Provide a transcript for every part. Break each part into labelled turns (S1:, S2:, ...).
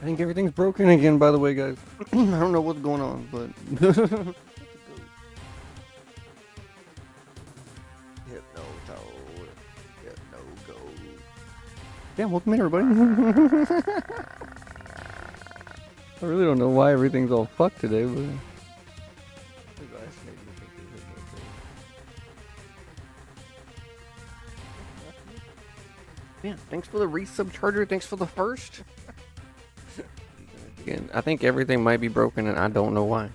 S1: I think everything's broken again, by the way, guys. I don't know what's going on, but... Hypno go. Yeah, welcome in, everybody. I really don't know why everything's all fucked today, but... Yeah, thanks for the resub, Charger. Thanks for the first. Again, I think everything might be broken, and I don't know why.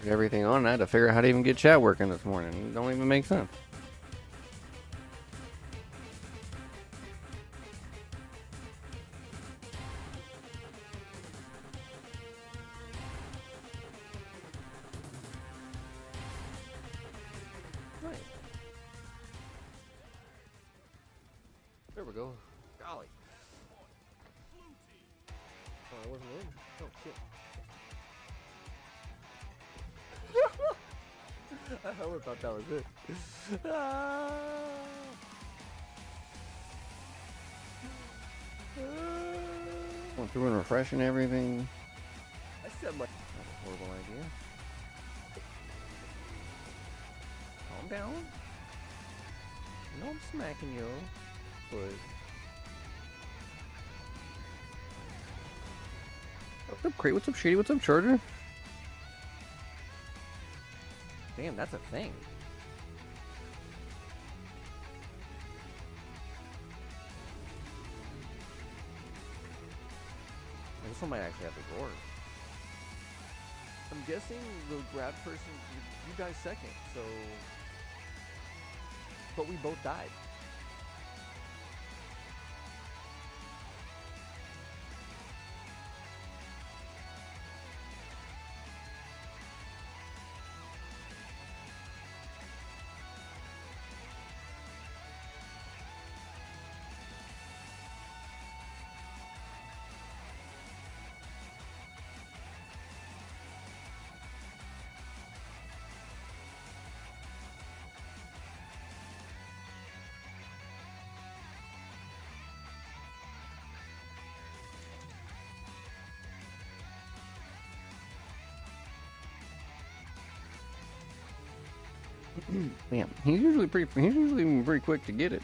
S1: Everything on, I had to figure out how to even get chat working this morning. It don't even make sense. Right. There we go. Golly. Oh, I wasn't in? Oh, shit. I would have thought that was it. Went through and refreshing everything. I said my... That's a horrible idea. Calm down. I know I'm smacking you, but... What's up, Crate? What's up, Shady? What's up, Charger? Damn, that's a thing. This one might actually have the door. I'm guessing the grab person, you died second, so... But we both died. Damn, he's usually pretty quick to get it.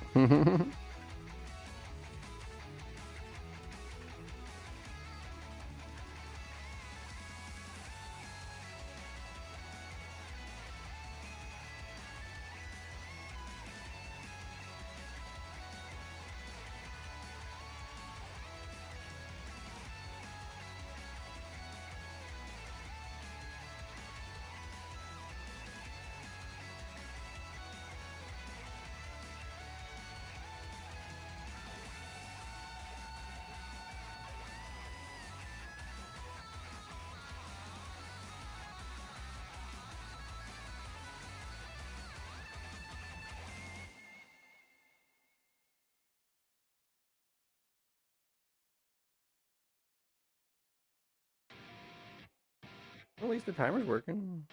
S1: At least the timer's working.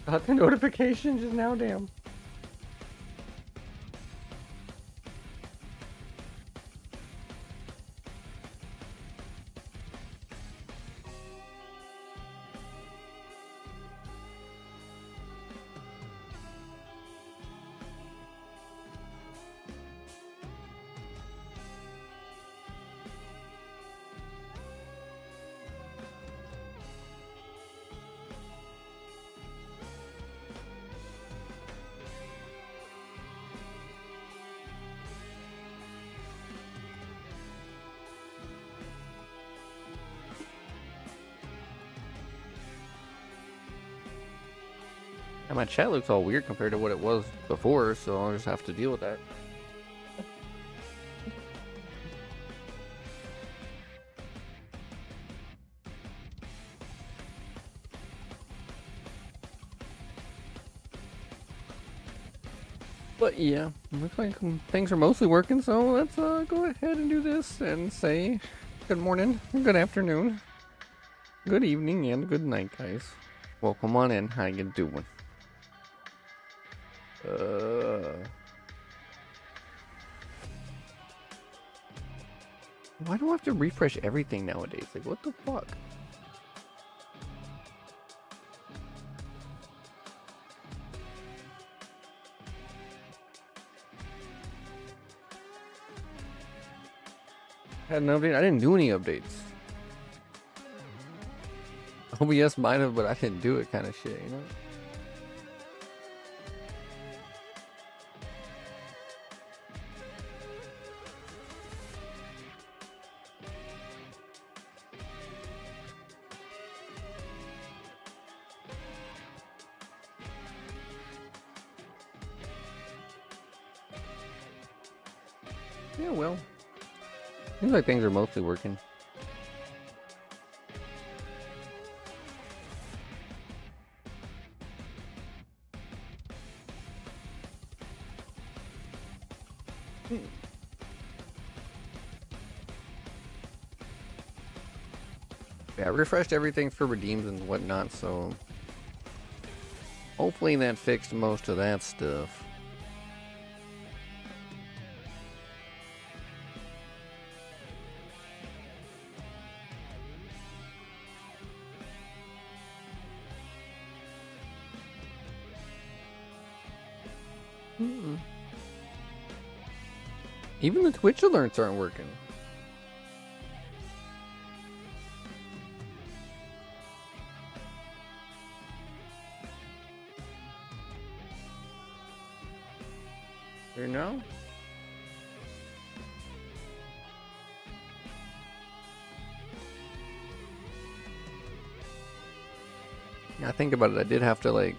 S1: Got the notification just now, damn. And my chat looks all weird compared to what it was before, so I'll just have to deal with that. But yeah, looks like things are mostly working, so let's go ahead and do this and say good morning, good afternoon, Good evening and good night, guys. Welcome on in. How you doing? Why do I have to refresh everything nowadays? Like, what the fuck? I had an update. I didn't do any updates. OBS might have, but I didn't do it, kind of shit, you know? Yeah, well, seems like things are mostly working. Yeah, I refreshed everything for redeems and whatnot, so hopefully that fixed most of that stuff. Even the Twitch alerts aren't working. You know? Yeah, I think about it. I did have to like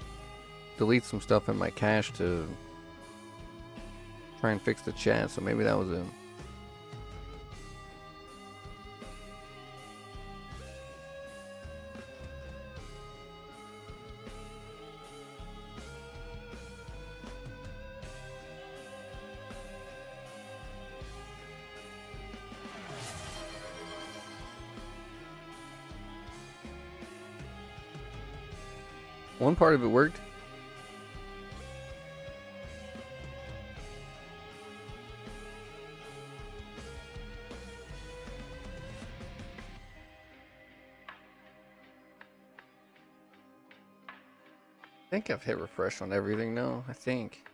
S1: delete some stuff in my cache to try and fix the chat, so maybe that was it. One part of it worked. I think I've hit refresh on everything now, I think.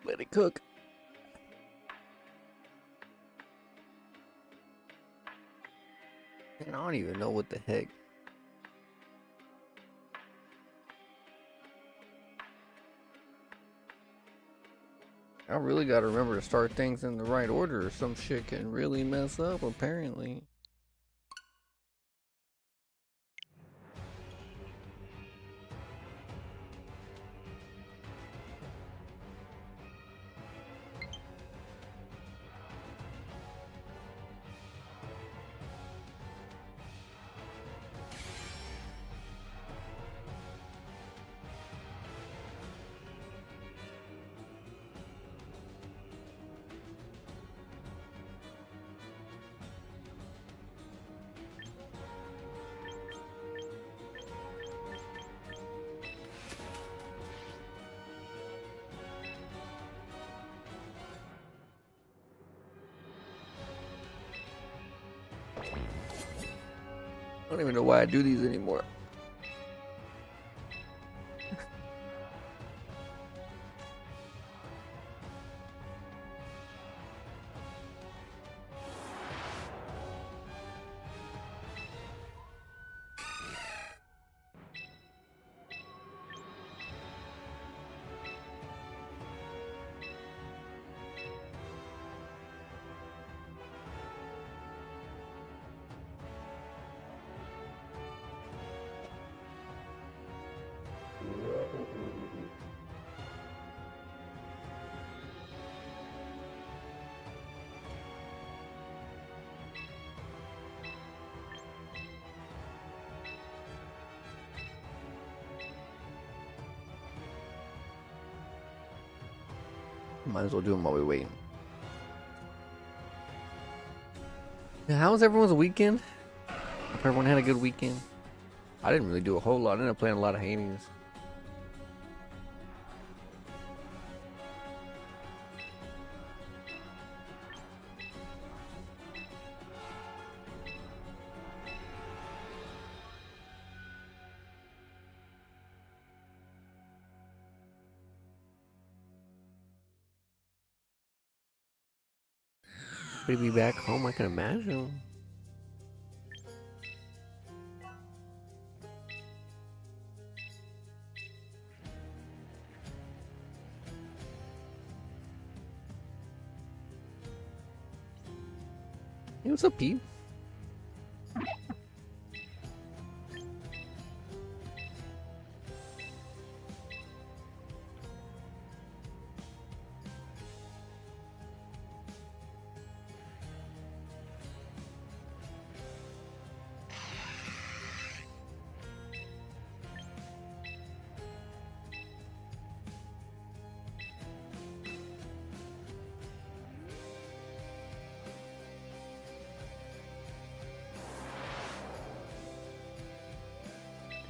S1: Let it cook. Man, I don't even know what the heck. I really gotta remember to start things in the right order or some shit can really mess up, apparently. I don't even know why I do these anymore. Might as well do them while we wait. Yeah, how was everyone's weekend? Hope everyone had a good weekend. I didn't really do a whole lot. I ended up playing a lot of Hades. To be back home, I can imagine. Hey, what's up, Pete?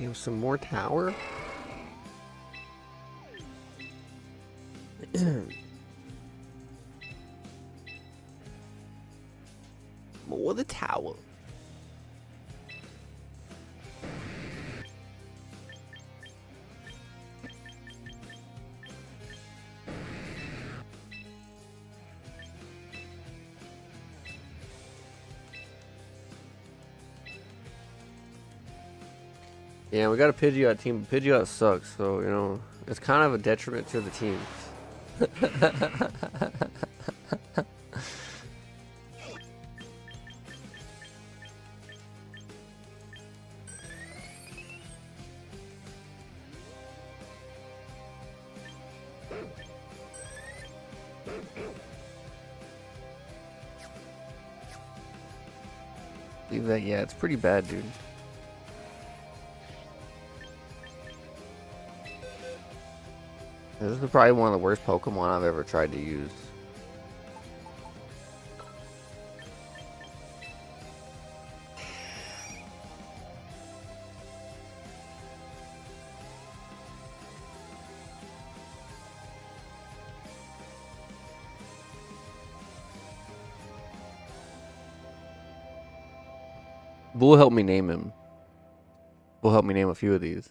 S1: Have some more tower. More the tower. Yeah, we got a Pidgeot team. Pidgeot sucks, so, you know, it's kind of a detriment to the team. Leave that, yeah, it's pretty bad, dude. This is probably one of the worst Pokemon I've ever tried to use. Bull helped me name him. Bull helped me name a few of these.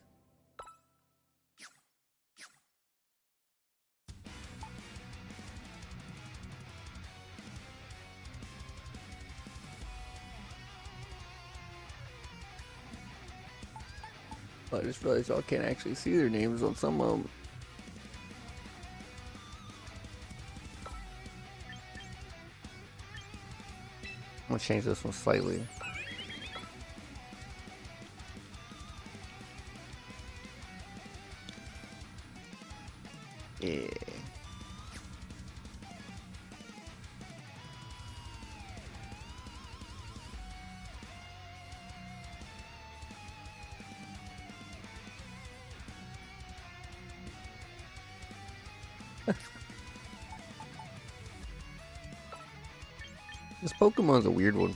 S1: I just realized y'all can't actually see their names on some of them. I'm gonna change this one slightly. Yeah. This Pokemon's a weird one.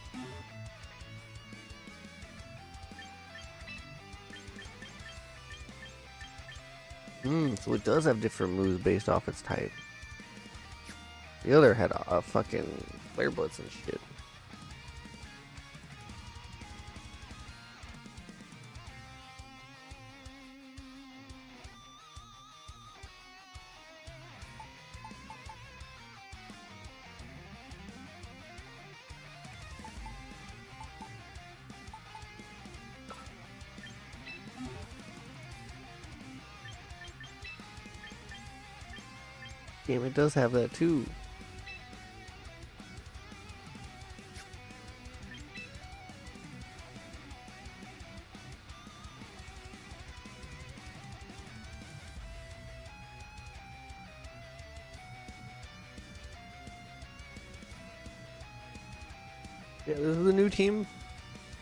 S1: So it does have different moves based off its type. The other had a fucking flare blitz and shit. Damn, it does have that too. Yeah, this is a new team.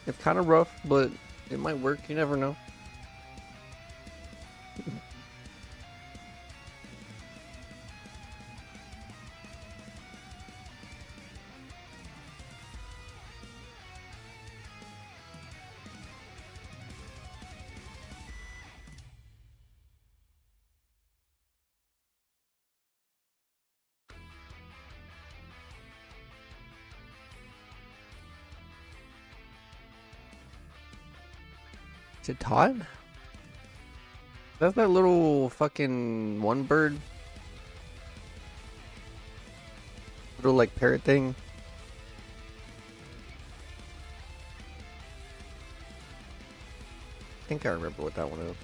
S1: It's kind of rough, but it might work. You never know. Is it Todd? That's that little fucking one bird. Little like parrot thing. I think I remember what that one is.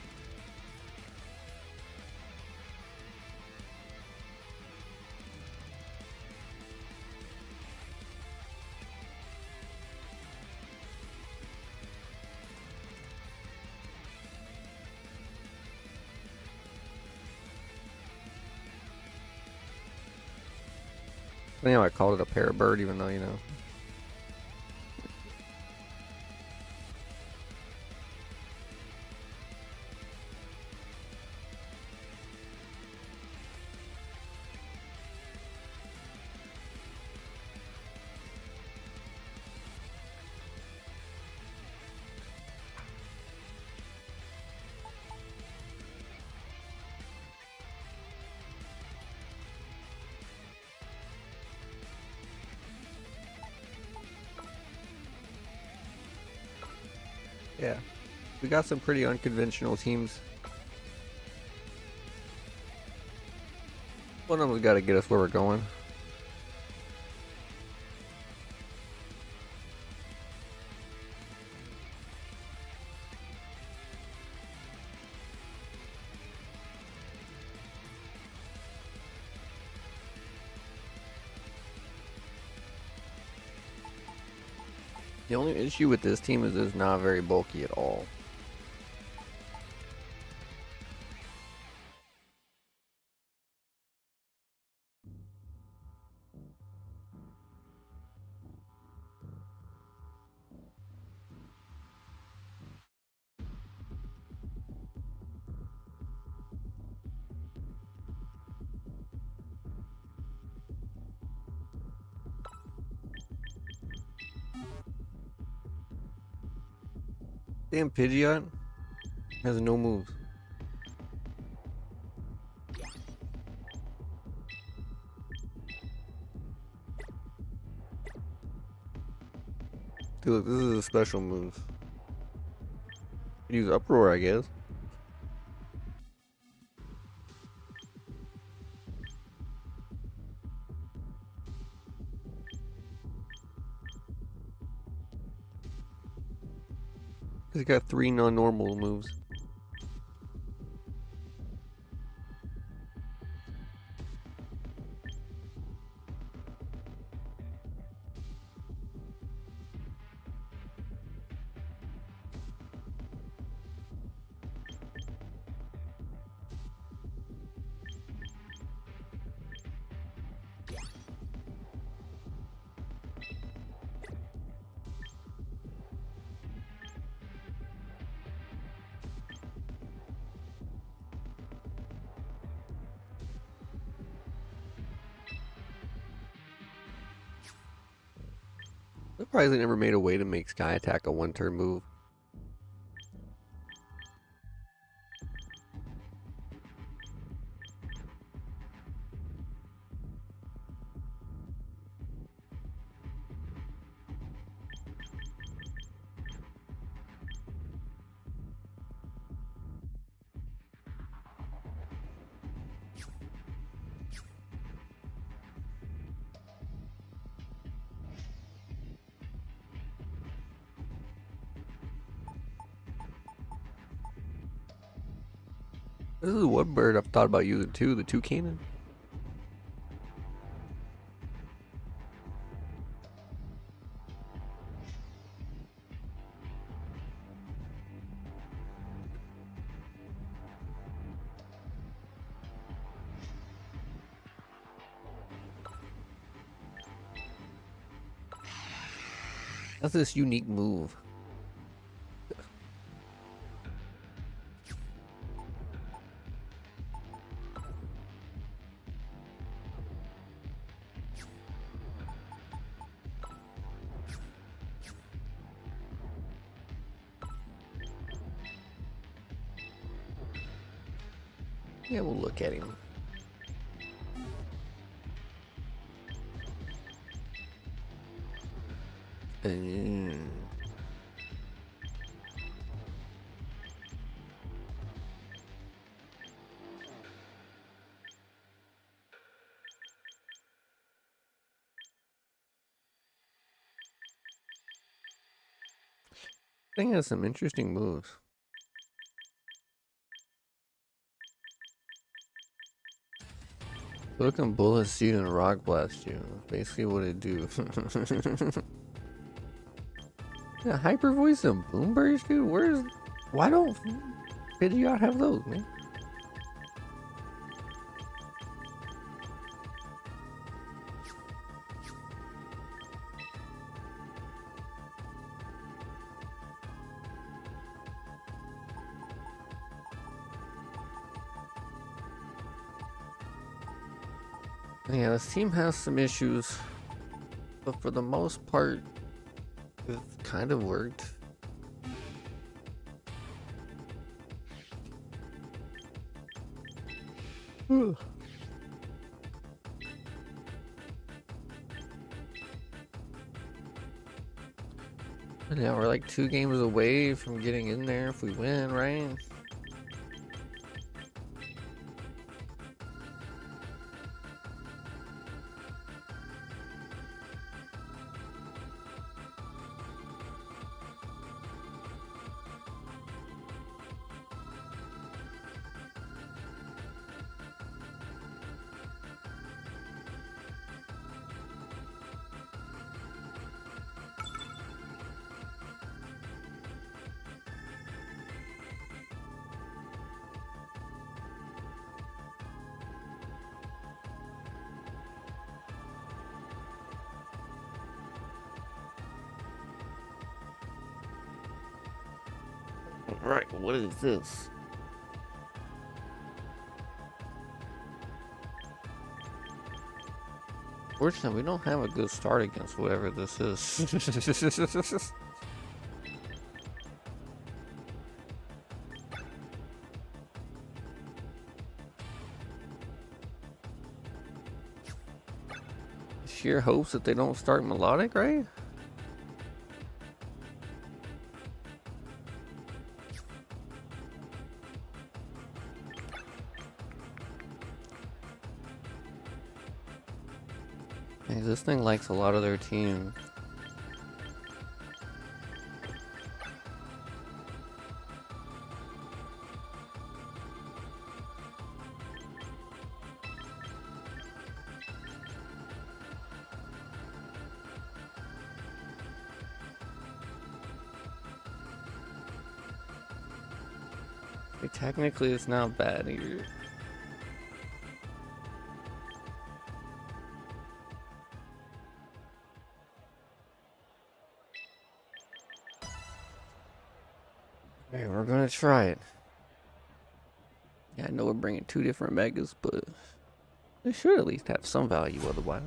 S1: I know I called it a parrot bird, even though, you know. Yeah. We got some pretty unconventional teams. One of them's got to get us where we're going. The only issue with this team is it's not very bulky at all. Damn, Pidgeot has no moves. Dude, look, this is a special move. Use Uproar, I guess. He's got 3 non-normal moves. Surprised they never made a way to make Sky Attack a one-turn move. This is one bird I've thought about using too, the toucan. That's this unique move. Yeah, we'll look at him. Thing has some interesting moves. Look and bullet seed and rock blast you. Basically what it do. Yeah, hyper voice and boom burst, dude. Why don't Pidgeot have those, man? Yeah, this team has some issues, but for the most part, it kind of worked. Yeah, we're like 2 games away from getting in there if we win, right? Right, what is this? Fortunately, we don't have a good start against whoever this is. Sheer hopes that they don't start melodic, right? Hey, this thing likes a lot of their team. Like, technically, it's not bad either. Hey, we're gonna try it. Yeah, I know we're bringing 2 different megas, but they should at least have some value otherwise.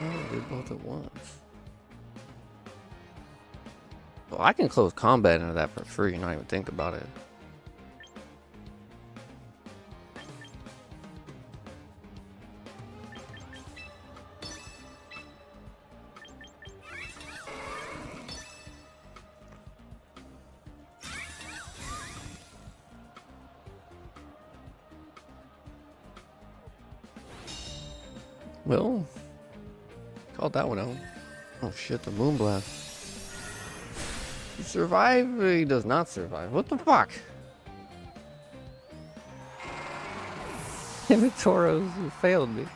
S1: Oh, they both at once. Well, I can close combat into that for free, not even think about it. Well, called that one out. Oh shit, the Moonblast. He survived? He does not survive. What the fuck? And the Toros failed me.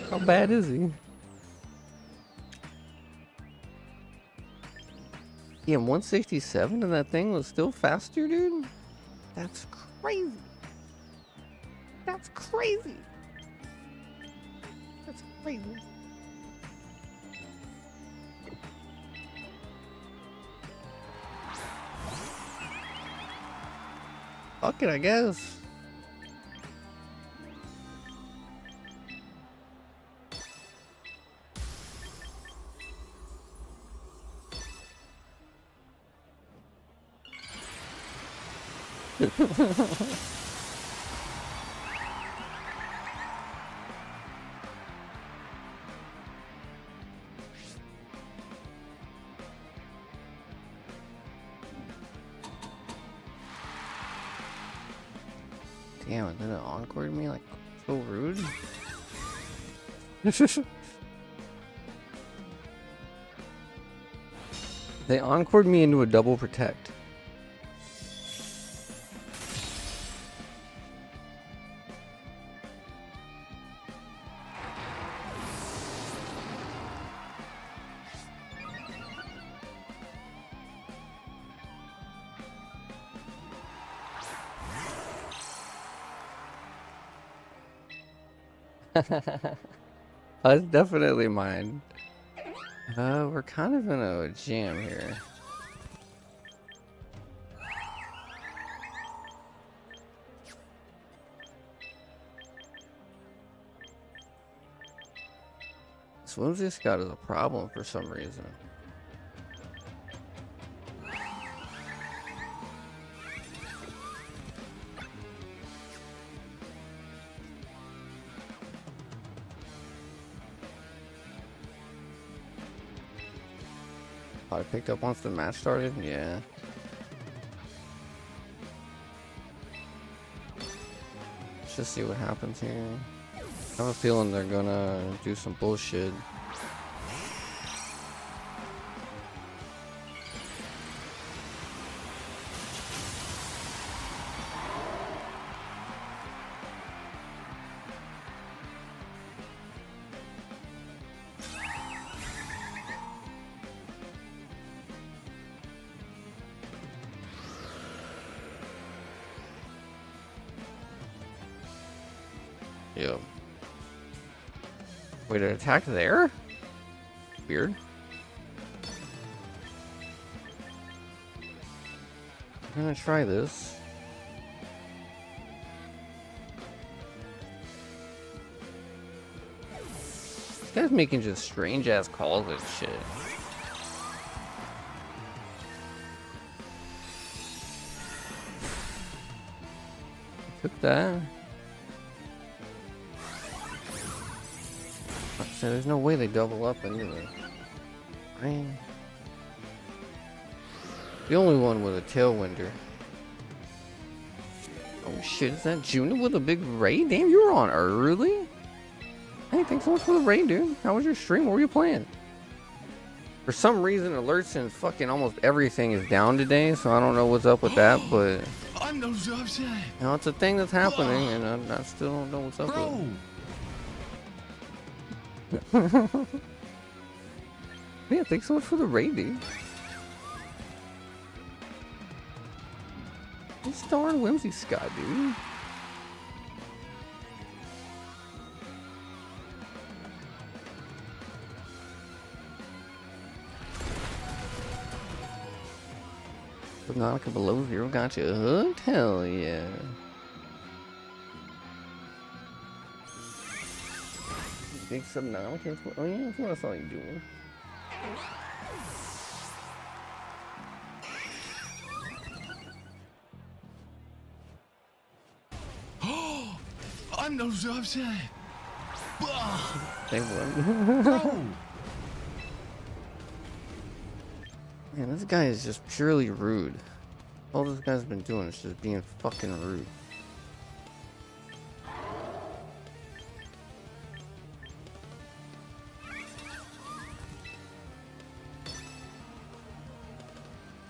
S1: How bad is he? Yeah, 167 and that thing was still faster, dude? That's crazy. That's crazy. That's crazy. Fuck it, I guess. Damn, and then it encored me like so rude. They encored me into a double protect. That's definitely mine. We're kind of in a jam here. Swimsy Scout is a problem for some reason. I picked up once the match started? Yeah. Let's just see what happens here. I have a feeling they're gonna do some bullshit. Yep. Wait, an attack there? Weird. I'm gonna try this. This guy's making just strange ass calls and shit. Took that. So there's no way they double up anyway. Right? The only one with a tailwinder. Oh shit, is that Juna with a big raid? Damn, you were on early? Hey, thanks so much for the raid, dude. How was your stream? What were you playing? For some reason, alerts and fucking almost everything is down today, so I don't know what's up with that, but...
S2: I'm no upset.
S1: You know, it's a thing that's happening, and I still don't know what's up with it. Yeah, thanks so much for the raid, dude. This darn Whimsy Scott, dude. Subnautica below zero got you hooked? Hell yeah. Big Subnautica? Oh yeah, that's what I saw you doing.
S2: I'm no upset.
S1: They won. Man, this guy is just purely rude. All this guy's been doing is just being fucking rude.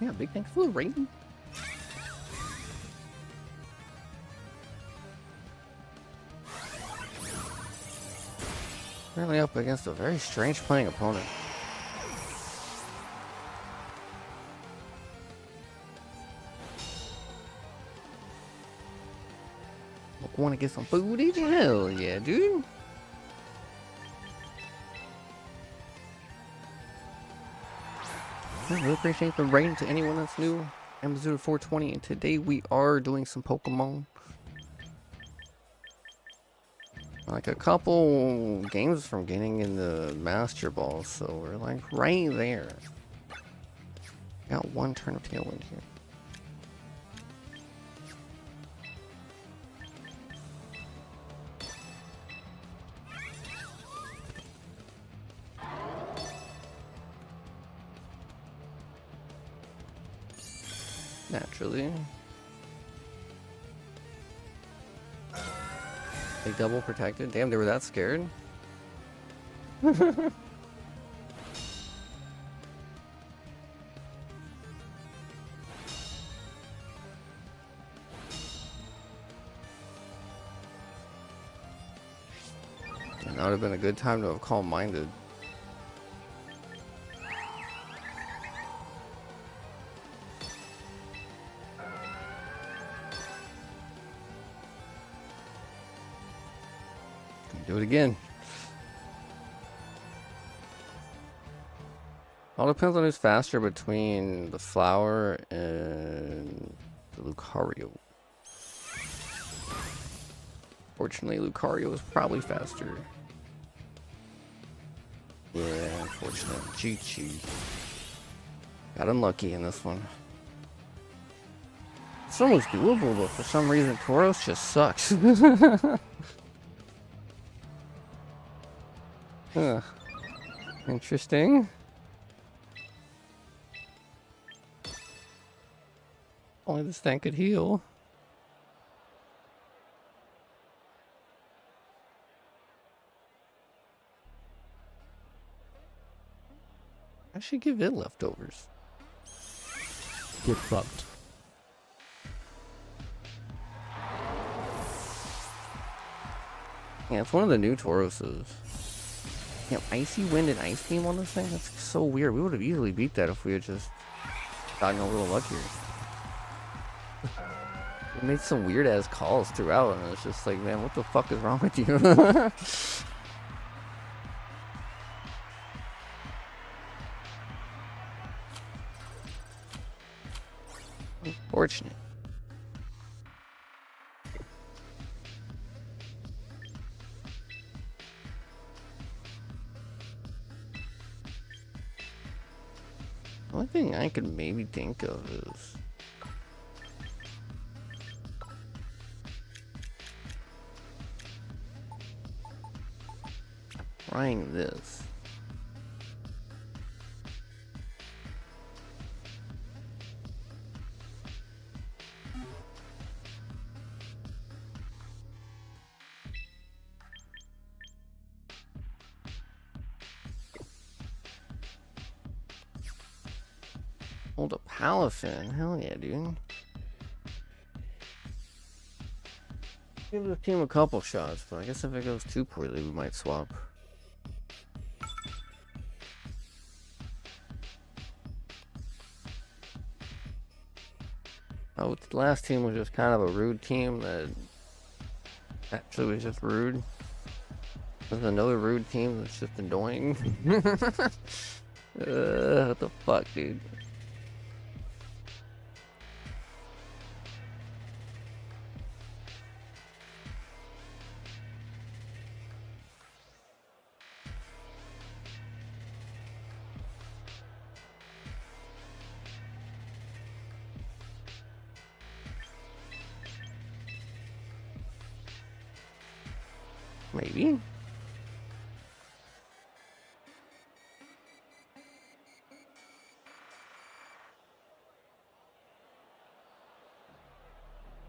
S1: Yeah, big thanks for the rating. Currently up against a very strange playing opponent. Want to get some footage? Hell yeah, dude. I really appreciate the rating to anyone that's new. Amazon 420, and today we are doing some Pokemon. Like a couple games from getting in the Master Ball, so we're like right there. Got one turn of Tailwind here. Naturally. They double protected? Damn, they were that scared? That would have been a good time to have calm-minded. Do it again. All depends on who's faster between the flower and the Lucario. Fortunately, Lucario is probably faster. Yeah, unfortunate. GG. Got unlucky in this one. This one was doable, but for some reason, Tauros just sucks. Huh. Interesting. Only this thing could heal. I should give it leftovers.
S3: Get fucked.
S1: Yeah, it's one of the new Tauroses. Yeah, Icy Wind and Ice Beam on this thing? That's so weird. We would have easily beat that if we had just gotten a little luckier. We made some weird ass calls throughout, and it's just like, man, what the fuck is wrong with you? Unfortunate. The only thing I could maybe think of is trying this. Hold a Palafin. Hell yeah, dude. Give the team a couple shots, but I guess if it goes too poorly, we might swap. Oh, the last team was just kind of a rude team that actually was just rude. There's another rude team that's just annoying. What the fuck, dude? Maybe.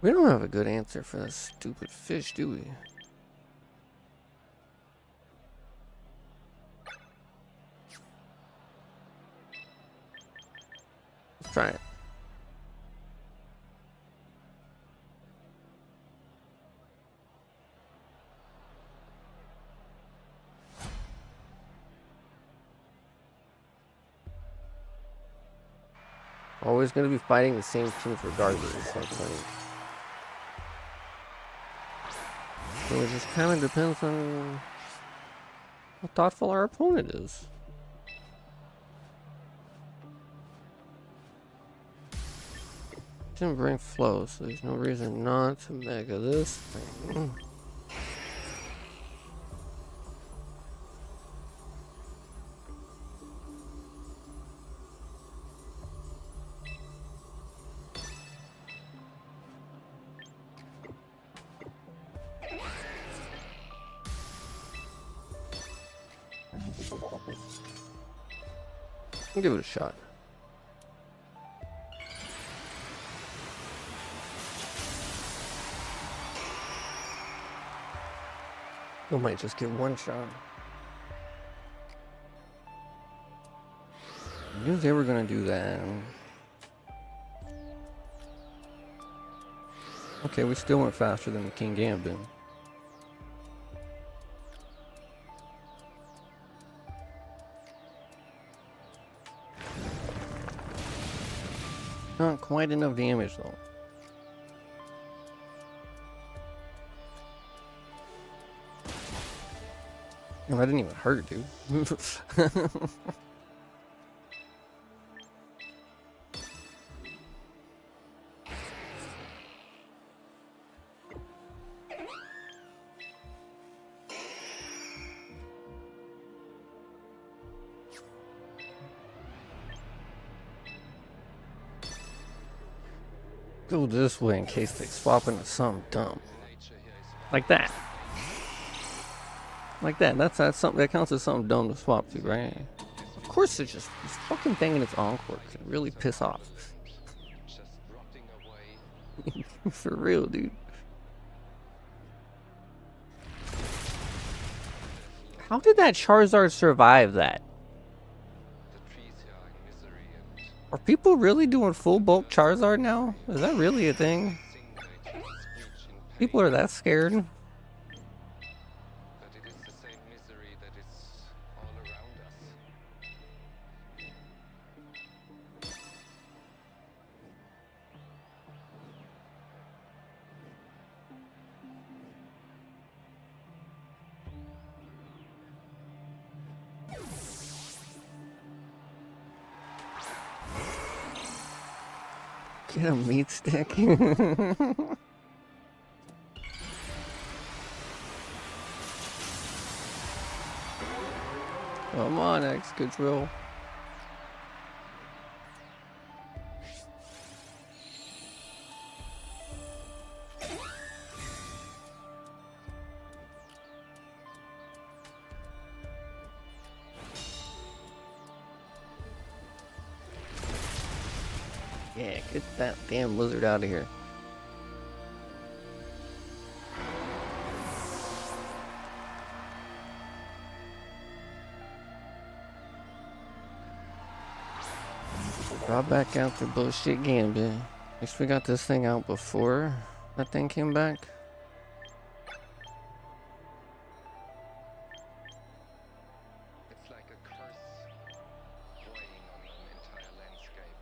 S1: We don't have a good answer for this stupid fish, do we? Let's try it. Always going to be fighting the same teams regardless, I think. So it just kind of depends on how thoughtful our opponent is. Didn't bring flow, so there's no reason not to mega this thing. I'll give it a shot. We might just get one shot. I knew they were gonna do that. Okay, we still went faster than the King Gambit. Not quite enough damage though. No, that didn't even hurt, dude. Go this way in case they swap into something dumb. Like that. Like that. That's something that counts as something dumb to swap to, right? Of course it's fucking banging its encore can really piss off. For real, dude. How did that Charizard survive that? Are people really doing full bulk Charizard now? Is that really a thing? People are that scared? Get a meat stick. Come on, X Control. Yeah, get that damn lizard out of here. Drop back out the bullshit Gambit. At least we got this thing out before that thing came back.
S4: It's like a curse weighing on an entire landscape.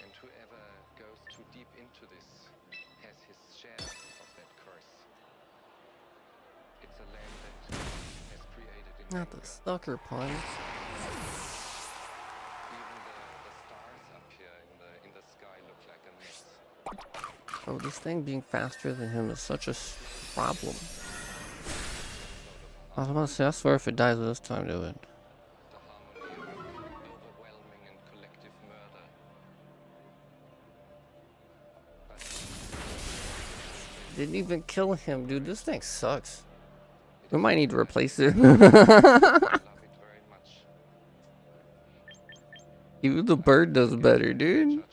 S4: And whoever goes too deep into this has his share of that curse. It's a land that has created in
S1: Not the sucker punch. Oh, this thing being faster than him is such a problem. I was about to say, I swear if it dies this time, do it. Didn't even kill him, dude. This thing sucks. We might need to replace it. Even the bird does better, dude.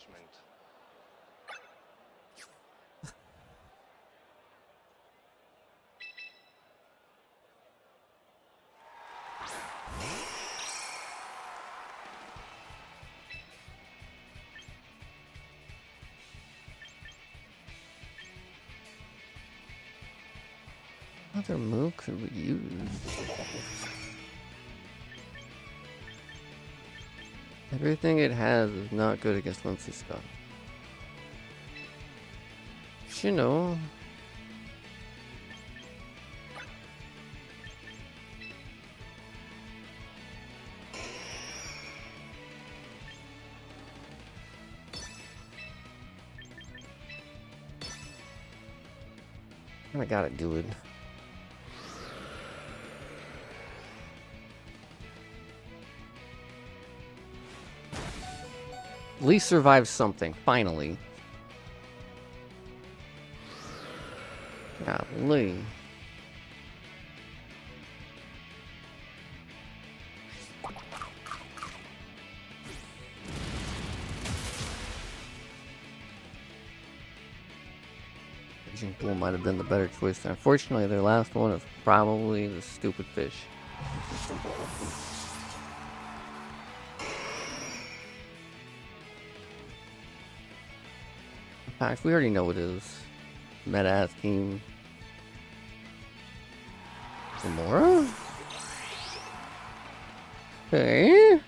S1: What other move could we use? Everything it has is not good against Lindsay Scott. But you know. I gotta do it. At least survive something, finally. Golly. Raging Bull might have been the better choice. Unfortunately, their last one is probably the stupid fish. In fact, we already know what it is. Meta-ass team. Gamora? Okay.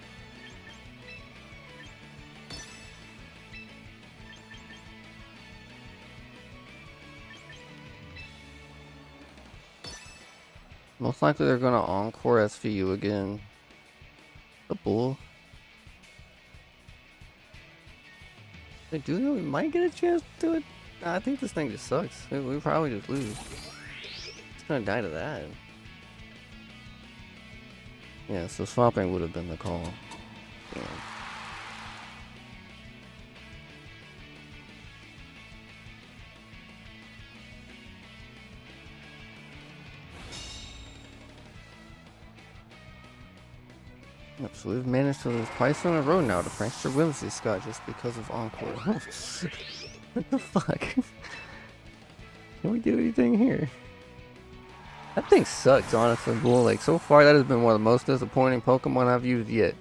S1: Most likely they're gonna encore SVU again. The bull. They do know we might get a chance to do it. Nah, I think this thing just sucks. We probably just lose. It's gonna die to that. Yeah, so swapping would have been the call. Yeah. Yep, so we've managed to lose twice in a row now to Prankster Whimsy Scott just because of Encore. What the fuck? Can we do anything here? That thing sucks, honestly, Bull. Like, so far, that has been one of the most disappointing Pokemon I've used yet.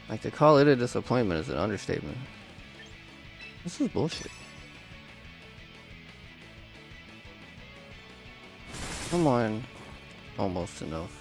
S1: Like, to call it a disappointment is an understatement. This is bullshit. Come on. Almost enough.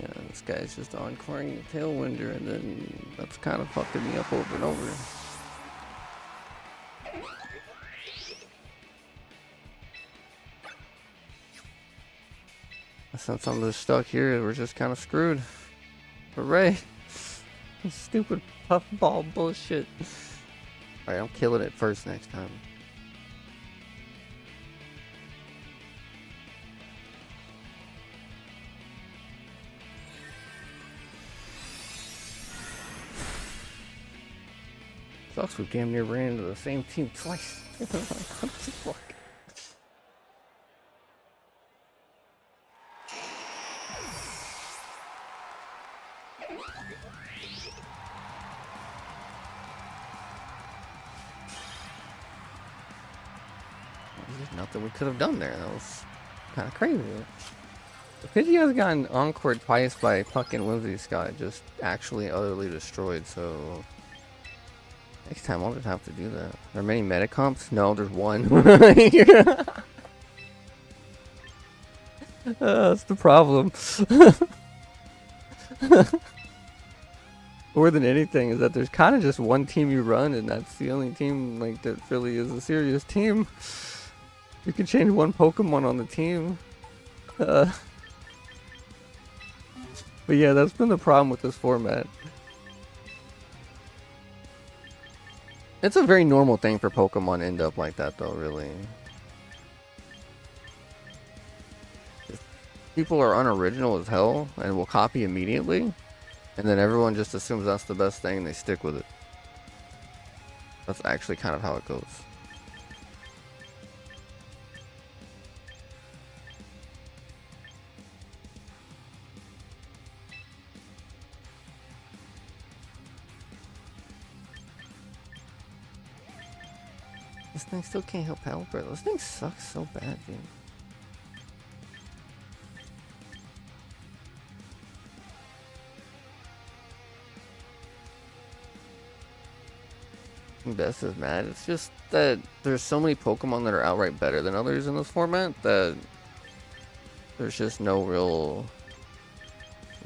S1: Yeah, this guy's just encoring the Tailwinder, and then that's kind of fucking me up over and over. Since I'm just stuck here, we're just kind of screwed. Hooray! Stupid puffball bullshit. Alright, I'm killing it first next time. Sucks, we damn near ran into the same team twice. What the fuck? There's nothing we could have done there. That was kind of crazy. The Pidgeot's gotten encored twice by fucking Whimsy Scott, just actually utterly destroyed, so next time I'll just have to do that. Are there many metacomps? No, there's one. That's the problem. More than anything is that there's kind of just one team you run, and that's the only team like that really is a serious team. You can change one Pokemon on the team. But yeah, that's been the problem with this format. It's a very normal thing for Pokemon to end up like that, though, really. People are unoriginal as hell and will copy immediately, and then everyone just assumes that's the best thing and they stick with it. That's actually kind of how it goes. This thing still can't help it. This thing sucks so bad, dude. Best is mad. It's just that there's so many Pokemon that are outright better than others in this format that there's just no real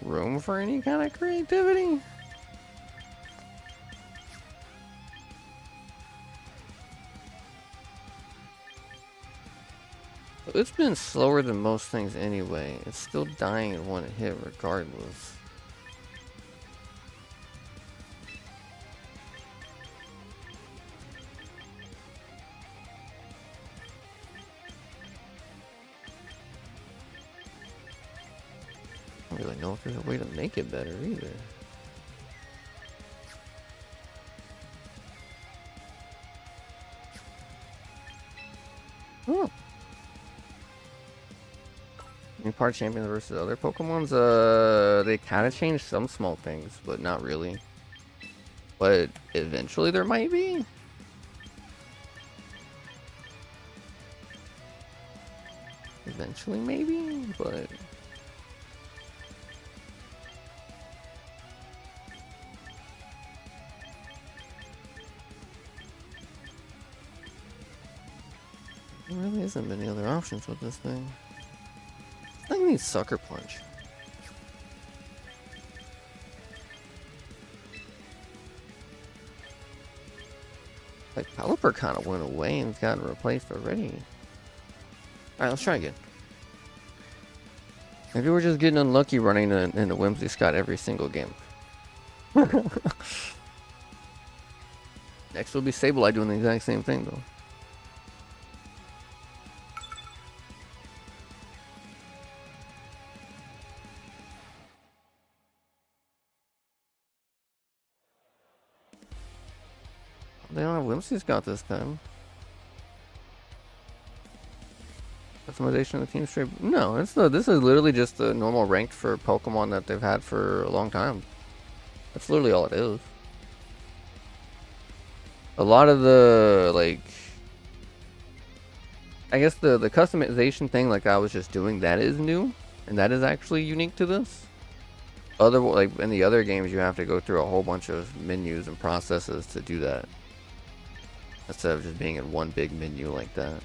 S1: room for any kind of creativity. It's been slower than most things anyway. It's still dying in one hit regardless. don't really know if there's a way to make it better either. Oh. New part champions versus other Pokemons, they kind of changed some small things, but not really. But eventually there might be. Eventually maybe, but... There really isn't many other options with this thing. I need Sucker Punch. Like, Pelipper kind of went away and gotten replaced already. Alright, let's try again. Maybe we're just getting unlucky running into Whimsy Scott every single game. Next will be Sableye doing the exact same thing, though. They don't have Whimsy Scott this time. Customization of the team straight. No, it's the. This is literally just the normal ranked for Pokemon that they've had for a long time. That's literally all it is. A lot of the like, I guess the customization thing, like I was just doing, that is new, and that is actually unique to this. Other like in the other games, you have to go through a whole bunch of menus and processes to do that, instead of just being in one big menu like that.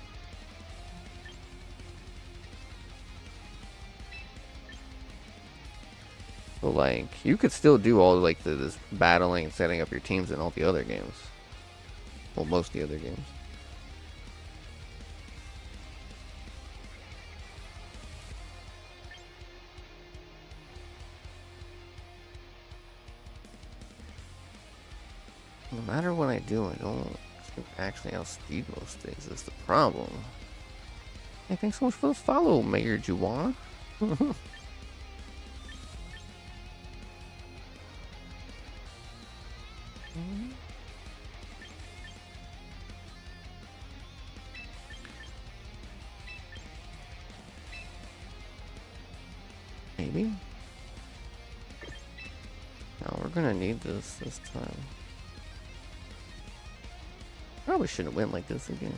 S1: So like, you could still do all like this battling and setting up your teams in all the other games. Well, most of the other games. No matter what I do, I don't actually outspeed most things. That's the problem. Hey, thanks so much for the follow, Mayor Juwan. Maybe. No, we're gonna need this time. Probably shouldn't win like this again.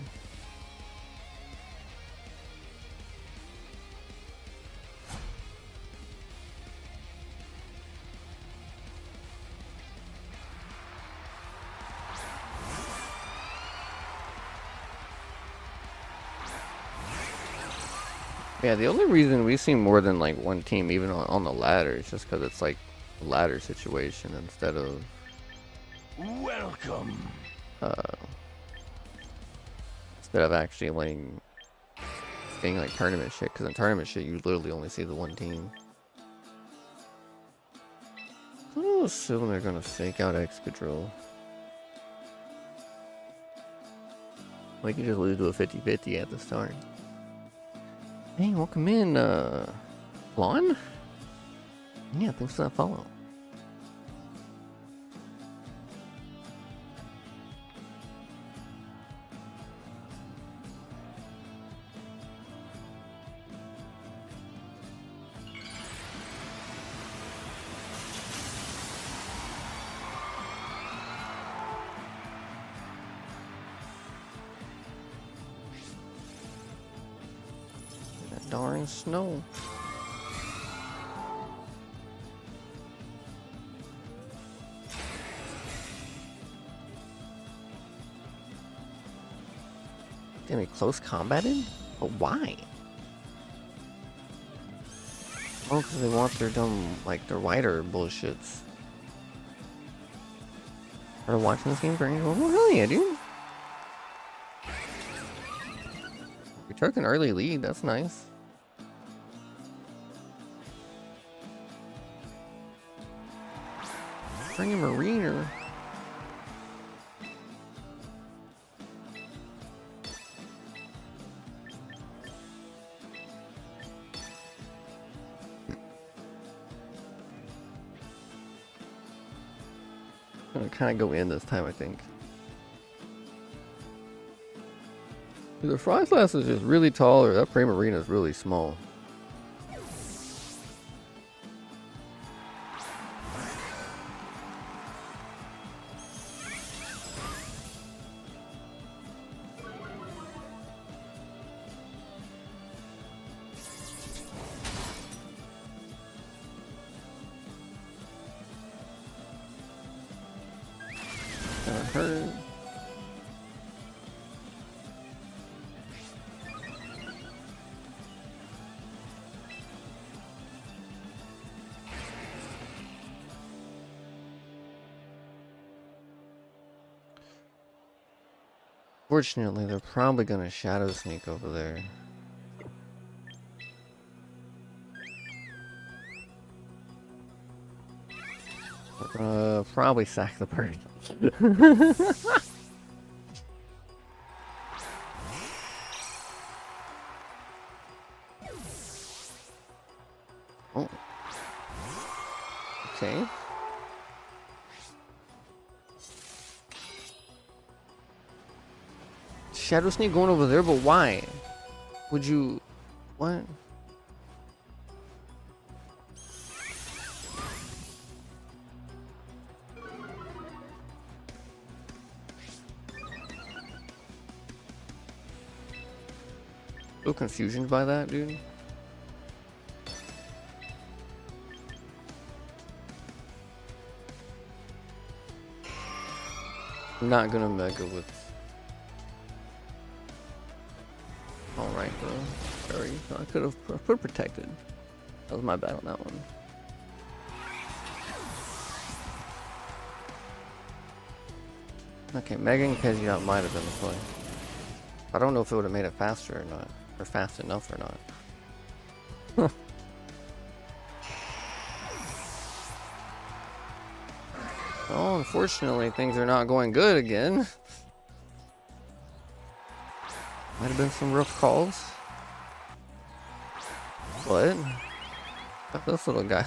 S1: Yeah, the only reason we see more than like one team even on the ladder is just because it's like a ladder situation instead of
S2: Welcome.
S1: instead of actually like being like tournament shit, because in tournament shit you literally only see the one team. I'll assume they're gonna fake out Excadrill. Like you just lose to a 50-50 at the start. Hey, welcome in, Lon? Yeah, thanks for that follow. Darn snow. Damn it, close combated? But why? Oh, because they want their dumb, like, their wider bullshits. Are watching this game for any? Well, hell yeah, dude. We took an early lead, that's nice. Bring him a Mariner. I'm gonna kind of go in this time, I think. Either Frostlass is just really tall or that Primarina is really small. Gonna hurt. Fortunately, they're probably gonna Shadow Sneak over there. We're gonna probably sack the bird. Oh. Okay. Shadow Sneak going over there, but why? Would you... What? So confusion by that, dude. I'm not gonna mega with... Alright, bro. Sorry. I could have protected. That was my bad on that one. Okay, Mega and Pidgeot might have been the play. I don't know if it would have made it faster or not. Or fast enough or not. Well, unfortunately, things are not going good again. Might have been some rough calls. What? Fuck this little guy.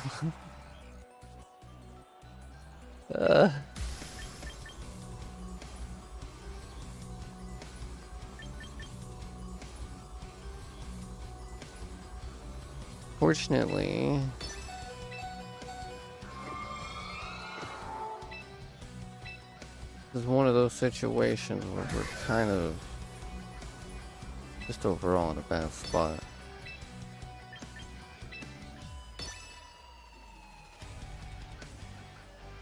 S1: Fortunately, this is one of those situations where we're kind of just overall in a bad spot.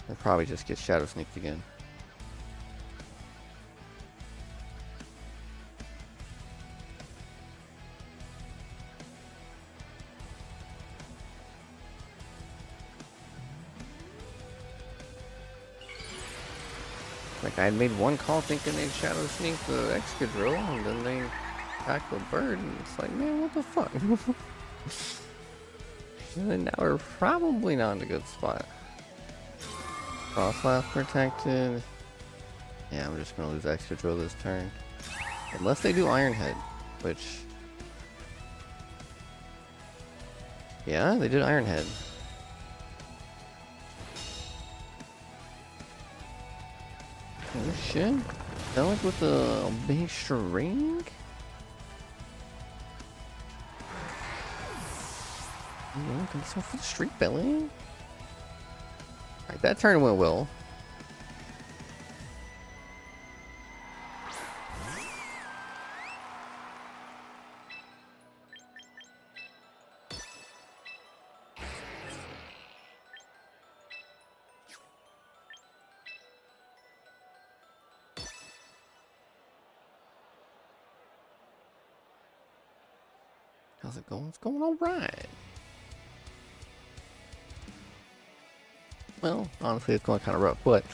S1: I'll probably just get Shadow Sneaked again. Like, I had made one call thinking they'd Shadow Sneak the Excadrill, and then they attack the bird, and it's like, man, what the fuck? And then now we're probably not in a good spot. Frostlass protected. Yeah, I'm just gonna lose Excadrill this turn. Unless they do Iron Head, which... Yeah, they did Iron Head. Oh shit. That like with a big string? Yeah, can this one for the Street Belly? Alright, that turn went well. How's it going? It's going alright. Well, honestly, it's going kind of rough, but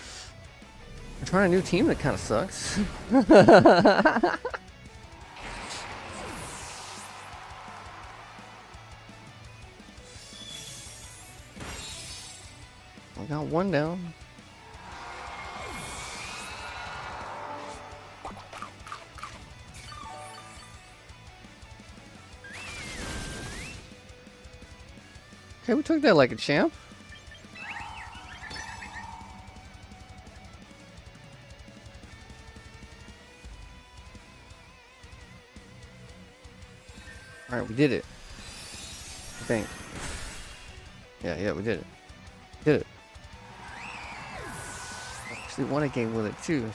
S1: we're trying a new team that kind of sucks. We got one down. Okay, we took that like a champ. Alright, we did it. I think. Yeah, we did it. Did it. Actually won a game with it too.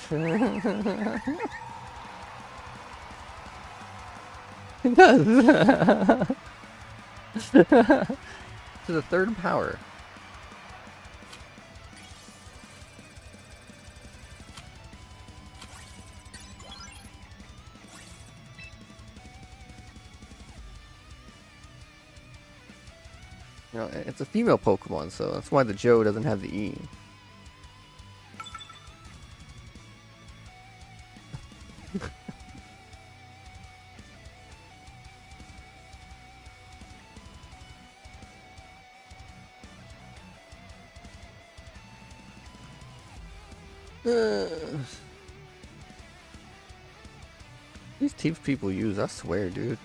S1: It does. To the third power. You know, it's a female Pokemon, so that's why the Joe doesn't have the E. These teams people use, I swear, dude.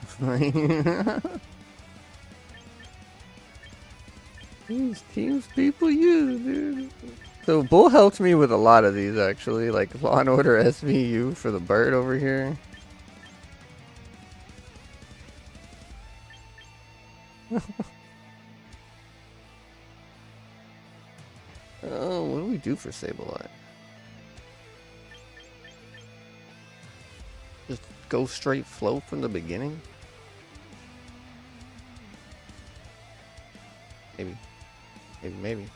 S1: These teams people use, dude. So Bull helped me with a lot of these, actually, like Law and Order SVU for the bird over here. Oh, what do we do for Sableye? Just go straight flow from the beginning? Maybe.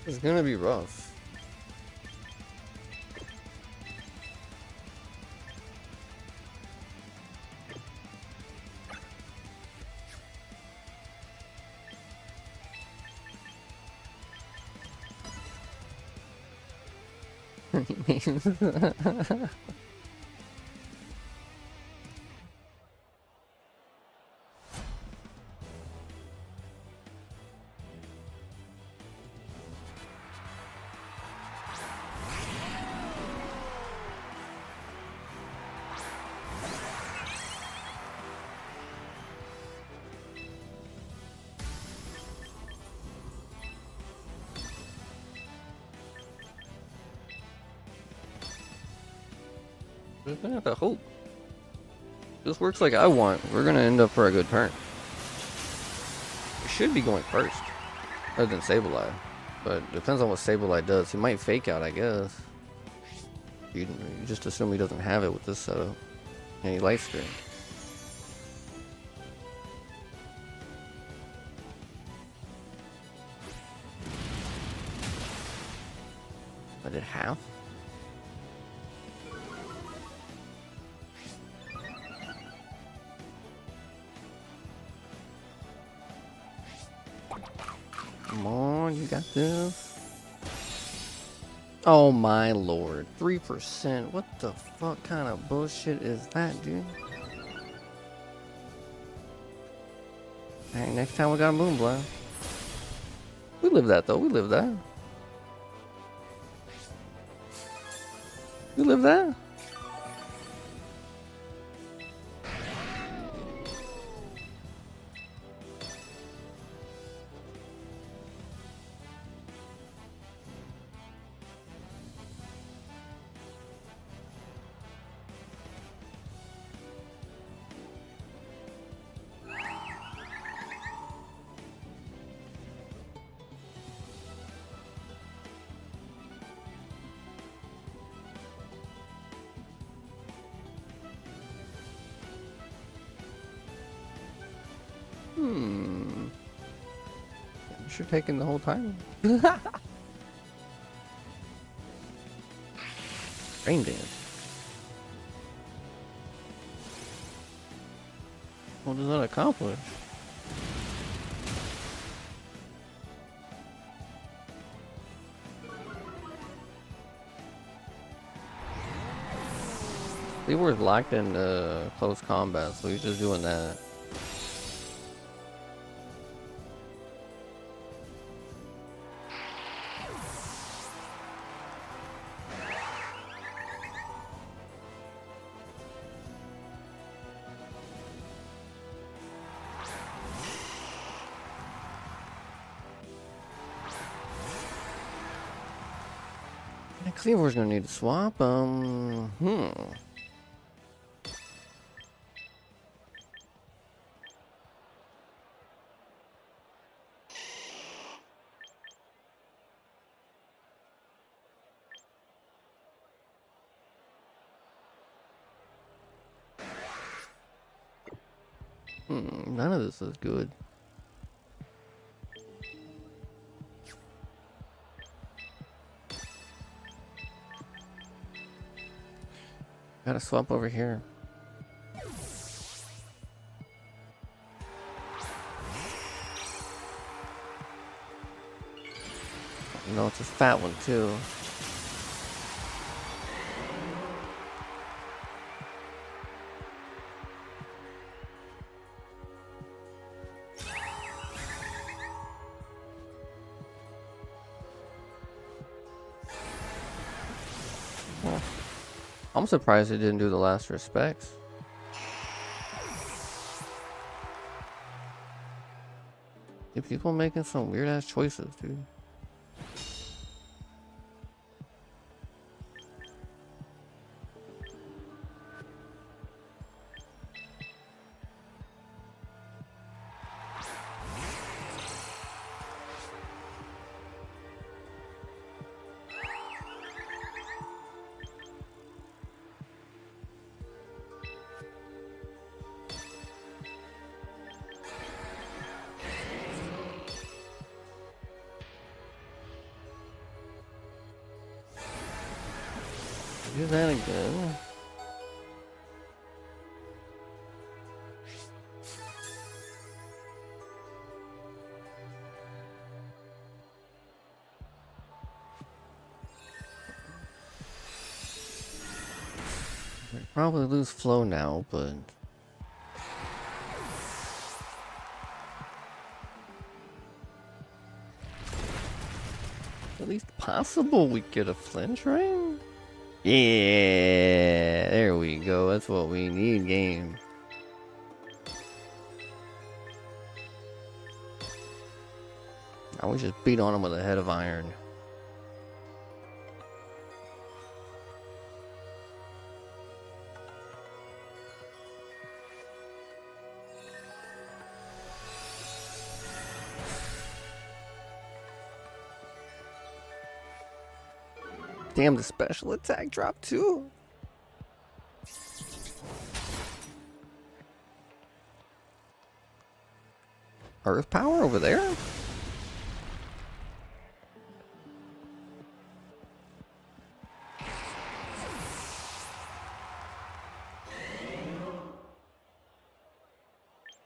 S1: It's gonna be rough. We're gonna have to hope. This works like I want. We're gonna end up for a good turn. We should be going first, other than Sableye. But depends on what Sableye does. He might fake out, I guess. You just assume he doesn't have it with this setup. And he light screen. I did half? Come on, you got this. Oh my lord, 3%. What the fuck kind of bullshit is that, dude? Alright, next time we got a Moonblast. We live that though, we live that. We live that. You're taking the whole time. Rain dance. What does that accomplish? We were locked in close combat, so he's just doing that. Cleavor's gonna need to swap. None of this is good. Gotta swap over here. No, it's a fat one too. I'm surprised it didn't do the last respects. Dude, people making some weird ass choices, dude. Do that again. Probably lose flow now, but at least possible we get a flinch, right? Yeah, there we go. That's what we need, game. Now we just beat on him with a head of iron. Damn, the special attack dropped too. Earth power over there?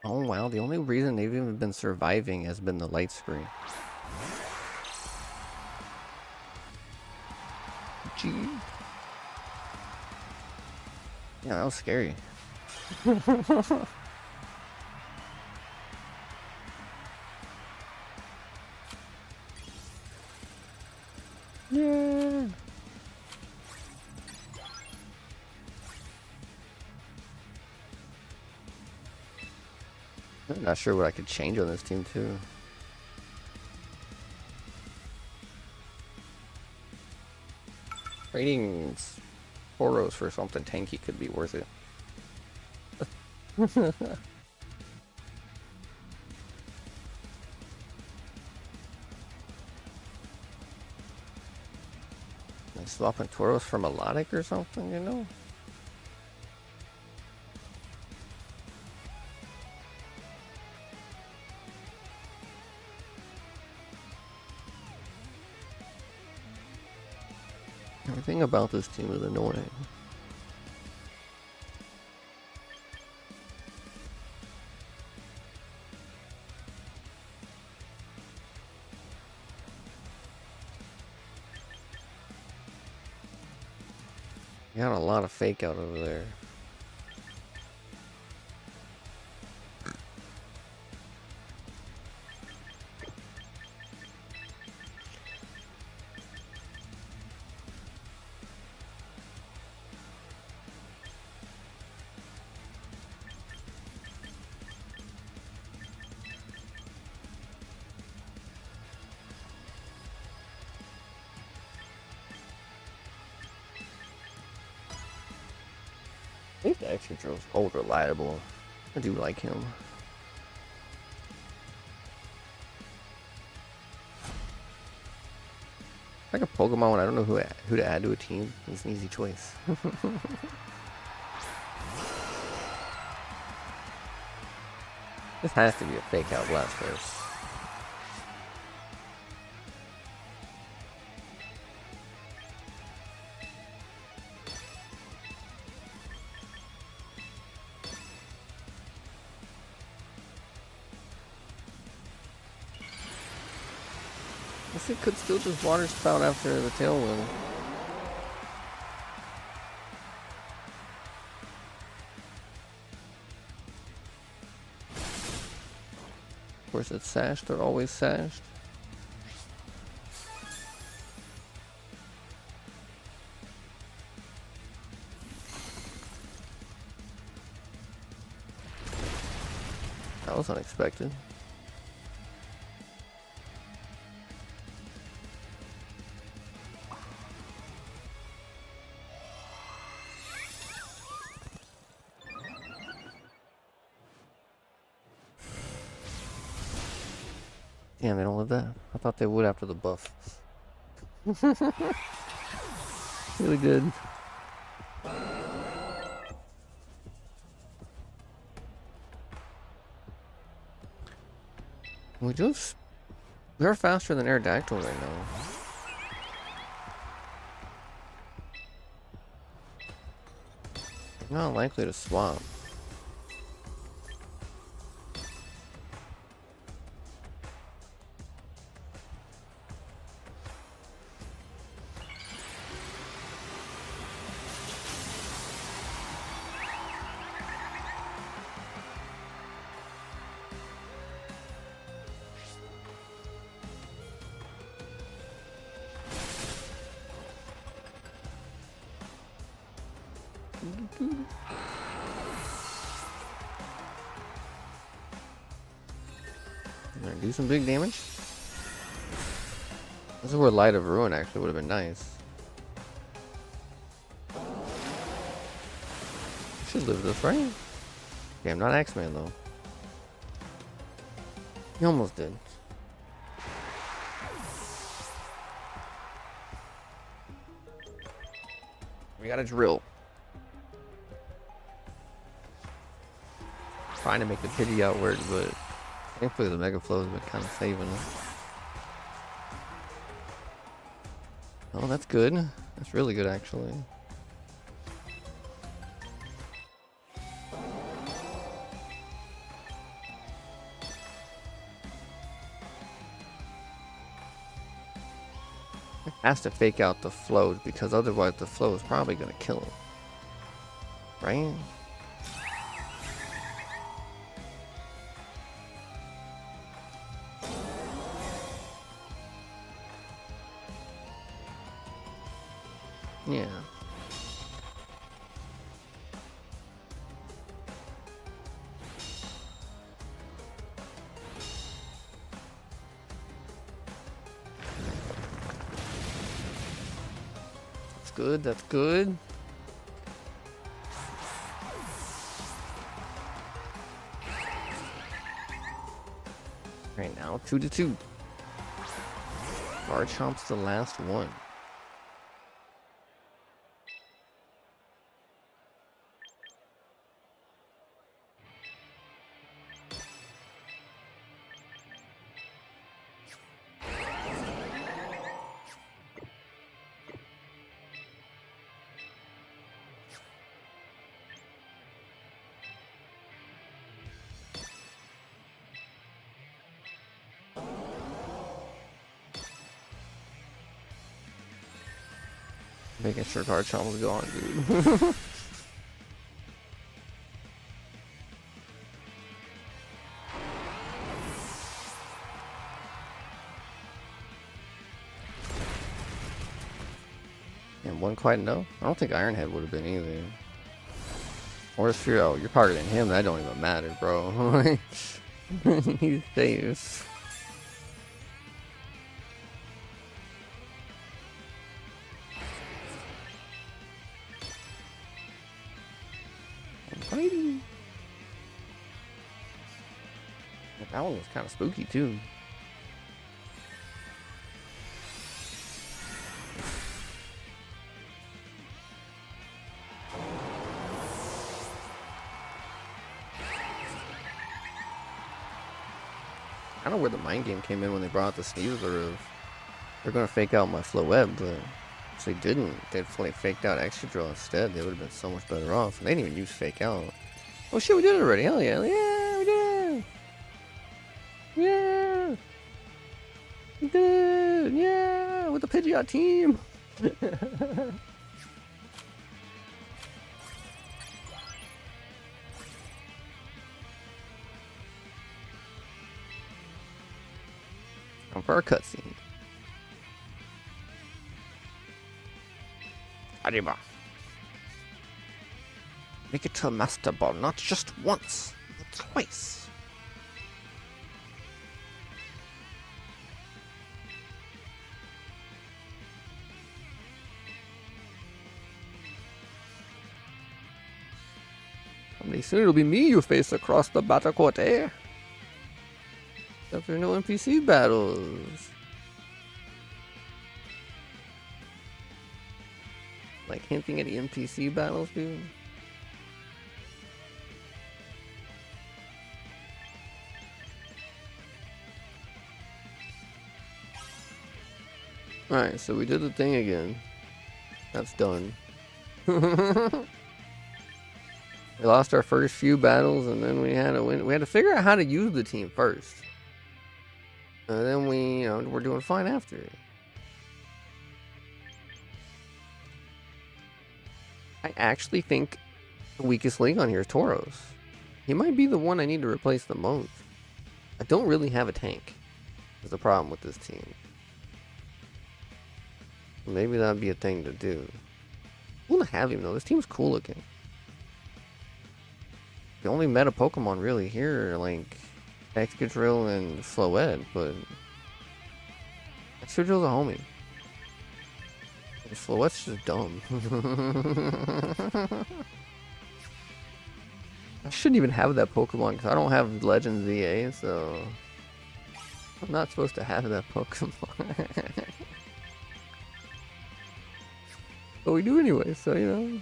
S1: Oh wow, the only reason they've even been surviving has been the light screen. Gee. Yeah, that was scary. Yeah. I'm not sure what I could change on this team too. Trading Poros for something tanky could be worth it. Like swapping Tauros for Melodic or something, you know? Everything about this team is annoying. You got a lot of fake out over there. Excadrill's old reliable. I do like him. Like a Pokemon when I don't know who to add to a team. It's an easy choice. This has to be a fake out Blastoise. Guess it could still just water spout after the tailwind. Of course, it's sashed. They're always sashed. That was unexpected. Damn, they don't let that. I thought they would after the buff. Really good. They're faster than Aerodactyl right now. Not likely to swap. Alright, do some big damage. This is where Light of Ruin actually would have been nice. Should live this, right? Damn, not Axeman though. He almost did. We got a drill. Trying to make the Pidgeot work, but thankfully the Mega Flow has been kind of saving it. Oh, that's good. That's really good, actually. It has to fake out the flow because otherwise the flow is probably going to kill him. Right? Yeah. That's good, that's good. Right now, 2-2. Garchomp's the last one. Making sure Garchomp was gone, dude. And one quite no. I don't think Ironhead would have been either. Or Sphere. Oh, you're targeting him. That don't even matter, bro. He's safe. Fighting. That one was kind of spooky too. I don't know where the mind game came in when they brought out the Sneasler of they're gonna fake out my flow web, but if they didn't, they'd faked out extra draw instead. They would have been so much better off. And they didn't even use fake out. Oh shit, we did it already. Hell yeah. Yeah, we did it. Yeah. We did it. Yeah, with the Pidgeot team. Time for our cutscene. Arriba. Make it to a Master Ball, not just once, but twice. Someday soon it'll be me you face across the battle court, eh? Except there are no NPC battles. Like hinting at the NPC battles, dude. Alright, so we did the thing again. That's done. We lost our first few battles and then we had to win. We had to figure out how to use the team first. And then we're doing fine after. I actually think the weakest link on here is Tauros. He might be the one I need to replace the most. I don't really have a tank. Is the problem with this team. Maybe that'd be a thing to do. Cool to have him though. This team's cool looking. The only meta Pokemon really here are like Excadrill and Floette, but Excadrill's a homie. Floette's just dumb. I shouldn't even have that Pokemon because I don't have Legends EA, so I'm not supposed to have that Pokemon. But we do anyway, so you know.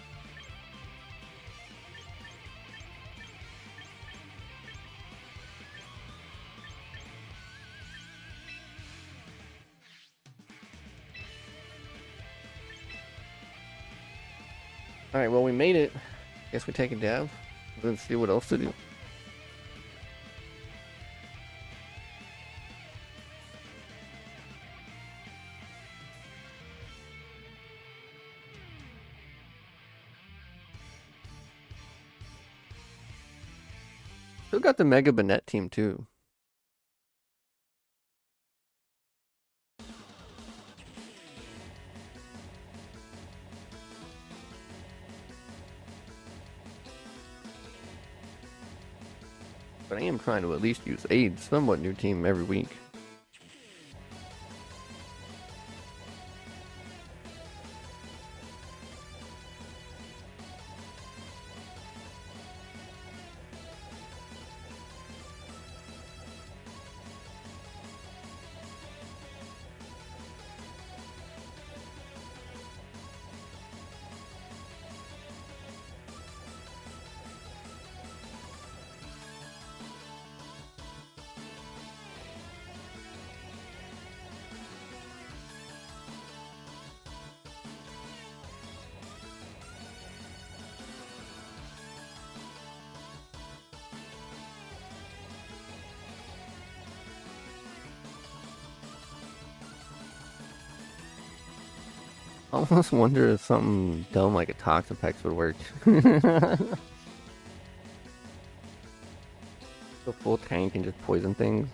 S1: Alright, well we made it. Guess we take a dab. Let's see what else to do. Still got the Mega Banette team too. But I am trying to at least use a somewhat new team every week. I almost wonder if something dumb like a Toxapex would work. The full tank and just poison things.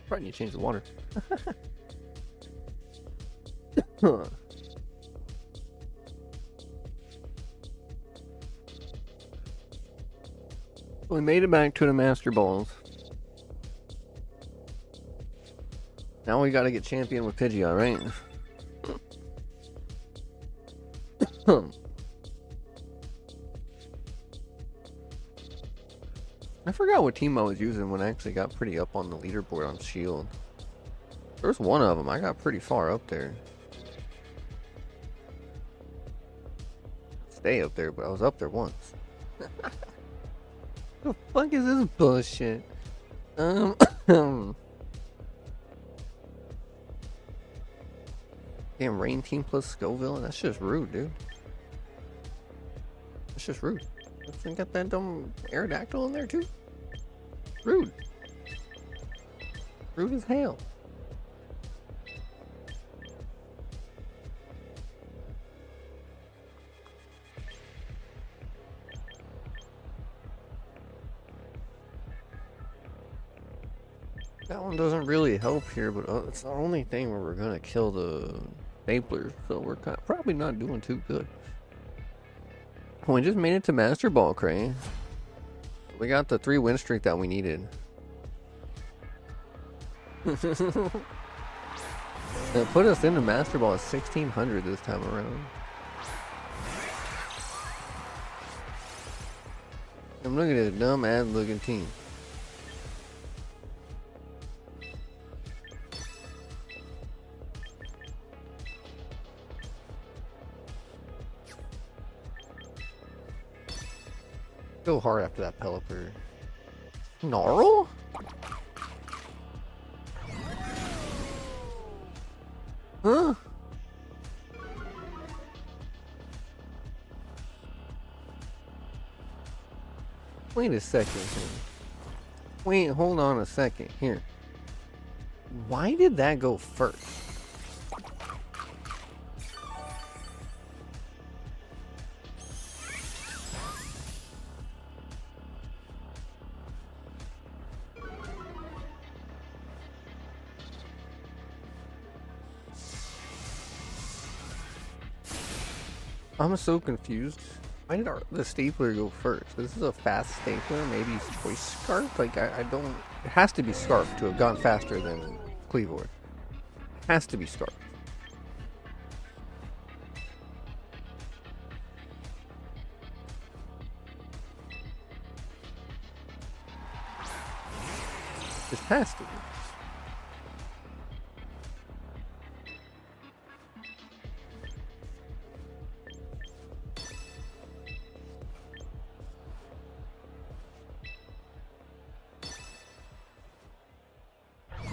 S1: Probably need to change the water. Huh. We made it back to the Master Balls. Now we gotta get champion with Pidgeot, right? I forgot what team I was using when I actually got pretty up on the leaderboard on Shield. There's one of them. I got pretty far up there. Stay up there, but I was up there once. The fuck is this bullshit? Damn, Rain Team plus Scoville? That's just rude, dude. That's just rude. Let's got that dumb Aerodactyl in there too. Rude. Rude as hell. That one doesn't really help here, but it's the only thing where we're gonna kill the stapler, so we're probably not doing too good. We just made it to Master Ball, Cray. We got the 3 win streak that we needed. That put us into Master Ball at 1600 this time around. I'm looking at a dumb ass looking team. Go hard after that Pelipper. Snarl? Huh? Wait a second here. Wait, hold on a second here. Why did that go first? I'm so confused. Why did the stapler go first? This is a fast stapler, maybe Choice Scarf? Like, I don't... It has to be Scarf to have gone faster than Cleavor. It has to be Scarf. It has to be.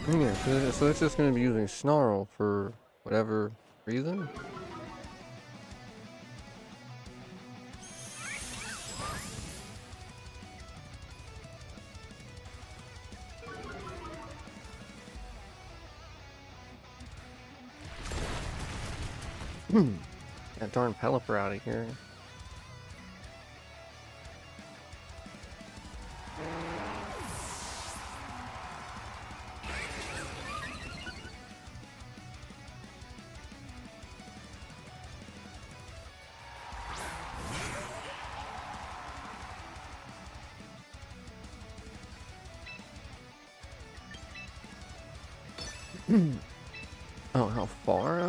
S1: Yeah, so it's just going to be using Snarl for whatever reason. That darn Pelipper out of here. Oh, how far?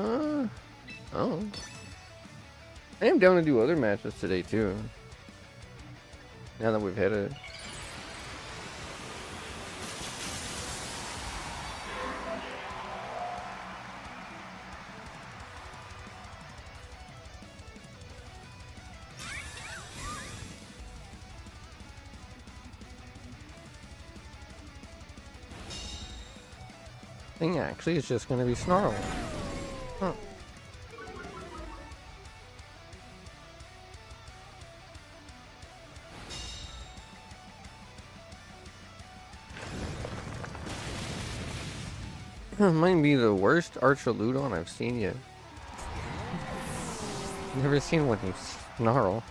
S1: Oh. I am down to do other matches today, too. Now that we've hit it. I think actually it's just going to be Snarl. Huh. Might be the worst Archaludon I've seen yet. Never seen one snarl.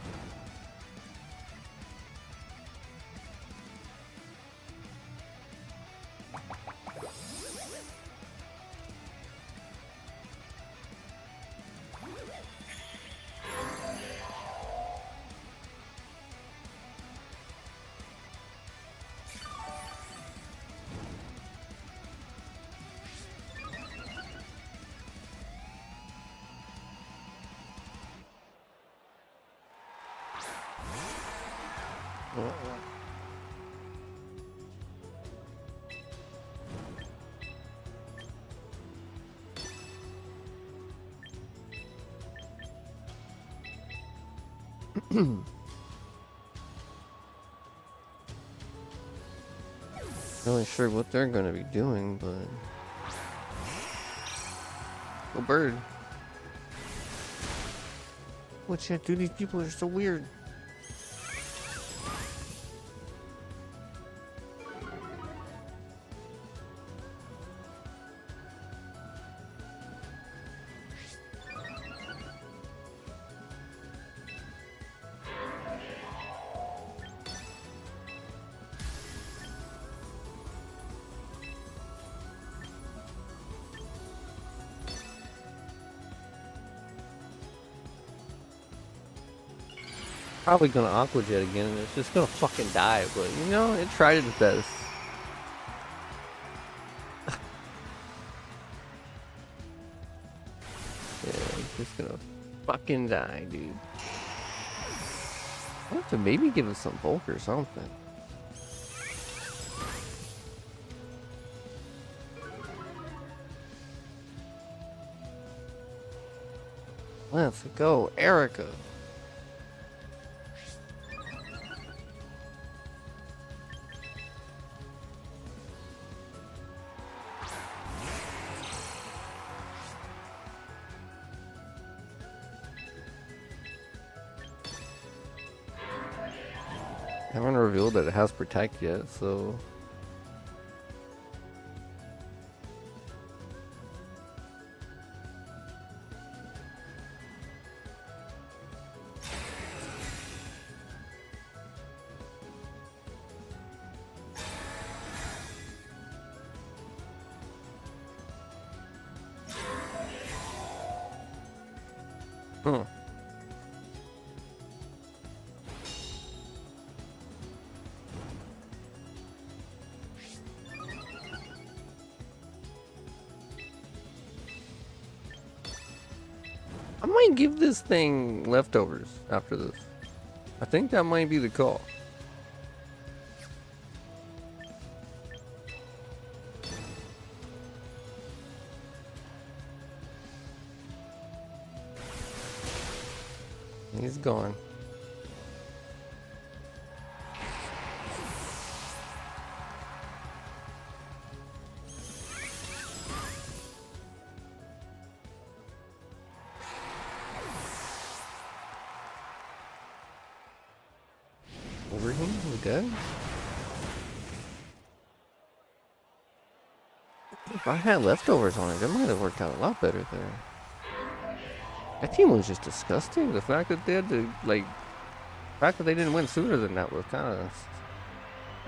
S1: Not really sure what they're gonna be doing, but go bird. What shit, dude? These people are so weird. Probably gonna Aqua Jet again, and it's just gonna fucking die, but you know, it tried its best. Yeah, it's just gonna fucking die, dude. I have to maybe give it some bulk or something. Let's go, Erica. I haven't revealed that it has Protect yet, so... Huh. I might give this thing leftovers after this. I think that might be the call. He's gone. Over here, we dead? If I had leftovers on it, that might have worked out a lot better there. That team was just disgusting. The fact that they had to, like, the fact that they didn't win sooner than that was kind of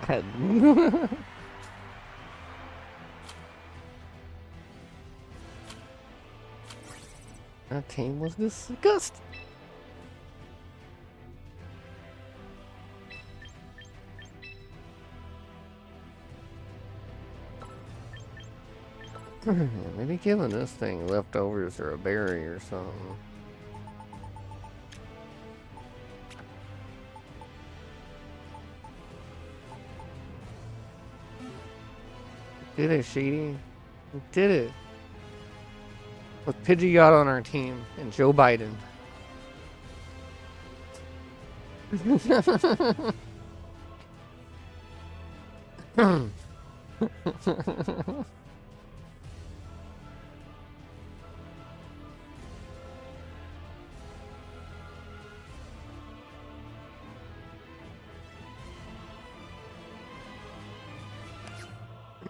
S1: bad. That team was disgusting. Maybe giving this thing leftovers or a berry or something. Did it, Shady? We did it. With Pidgeot on our team and Joe Biden.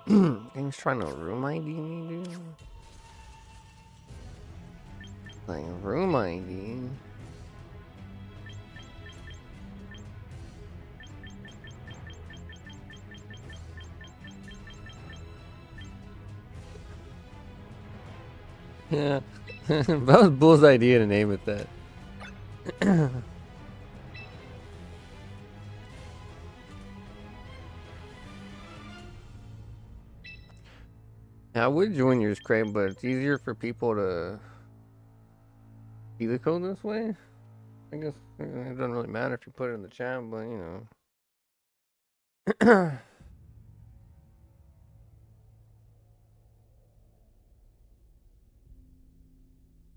S1: He's trying to room ID me, dude. Like, room ID. Yeah. That was Bull's idea to name it that. I would join yours, Craig, but it's easier for people to see the code this way. I guess it doesn't really matter if you put it in the chat, but you know.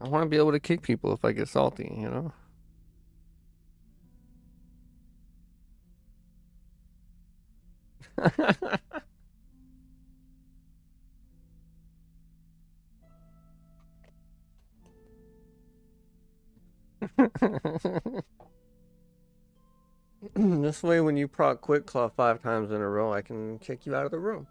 S1: I want to be able to kick people if I get salty, you know? This way, when you proc Quick Claw 5 times in a row, I can kick you out of the room.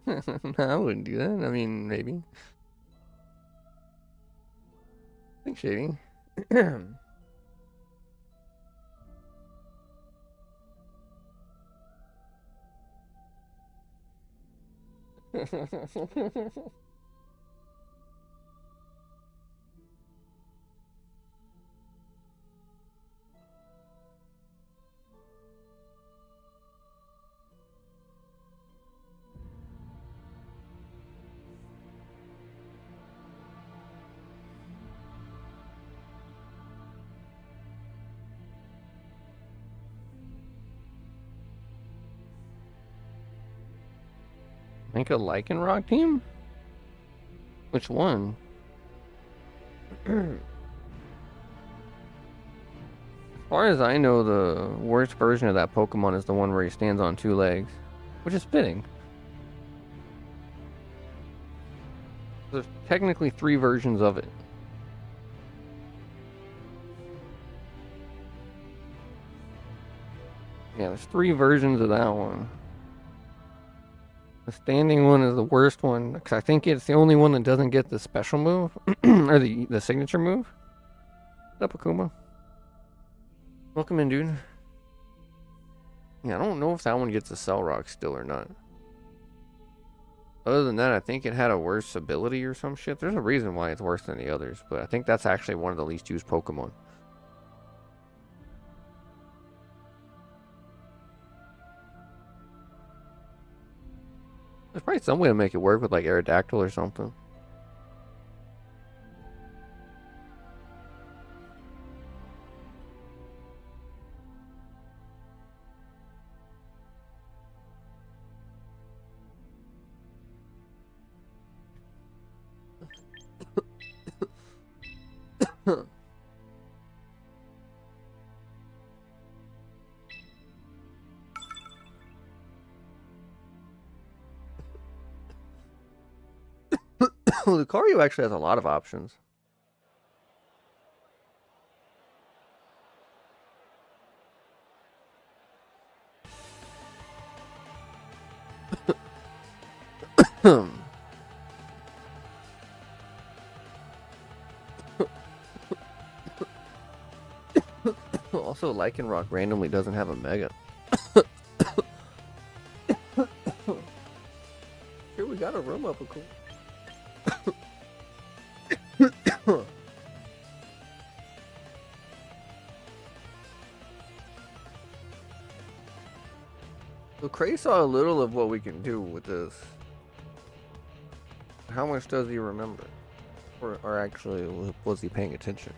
S1: No, I wouldn't do that. I mean, maybe. Thanks, Shady. Make a Lycanroc team? Which one? As far as I know, the worst version of that Pokemon is the one where he stands on 2 legs, which is fitting. There's technically 3 versions of it. Yeah, there's 3 versions of that one. The standing one is the worst one, because I think it's the only one that doesn't get the special move, or the signature move. What's up, Akuma? Welcome in, dude. Yeah, I don't know if that one gets a Cell Rock still or not. Other than that, I think it had a worse ability or some shit. There's a reason why it's worse than the others, but I think that's actually one of the least used Pokemon. There's probably some way to make it work with like Aerodactyl or something. Lucario actually has a lot of options. Also, Lycanroc randomly doesn't have a Mega. Here we got a room up, cool. So Cray saw a little of what we can do with this. How much does he remember? Or actually, was he paying attention?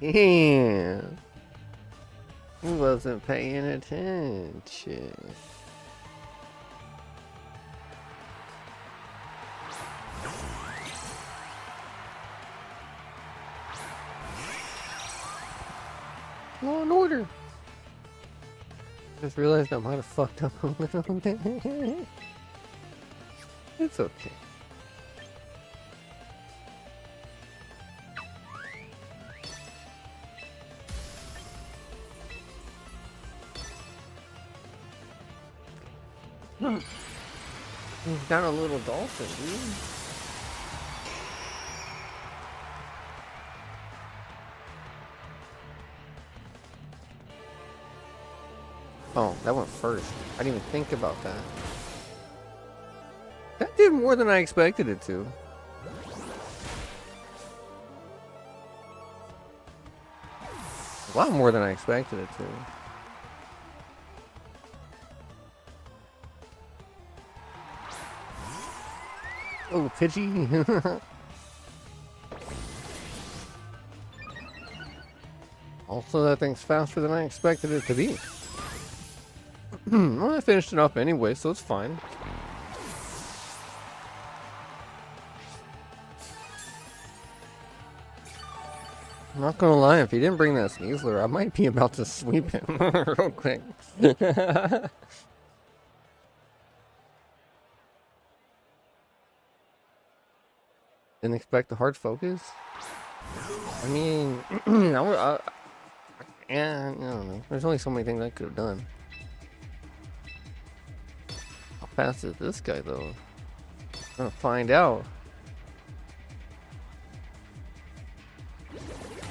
S1: Yeah. He wasn't paying attention. Law and order. Just realized I might have fucked up a little bit. It's okay. He's got a little dolphin, dude. Oh, that went first. I didn't even think about that. That did more than I expected it to. A lot more than I expected it to. Oh, Pidgey. Also, that thing's faster than I expected it to be. Well, I finished it up anyway, so it's fine. I'm not gonna lie, if he didn't bring that Sneasler, I might be about to sweep him real quick. Didn't expect the hard focus. I mean, yeah, I don't know. There's only so many things I could have done. How fast is this guy, though? I'm gonna find out.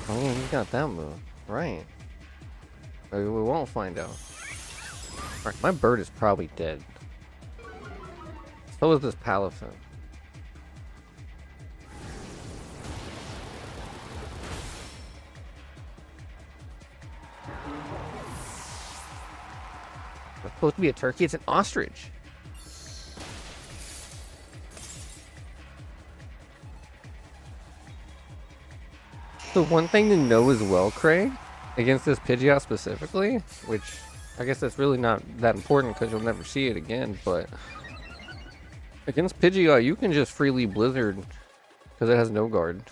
S1: Oh, yeah, he got that move. Right. Maybe we won't find out. Alright, my bird is probably dead. So is this Palafin. It's supposed to be a turkey, it's an ostrich. So one thing to know as well, Craig, against this Pidgeot specifically, which I guess that's really not that important because you'll never see it again, but against Pidgeot, you can just freely Blizzard because it has no guard.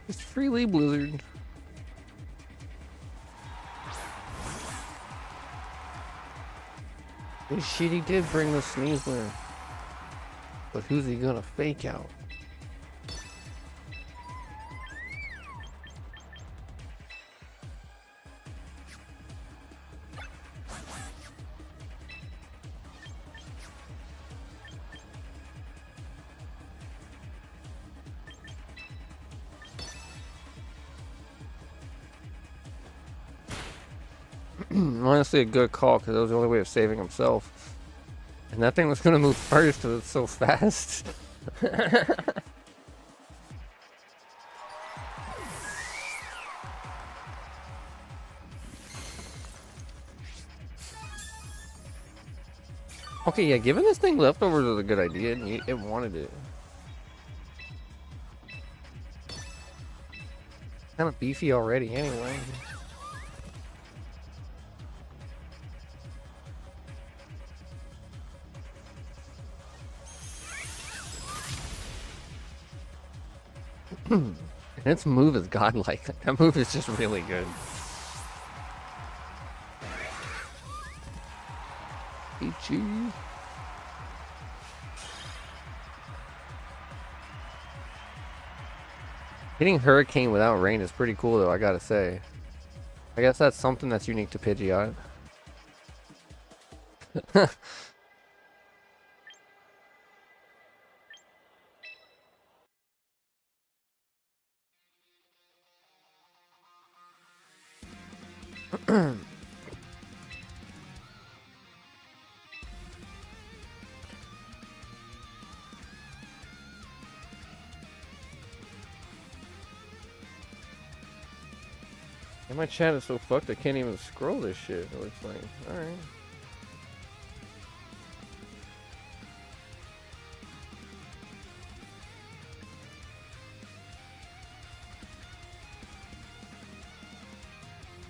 S1: Just freely Blizzard. This shit, he did bring the Sneasler. But who's he gonna fake out? Honestly, a good call because that was the only way of saving himself. And that thing was gonna move first because it's so fast. Okay, yeah, giving this thing leftovers was a good idea, and it wanted it. Kind of beefy already, anyway. And its move is godlike. That move is just really good. Pidgey. Hitting Hurricane without rain is pretty cool, though, I gotta say. I guess that's something that's unique to Pidgeot. And my chat is so fucked I can't even scroll this shit. It looks like, alright.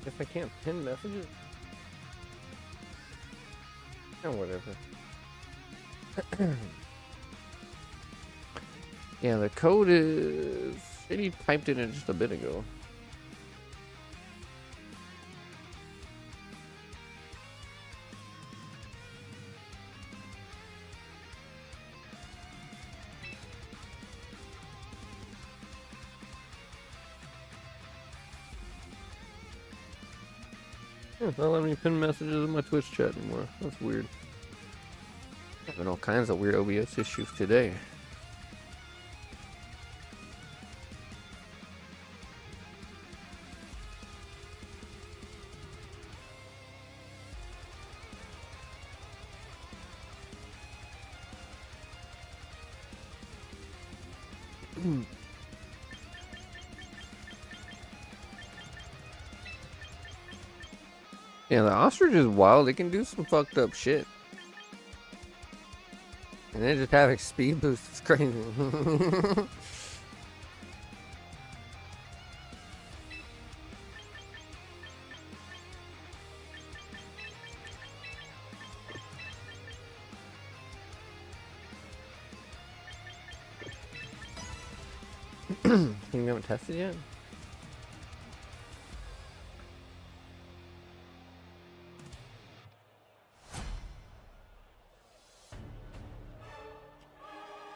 S1: Guess I can't pin messages. Oh, whatever. Yeah, the code is... He typed it in just a bit ago. Yeah, it's not letting me pin messages in my Twitch chat anymore. That's weird. Having all kinds of weird OBS issues today. Yeah, the ostrich is wild. They can do some fucked up shit. And then just having speed boost is crazy. You haven't tested yet?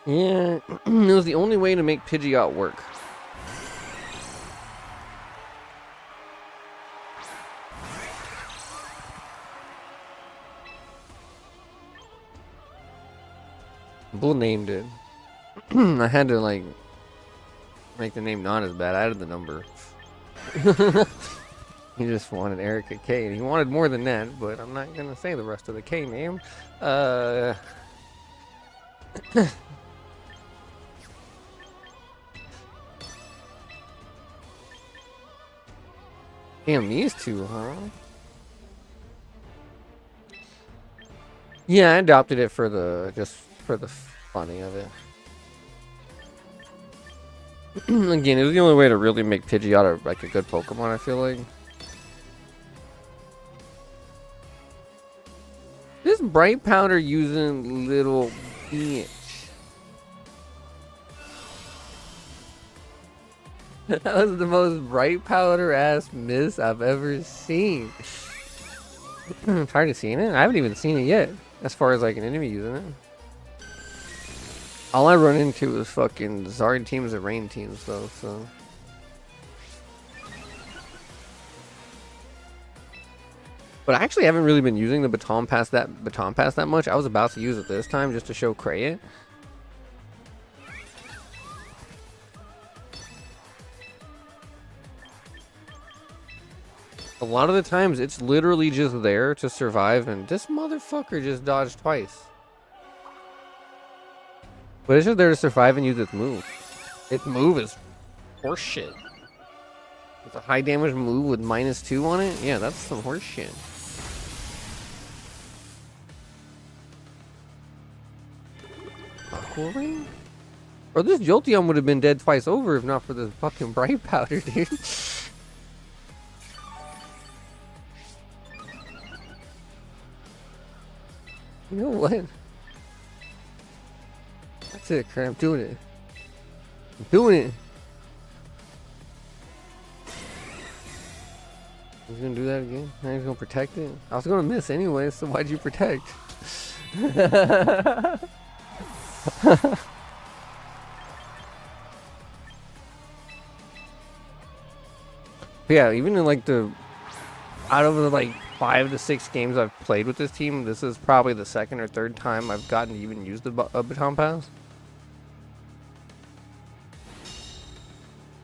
S1: Yeah, it was the only way to make Pidgeot work. Bull named it. I had to like make the name not as bad. I added the number. He just wanted Erica K, and he wanted more than that, but I'm not gonna say the rest of the K name. Damn, these two, huh? Yeah, I adopted it for the funny of it. Again, it was the only way to really make Pidgeot like a good Pokemon, I feel like. This bright powder using little bitch. That was the most bright powder ass miss I've ever seen. It's hard to see it. I haven't even seen it yet. As far as like an enemy using it. All I run into is fucking Zard teams and Rain teams though, so. But I actually haven't really been using the baton pass that much. I was about to use it this time just to show Cray it. A lot of the times it's literally just there to survive, and this motherfucker just dodged twice. But it's just there to survive and use its move. Its move is horseshit. It's a high damage move with -2 on it. Yeah, that's some horseshit. Aqua Ring? Or this Jolteon would have been dead twice over if not for this fucking bright powder, dude. You know what? That's it, Cray. I'm doing it. I'm doing it. He's gonna do that again. Now he's gonna protect it. I was gonna miss anyway, so why'd you protect? Yeah, even in like out of the like 5 to 6 games I've played with this team, this is probably the second or third time I've gotten to even use the baton pass.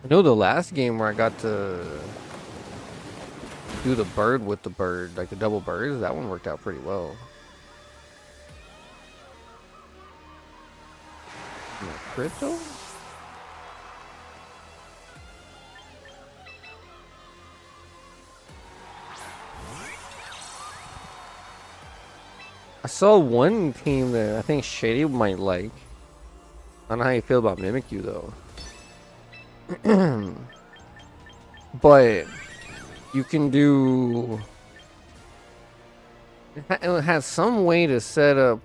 S1: I know the last game where I got to do the bird with the bird, like the double birds, that one worked out pretty well. Crypto? I saw one team that I think Shady might like. I don't know how you feel about Mimikyu though. But You can do. It has some way to set up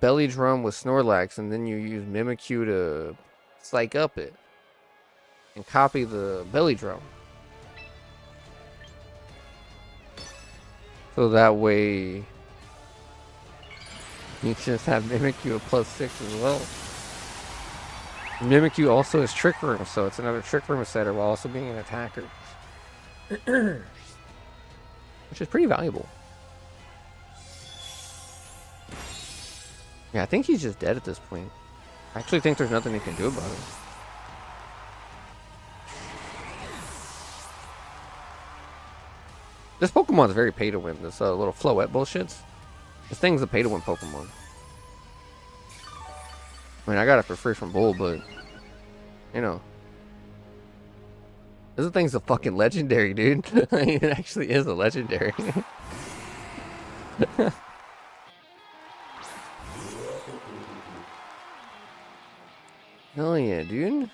S1: Belly Drum with Snorlax, and then you use Mimikyu to psych up it and copy the Belly Drum. So that way you just have Mimikyu at +6 as well. Mimikyu also is Trick Room, so it's another Trick Room setter while also being an attacker. Which is pretty valuable. Yeah, I think he's just dead at this point. I actually think there's nothing he can do about it. This Pokemon is very pay to win. This little Floette bullshits. This thing's a pay to win Pokemon. I mean, I got it for free from Bull, but you know, this thing's a fucking legendary, dude. It actually is a legendary. Hell yeah, dude.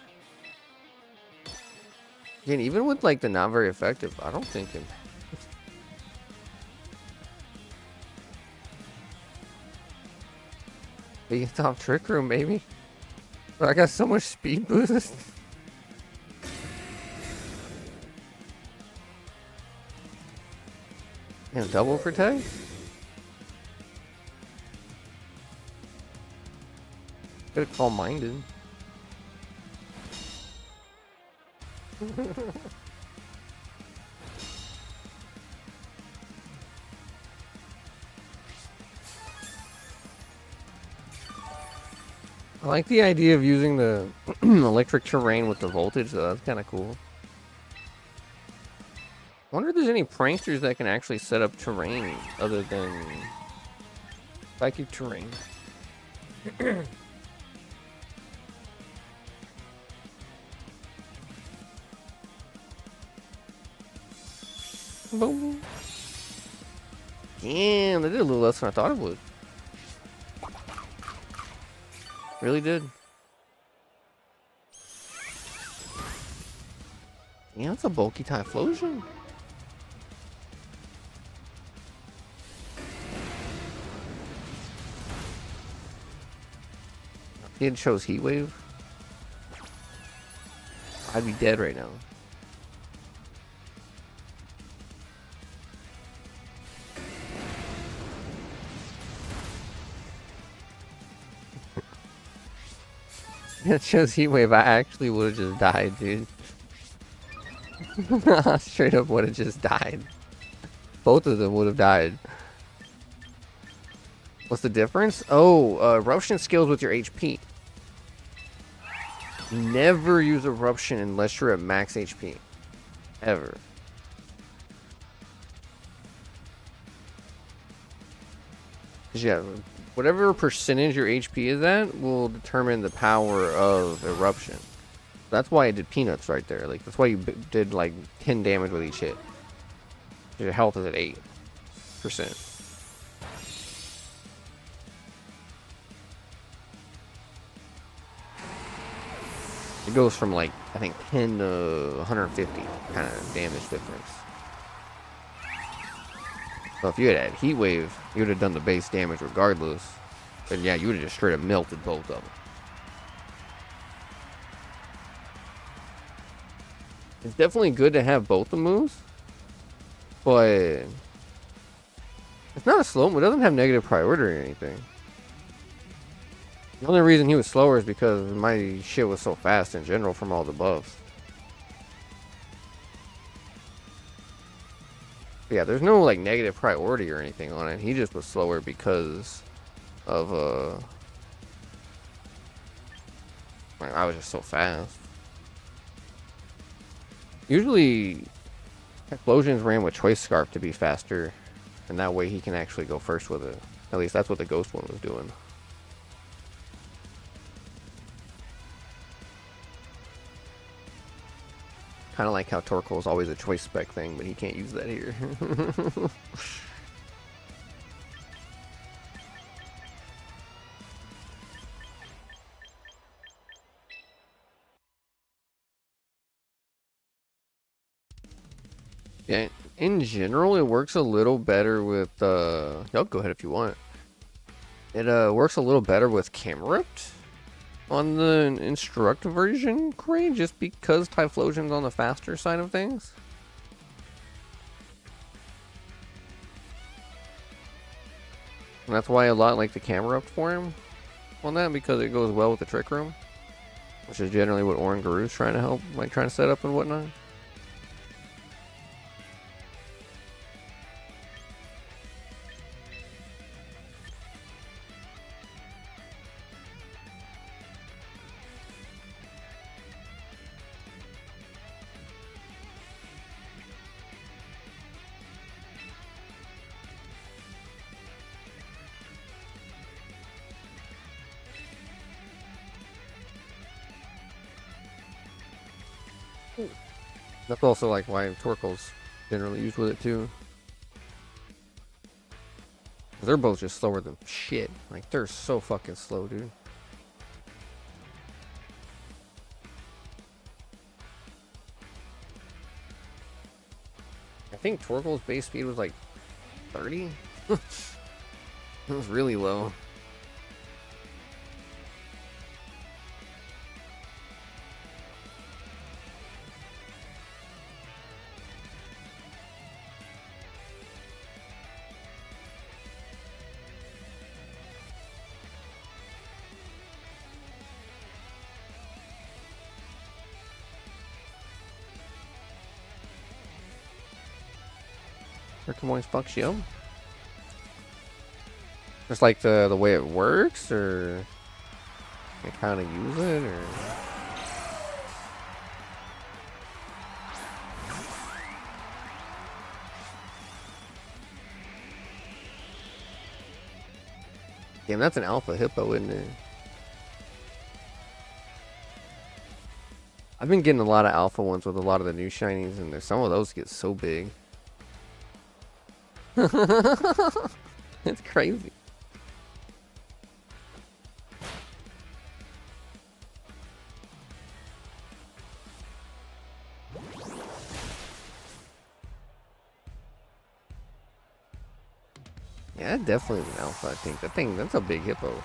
S1: Again, even with like the not very effective, I don't think it. Be top Trick Room, baby. I got so much speed boost. And double protect? Gotta call minded. I like the idea of using the electric terrain with the voltage, though. That's kind of cool. I wonder if there's any pranksters that can actually set up terrain other than psychic terrain. Boom. Damn, they did a little less than I thought it would. Really did. Yeah, it's a bulky Typhlosion. It shows Heat Wave. I'd be dead right now. It shows Heat Wave. I actually would have just died, dude. Straight up would have just died. Both of them would have died. What's the difference? Oh, eruption scales with your HP. Never use eruption unless you're at max HP. Ever. Yeah, whatever percentage your HP is at will determine the power of eruption. That's why I did peanuts right there. Like, that's why you did like 10 damage with each hit. Your health is at 8%. It goes from like, I think 10 to 150 kind of damage difference. So if you had Heat Wave, you would have done the base damage regardless. But yeah, you would have just straight up melted both of them. It's definitely good to have both the moves, but it's not a slow move. It doesn't have negative priority or anything. The only reason he was slower is because my shit was so fast in general from all the buffs. But yeah, there's no like negative priority or anything on it. He just was slower because of I was just so fast. Usually Explosions ran with Choice Scarf to be faster, and that way he can actually go first with it. At least that's what the Ghost one was doing. Kind of like how Torkoal is always a choice spec thing, but he can't use that here. Yeah, In general, it works a little better with y'all go ahead if you want. It works a little better with Camerupt on the Instruct version crate, just because Typhlosion's on the faster side of things. And that's why a lot like the Camerupt form on that, because it goes well with the Trick Room, which is generally what Orangaru's trying to help, like trying to set up and whatnot. That's also like why Torkoal's generally used with it too. They're both just slower than shit. Like, they're so fucking slow, dude. I think Torkoal's base speed was like 30. It was really low. Rick fucks you. Just like the way it works, or like how to use it, or damn, that's an alpha hippo, isn't it? I've been getting a lot of alpha ones with a lot of the new shinies, and some of those get so big. It's crazy. Yeah, that definitely is an alpha, I think. That's a big hippo.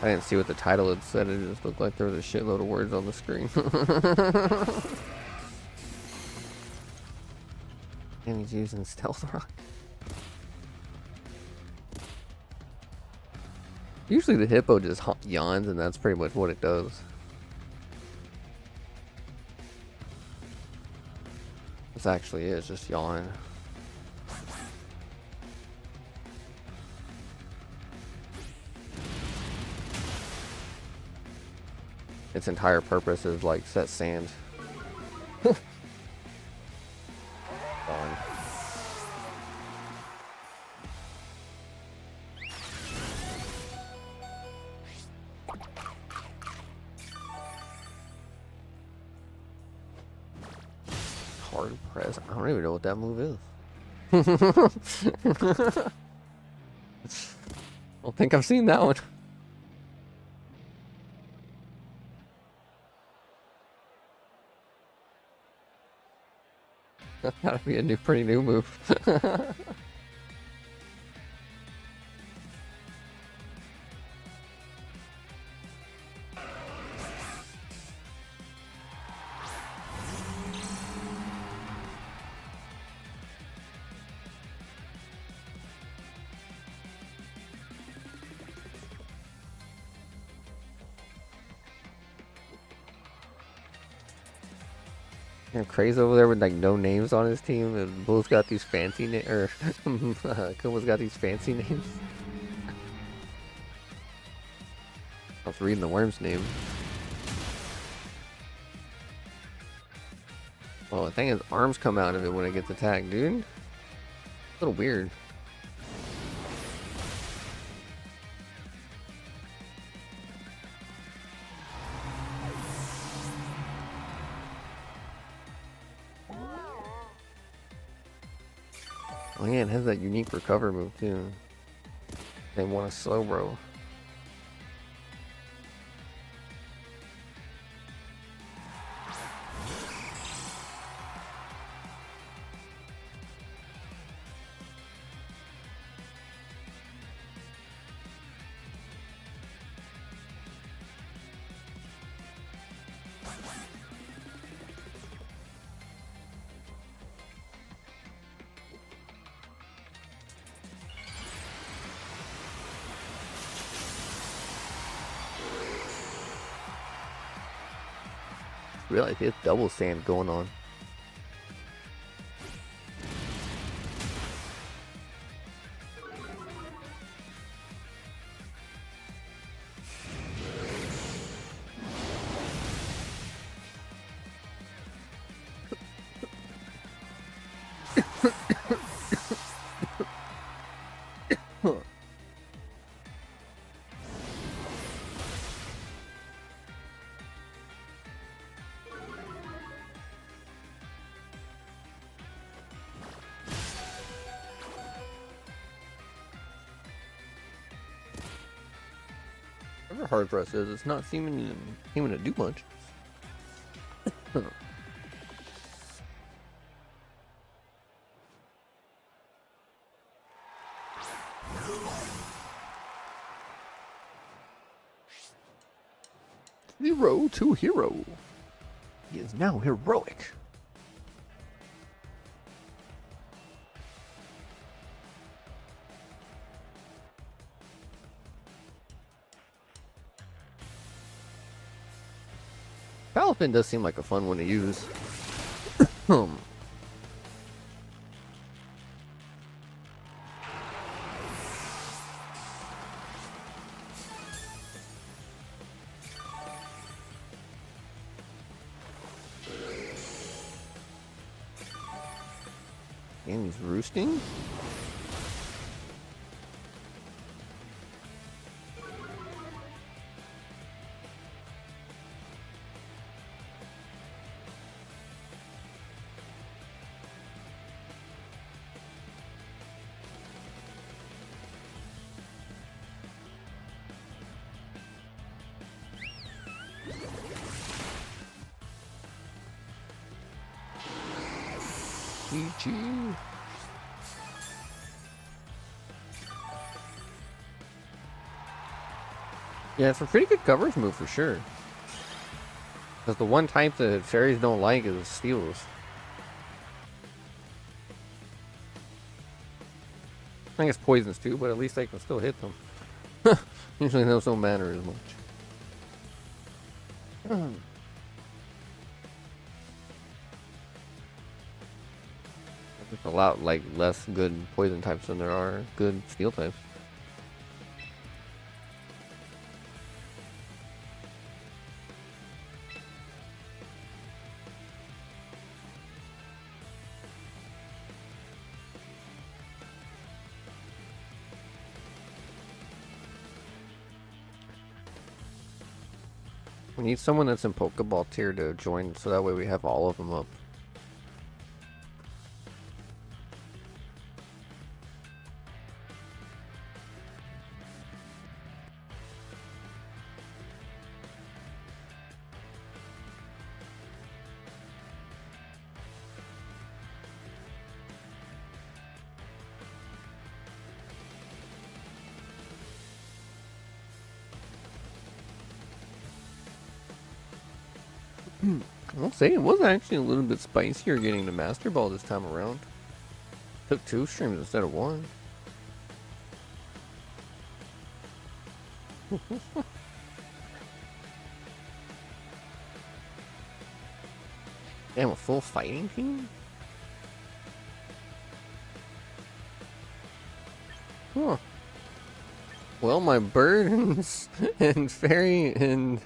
S1: I didn't see what the title had said. It just looked like there was a shitload of words on the screen. And he's using Stealth Rock. Usually the hippo just yawns, and that's pretty much what it does. This actually is just yawn. Its entire purpose is like set sand. Gone. Hard press. I don't even know what that move is. I don't think I've seen that one. That'd be a pretty new move. Crazy over there with like no names on his team, and Bull's got these fancy names, or Kuma's got these fancy names. I was reading the worm's name. Well, the thing is, arms come out of it when it gets attacked, dude. A little weird. Oh yeah, it has that unique recover move too. They want a slow bro. Realize it's double sand going on. Whatever hard press is, it's not seeming to do much. Zero to hero. He is now heroic. Palafin does seem like a fun one to use. And he's roosting. GG. Yeah, it's a pretty good coverage move for sure. Because the one type that fairies don't like is steals. I guess poisons too, but at least I can still hit them. Usually those don't matter as much. There's a lot like less good poison types than there are good steel types. We need someone that's in Pokeball tier to join so that way we have all of them up. I'll say it was actually a little bit spicier getting the Master Ball this time around. Took 2 streams instead of 1. Damn, a full fighting team? Huh. Well, my bird and fairy and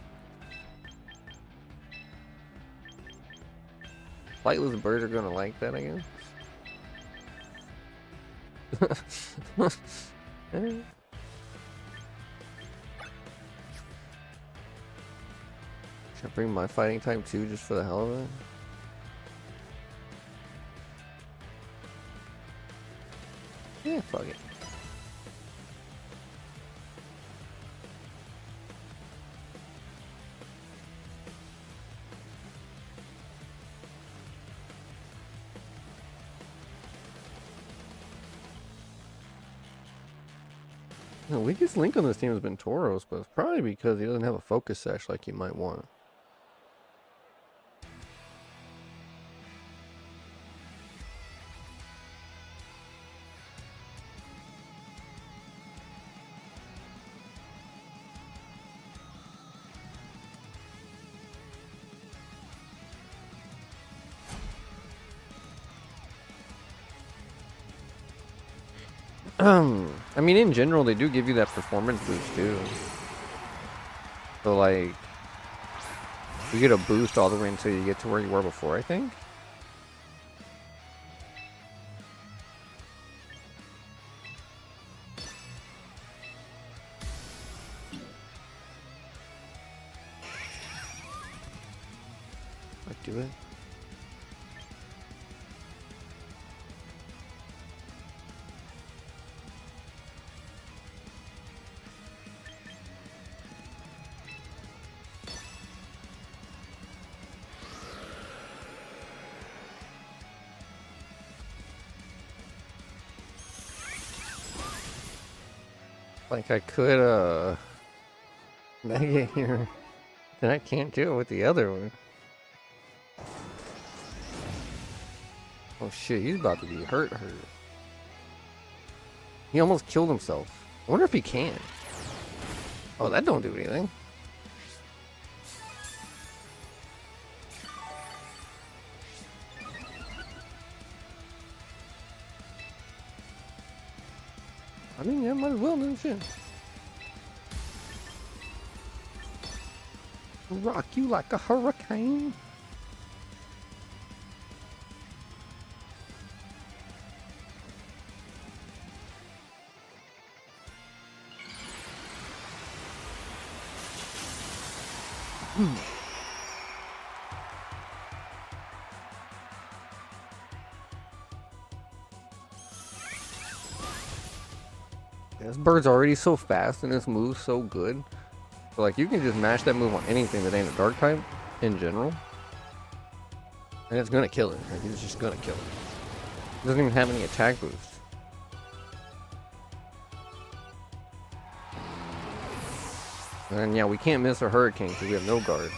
S1: flightless bird are gonna like that, I guess. Should I bring my fighting type too, just for the hell of it? Yeah, fuck it. The weakest link on this team has been Tauros, but it's probably because he doesn't have a focus sash like you might want. I mean, in general, they do give you that performance boost too. So like, you get a boost all the way until you get to where you were before, I think. Let's do it. Like I could mega here. Then I can't do it with the other one. Oh shit, he's about to be hurt. He almost killed himself. I wonder if he can. Oh, that don't do anything. I mean, yeah, might as well do shit. Rock you like a hurricane. This bird's already so fast and this move's so good. So like you can just mash that move on anything that ain't a dark type in general. And it's gonna kill it. Like, it's just gonna kill it. It doesn't even have any attack boost. And yeah, we can't miss a hurricane because we have no guard.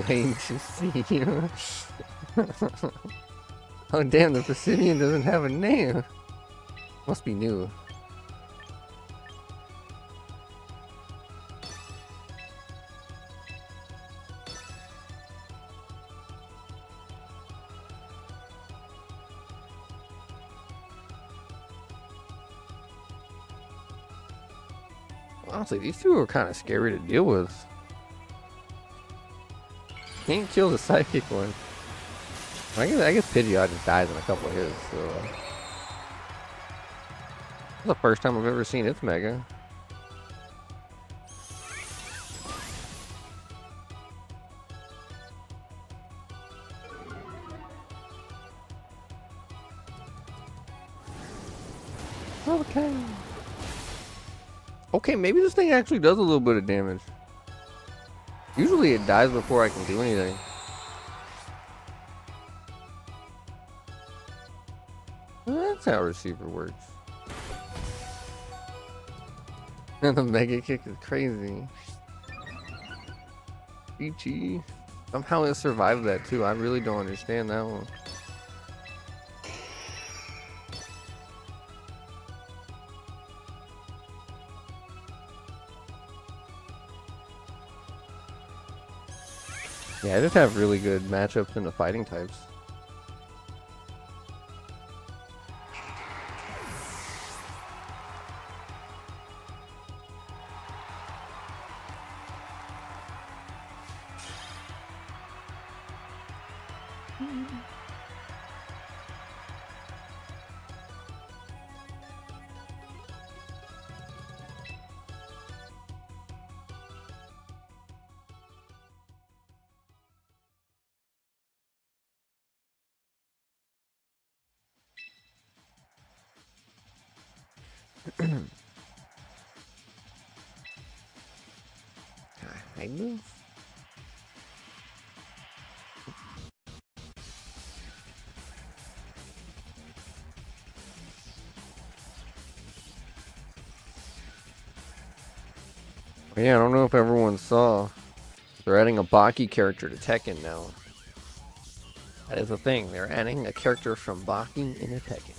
S1: Lame to see you. Oh damn, the Pidgeot doesn't have a name. Must be new. Honestly, these two are kind of scary to deal with. Can't kill the psychic one. I guess Pidgeot just dies in a couple of hits, so. It's the first time I've ever seen its mega. Okay. Okay, maybe this thing actually does a little bit of damage. Usually it dies before I can do anything. That's how receiver works. And the mega kick is crazy. Peachy. Somehow it survived that too. I really don't understand that one. Yeah, I just have really good matchups in the fighting types. I move. Yeah, I don't know if everyone saw They're adding a Baki character to Tekken now. That is a thing. They're adding a character from Baki into Tekken.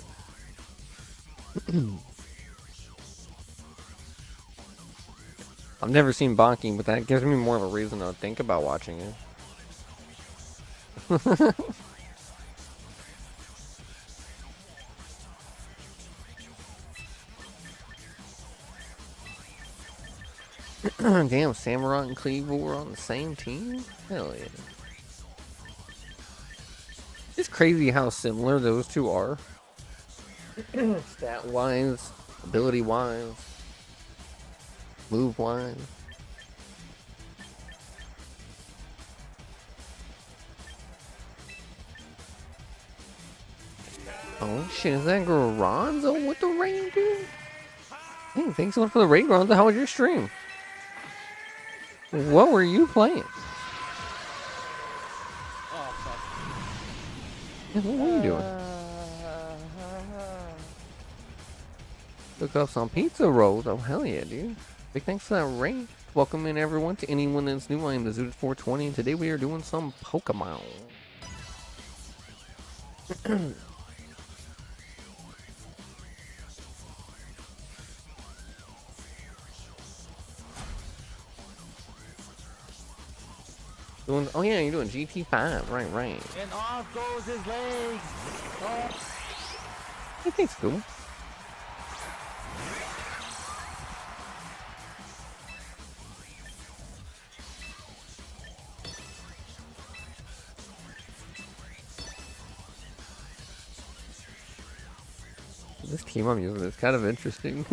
S1: I've never seen Baki, but that gives me more of a reason to think about watching it. Damn, Samurai and Cleaver were on the same team? Hell yeah. It's crazy how similar those two are. Stat-wise, ability-wise, move-wise. Oh shit, is that Garanzo with the rain, dude? Hey, thanks so much for the rain, Garanzo. How was your stream? What were you playing?
S3: Oh, fuck.
S1: Yeah, what were you doing? Took up some pizza rolls. Oh, hell yeah, dude. Big thanks for that rain. Welcome in, everyone, to anyone that's new. I am the Zoot420, and today we are doing some Pokemon. Oh yeah, you're doing GT5, right.
S3: And off goes his legs. Oh.
S1: Hey, thanks, cool. This team I'm using is kind of interesting.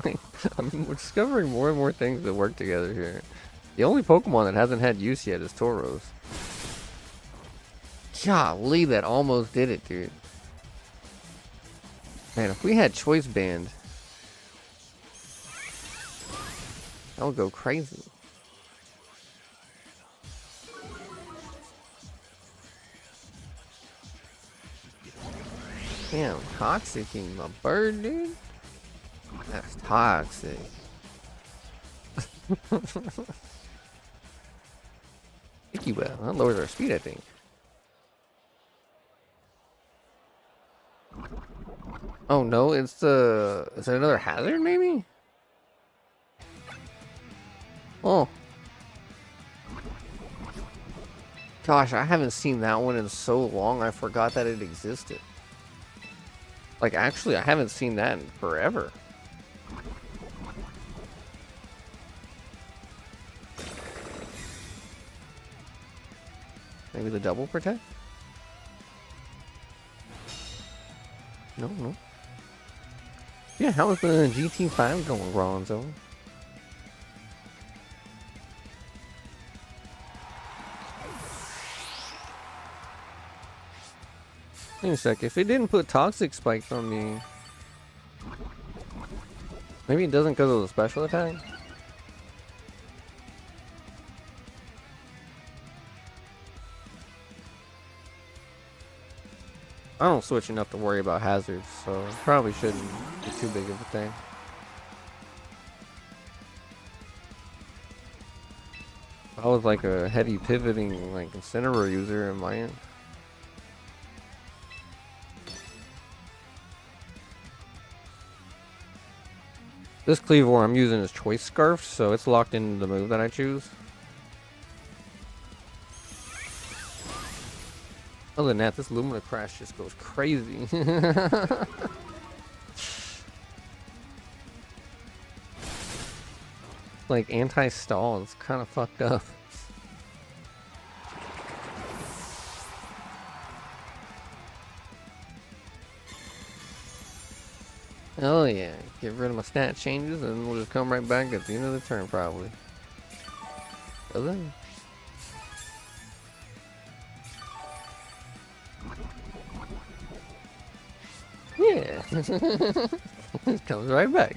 S1: Like, we're discovering more and more things that work together here. The only Pokemon that hasn't had use yet is Tauros. Golly, that almost did it, dude. Man, if we had Choice Band, that would go crazy. Damn, Toxicking my bird, dude. That's toxic. Sticky Well, that lowers our speed, I think. Oh no, it's the... Is it another hazard, maybe? Oh. Gosh, I haven't seen that one in so long, I forgot that it existed. Like, actually, I haven't seen that in forever. Maybe the double protect? No. Yeah, how is the GT5 going, Ronzo? Wait a sec, if it didn't put toxic spikes on me, maybe it doesn't because of the special attack? I don't switch enough to worry about hazards, so it probably shouldn't be too big of a thing. I was like a heavy pivoting like Incineroar user in my end. This Cleavor I'm using is Choice Scarf, so it's locked into the move that I choose. Other than that, this Lumina Crash just goes crazy. Like anti-stall, it's kind of fucked up. Oh yeah, get rid of my stat changes and we'll just come right back at the end of the turn probably. Does it? Yeah. It comes right back.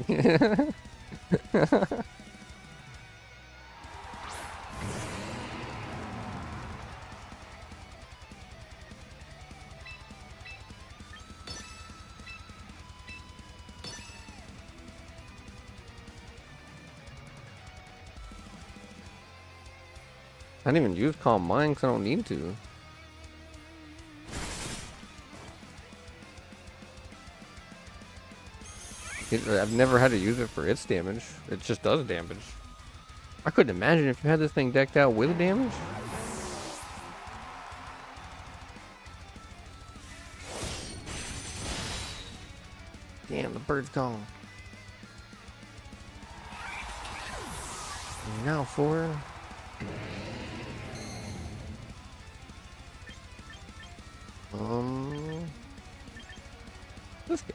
S1: I didn't even use Calm Mind because I don't need to. I've never had to use it for its damage. It just does damage. I couldn't imagine if you had this thing decked out with damage. Damn, the bird's gone. Now for this guy.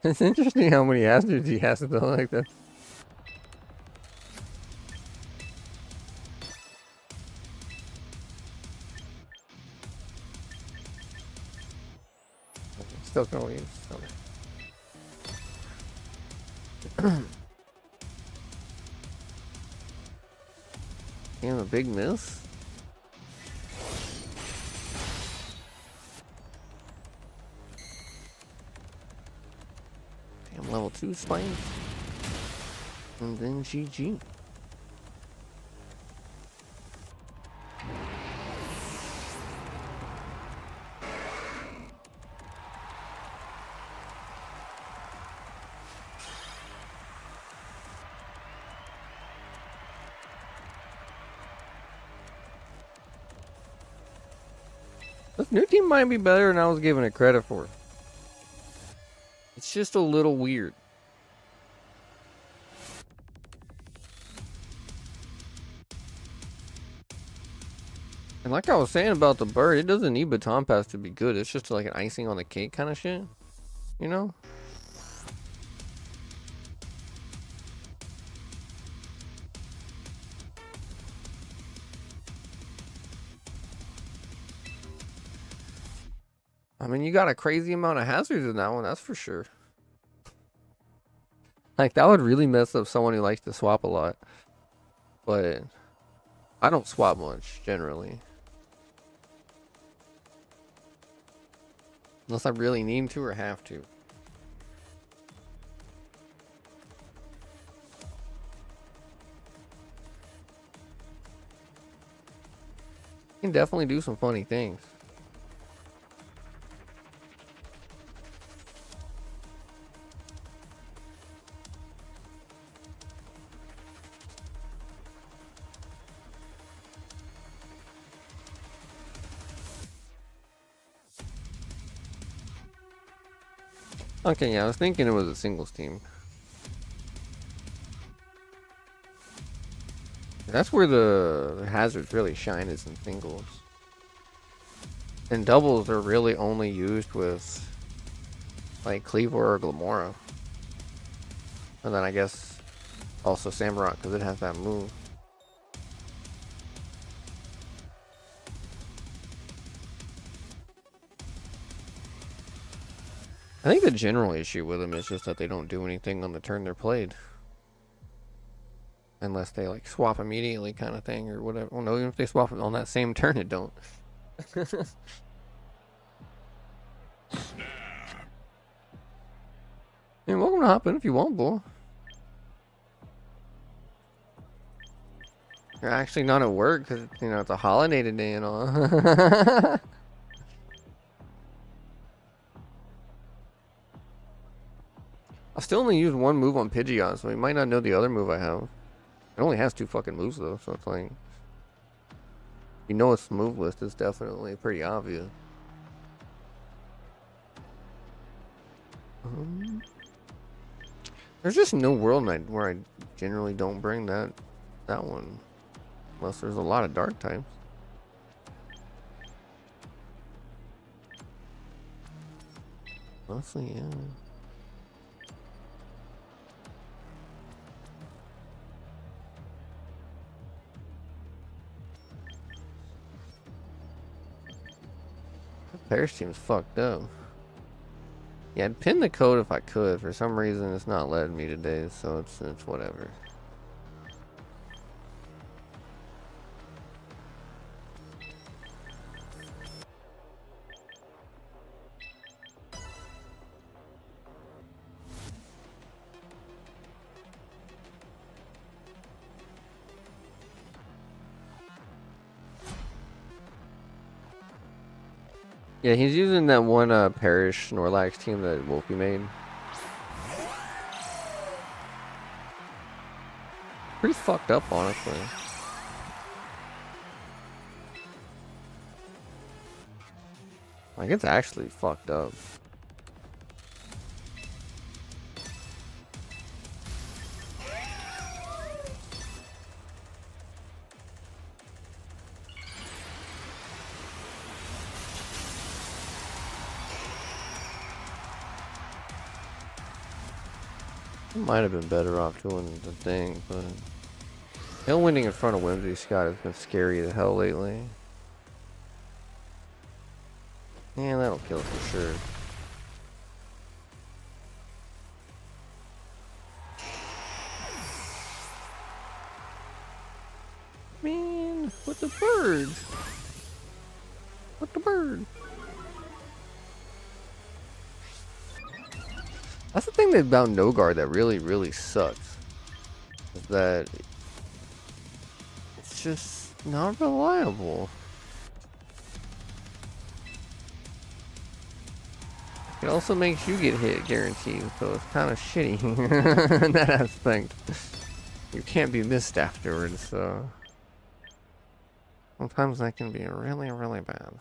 S1: It's interesting how many hazards he has though like that. Still gonna use some. Damn, a big miss. Damn, level 2 spine. And then GG. This new team might be better than I was giving it credit for. It's just a little weird. And like I was saying about the bird, it doesn't need Baton Pass to be good. It's just like an icing on the cake kind of shit. You know? I mean, you got a crazy amount of hazards in that one, that's for sure. Like, that would really mess up someone who likes to swap a lot. But I don't swap much, generally. Unless I really need to or have to. You can definitely do some funny things. Okay, yeah, I was thinking it was a singles team. That's where the hazards really shine, is in singles. And doubles are really only used with like Cleaver or Glamora. And then I guess also Samurott because it has that move. I think the general issue with them is just that they don't do anything on the turn they're played. Unless they like swap immediately kind of thing or whatever. Well, no, even if they swap on that same turn, it don't. You're welcome to hop in if you want, boy. You're actually not at work because, you know, it's a holiday today and all. I still only use one move on Pidgeot, so he might not know the other move I have. It only has 2 fucking moves though, so it's like, you know its move list is definitely pretty obvious. There's just no world night where I generally don't bring that one, unless there's a lot of dark types. Honestly, yeah. Paris team's fucked up. Yeah, I'd pin the code if I could. For some reason, it's not letting me today, so it's whatever. Yeah, he's using that one Parish Snorlax team that Wolfie made. Pretty fucked up, honestly. Like, it's actually fucked up. Might have been better off doing the thing, but hill winning in front of Whimsy Scott has been scary as hell lately. Yeah, that'll kill for sure. Man, what the bird? What the bird? That's the thing about No Guard that really sucks. Is that it's just not reliable. It also makes you get hit guaranteed, so it's kind of shitty in that aspect. You can't be missed afterwards, so sometimes that can be really bad.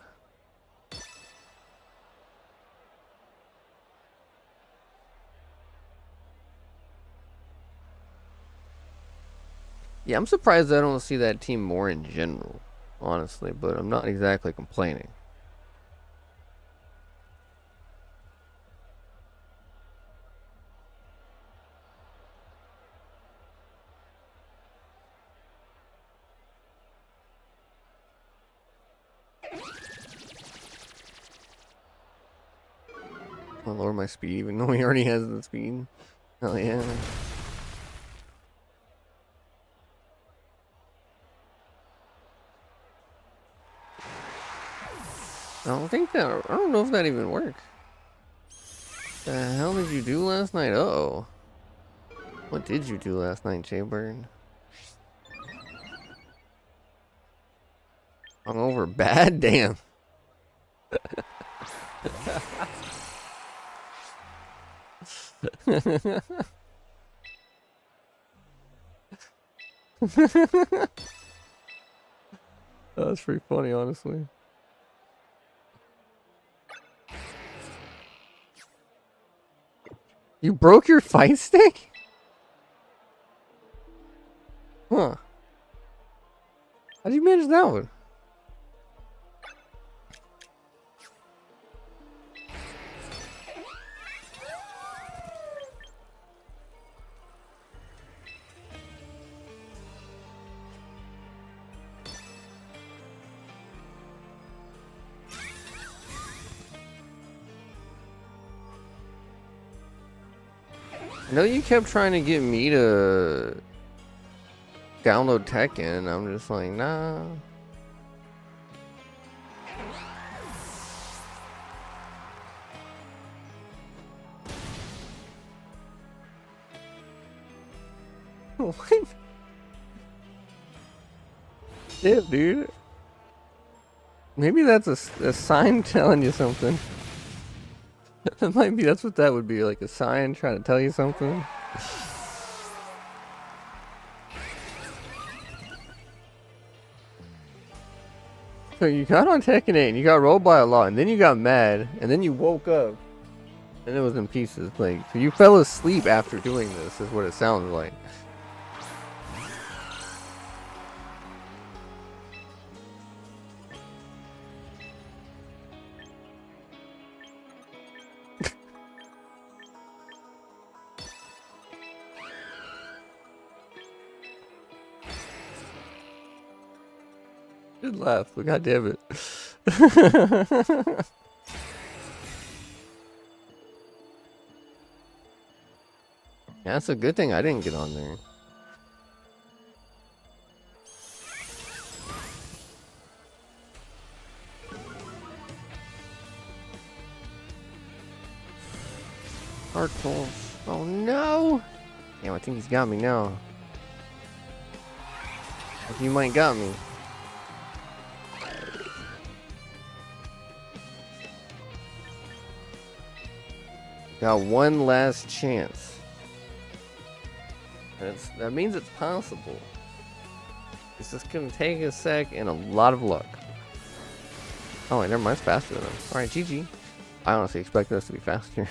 S1: Yeah, I'm surprised I don't see that team more in general, honestly, but I'm not exactly complaining. I'll lower my speed even though he already has the speed. Hell yeah. I don't know if that even worked. The hell did you do last night? Uh-oh. What did you do last night, Jaybird? Hungover bad? Damn. That's pretty funny, honestly. You broke your fight stick? Huh. How'd you manage that one? I know you kept trying to get me to download Tekken. I'm just like, nah. What? Yeah, dude. Maybe that's a sign telling you something. That might be, that's what that would be, like a sign trying to tell you something. So you got on Tekken 8 and you got rolled by a lot and then you got mad and then you woke up and it was in pieces. Like, so you fell asleep after doing this is what it sounds like. Good laugh, but god damn it. Yeah, that's a good thing I didn't get on there. Hard pulls. Oh no! Damn, I think he's got me now. He might got me. Got one last chance. That means it's possible. It's just gonna take a sec and a lot of luck. Oh, wait, never mind. It's faster than us. Alright, GG. I honestly expected us to be faster.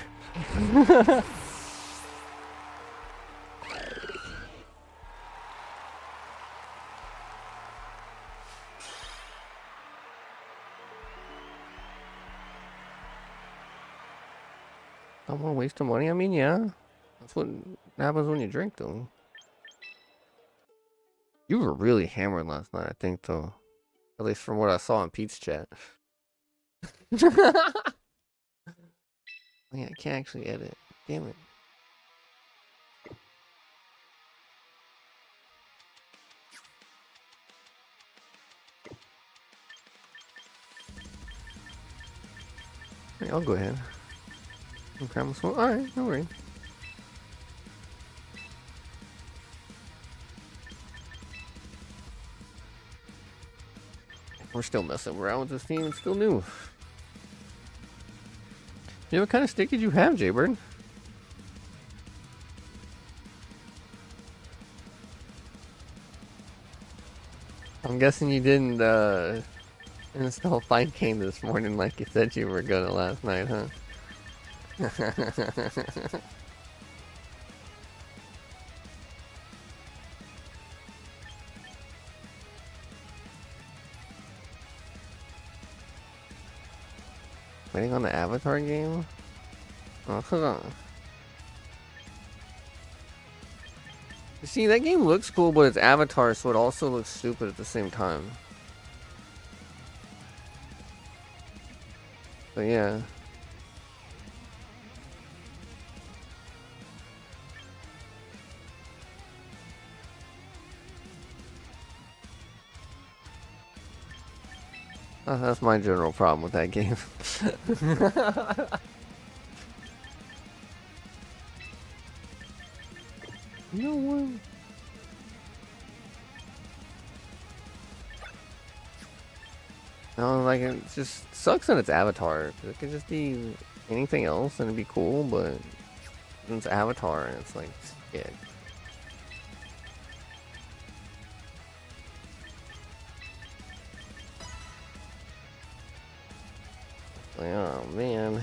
S1: I don't want to waste the money. I mean, yeah. That's what happens when you drink, though. You were really hammered last night, I think, though. At least from what I saw in Pete's chat. Oh, yeah, I can't actually edit. Damn it. Hey, I'll go ahead. Alright, no worries. We're still messing around with this team. It's still new. Yeah, what kind of stick did you have, Jaybird? I'm guessing you didn't install Fight Game this morning like you said you were gonna last night, huh? Waiting on the Avatar game? Oh, hold on. You see, that game looks cool, but it's Avatar, so it also looks stupid at the same time. But yeah. That's my general problem with that game. No one. No, like it just sucks that it's Avatar. It could just be anything else and it'd be cool, but it's Avatar and it's like shit. Oh man.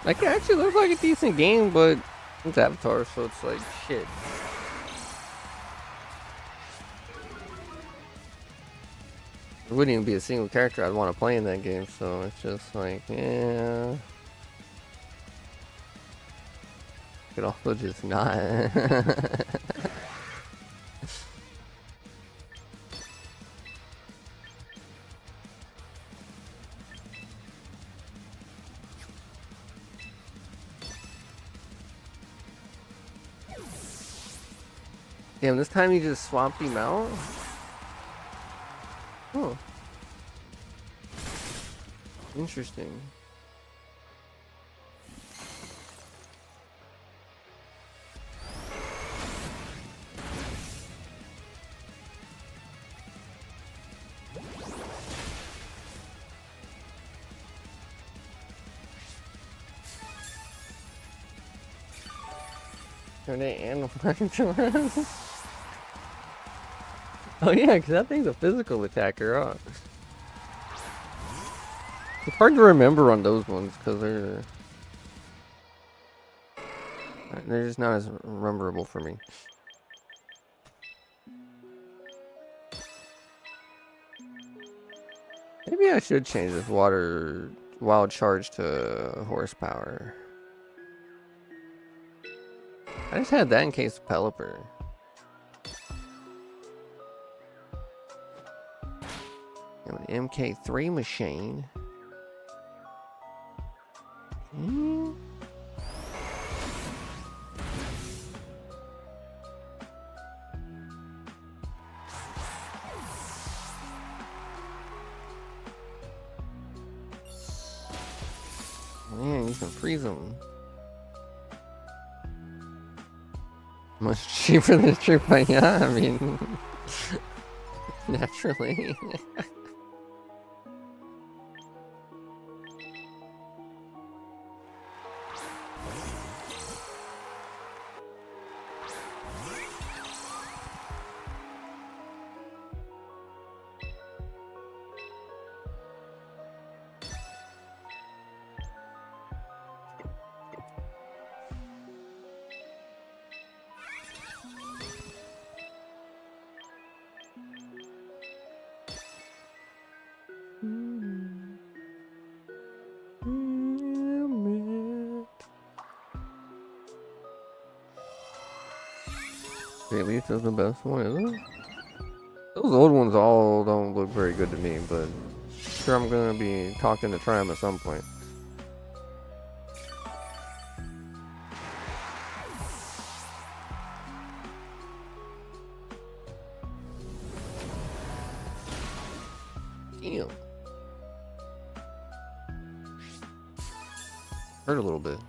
S1: Like it actually looks like a decent game, but it's Avatar, so it's like shit. There wouldn't even be a single character I'd want to play in that game, so it's just like, yeah. Could also just not. Damn, this time you just swapped him out? Oh. Interesting. And oh yeah, because that thing's a physical attacker, huh? It's hard to remember on those ones because they're just not as rememberable for me. Maybe I should change this wild charge to horsepower. I just had that in case of Pelipper. An MK3 machine. Man, you can freeze them. Much cheaper than a trip, yeah, I mean, naturally. At least is the best one, isn't it? Those old ones all don't look very good to me, but sure I'm gonna be talking to try them at some point. Damn. Hurt a little bit.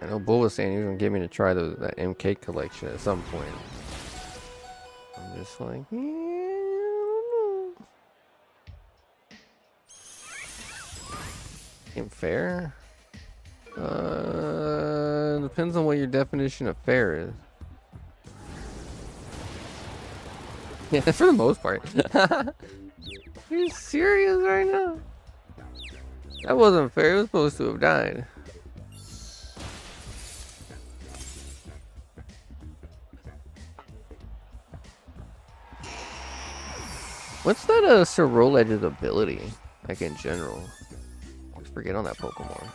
S1: I know Bull was saying he was gonna get me to try that MK collection at some point. I'm just like, yeah, I don't know. Ain't fair? Depends on what your definition of fair is. Yeah, for the most part. You're serious right now? That wasn't fair. It was supposed to have died. What's that Sorol Edge's ability? Like in general. I always forget on that Pokemon.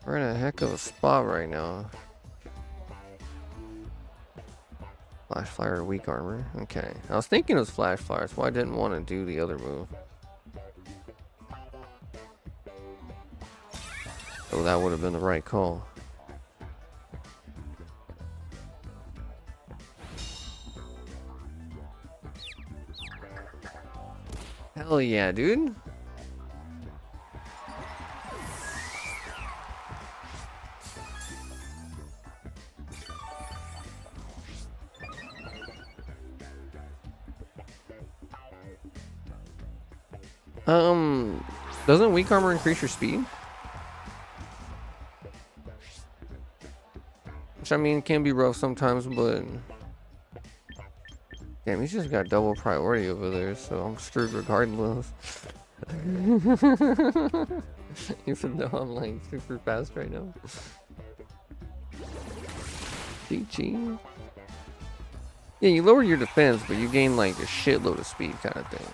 S1: We're in a heck of a spot right now. Flash Fire or Weak Armor. Okay. I was thinking it was Flash Fire, so I didn't want to do the other move. So that would have been the right call. Hell yeah, dude. Doesn't weak armor increase your speed? Which I mean can be rough sometimes, but damn, he's just got double priority over there, so I'm screwed regardless. Even though I'm like super fast right now. GG. Yeah, you lower your defense, but you gain like a shitload of speed kind of thing.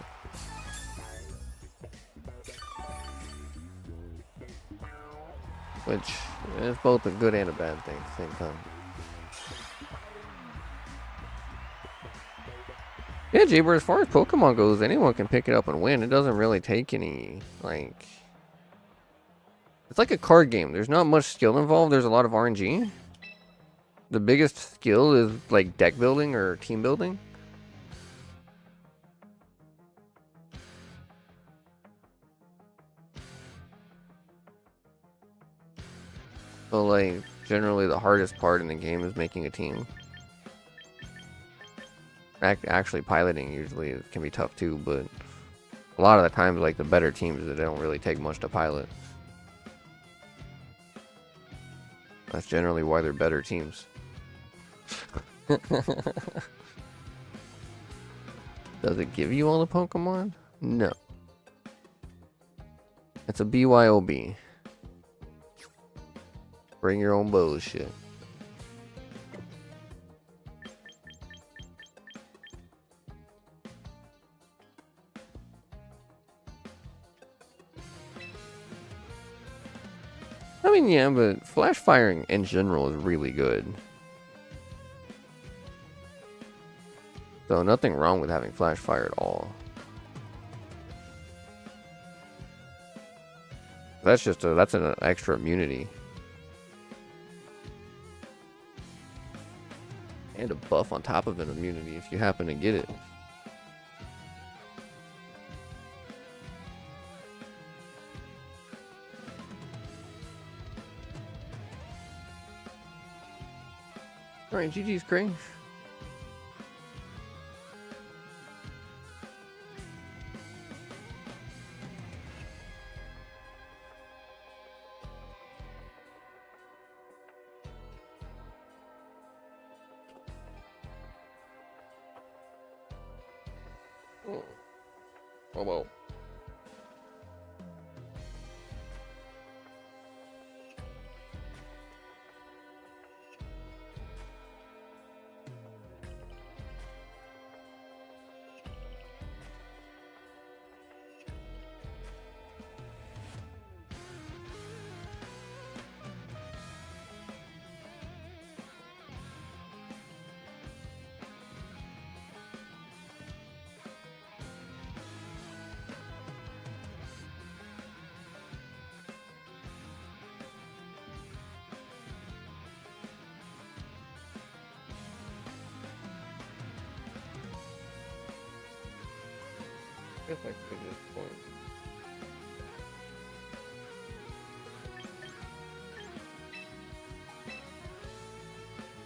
S1: Which is both a good and a bad thing at the same time. Yeah, Jaber, as far as Pokemon goes, anyone can pick it up and win. It doesn't really take any, like... It's like a card game. There's not much skill involved. There's a lot of RNG. The biggest skill is, like, deck building or team building. So, like, generally the hardest part in the game is making a team. Actually, piloting usually can be tough too, but a lot of the times, like, the better teams, they don't really take much to pilot. That's generally why they're better teams. Does it give you all the Pokemon? No. It's a BYOB. Bring your own bullshit. I mean, yeah, but flash firing in general is really good. So nothing wrong with having flash fire at all. That's just that's an extra immunity. And a buff on top of an immunity if you happen to get it. Alright, GG's Craig. Oh well. I guess I could just point.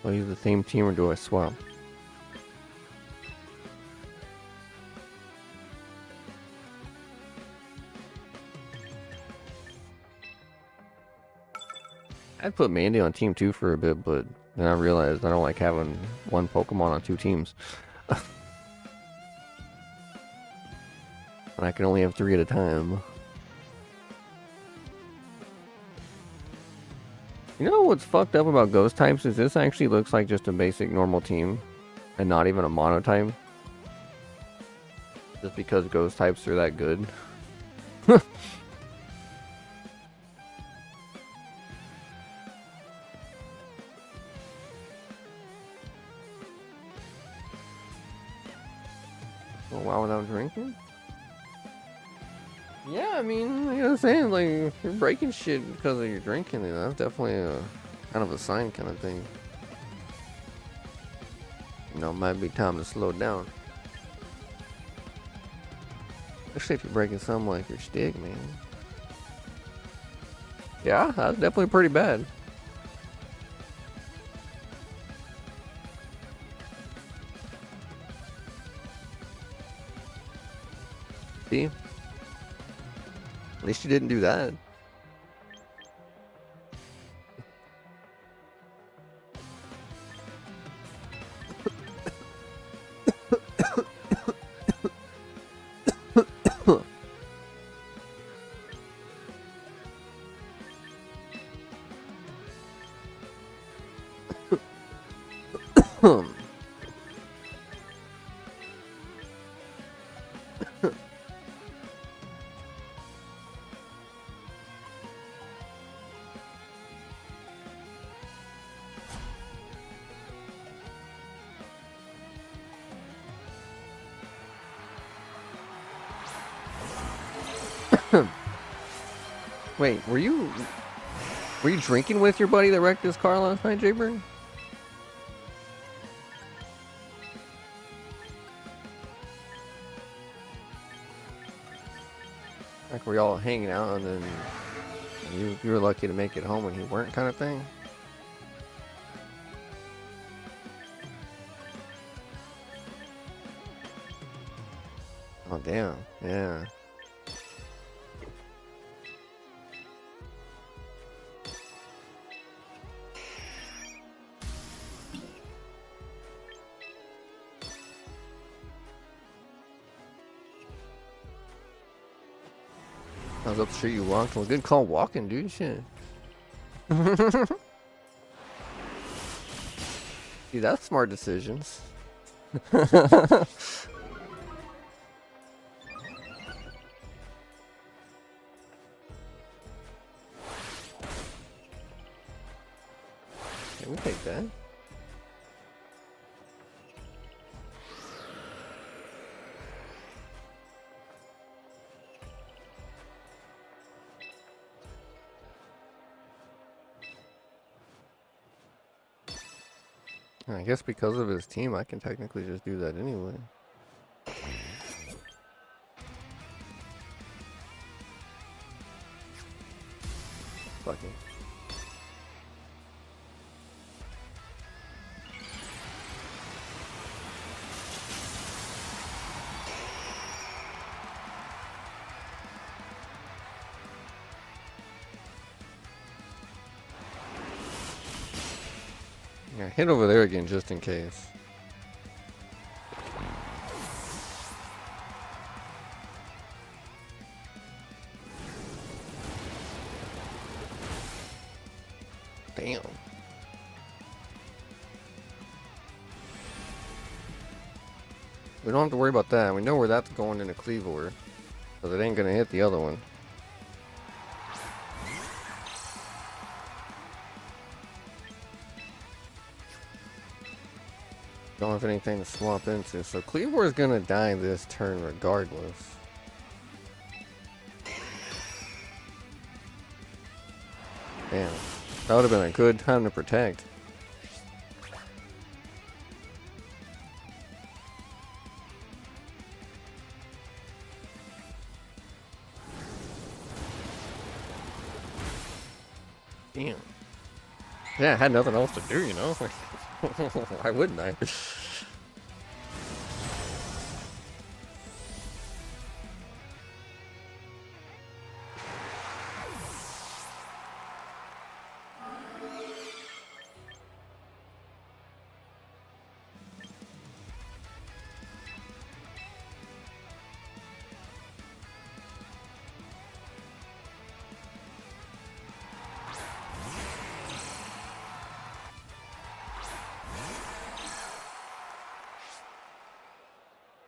S1: I'll use the same team or do I swap? I'd put Mandy on team 2 for a bit, but then I realized I don't like having one Pokemon on 2 teams. And I can only have 3 at a time. You know what's fucked up about ghost types is this actually looks like just a basic normal team and not even a monotype. Just because ghost types are that good. Oh, wow, without drinking? Yeah, I mean, you know what I'm saying? Like, if you're breaking shit because of your drinking, then that's definitely a kind of a sign kind of thing. You know, it might be time to slow down. Especially if you're breaking something like your stick, man. Yeah, that's definitely pretty bad. See? At least you didn't do that. Wait, were you drinking with your buddy that wrecked his car last night, Jaybird? Like, were y'all hanging out and then you were lucky to make it home and he weren't, kind of thing? Oh damn, yeah. I was up the street you walked. Well, good call walking, dude. Shit. See, that's smart decisions. Yeah, we'll take that. I guess because of his team, I can technically just do that anyway. Fucking. Yeah, hit over there again just in case. Damn. We don't have to worry about that. We know where that's going into Cleavor. Because it ain't going to hit the other one. Don't have anything to swap into. So Cleavor is going to die this turn regardless. Damn. That would have been a good time to protect. Damn. Yeah, I had nothing else to do, you know? Why wouldn't I?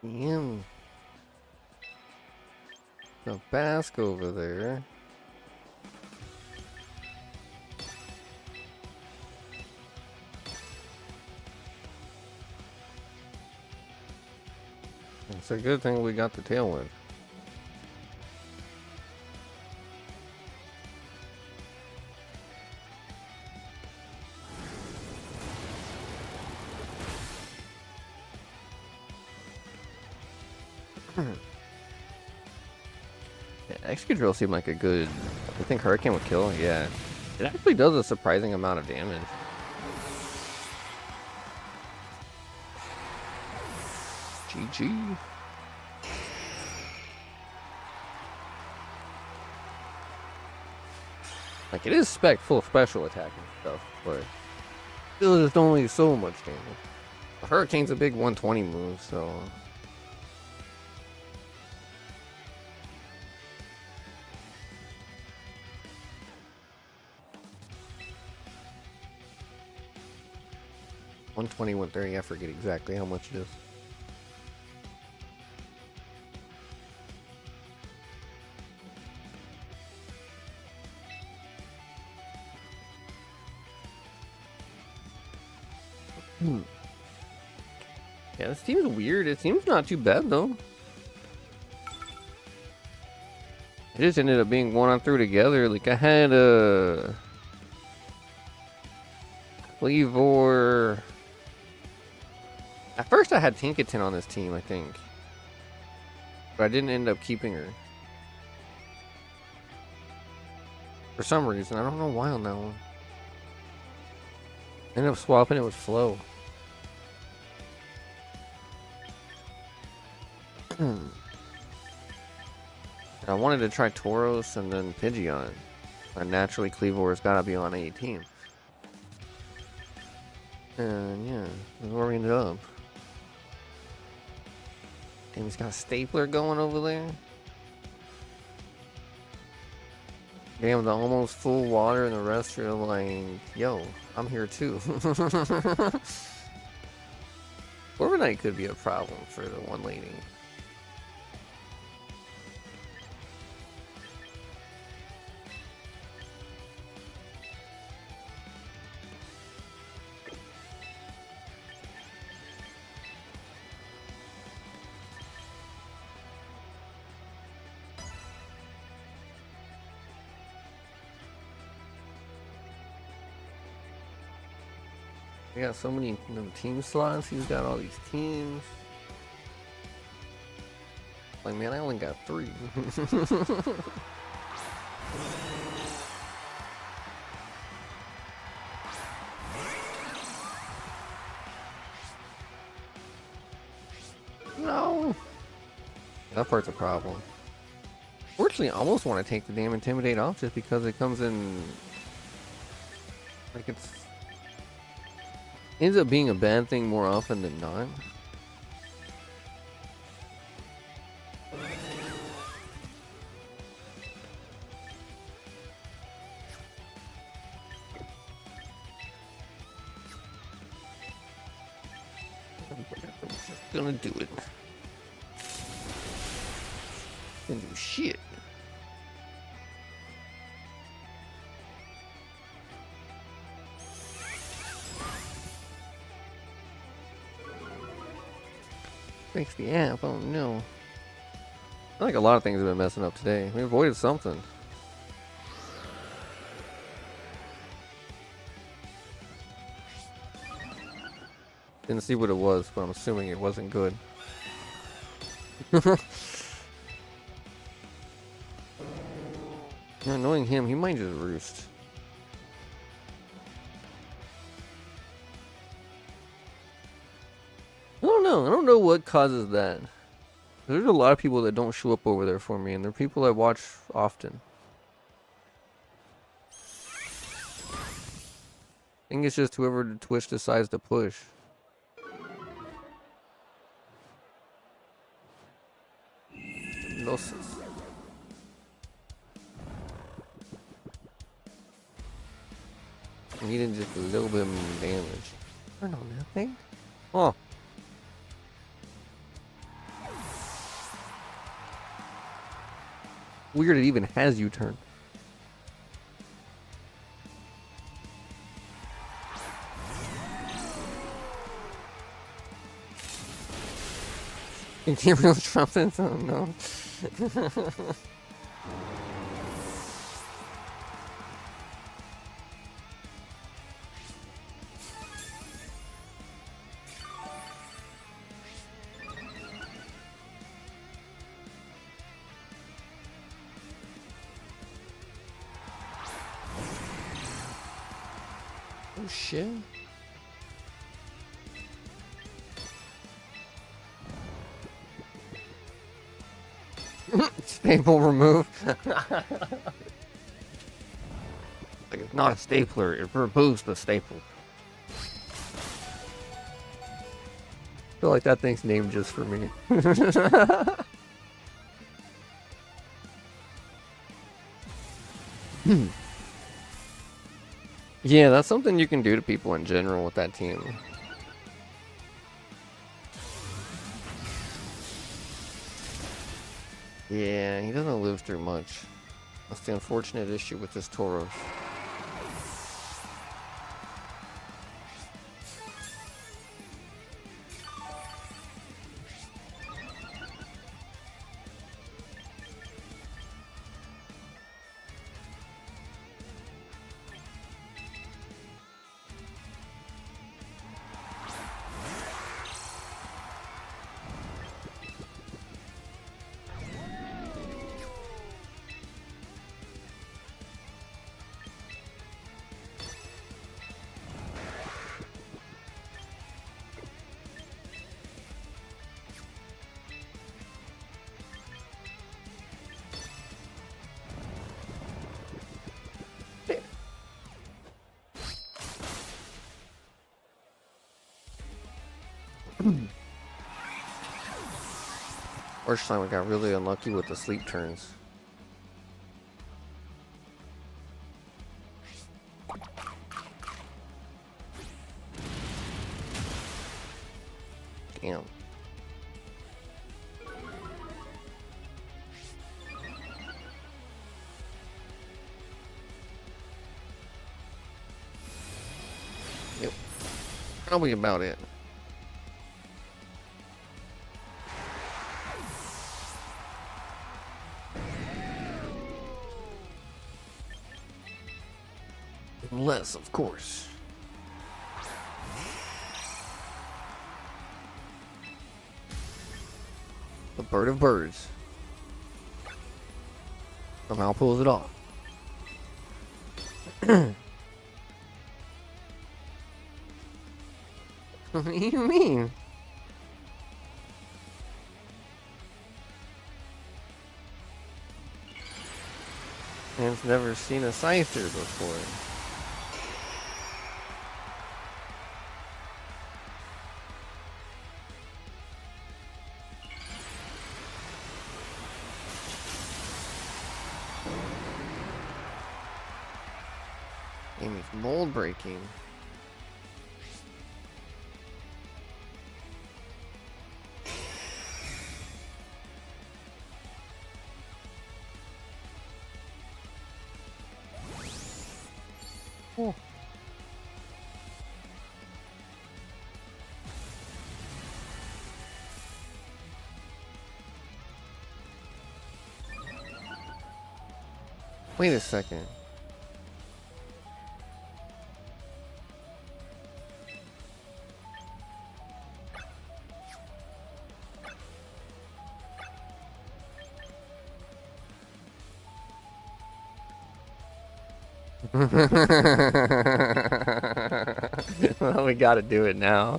S1: Damn. The Basque over there. It's a good thing we got the tailwind. Yeah, Excadrill seemed like a good... I think Hurricane would kill. Yeah. It actually does a surprising amount of damage. GG. Like, it is spec full special attack and stuff, but still just only so much damage. The Hurricane's a big 120 move, so... $120, $130, I forget exactly how much it is. Yeah, this team is weird. It seems not too bad, though. It just ended up being 1-on-3 together. Like, I had Cleavor. At first, I had Tinkaton on this team, I think. But I didn't end up keeping her. For some reason. I don't know why on that one. Ended up swapping it with Flo. I wanted to try Tauros and then Pidgeot. And naturally, Cleavor's gotta be on a team. And yeah, that's where we ended up. Damn, he's got a stapler going over there. Damn, the almost full water and the rest are like, yo, I'm here too. Corviknight could be a problem for the one lady. He got so many team slots. He's got all these teams. Like, man, I only got 3. No. That part's a problem. Fortunately, I almost want to take the damn Intimidate off just because it comes in... Like, it's... ends up being a bad thing more often than not. I'm just gonna do it. Gonna do shit. Fix the app. Oh no. I think a lot of things have been messing up today. We avoided something. Didn't see what it was, but I'm assuming it wasn't good. Yeah, knowing him, he might just roost. I don't know. I don't know what causes that. There's a lot of people that don't show up over there for me, and they're people I watch often. I think it's just whoever Twitch decides to push. Hypnosis. Needed just a little bit of damage. I don't know, nothing. Oh. Weird it even has U-turn. You can't really trump it? Oh no. Oh shit. Staple removed. Like, it's not a stapler, it removes the staple. I feel like that thing's named just for me. Yeah, that's something you can do to people in general with that team. Yeah, he doesn't live through much. That's the unfortunate issue with this Tauros. First time we got really unlucky with the sleep turns. Damn. Yep. Probably about it. Unless, of course. The bird of birds. Somehow pulls it off. What do you mean? Man's never seen a Scyther before. Amy's mold breaking. Oh. Wait a second. Well, we gotta do it now.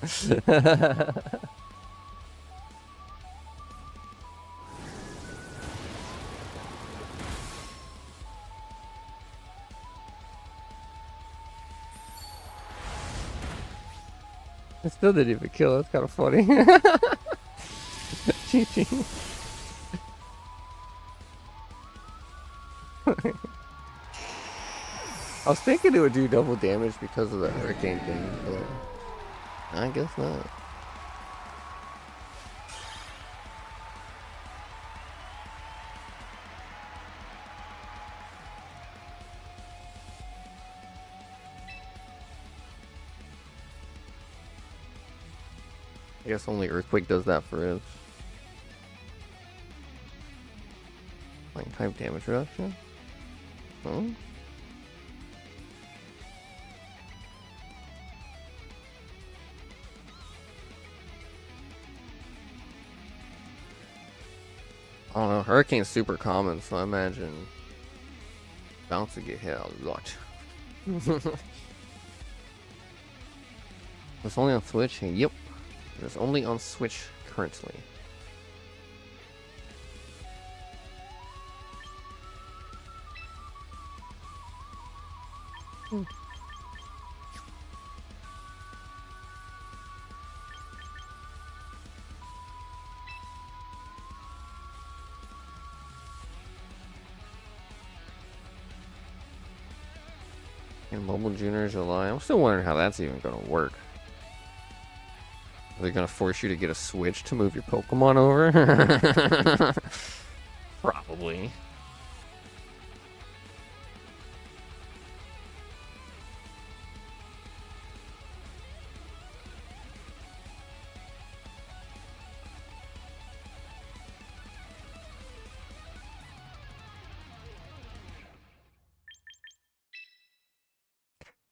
S1: It still didn't even kill. That's kind of funny. GG. I was thinking it would do double damage because of the hurricane thing, but I guess not. I guess only Earthquake does that for us. Flying type damage reduction? Oh? I don't know, Hurricane's super common, so I imagine Bounce would get hit a lot. It's only on Switch? Yep. It's only on Switch currently. And Mobile Junior July. I'm still wondering how that's even gonna work. Are they gonna force you to get a Switch to move your Pokemon over? Probably.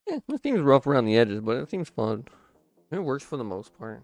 S1: Yeah, it seems rough around the edges, but it seems fun. It works for the most part.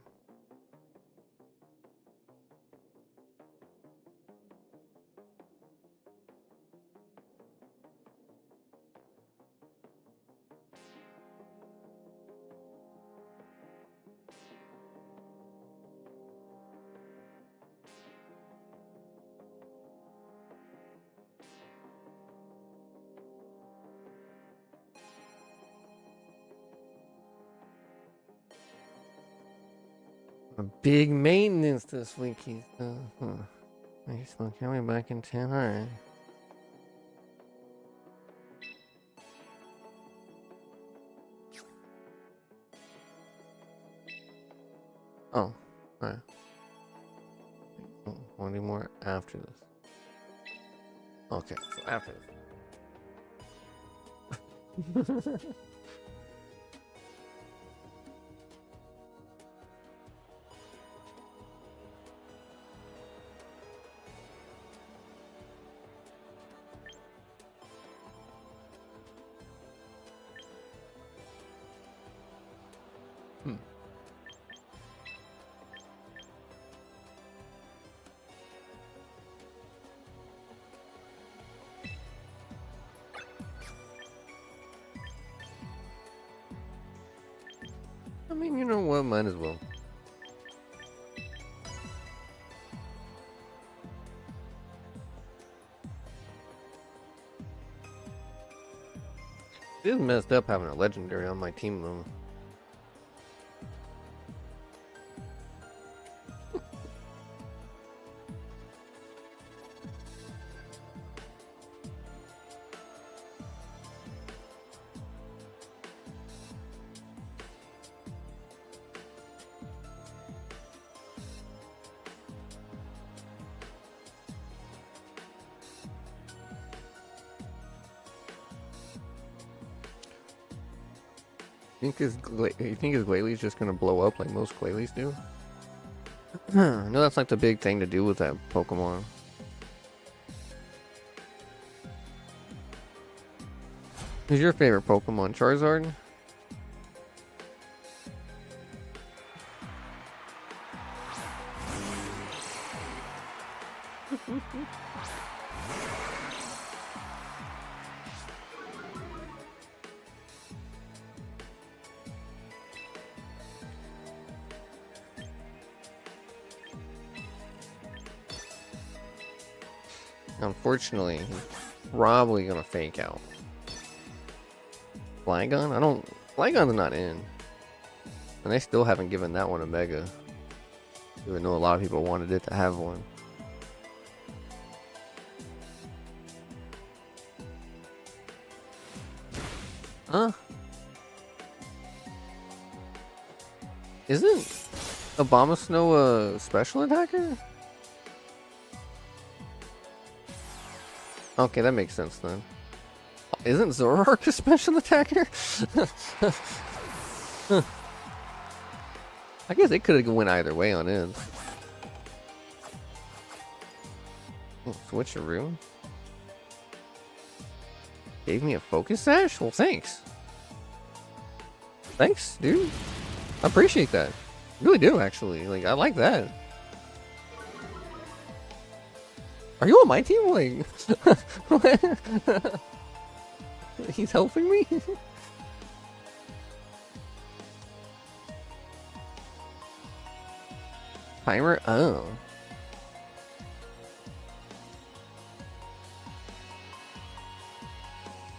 S1: A big maintenance this week. He's He's still coming back in 10. Alright. Oh, alright. One more after this. Okay, so after this. mean, you know what? Might as well. It is messed up having a legendary on my team, though. You think his Glalie just gonna blow up like most Glalies do? I know that's like the big thing to do with that Pokemon. Who's your favorite Pokemon? Charizard? Unfortunately, he's probably gonna fake out. Flygon? Flygon's not in. And they still haven't given that one a Mega. Even though a lot of people wanted it to have one. Huh? Isn't Abomasnow a special attacker? Okay, that makes sense then. Isn't Zoroark a special attacker? I guess it could have went either way on it. Oh, switcheroo. Gave me a focus sash? Well, thanks. Thanks, dude. I appreciate that. Really do, actually. Like, I like that. Are you on my team? Like, he's helping me? Timer? Oh.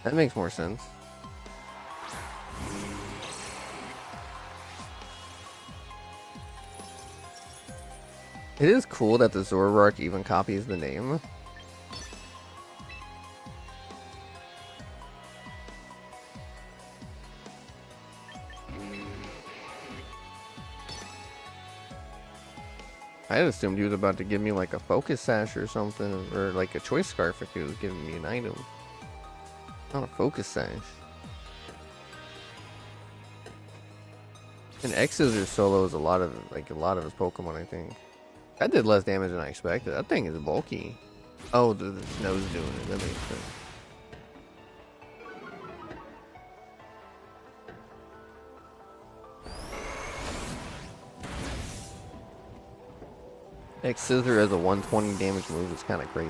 S1: That makes more sense. It is cool that the Zoroark even copies the name. I had assumed he was about to give me like a focus sash or something, or like a choice scarf if he was giving me an item. Not a focus sash. And X's or solos a lot of his Pokemon, I think. That did less damage than I expected. That thing is bulky. Oh, the snow's doing it. That makes sense. X-Scissor as a 120 damage move is kind of crazy.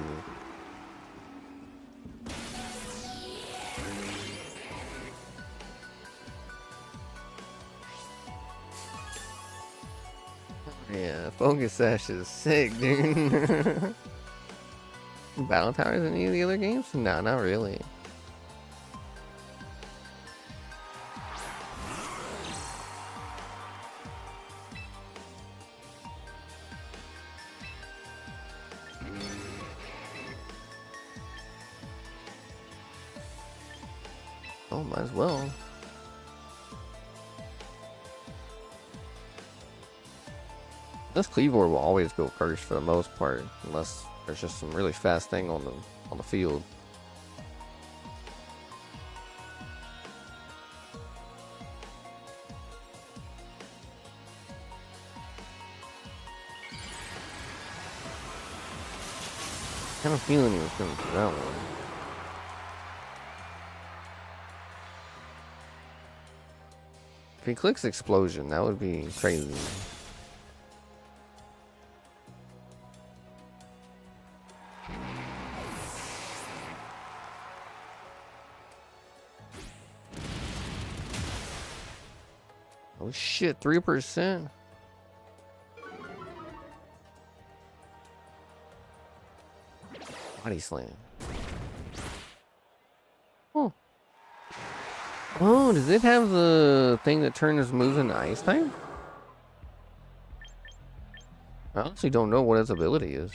S1: Yeah, Focus Sash is sick, dude. Battle Towers in any of the other games? No, not really. Oh, might as well. This Cleavor will always go first for the most part, unless there's just some really fast thing on the field. I had a feeling he was going to do that one. If he clicks Explosion, that would be crazy. Oh shit, 3%. Body slam. Oh. Oh, does it have the thing that turns moves into ice type? I honestly don't know what its ability is.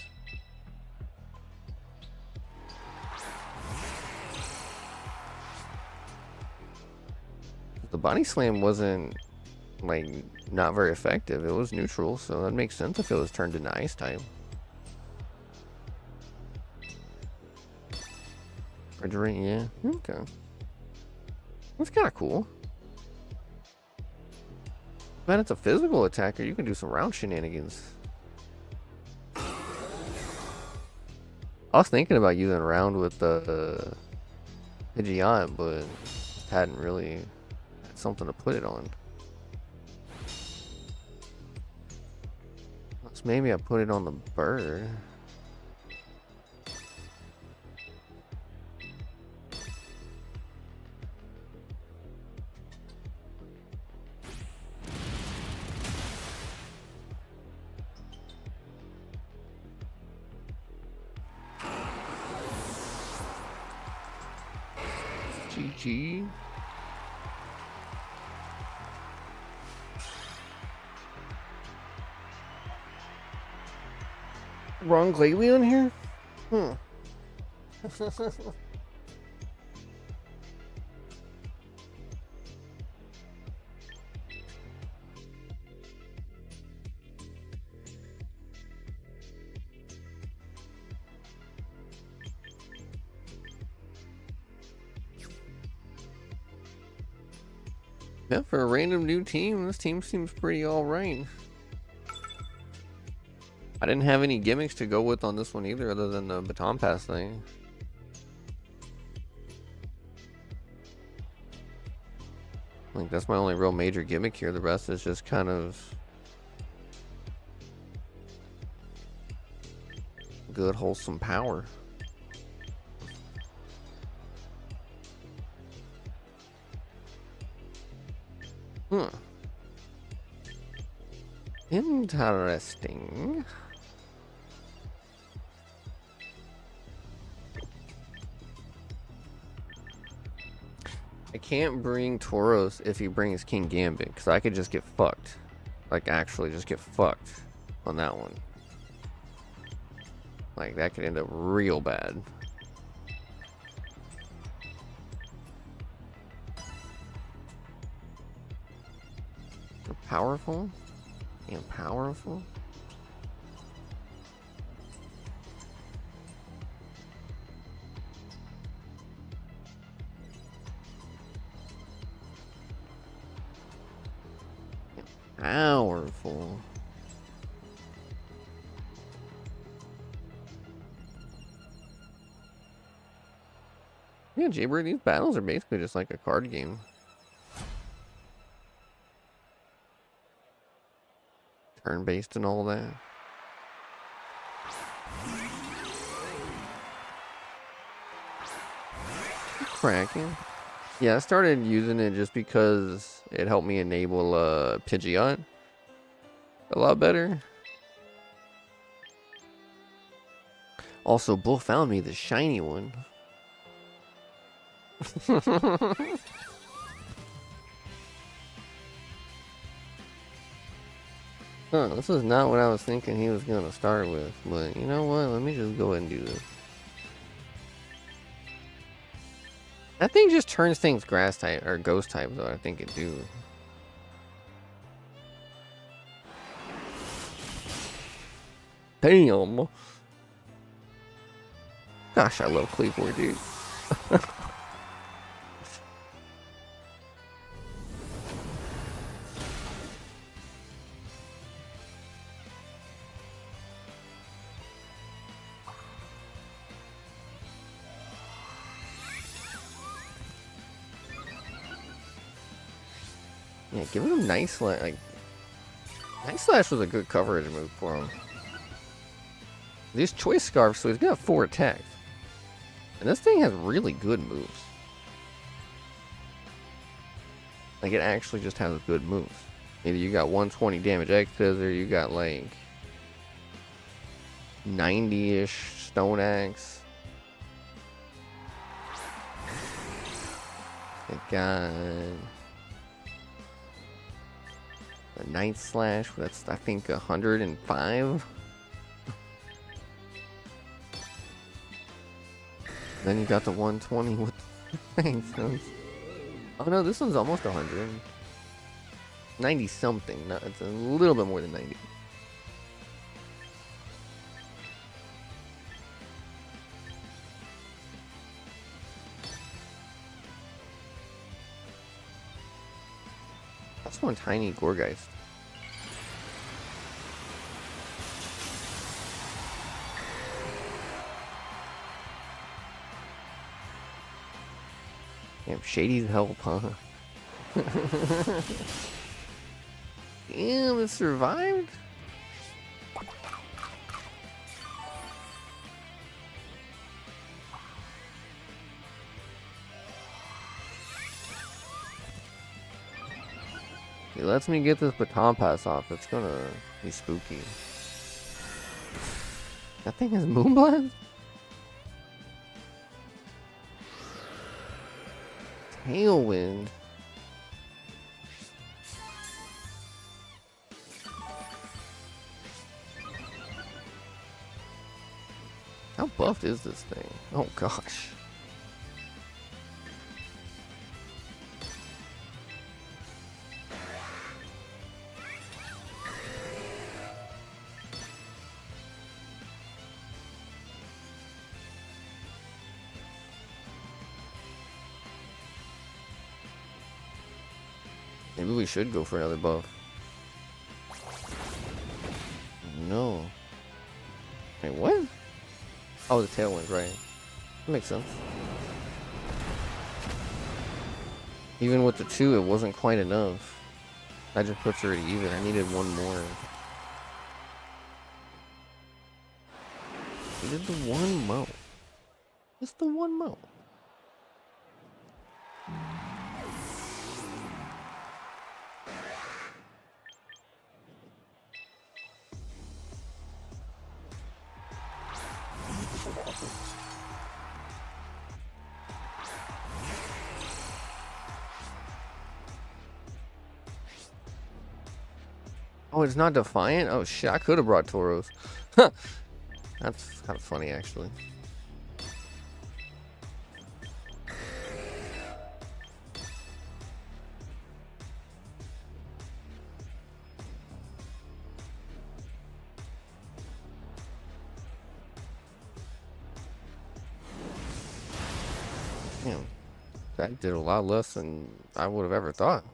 S1: The body slam wasn't, like, not very effective. It was neutral, so that makes sense if it was turned into ice type. Refrigerate, yeah. Okay. That's kind of cool. Man, it's a physical attacker. You can do some round shenanigans. I was thinking about using round with the Pidgeot, but hadn't really had something to put it on. So maybe I put it on the bird. GG. Wrong Glalie on here? Yeah, for a random new team, this team seems pretty alright. I didn't have any gimmicks to go with on this one either, other than the baton pass thing. Like, that's my only real major gimmick here. The rest is just kind of good, wholesome power. Interesting. I can't bring Tauros if he brings King Gambit, because I could just get fucked. Like, actually just get fucked on that one. Like, that could end up real bad. They're powerful and powerful. Powerful. Yeah, Jaybird, these battles are basically just like a card game. Turn-based and all that. Cracking. Yeah, I started using it just because it helped me enable Pidgeot a lot better. Also, Bull found me the shiny one. Huh, this is not what I was thinking he was gonna start with, but you know what? Let me just go ahead and do this. That thing just turns things grass type or ghost type, though. I think it do. Damn. Gosh, I love Cleveland, dude. Yeah, give him Night Slash. Like, Night Slash was a good coverage move for him. These Choice Scarf, so he's got 4 attacks. And this thing has really good moves. Like, it actually just has good moves. Either you got 120 damage X-Fizz or you got like 90-ish Stone Axe. It got a Night Slash, that's I think 105. Then you got the 120 with thanks. Oh no, this one's almost 100. 90 something. No, it's a little bit more than 90. That's one tiny Gorgeist. Damn, Shady's help, huh? Damn, it survived? It lets me get this baton pass off. It's gonna be spooky. That thing has Moonblast? Tailwind. How buffed is this thing? Oh gosh. Maybe we should go for another buff. No. Wait, what? Oh, the Tailwind, right. That makes sense. Even with the 2, it wasn't quite enough. That just puts her at even. I needed one more. Needed the one mo. Just the one mo. Oh, it's not Defiant? Oh shit, I could have brought Tauros. That's kind of funny, actually. Damn, that did a lot less than I would have ever thought.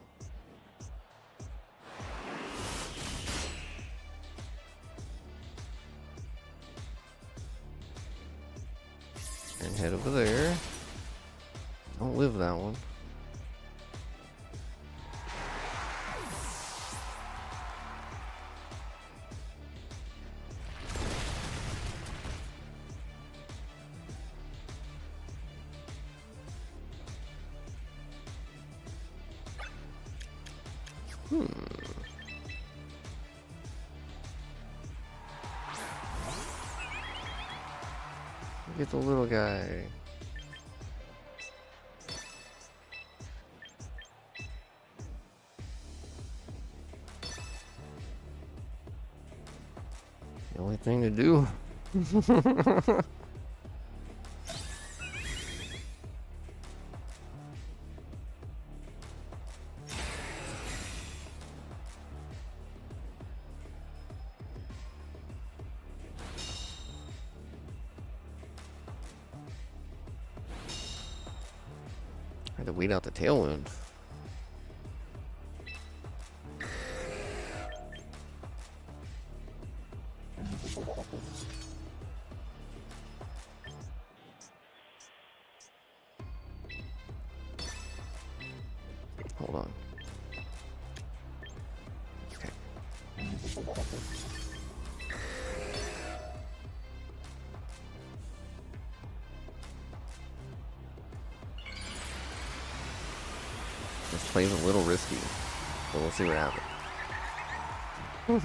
S1: And head over there. Don't live that one. Get the little guy. The only thing to do. I had to weed out the Tailwind. Hold on. Okay. This plays a little risky, but we'll see what happens. Oh,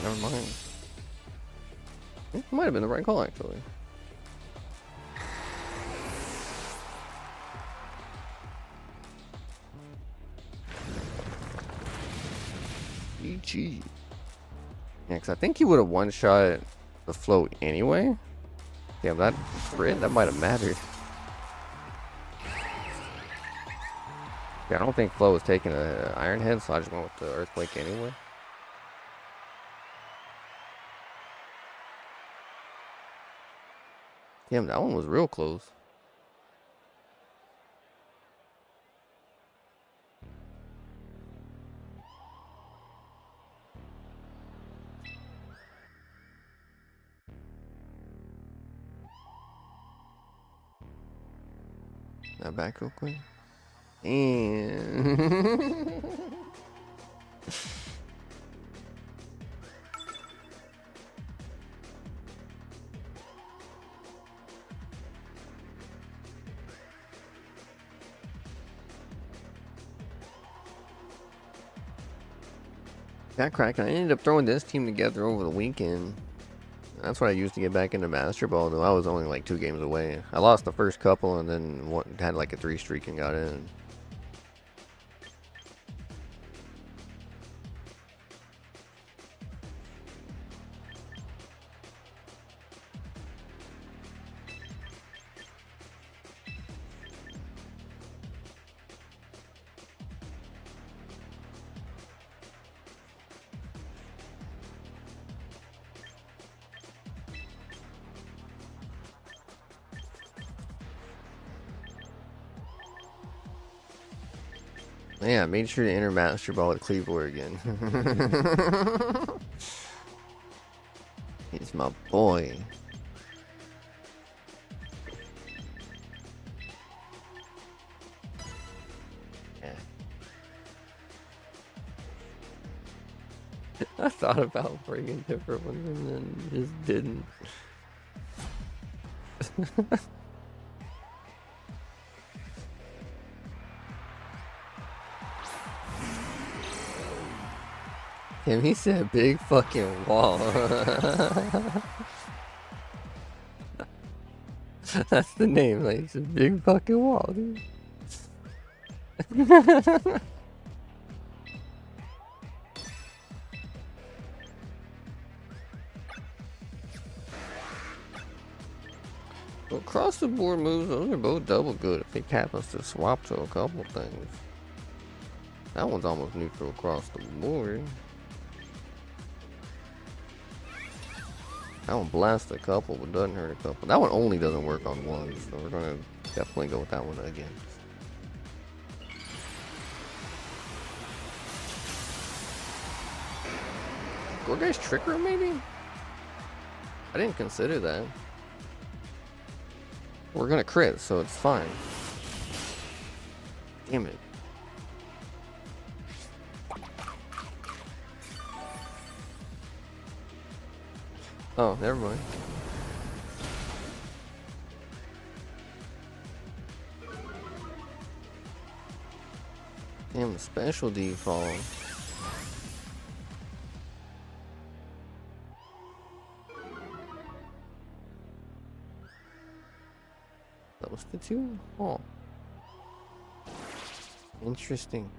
S1: never mind. It might have been the right call, actually. GG. Yeah, because I think he would have one-shot the float anyway. Yeah, that crit, that might have mattered. Yeah, I don't think Flo was taking an Iron Head, so I just went with the Earthquake anyway. Damn, that one was real close. Now back real quick. And that crack. I ended up throwing this team together over the weekend. That's what I used to get back into Master Ball, though I was only like 2 games away. I lost the first couple and then had like a 3 streak and got in. Yeah, I made sure to enter Master Ball with Cleavor again. He's my boy. Yeah. I thought about bringing different ones and then just didn't. Damn, he said big fucking wall. That's the name, like, it's a big fucking wall, dude. Well, across the board moves, those are both double good if it happens to swap to a couple things. That one's almost neutral across the board. That one blasts a couple, but doesn't hurt a couple. That one only doesn't work on one, so we're gonna definitely go with that one again. Gorgai's Trick Room, maybe? I didn't consider that. We're gonna crit, so it's fine. Damn it. Oh, never mind. Damn, the special default. That was the 2? Oh. Interesting.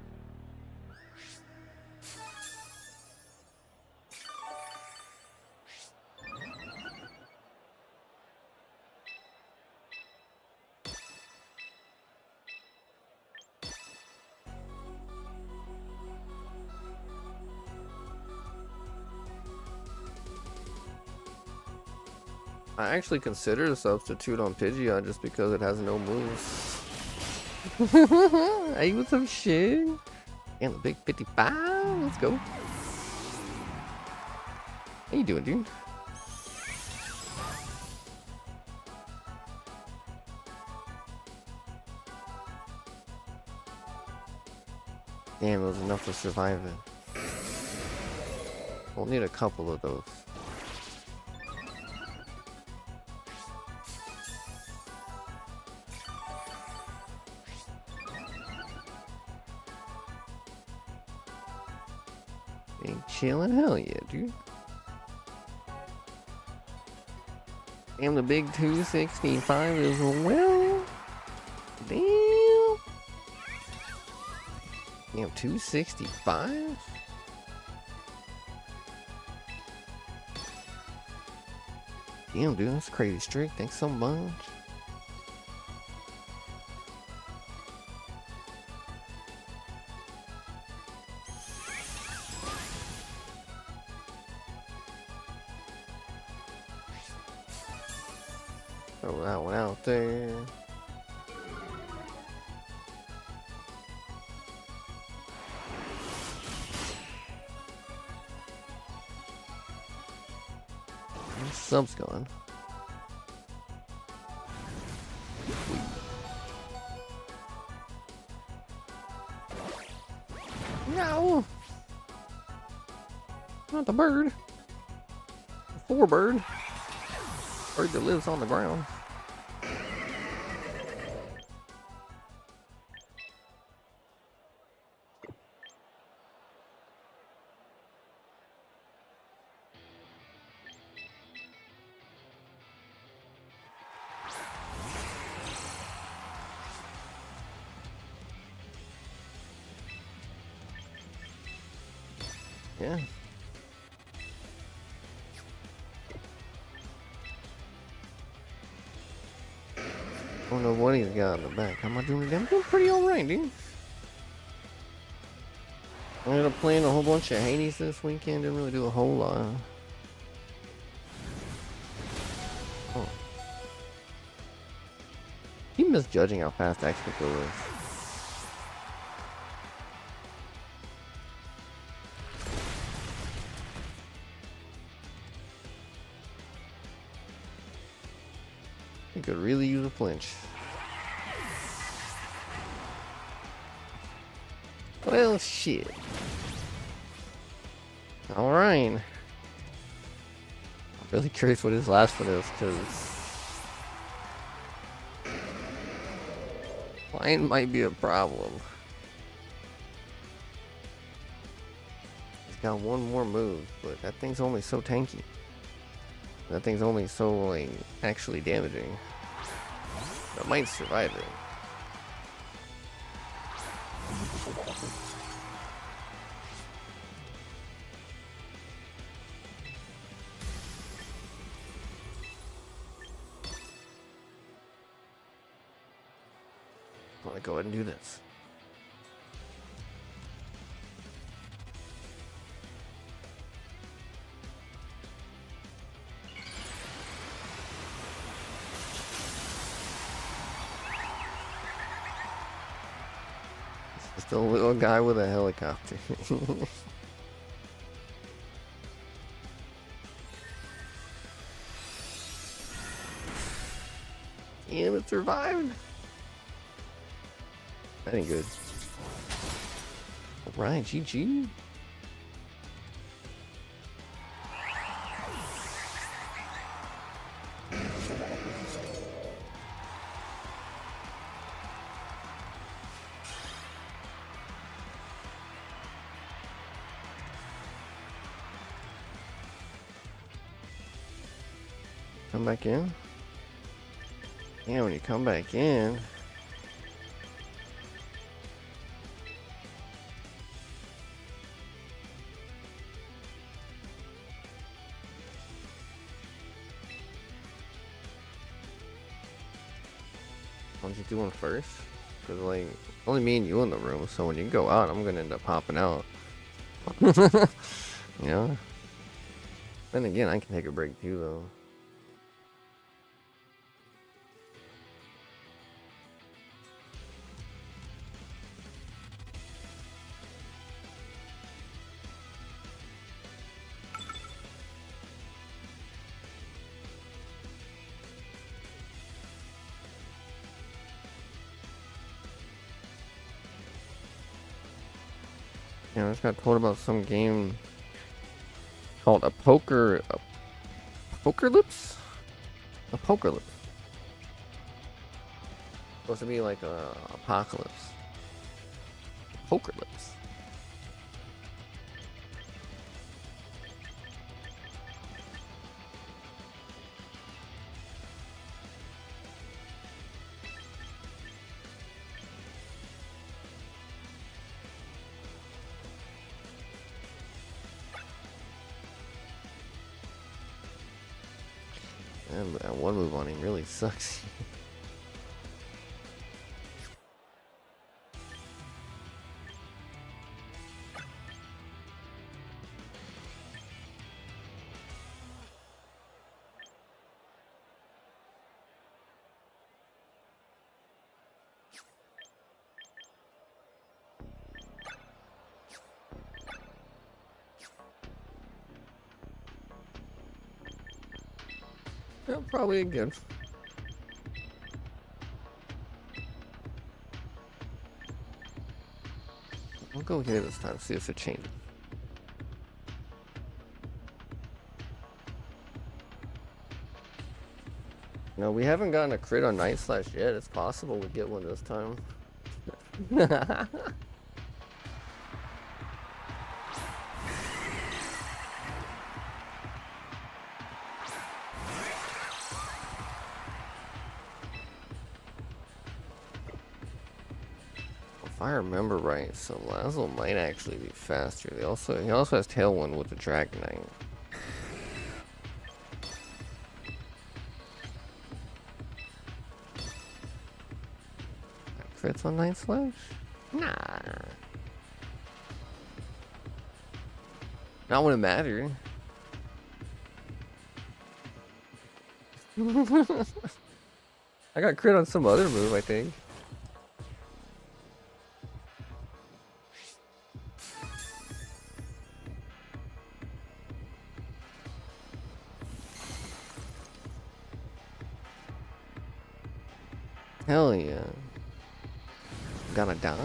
S1: I actually considered a substitute on Pidgeot just because it has no moves. Hey, what's up, shit? And the big 55. Let's go. How you doing, dude? Damn, it was enough to survive it. We'll need a couple of those. Ain't chilling, hell yeah, dude. Damn, the big 265 as well. Damn. Damn, 265? Damn, dude, that's crazy streak. Thanks so much. Throw that one out there. Sub's gone. No! Not the bird. The four-bird. Bird that lives on the ground. Yeah. I don't know what he's got in the back. How am I doing today? I'm doing pretty alright, dude. I ended up playing a whole bunch of Hades this weekend. Didn't really do a whole lot. Oh. Keep misjudging how fast X can go is. You could really use a flinch. Well, shit. Alright. I'm really curious what his last one is, because line might be a problem. He's got one more move, but that thing's only so tanky. That thing's only so, like, actually damaging. That might survive it. I'm gonna go ahead and do this. Just a little guy with a helicopter. Damn, it survived. That ain't good. Alright, GG. Come back in. Yeah, when you come back in, why don't you do one first? Because, like, only me and you in the room, so when you go out, I'm gonna end up popping out. You know? Then again, I can take a break too, though. Yeah, I just got told about some game called Poker Lips? Apocalypse. Supposed to be like a apocalypse. Poker Lips. That one move on him really sucks. Yeah, probably again. We'll go here this time, see if it changes. No, we haven't gotten a crit on Night Slash yet. It's possible we get one this time. If I remember right, so Lazo might actually be faster. He also has Tailwind with the Dragonite. Crits on Night Slash? Nah. Not when it mattered. I got crit on some other move, I think. Hell yeah. Gonna dodge?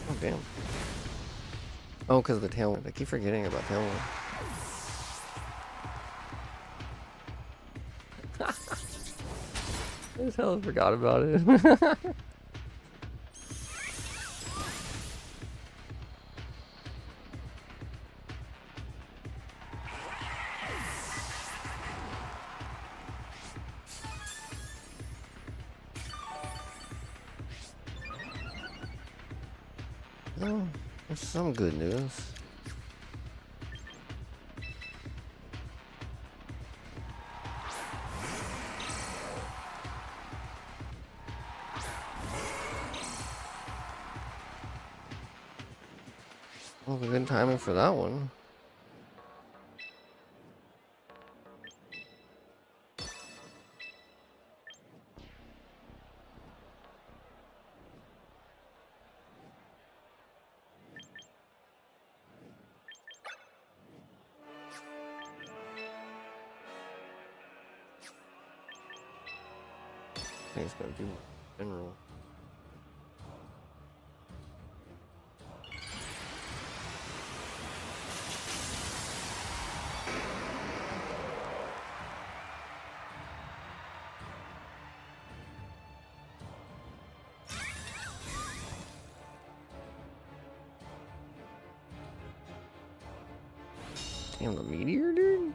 S1: Oh, damn. Oh, because of the Tailwind. I keep forgetting about Tailwind. I just hell forgot about it. Oh, there's some good news. Well, good timing for that one. I think it's gonna do general. Damn, the meteor, dude.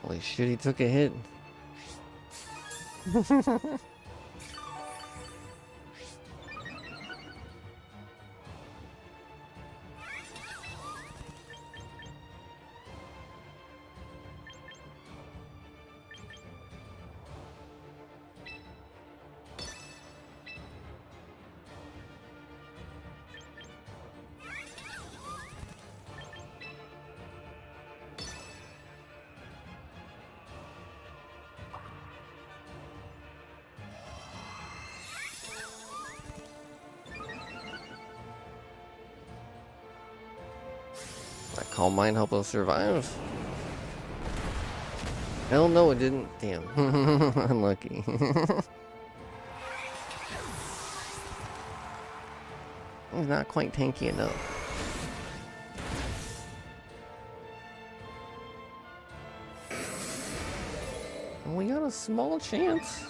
S1: Holy shit, he took a hit. That calm mind help us survive. Hell no, it didn't. Damn. Unlucky. He's not quite tanky enough. We got a small chance.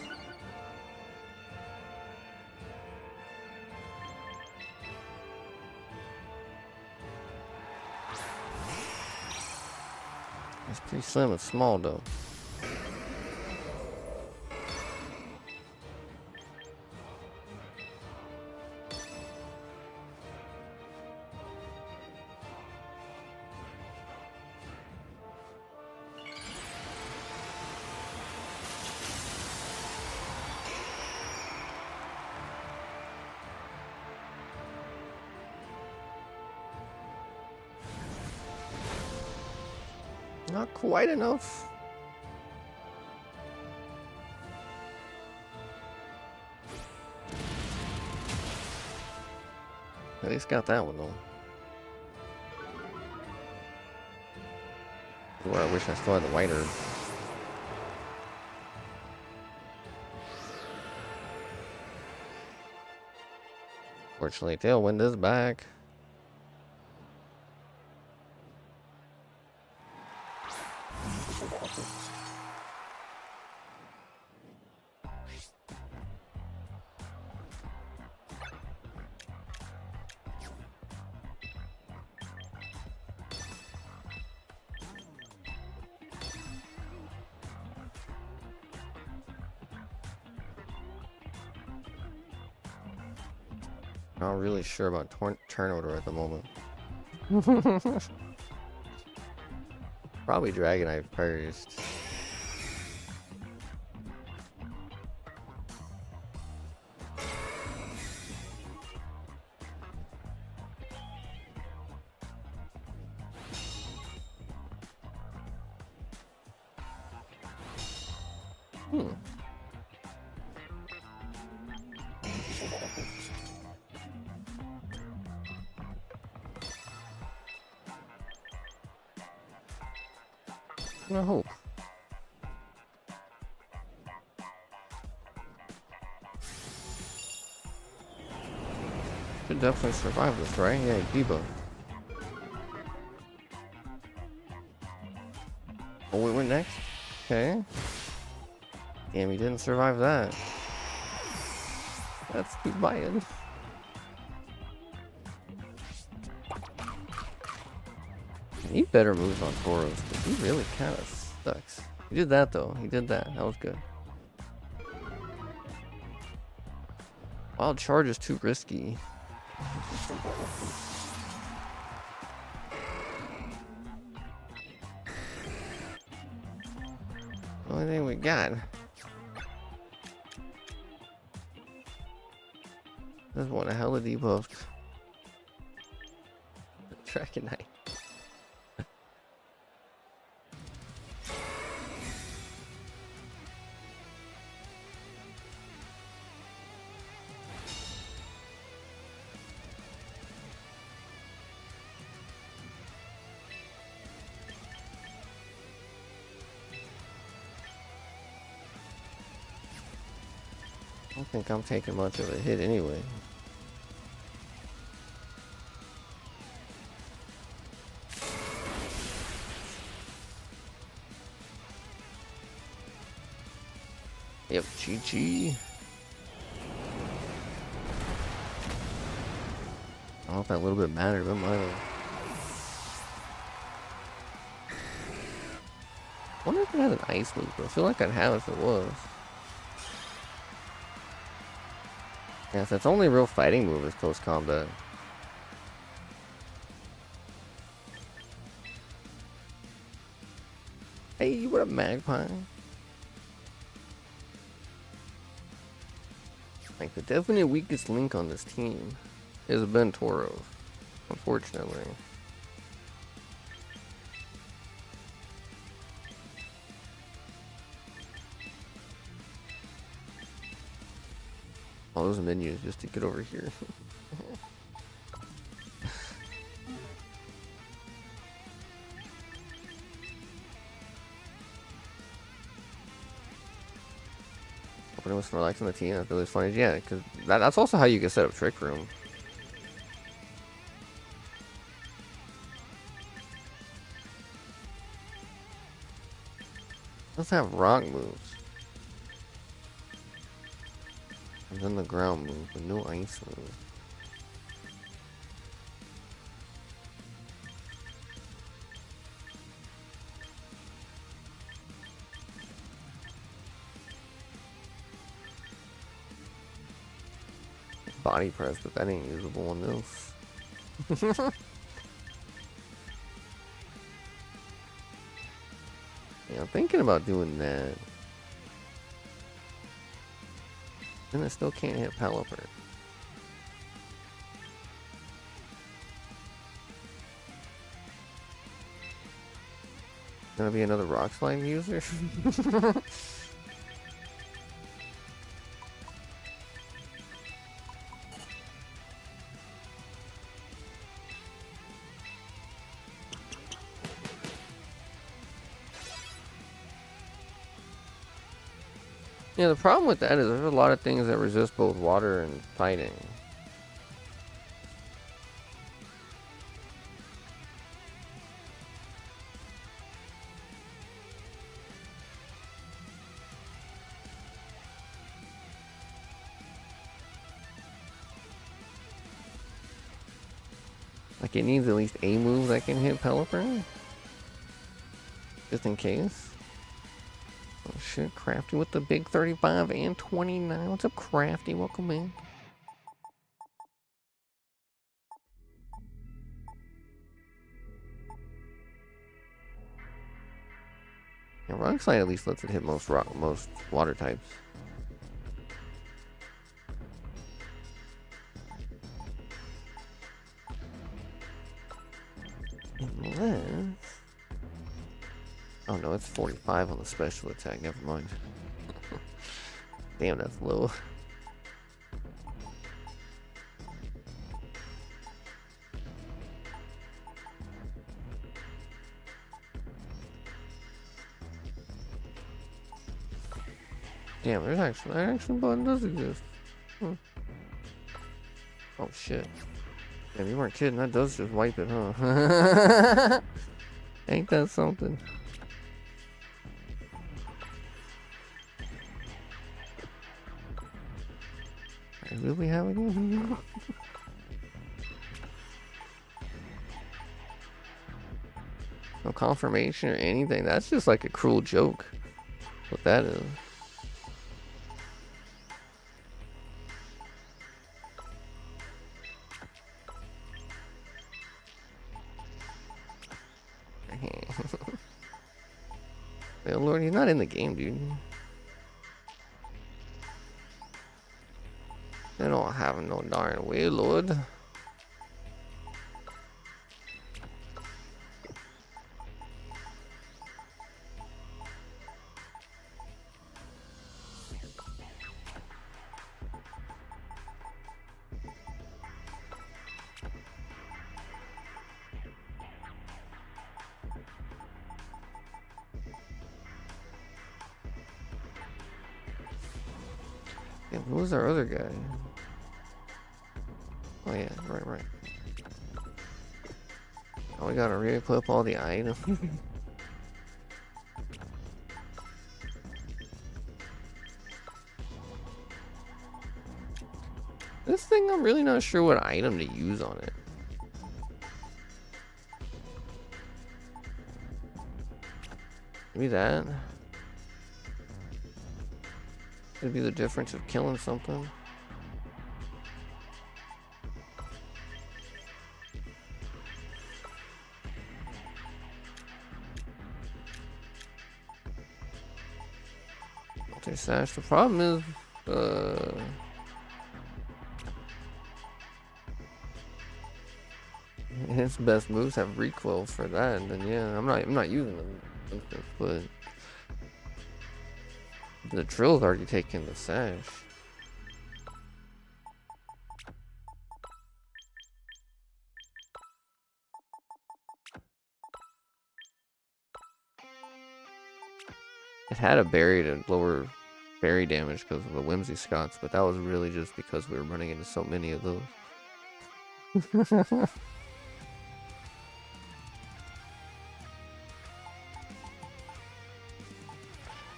S1: It's pretty slim and small though. Not quite enough. At least got that one though. Where I wish I still had the white herb. Fortunately, Tailwind is back. Not really sure about turn order at the moment. Probably Dragonite first. I hope. Should definitely survive this, right? Yeah, debuff. Oh, we went next? Okay. Damn, he didn't survive that. That's too bad. I need better moves on Tauros, because he really kind of sucks. He did that though. He did that. That was good. Wild Charge is too risky. The only thing we got. This one a hella debuffed. Dragonite. I don't think I'm taking much of a hit anyway. Yep, GG. I don't know if that little bit mattered, but might have. I wonder if it had an ice move, but I feel like I'd have if it was. Yes, that's only real fighting move is close combat. Hey, what up, Magpie? Like, the definite weakest link on this team has been Tauros, unfortunately. All those menus just to get over here. Putting with Snorlax on the team, that's really funny. Yeah, because that's also how you can set up Trick Room. Let's have rock moves. And then the ground move, but no ice move. Body press, but that ain't usable on this. Yeah, I'm thinking about doing that. And I still can't hit Pelipper. Gonna be another Rock Slide user? Yeah, the problem with that is there's a lot of things that resist both water and fighting. Like, it needs at least a move that can hit Pelipper. Just in case. Oh shit, Crafty with the big 35 and 29. What's up, Crafty? Welcome in. Yeah, Rock Slide at least lets it hit most water types. Unless... Oh no, it's 45 on the special attack. Never mind. Damn, that's low. Damn, there's actually that action button does exist. Hmm. Oh shit. Damn, you weren't kidding. That does just wipe it, huh? Ain't that something? I really have it in. No confirmation or anything. That's just like a cruel joke. What that is. Well, Lord, he's not in the game, dude. They don't have no darn way, Lord. Yeah, who was our other guy? Oh yeah, right. Oh, we gotta re-equip all the items. This thing, I'm really not sure what item to use on it. Maybe that. Could be the difference of killing something. Multi-sash. The problem is, his best moves have recoil for that, and then yeah, I'm not using them, but the drill's already taken the sash. It had a berry to lower fairy damage because of the Whimsy Scots, but that was really just because we were running into so many of those.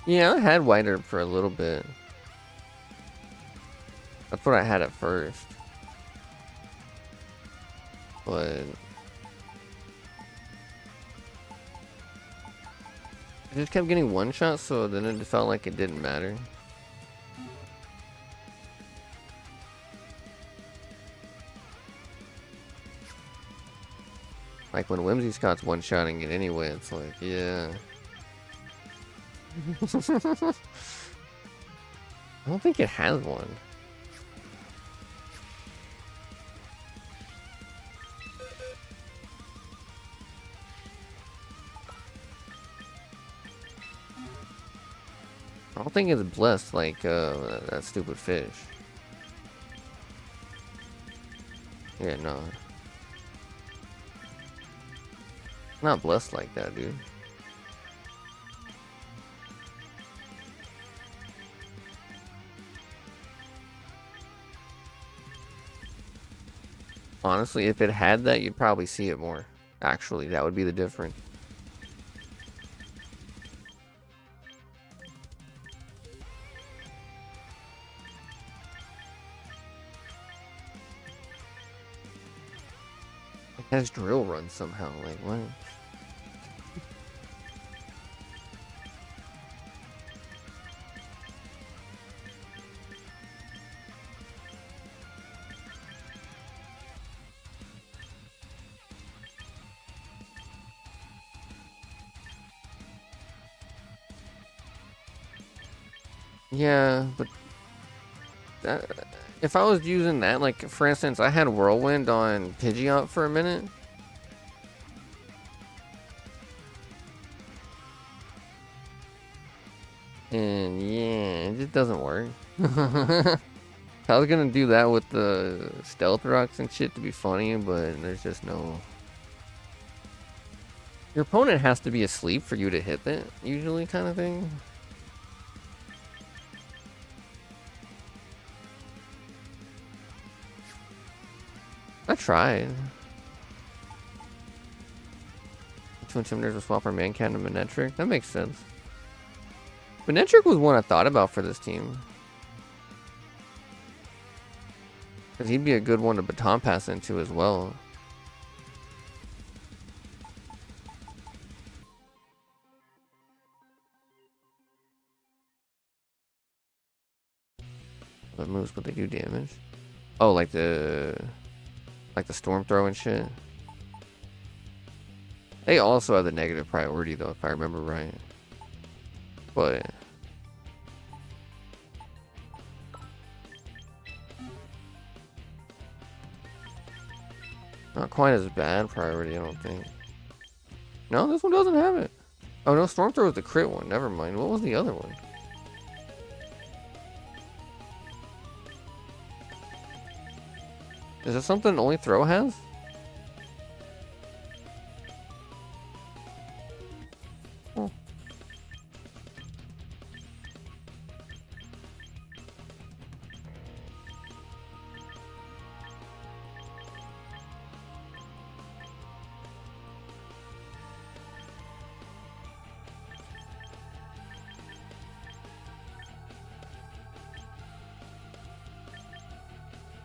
S1: Yeah, I had White Herb for a little bit. That's what I had at first. But I just kept getting one shot, so then it felt like it didn't matter. Like when Whimsy Scott's one-shotting it anyway, it's like, yeah. I don't think it has one. I don't think it's blessed like that stupid fish. Yeah, no. Not blessed like that, dude. Honestly, if it had that, you'd probably see it more. Actually, that would be the difference. It has drill run somehow, like what? Yeah, but that, if I was using that, like for instance, I had Whirlwind on Pidgeot for a minute. And yeah, it just doesn't work. I was gonna do that with the stealth rocks and shit to be funny, but there's just no. Your opponent has to be asleep for you to hit it, usually, kind of thing. I tried. Two Intimidators will swap our Mancat to Manectric. That makes sense. Manectric was one I thought about for this team. Because he'd be a good one to baton pass into as well. What moves, but they do damage. Oh, like the storm throw and shit. They also have the negative priority though, if I remember right. But not quite as bad priority, I don't think. No, this one doesn't have it. Oh no, storm throw was the crit one. Never mind. What was the other one? Is it something only throw has? Oh.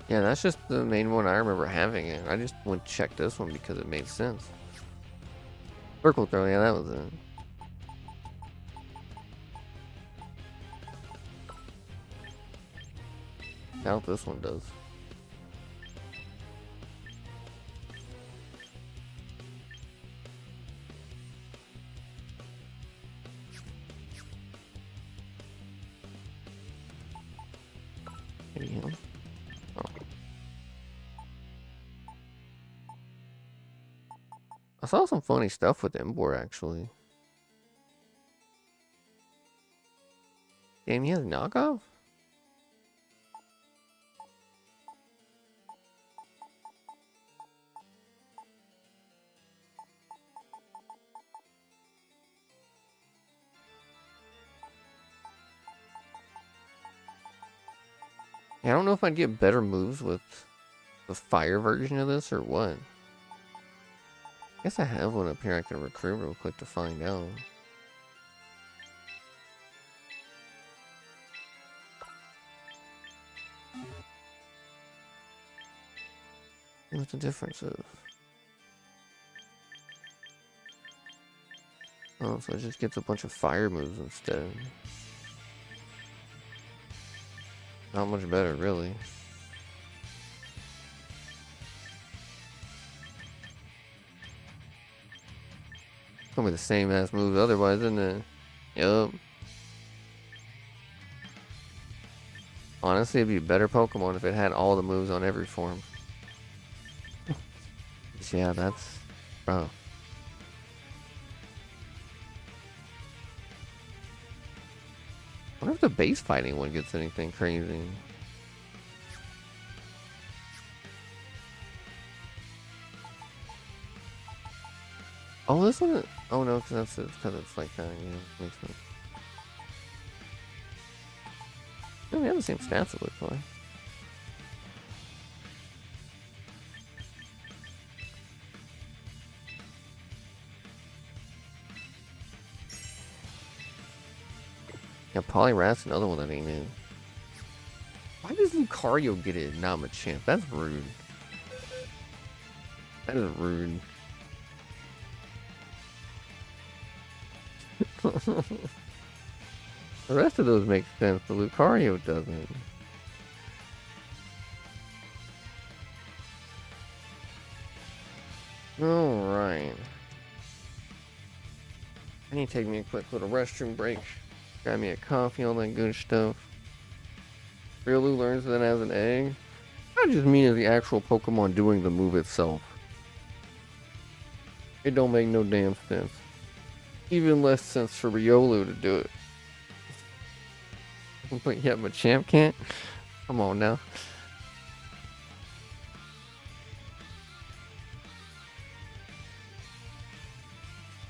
S1: Yeah, that's just the main one I remember having it. I just went to check this one because it made sense. Circle throw, yeah, that was it. Doubt this one does. Maybe him. Oh. I saw some funny stuff with Embor actually. Damn, he has knockoff? Yeah, I don't know if I'd get better moves with the fire version of this or what. I guess I have one up here I can recruit real quick to find out. See what the difference is. Oh, so it just gets a bunch of fire moves instead. Not much better, really. Gonna be the same ass moves otherwise, isn't it? Yup. Honestly, it'd be a better Pokemon if it had all the moves on every form. Yeah, that's... Bro. I wonder if the base fighting one gets anything crazy. Oh, this one... Oh no, because it's like that. Yeah, makes sense. Yeah, we have the same stats, it looks like. Yeah, Poliwrath's another one that ain't in. Why does Lucario get it and not Machamp? That's rude. That is rude. The rest of those make sense, but Lucario doesn't. Alright. I need to take me a quick little restroom break. Grab me a coffee, all that good stuff. Riolu learns that it has an egg. I just mean as the actual Pokemon doing the move itself. It don't make no damn sense. Even less sense for Riolu to do it. But yeah, Machamp can't? Come on now.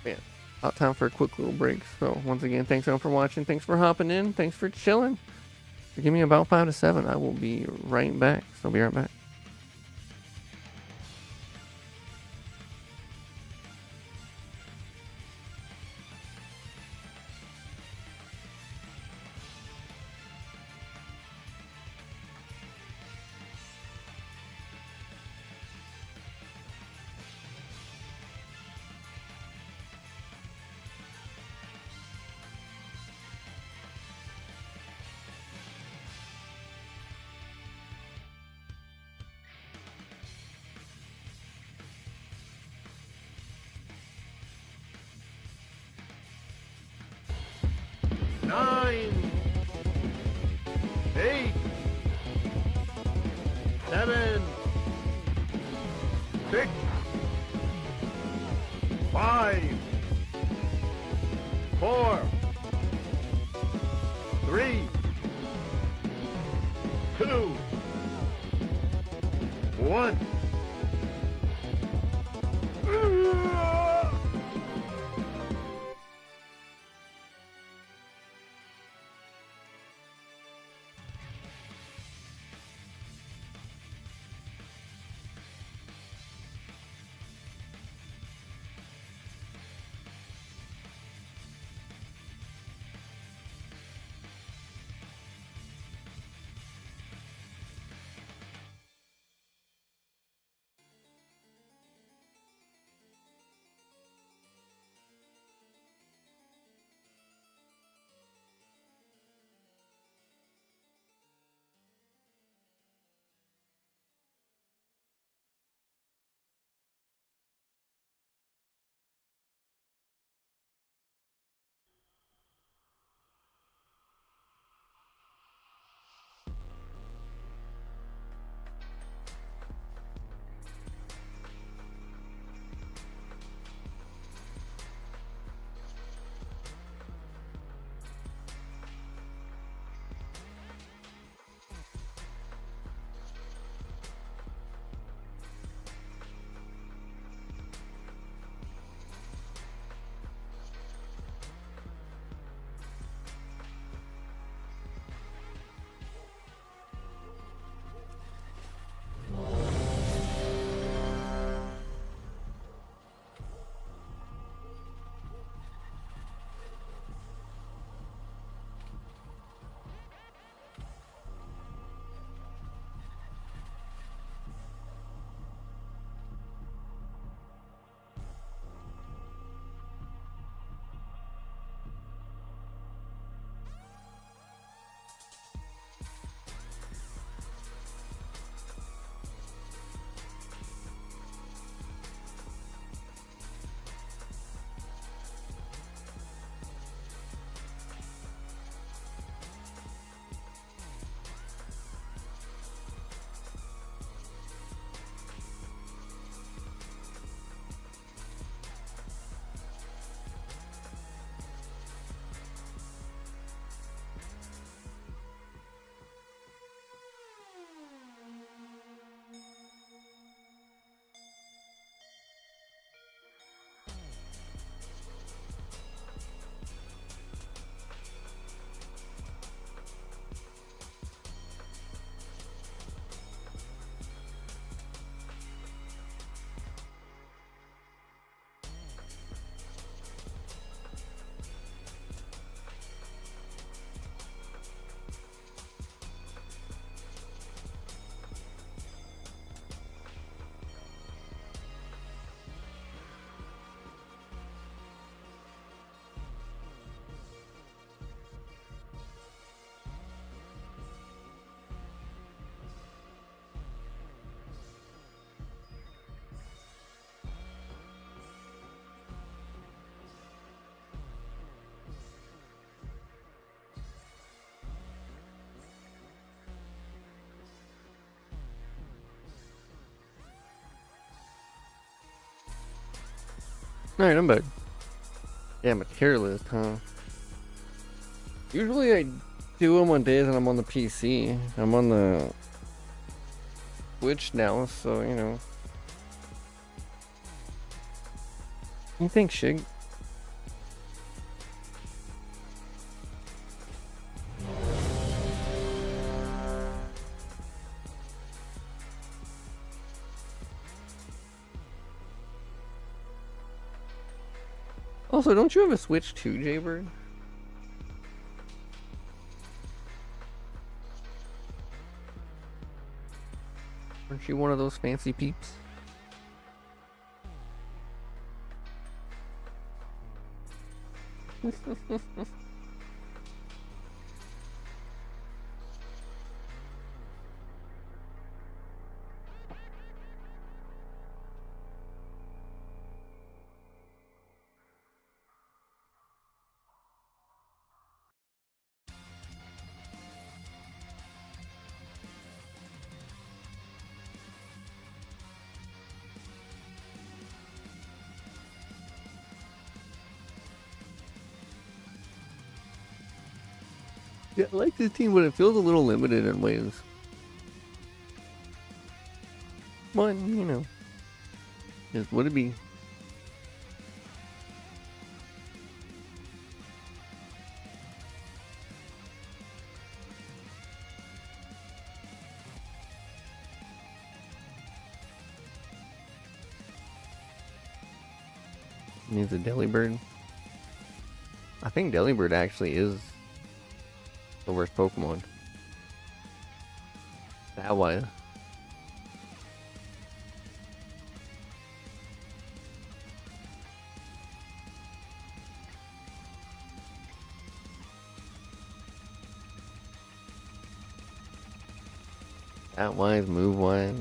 S1: Man, about time for a quick little break. So once again, thanks everyone for watching. Thanks for hopping in. Thanks for chilling. Give me about 5 to 7. I will be right back. So I'll be right back.
S2: Nine, 8, 7, 6, 5, 4, 3, 2, 1.
S1: Alright, I'm back. Yeah, I'm a tier list, huh? Usually I do them on days when I'm on the PC. I'm on the Switch now, so, you know. What do you think, Shig? Also, don't you have a Switch too, Jaybird? Aren't you one of those fancy peeps? Yeah, I like this team, but it feels a little limited in ways. But, you know, just would it be? Needs a Delibird. I think Delibird actually is the worst Pokemon. That way. That wise, move wise.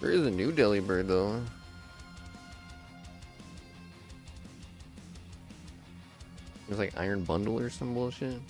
S1: There is a new Delibird though. It's like Iron Bundle or some bullshit.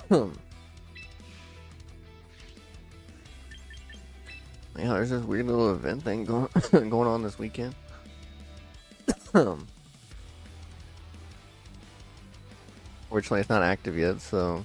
S1: Yeah, there's this weird little event thing going going on this weekend. Fortunately, it's not active yet, so.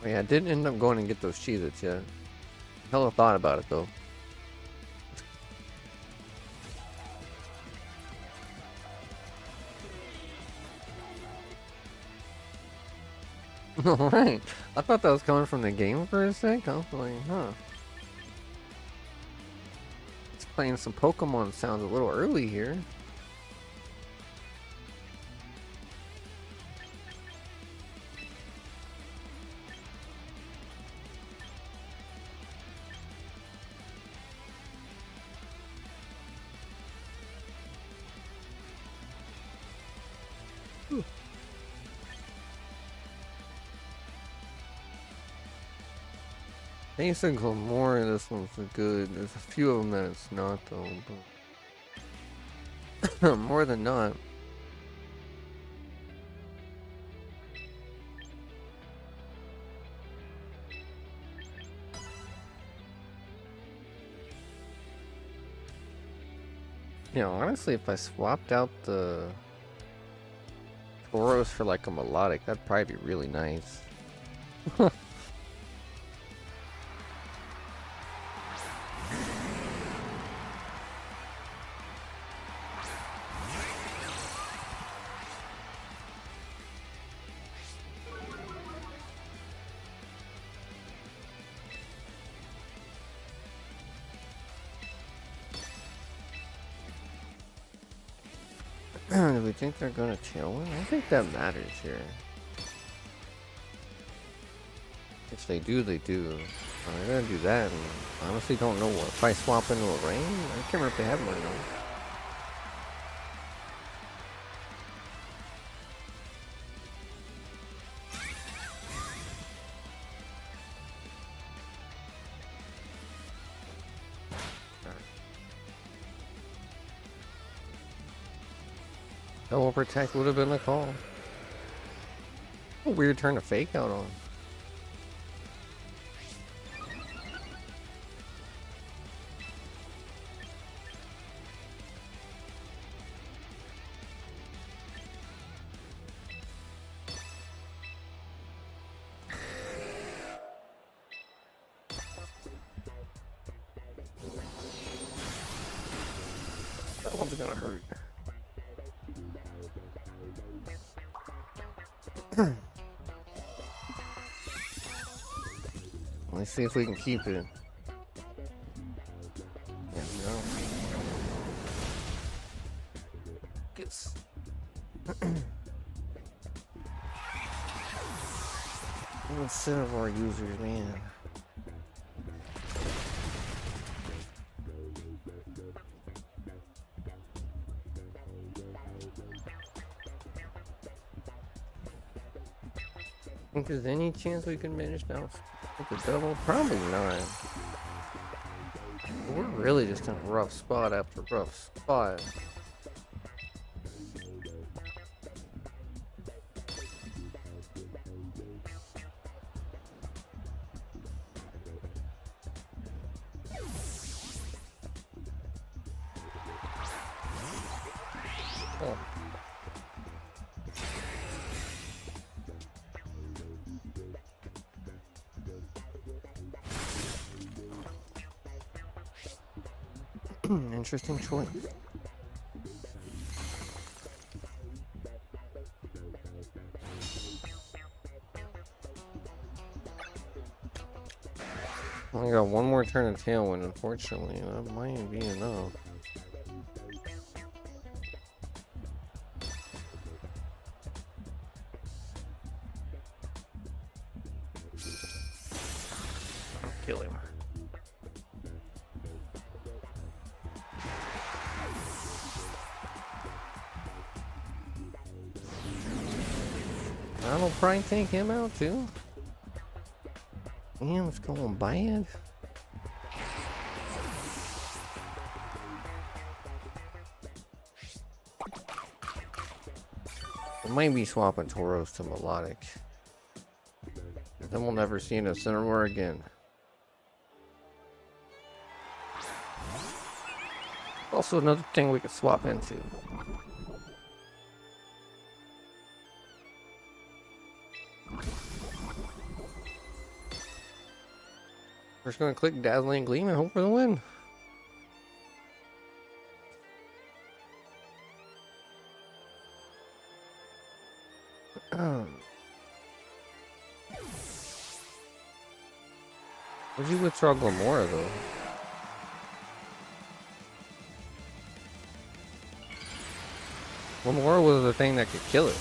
S1: Oh, yeah, I didn't end up going and get those Cheez-Its yet. Hella thought about it though. Alright. I thought that was coming from the game for a sec. I was like, huh. It's playing some Pokemon sounds a little early here. Basically, more of this one's good. There's a few of them that it's not though, but more than not. You know, honestly, if I swapped out the Tauros for like a melodic, that'd probably be really nice. Do we think they're gonna tailwind? I think that matters here. If they do, they do. They're gonna do that, and I honestly don't know what. If I swap into a rain, I can't remember if they have one or not. Double protect would have been a call. A weird turn to fake out on. That one's gonna hurt. Let's see if we can keep it. Yeah, no. Gets. Instead of our users, man. Think there's any chance we can manage now with the double? Probably not. We're really just in a rough spot after rough spot. Oh. Interesting choice. Only got one more turn of tailwind, unfortunately. That might be enough. I'll kill him. I'll probably take him out too. Damn, it's going bad. I might be swapping Tauros to melodic. Then we'll never see an Incineroar again. Also another thing we could swap into. We're just gonna click Dazzling Gleam and hope for the win. Would you withdraw Glamora though? Glamora was the thing that could kill it.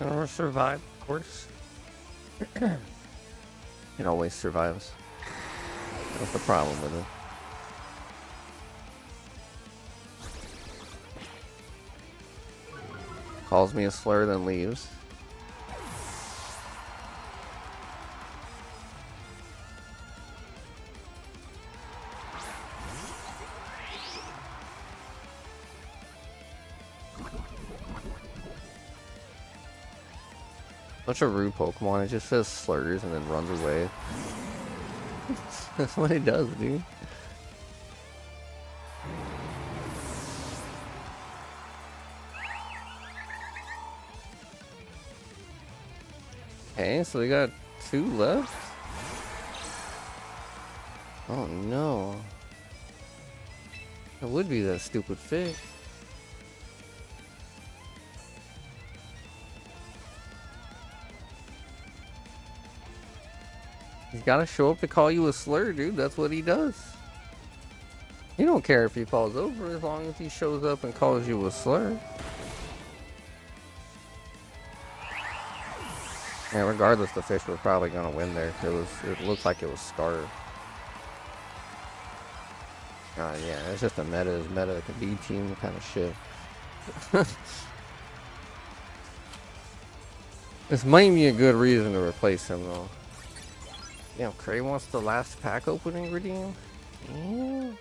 S1: Or survive, of course. It always survives. That's the problem with it. Calls me a slur, then leaves. Such a rude Pokemon. It just says slurs and then runs away. That's what it does, dude. Okay, so we got 2 left. Oh no. It would be that stupid fish. He's gotta show up to call you a slur, dude. That's what he does. He don't care if he falls over as long as he shows up and calls you a slur. Yeah, regardless, the fish was probably gonna win there. It looked like it was scarred. Yeah, it's just a meta B team kind of shit. This might be a good reason to replace him though. Damn, Cray wants the last pack opening redeem? Yeah.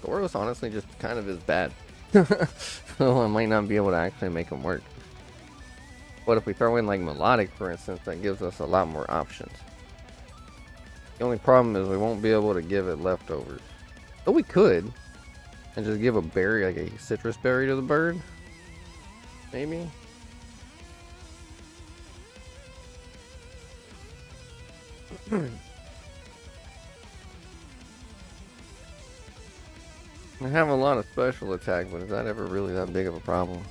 S1: Goros honestly just kind of is bad. So I might not be able to actually make him work. But if we throw in like Melodic, for instance, that gives us a lot more options. The only problem is we won't be able to give it leftovers. But we could. And just give a berry, like a citrus berry to the bird. Maybe. I have a lot of special attack, but is that ever really that big of a problem?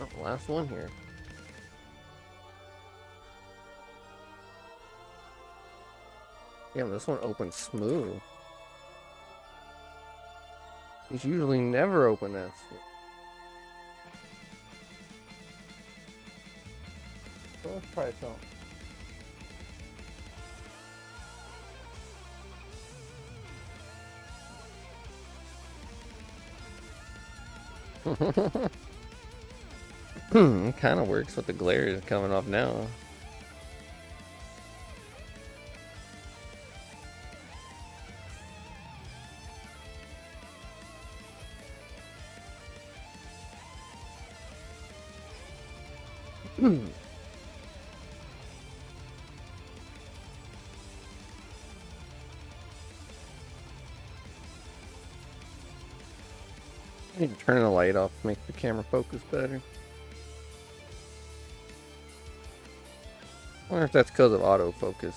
S1: Oh, last one here. Yeah, this one opens smooth. These usually never open that smooth. So let's try something. It kind of works with the glare is coming off now. I need to turn the light off to make the camera focus better. I wonder if that's because of autofocus.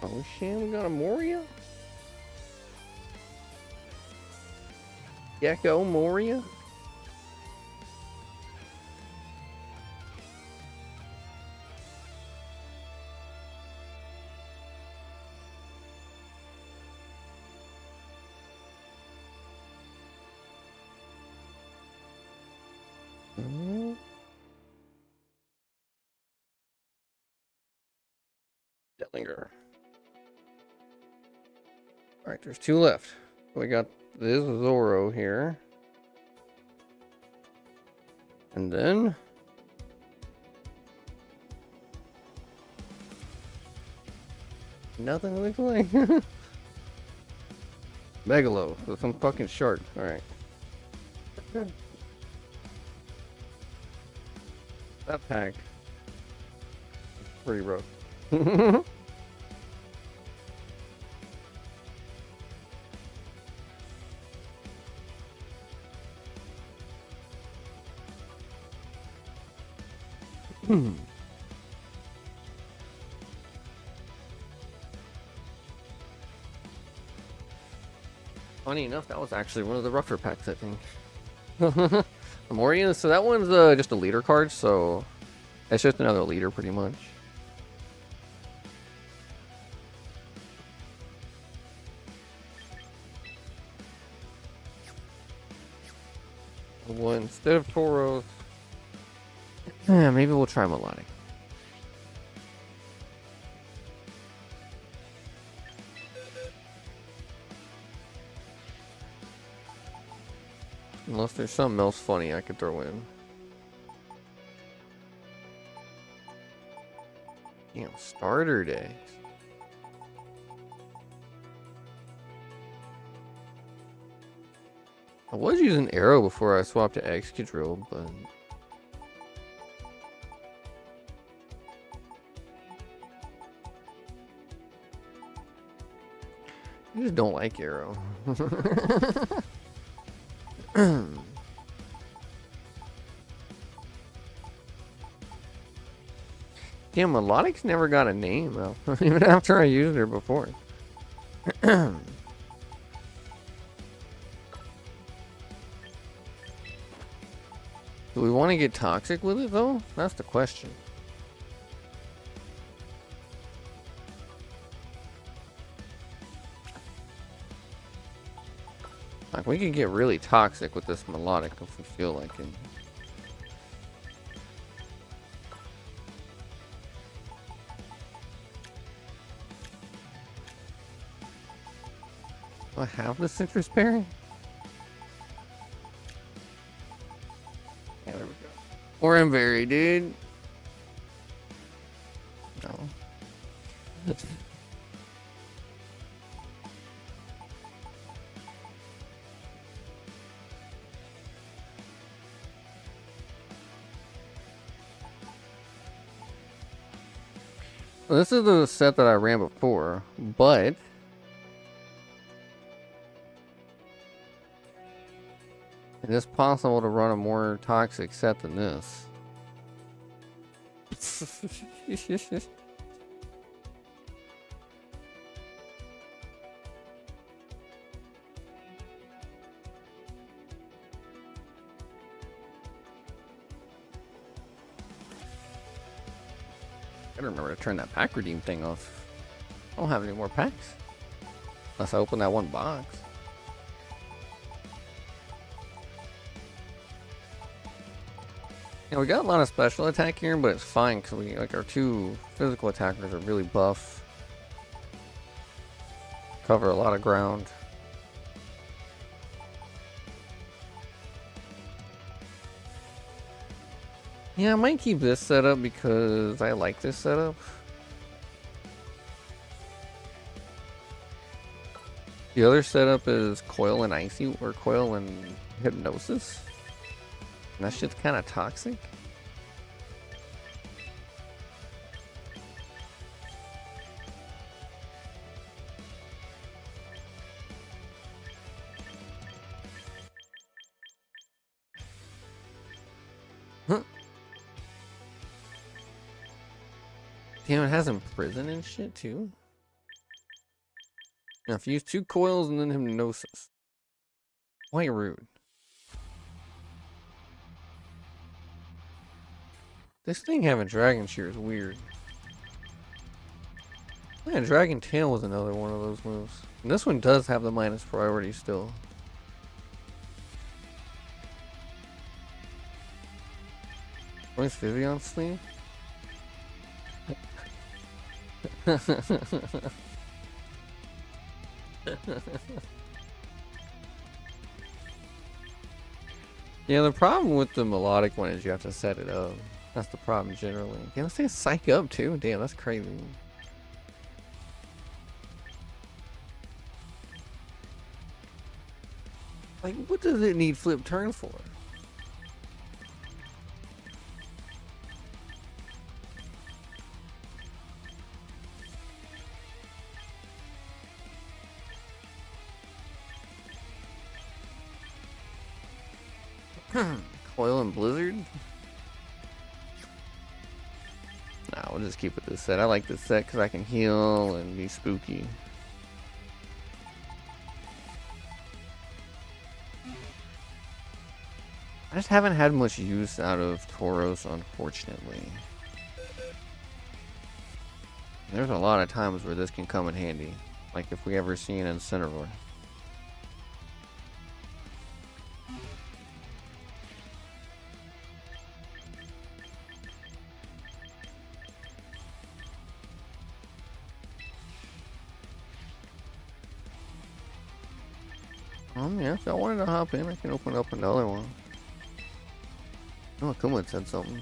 S1: Oh shit, we got a Moria? Gecko Moria? Dellinger. Alright, there's 2 left. We got this Zoro here. And then Nothing looks like. Megalo, so some fucking shark. Alright. That pack. Pretty rough. Funny enough, that was actually one of the rougher packs, I think. Amorian, so that one's just a leader card, so it's just another leader pretty much. Well, instead of Tauros, yeah, maybe we'll try Melodic. Unless there's something else funny I could throw in. Damn, starter day. I was using Arrow before I swapped to Excadrill, but I just don't like Arrow. Damn, Melodic's never got a name though, even after I used her before. Do we want to get toxic with it though? That's the question. Like, we could get really toxic with this Melodic if we feel like it. Do I have the citrus berry? Yeah, there we go. Oranberry, dude. No. Well, this is the set that I ran before, but it is possible to run a more toxic set than this. I gotta remember to turn that pack redeem thing off. I don't have any more packs. Unless I open that one box. Yeah, we got a lot of special attack here, but it's fine because we like our two physical attackers are really buff. Cover a lot of ground. Yeah, I might keep this setup because I like this setup. The other setup is Coil and Icy, or Coil and Hypnosis. And that shit's kind of toxic. Huh. Damn, it has Imprison and shit too. Now, if you use 2 coils and then Hypnosis. Quite rude. This thing having Dragon Shear is weird. Yeah, Dragon Tail was another one of those moves. And this one does have the minus priority still. Where's Vivion's sleeve? Yeah, the problem with the melodic one is you have to set it up. That's the problem generally. Yeah, let's say Psych Up too. Damn, that's crazy. Like, what does it need flip turn for? Coil and Blizzard? Nah, we'll just keep with this set. I like this set because I can heal and be spooky. I just haven't had much use out of Tauros, unfortunately. There's a lot of times where this can come in handy. Like if we ever see an Incineroar. Yeah, if I wanted to hop in, I can open up another one. Oh, Kuma said something.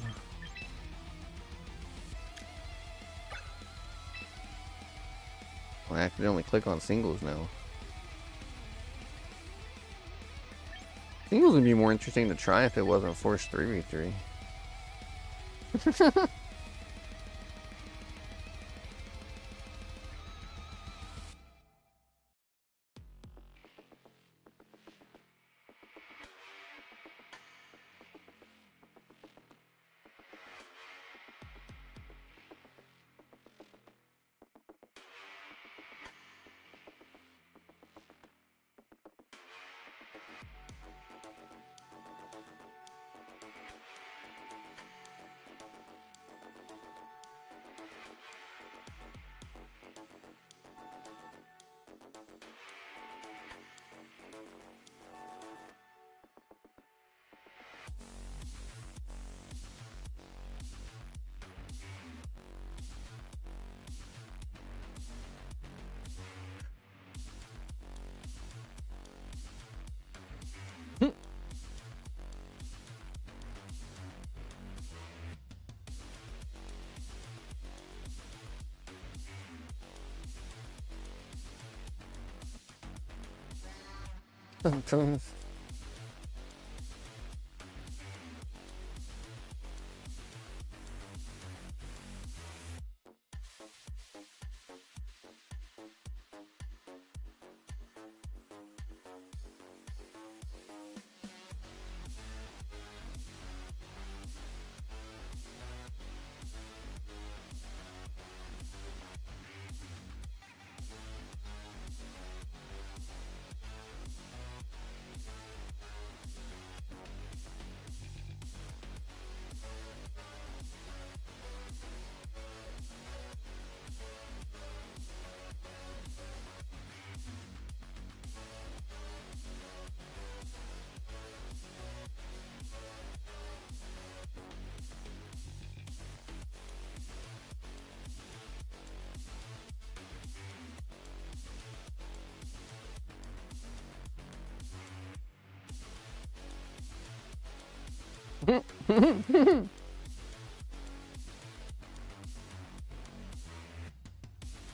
S1: I accidentally click on singles now. Singles would be more interesting to try if it wasn't forced 3v3. Sometimes.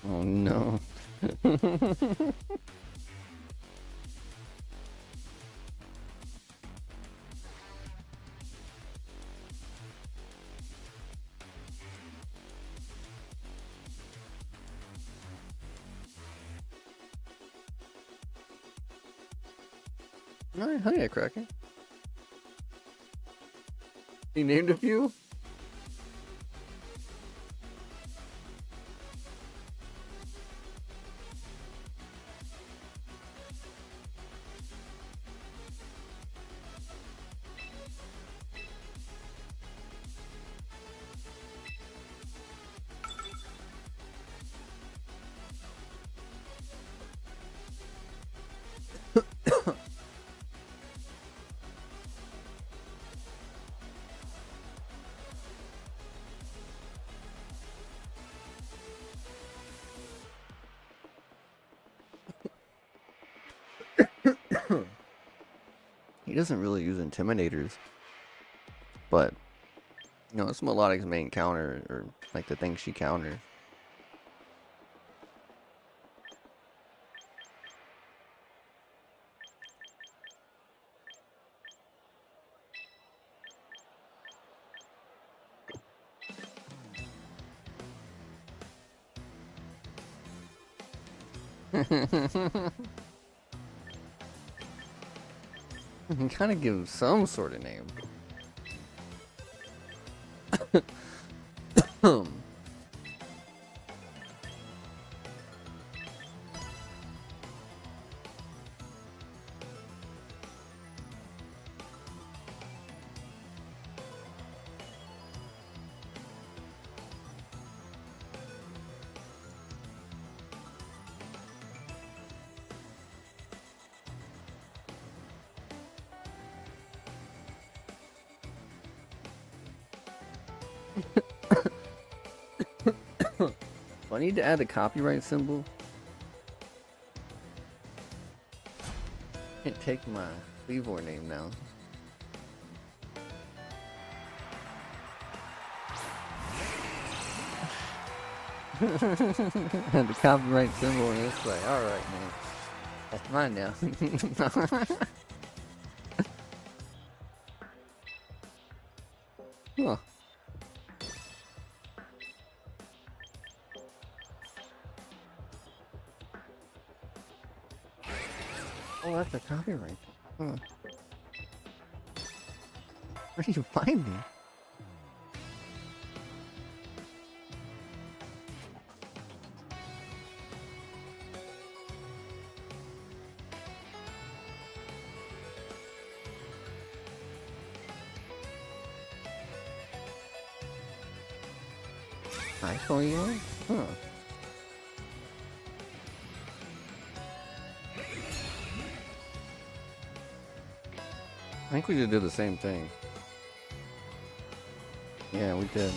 S1: Oh no. Alright, hiya, Kraken. He named a few? He doesn't really use intimidators, but you know, it's Melodic's main counter, or like the thing she counters. You gotta give him some sort of name. Do I need to add the copyright symbol? Can't take my Cleavor name now. Had the copyright symbol and it's like, alright man. That's mine now. Huh. Oh, that's a copyright. Huh. Where do you find me? iPhone, you know? Huh. I think we just did the same thing. Yeah, we did.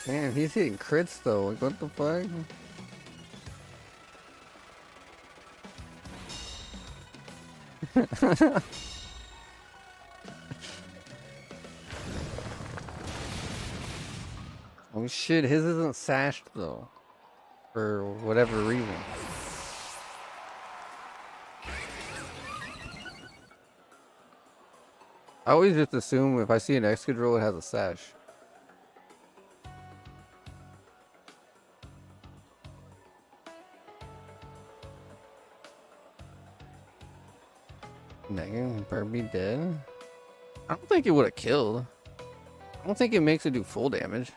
S1: Man, he's hitting crits though. Like, what the fuck? Oh shit, his isn't sashed though. For whatever reason. I always just assume if I see an Excadrill, it has a sash. Megan, Burby dead? I don't think it would have killed. I don't think it makes it do full damage.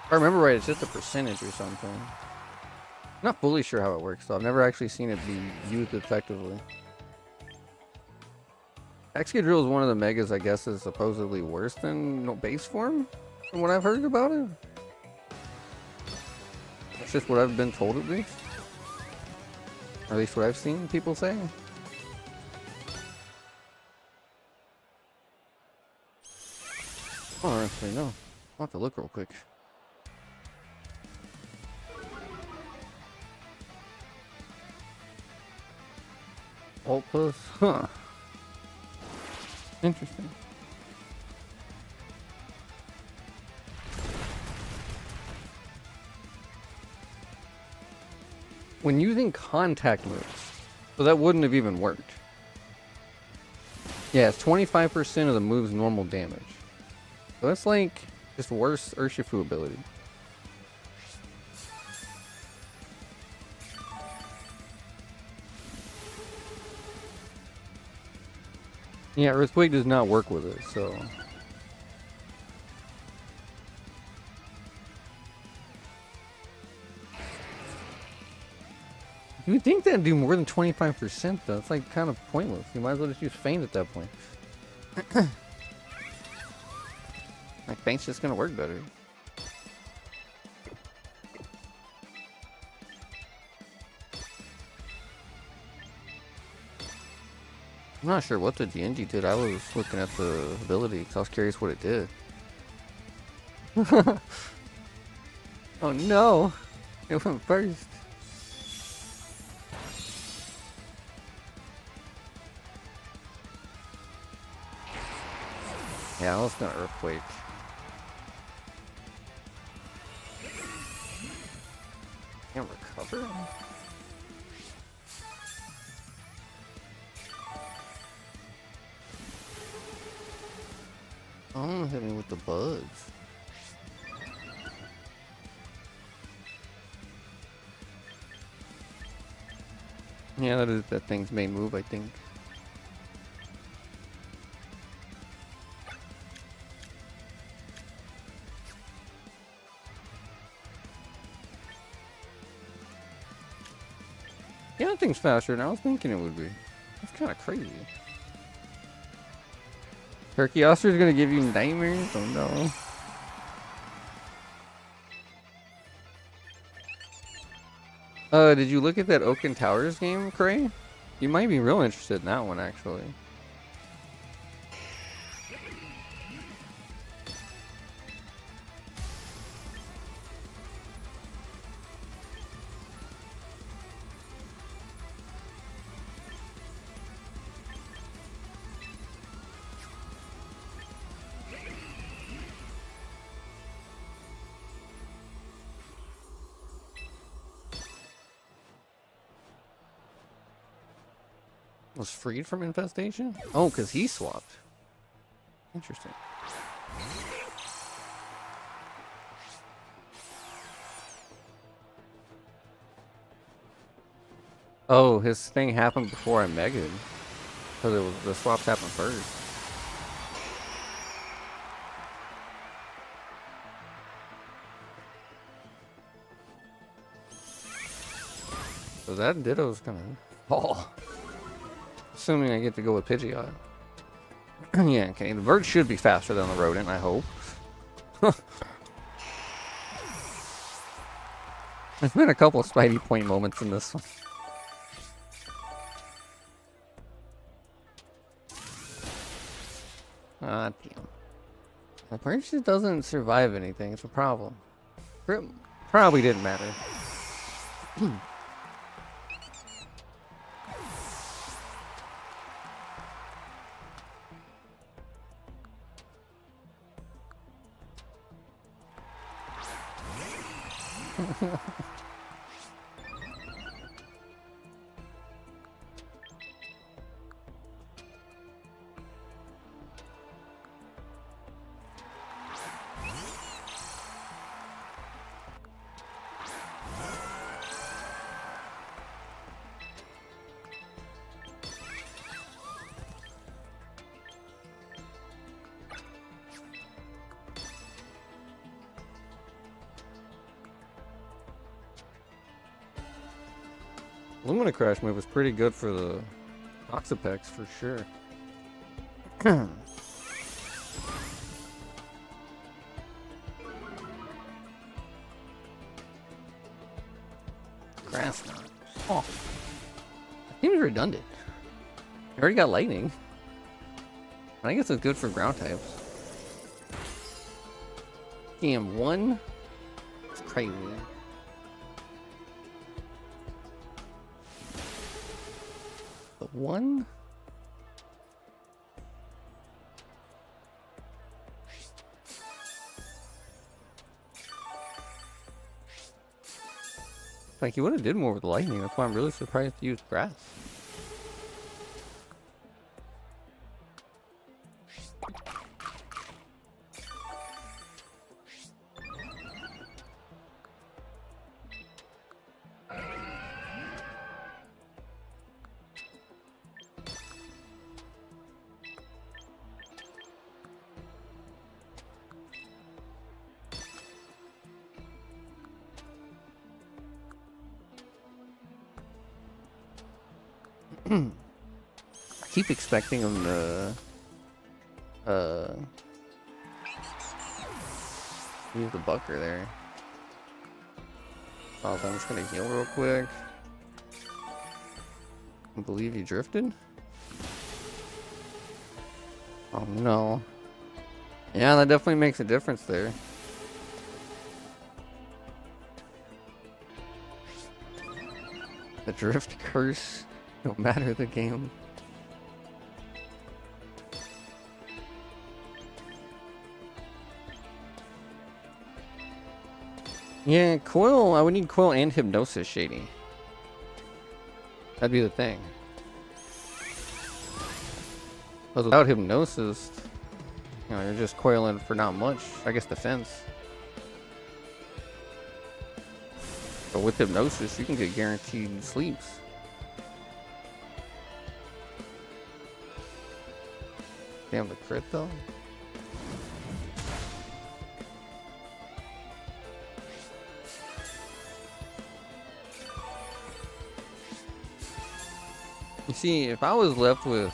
S1: If I remember right, it's just a percentage or something. I'm not fully sure how it works though. I've never actually seen it be used effectively. Excadrill is one of the megas I guess is supposedly worse than base form, from what I've heard about it. That's just what I've been told at least. Or at least what I've seen people say. Oh, actually no. I'll have to look real quick. Alt plus? Huh. Interesting. When using contact moves, so that wouldn't have even worked. Yeah, it's 25% of the move's normal damage. So that's like just worse Urshifu ability. Yeah, Earthquake does not work with it, so... You would think that'd do more than 25% though. It's like kind of pointless. You might as well just use Feint at that point. Like, Feint's just gonna work better. I'm not sure what the GNG did. I was looking at the ability because I was curious what it did. Oh no! It went first. Yeah, I was gonna Earthquake. Can't recover? Oh, hit me with the bugs. Yeah, that is that thing's main move, I think. Yeah, that thing's faster than I was thinking it would be. That's kind of crazy. Turkey Oster's gonna give you nightmares? Oh no. Did you look at that Oaken Towers game, Cray? You might be real interested in that one, actually. Was freed from infestation? Oh, because he swapped. Interesting. Oh, his thing happened before I megged. Because it was the swaps happened first. So that Ditto's gonna fall. Assuming I get to go with Pidgeot. Yeah, okay. The bird should be faster than the rodent, I hope. There's been a couple of Spidey point moments in this one. Ah, damn. The bird just doesn't survive anything. It's a problem. Probably didn't matter. Lumina Crash move was pretty good for the Toxapex for sure. Grass knot. Oh. Seems redundant. You already got lightning. I guess it's good for ground types. Damn, one? It's crazy. The one? Like, he would have did more with lightning. That's why I'm really surprised to use grass. I keep expecting him to use the bucker there. Oh, I'm just gonna heal real quick. I believe he drifted. Oh no. Yeah, that definitely makes a difference there. The drift curse. No matter the game. Yeah, Coil, I would need Coil and Hypnosis Shady. That'd be the thing. But without Hypnosis, You know, you're just coiling for not much. I guess defense. But with hypnosis, you can get guaranteed sleeps. Damn, the crit though. You see, if I was left with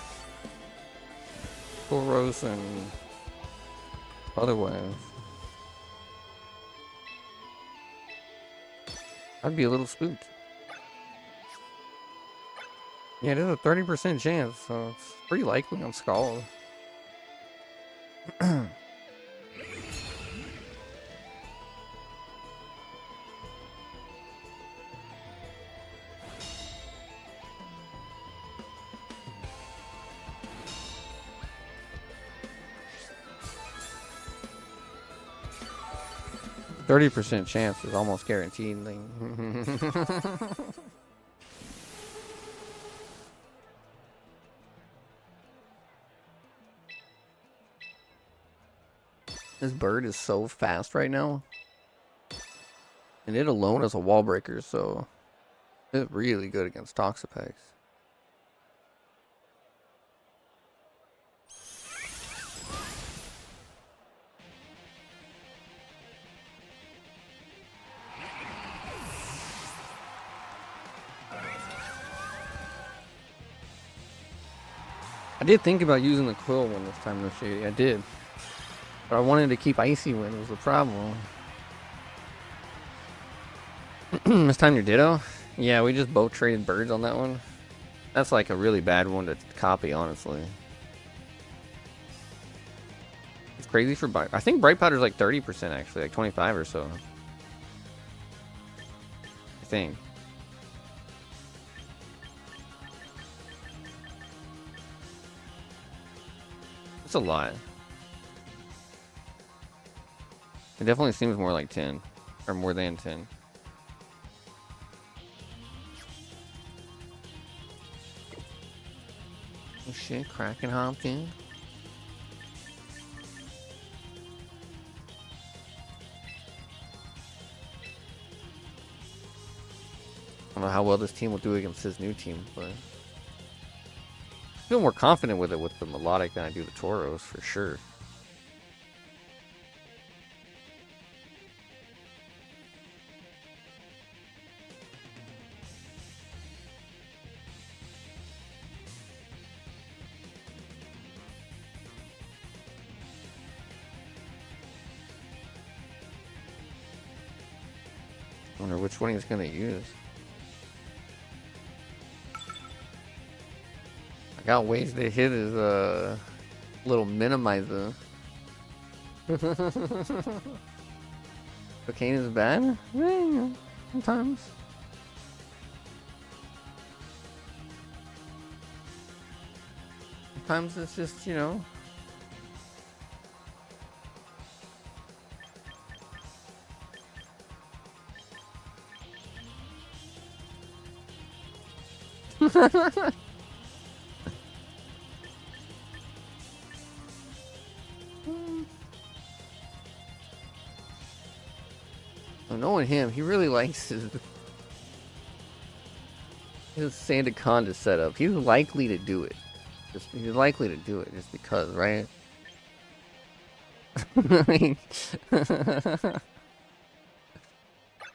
S1: Tauros and otherwise, I'd be a little spooked. Yeah, there's a 30% chance, so it's pretty likely I'm Scald. 30% chance is almost guaranteed. This bird is so fast right now. And it alone is a wall breaker, so it's really good against Toxapex. I did think about using the Quill one this time, though, Shady. I did. But I wanted to keep Icy Wind was the problem. This time your Ditto? Yeah, we just both traded birds on that one. That's like a really bad one to copy, honestly. It's crazy for Bright. I think Bright Powder's like 30% actually, like 25 or so. I think. It's a lot. It definitely seems more like 10. Or more than 10. Oh shit, Kraken hopped in. I don't know how well this team will do against his new team, but I feel more confident with it with the melodic than I do the Tauros, for sure. I wonder which one he's going to use. I got ways to hit his little minimizer. Cocaine is bad? Yeah, sometimes. Sometimes it's just, you know. Knowing him, he really likes his Sandaconda setup. He's likely to do it. He's likely to do it just because, right?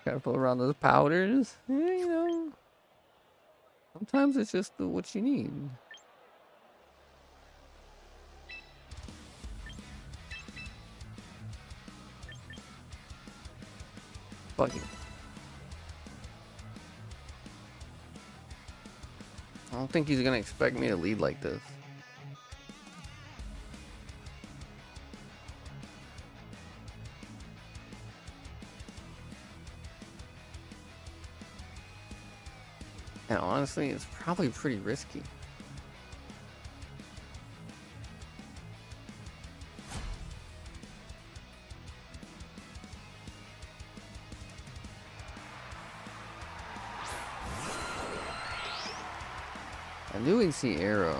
S1: Careful around those powders. Yeah, you know. Sometimes it's just what you need. Fuck it. I don't think he's gonna expect me to lead like this. And honestly, it's probably pretty risky. I knew we'd see Arrow.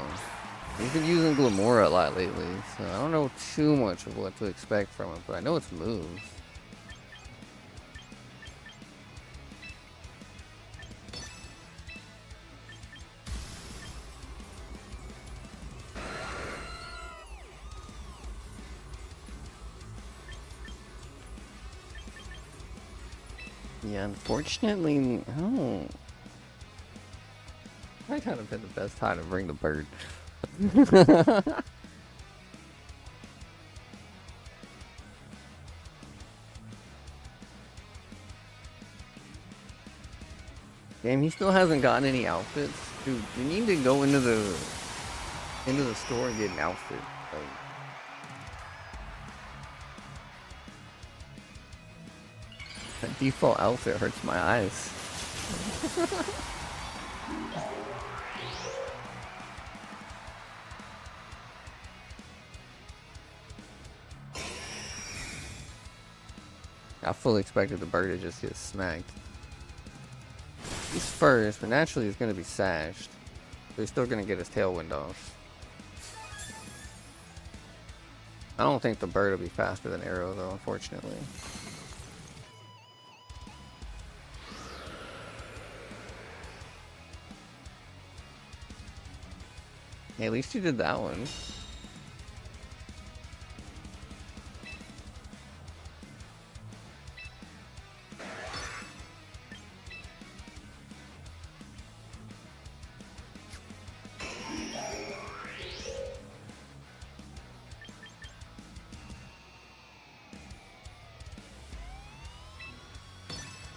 S1: He's been using Glamora a lot lately, so I don't know too much of what to expect from him, but I know its moves. Yeah, unfortunately, oh. Might kind of been the best time to bring the bird. Damn, he still hasn't gotten any outfits. Dude, you need to go into the store and get an outfit. Like, that default outfit hurts my eyes. I fully expected the bird to just get smacked. He's first, but naturally he's going to be sashed. So he's still going to get his tailwind off. I don't think the bird will be faster than Arrow though, unfortunately. Hey, at least you did that one.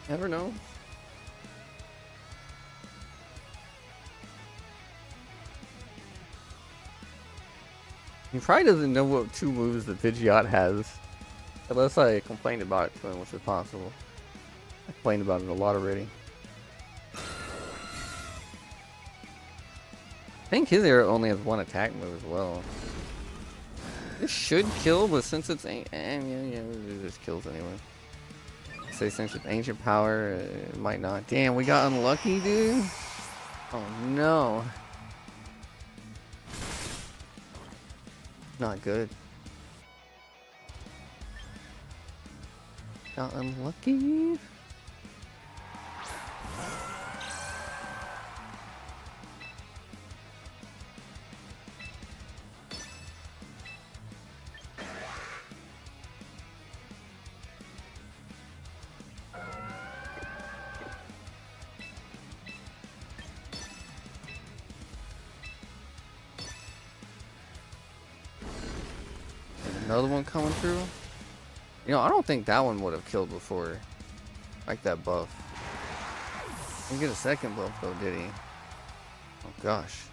S1: Never know. He probably doesn't know what two moves the Pidgeot has. Unless I complained about it to him, which is possible. I complained about it a lot already. I think his arrow only has one attack move as well. This should kill, but since it's yeah, it just kills anyway. Say since it's ancient power, it might not. Damn, we got unlucky, dude. Oh no. Not good. Got unlucky. Another one coming through. You know, I don't think that one would have killed before. Like that buff. Didn't get a second buff though, did he? Oh gosh.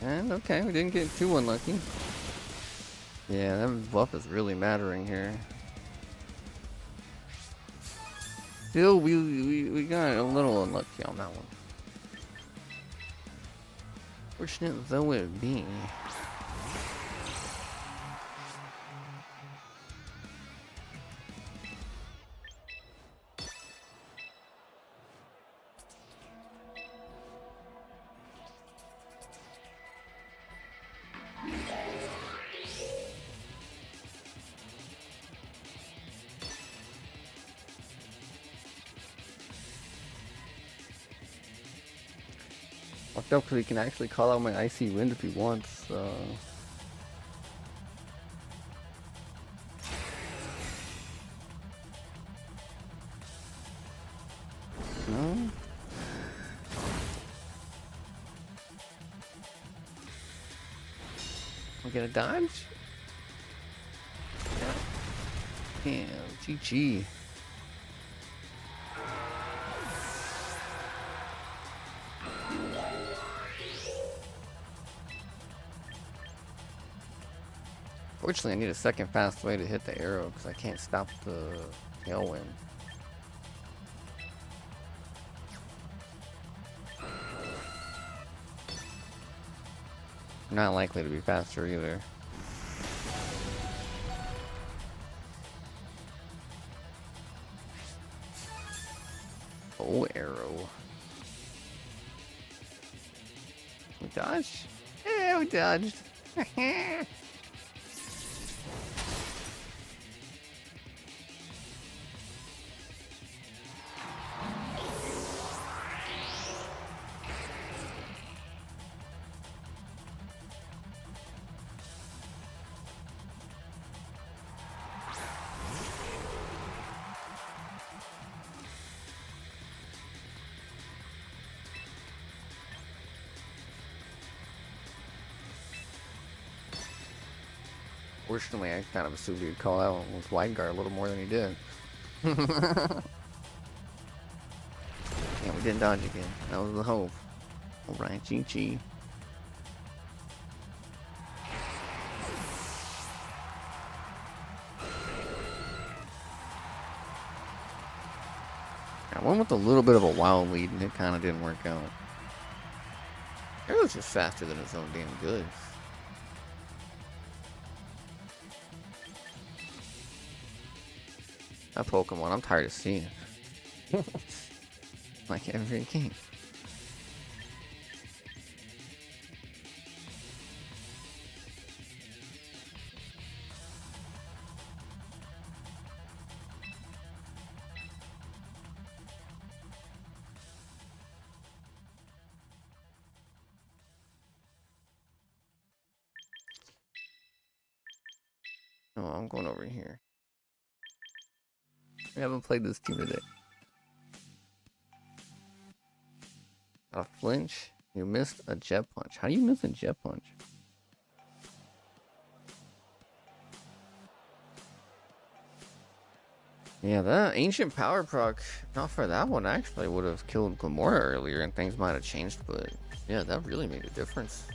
S1: And okay, we didn't get too unlucky. Yeah, that buff is really mattering here. Still, we got a little unlucky on that one. Fortunate though it be. Fucked up because he can actually call out my icy wind if he wants. No. We get a dodge? Yeah. Damn, GG. Fortunately, I need a second fast way to hit the arrow because I can't stop the tailwind. Not likely to be faster either. Oh, arrow. We dodged? Yeah, we dodged. Fortunately, I kind of assumed he'd call out with wide guard a little more than he did. Yeah, we didn't dodge again. That was the hope. Alright, Chi-Chi. I went with a little bit of a wild lead and it kind of didn't work out. It was just faster than his own damn goods. That Pokemon, I'm tired of seeing. Like every game. Oh, I'm going over here. We haven't played this team today. A flinch? You missed a jet punch. How do you miss a jet punch? Yeah, that ancient power proc, not for that one, actually would have killed Gamora earlier and things might have changed, but yeah, that really made a difference.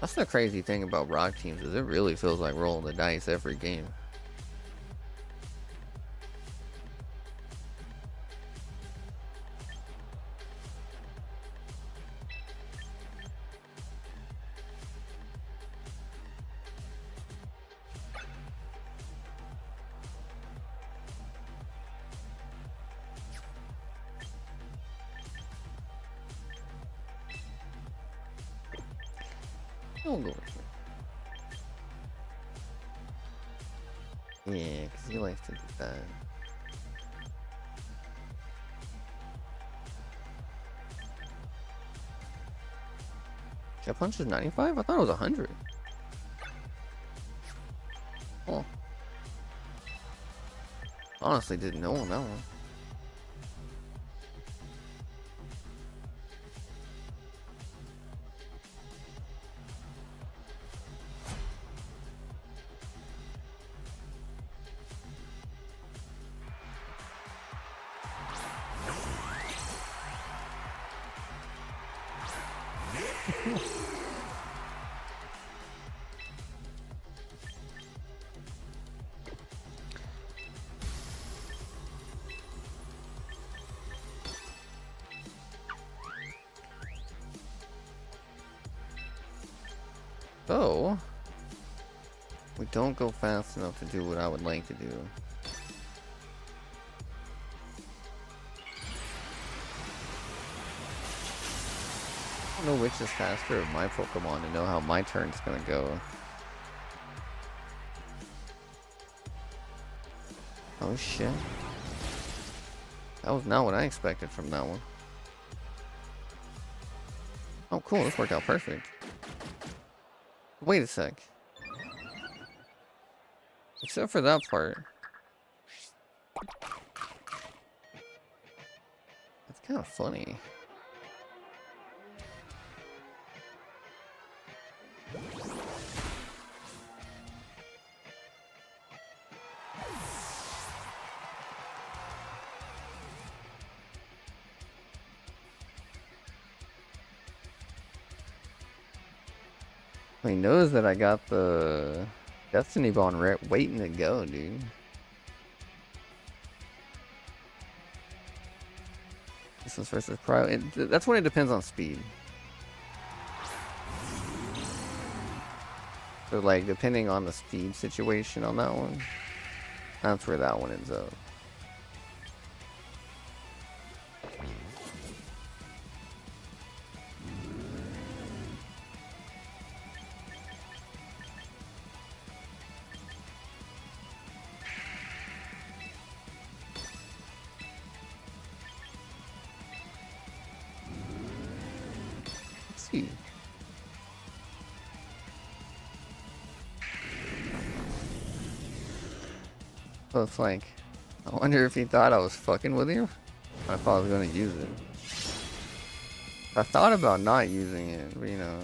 S1: That's the crazy thing about rock teams, is it really feels like rolling the dice every game. I'll go with it. Yeah, because he likes to do that. Jet punch is 95? I thought it was 100. Oh. Honestly didn't know on that one. So, we don't go fast enough to do what I would like to do. I don't know which is faster of my Pokemon to know how my turn's gonna go. Oh shit. That was not what I expected from that one. Oh cool, this worked out perfect. Wait a sec. Except for that part. That's kind of funny. He knows that I got the Destiny Bond waiting to go, dude. This is versus Cryo. That's when it depends on speed. So like depending on the speed situation on that one, that's where that one ends up. Let's see. So it's like, I wonder if he thought I was fucking with you. I thought I was gonna use it. I thought about not using it, but you know.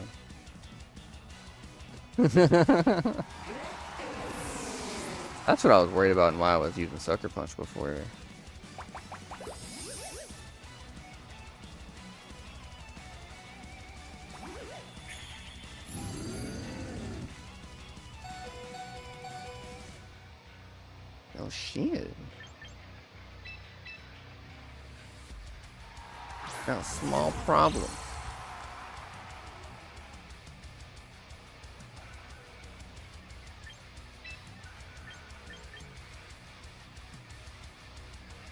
S1: That's what I was worried about and why I was using Sucker Punch before. Oh shit. Got a small problem.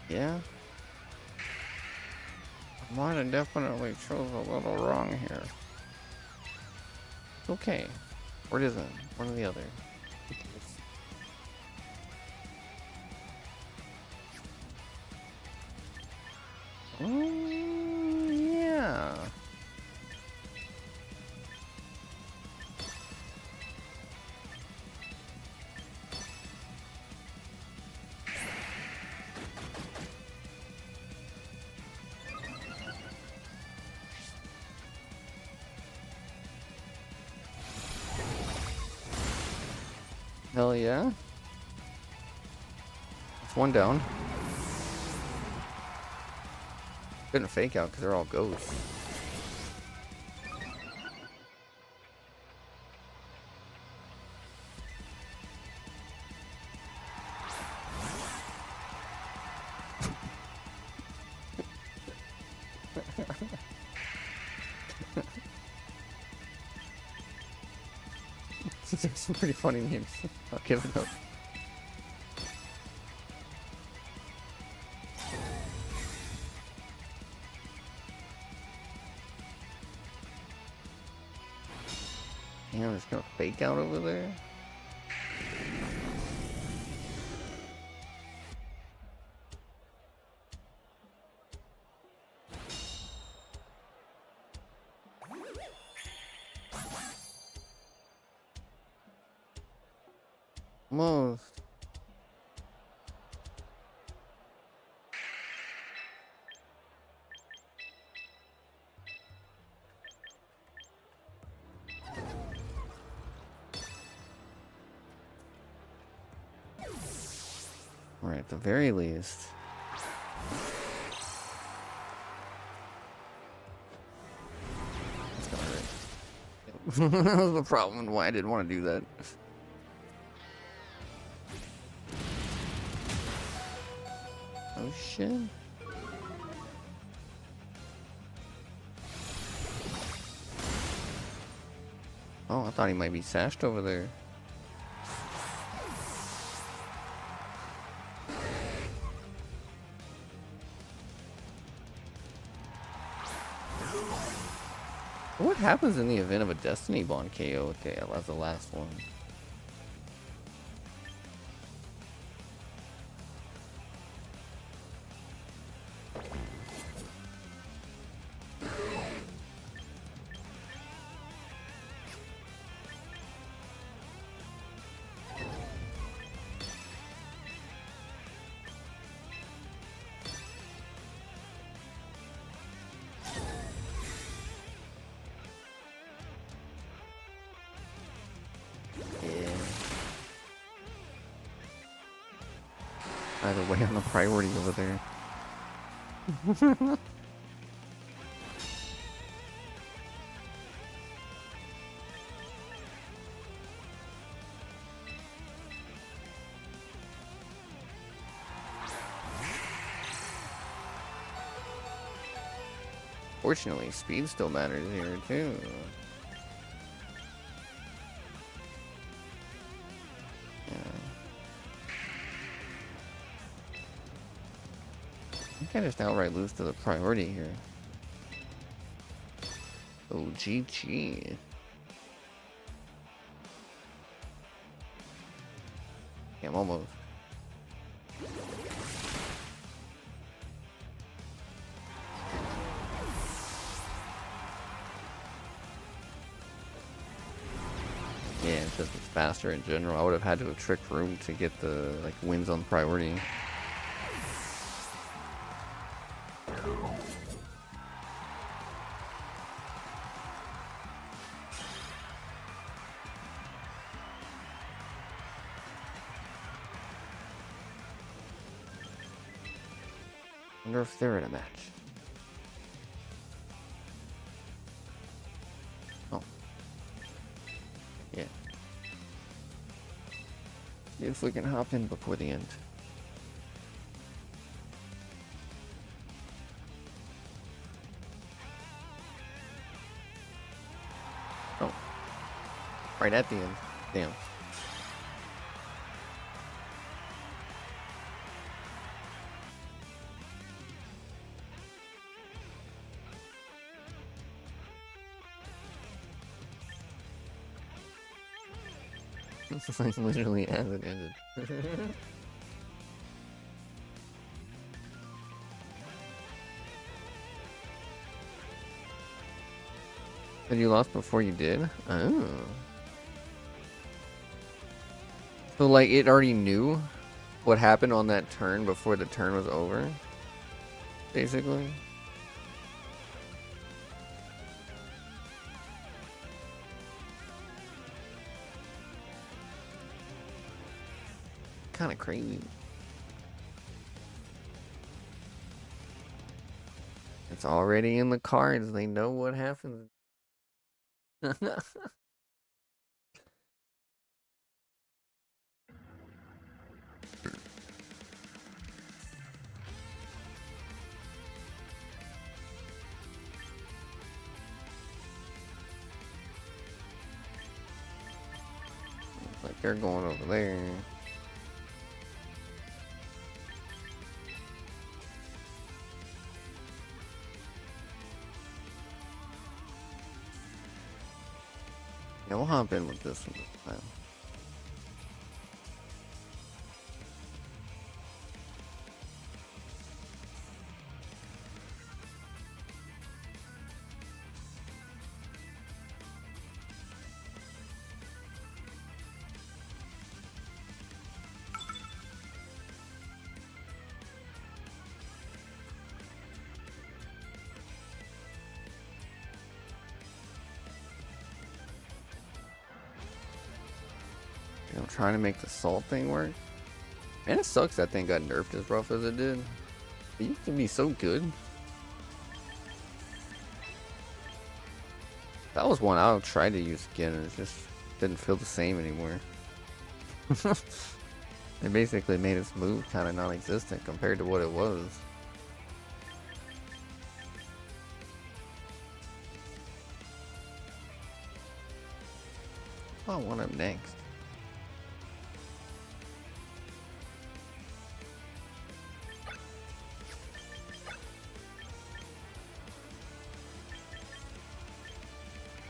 S1: Yeah. I might have definitely chose a little wrong here. Okay. Or it isn't. One or the other. Oh, yeah. Hell yeah. It's one down. Couldn't fake out because they're all ghosts. There's some pretty funny names. I'll give it up. Yeah, I'm just gonna fake out over there. Most. Right, at the very least. That's gonna hurt. That was the problem and why I didn't want to do that. Oh shit. Oh, I thought he might be sashed over there. What happens in the event of a Destiny Bond KO? Okay, that's the last one. Either way on the priority over there. Fortunately, speed still matters here too. can't just outright lose to the priority here. Oh, GG. Yeah, I'm almost. Yeah, it's just it's faster in general. I would have had to have tricked Room to get the like wins on priority. Wonder if they're in a match. Oh. Yeah. See if we can hop in before the end. Oh. Right at the end. Damn. This is like literally as it ended. And you lost before you did? Oh. So like it already knew what happened on that turn before the turn was over? Basically? Kind of crazy. It's already in the cards. They know what happens. Like they're going over there. Yeah, we'll hop in with this one this time. I'm trying to make the salt thing work. Man, it sucks that thing got nerfed as rough as it did. It used to be so good. That was one I'll try to use again, and it just didn't feel the same anymore. It basically made its move kind of non-existent compared to what it was. Oh, I want him next.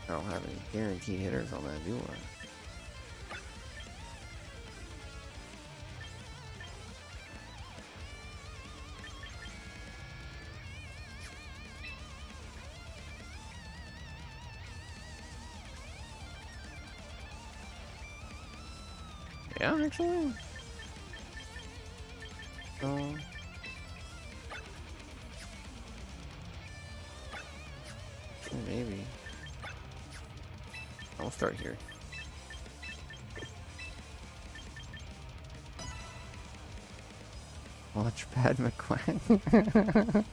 S1: I don't have any guaranteed hitters on that, do I? Yeah, actually. Maybe. I'll start here. Launchpad McQuack.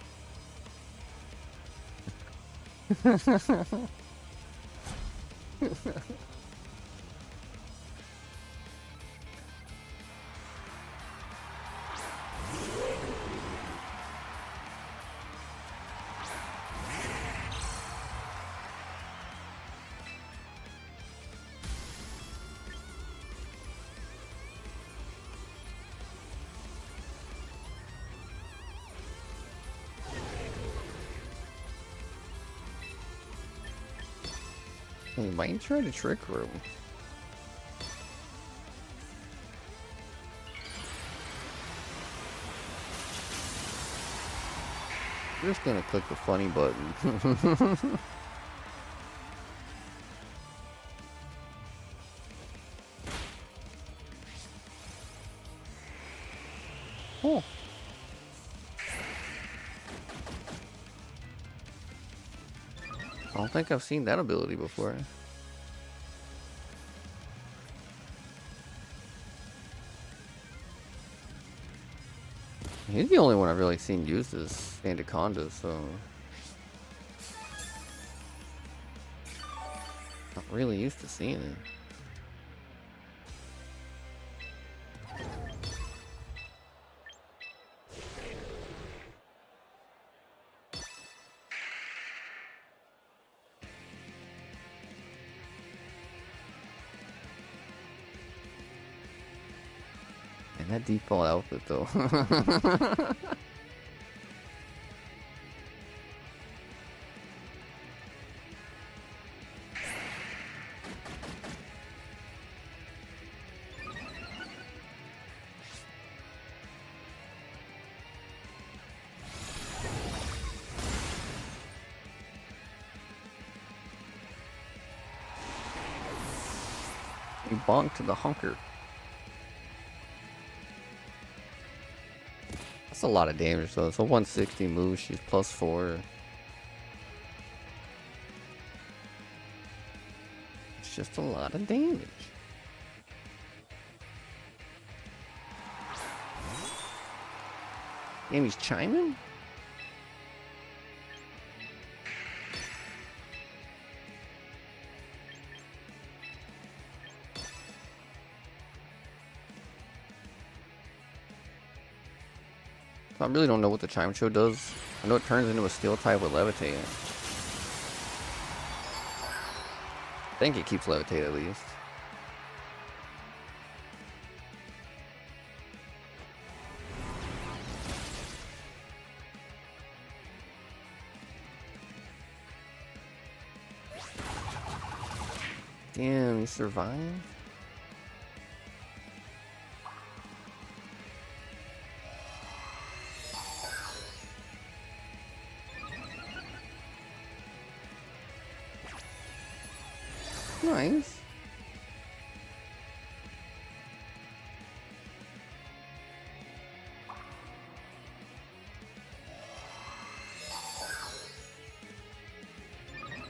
S1: We might try to trick room. I'm just gonna click the funny button. Oh. I don't think I've seen that ability before. He's the only one I've really seen use this Anaconda, so not really used to seeing it. And that default outfit though. You bonk to the hunker. That's a lot of damage though. It's a 160 move. She's +4. It's just a lot of damage. Damn, he's chiming? I really don't know what the Chime Show does. I know it turns into a steel type with Levitate. I think it keeps Levitate at least. Damn, he survived? Nice.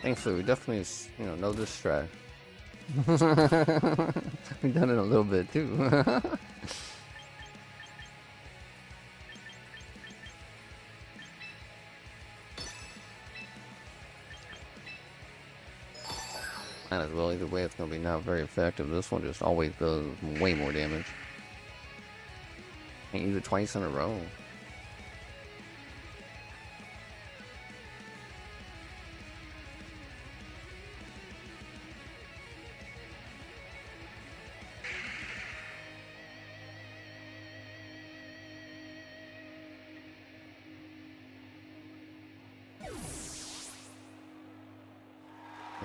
S1: Thankfully, we definitely, know this strat. We've done it a little bit too. Might as well, either way it's gonna be not very effective. This one just always does way more damage. Can't use it twice in a row.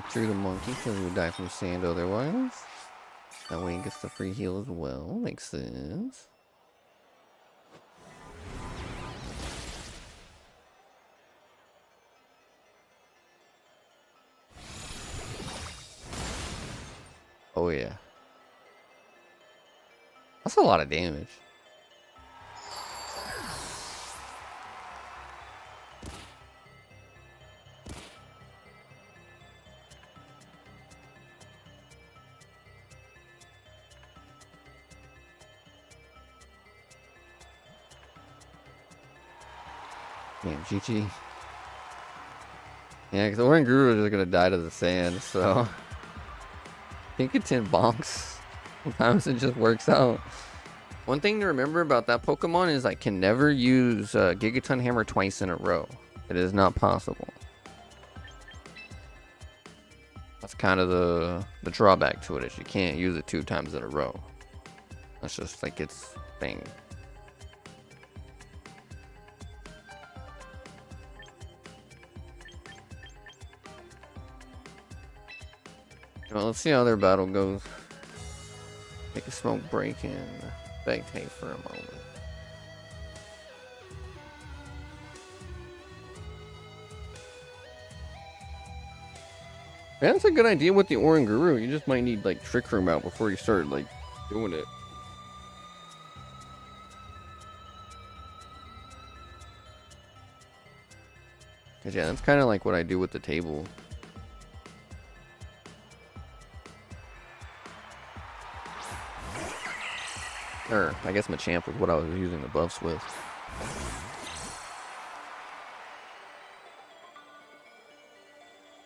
S1: Through the monkey because we would die from sand otherwise. That way he gets the free heal as well. Makes sense. Oh yeah. That's a lot of damage. Damn, GG. Yeah, because the Orin Guru is just gonna die to the sand, so I think it's 10 bonks. Sometimes it just works out. One thing to remember about that Pokemon is I can never use Gigaton Hammer twice in a row. It is not possible. That's kind of the drawback to it, is you can't use it 2 times in a row. That's just like its thing. Well, let's see how their battle goes. Take a smoke break and spectate for a moment. Yeah, that's a good idea with the Oranguru. You just might need like Trick Room out before you start like doing it. Cause yeah, that's kind of like what I do with the table. Or I guess Machamp was what I was using the buffs with.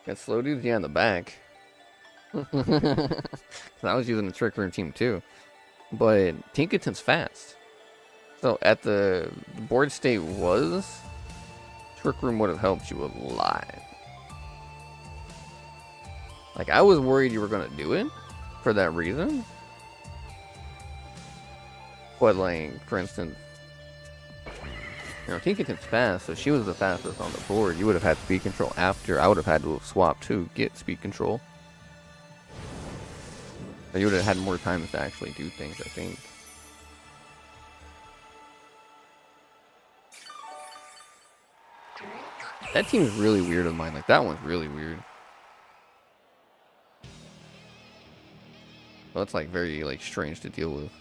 S1: Got slow dudes, yeah, in the back. I was using the Trick Room team too. But Tinkaton's fast. So at the board state was, Trick Room would have helped you a lot. Like, I was worried you were going to do it for that reason. But, like, for instance, you know, Tinkaton's fast, so she was the fastest on the board. You would have had speed control after. I would have had to have swapped to get speed control. So you would have had more time to actually do things, I think. That team's really weird of mine. Like, that one's really weird. Well, it's like very like strange to deal with.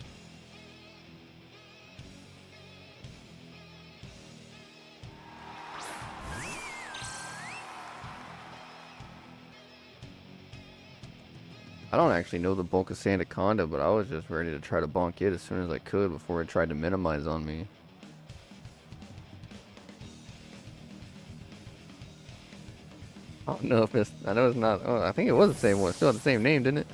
S1: I don't actually know the bulk of Sandaconda, but I was just ready to try to bonk it as soon as I could before it tried to minimize on me. I don't know if it's, I know it's not, oh, I think it was the same one. It still had the same name, didn't it?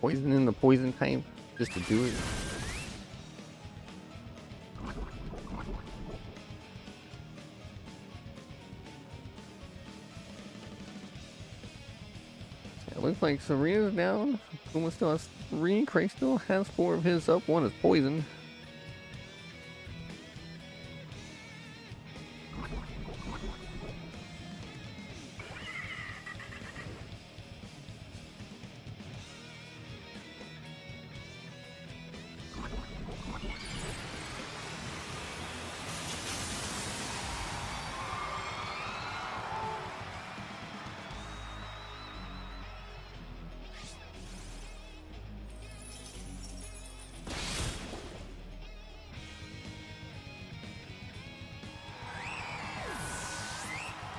S1: Poison in the poison type just to do it. It looks like Serena's down. Kuma still has 3. Cray still has 4 of his up. 1 is poison.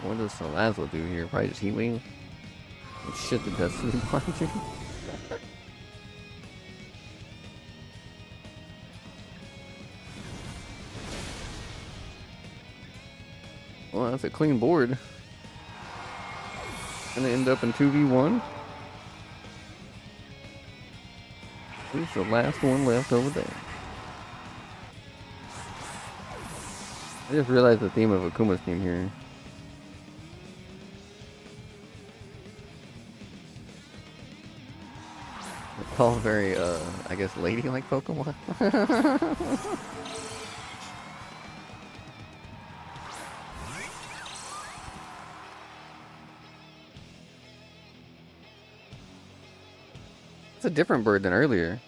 S1: What does Salazzle do here? Probably just Heat Wave. And shit the Destiny behind you. Well, that's a clean board. Gonna end up in 2v1. Who's the last one left over there? I just realized the theme of Akuma's team here. It's all very, I guess, ladylike Pokemon. It's a different bird than earlier.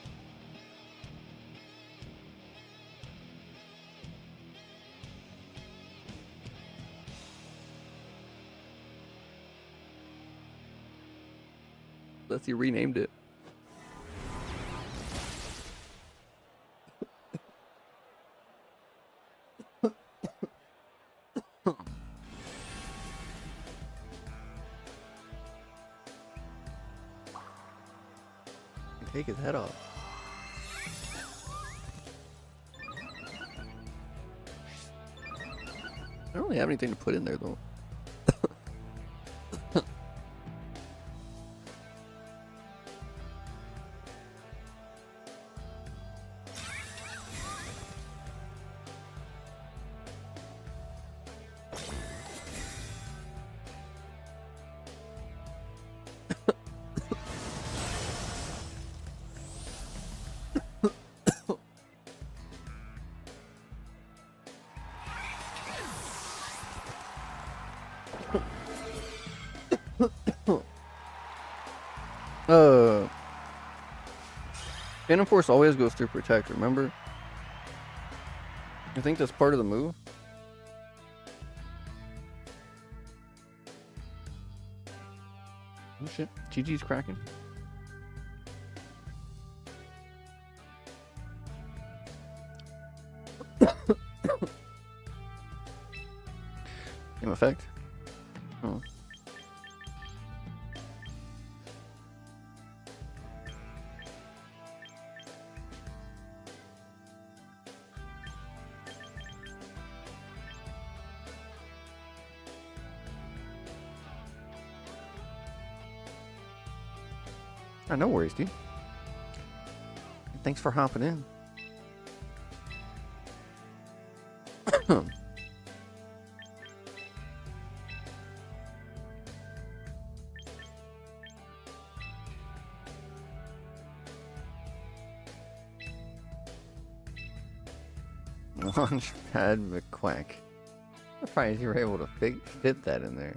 S1: Unless he renamed it. Take his head off. I don't really have anything to put in there though. Phantom Force always goes through Protect, remember? I think that's part of the move. Oh shit, GG's cracking. Same effect. Oh. No worries, dude. Thanks for hopping in. Launchpad McQuack. I'm surprised you were able to fit that in there.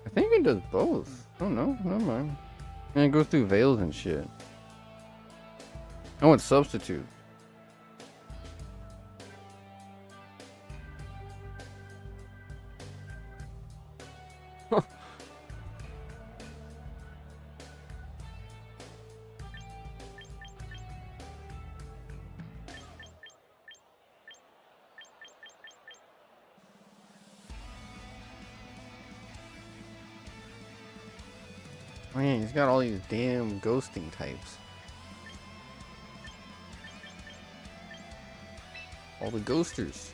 S1: I think it does both. Oh no, never mind. And it goes through veils and shit. Oh, it's substitute. Man, he's got all these damn ghosting types. All the ghosters.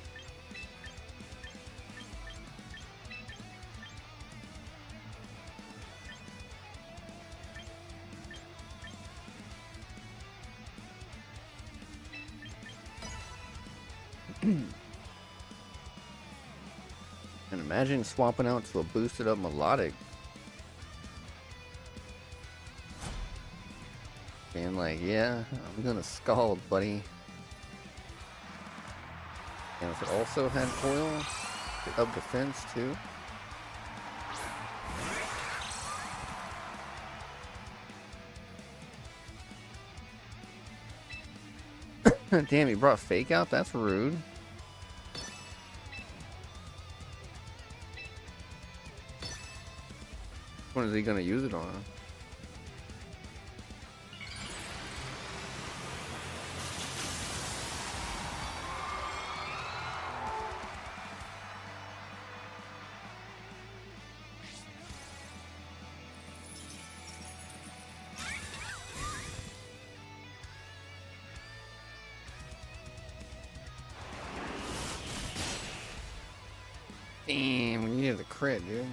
S1: And imagine swapping out to a boosted up melodic. Being like, yeah, I'm gonna scald, buddy. And if it also had foil, it up defense too. Damn, he brought fake out? That's rude. When is he gonna use it on? Damn, we needed a crit, dude.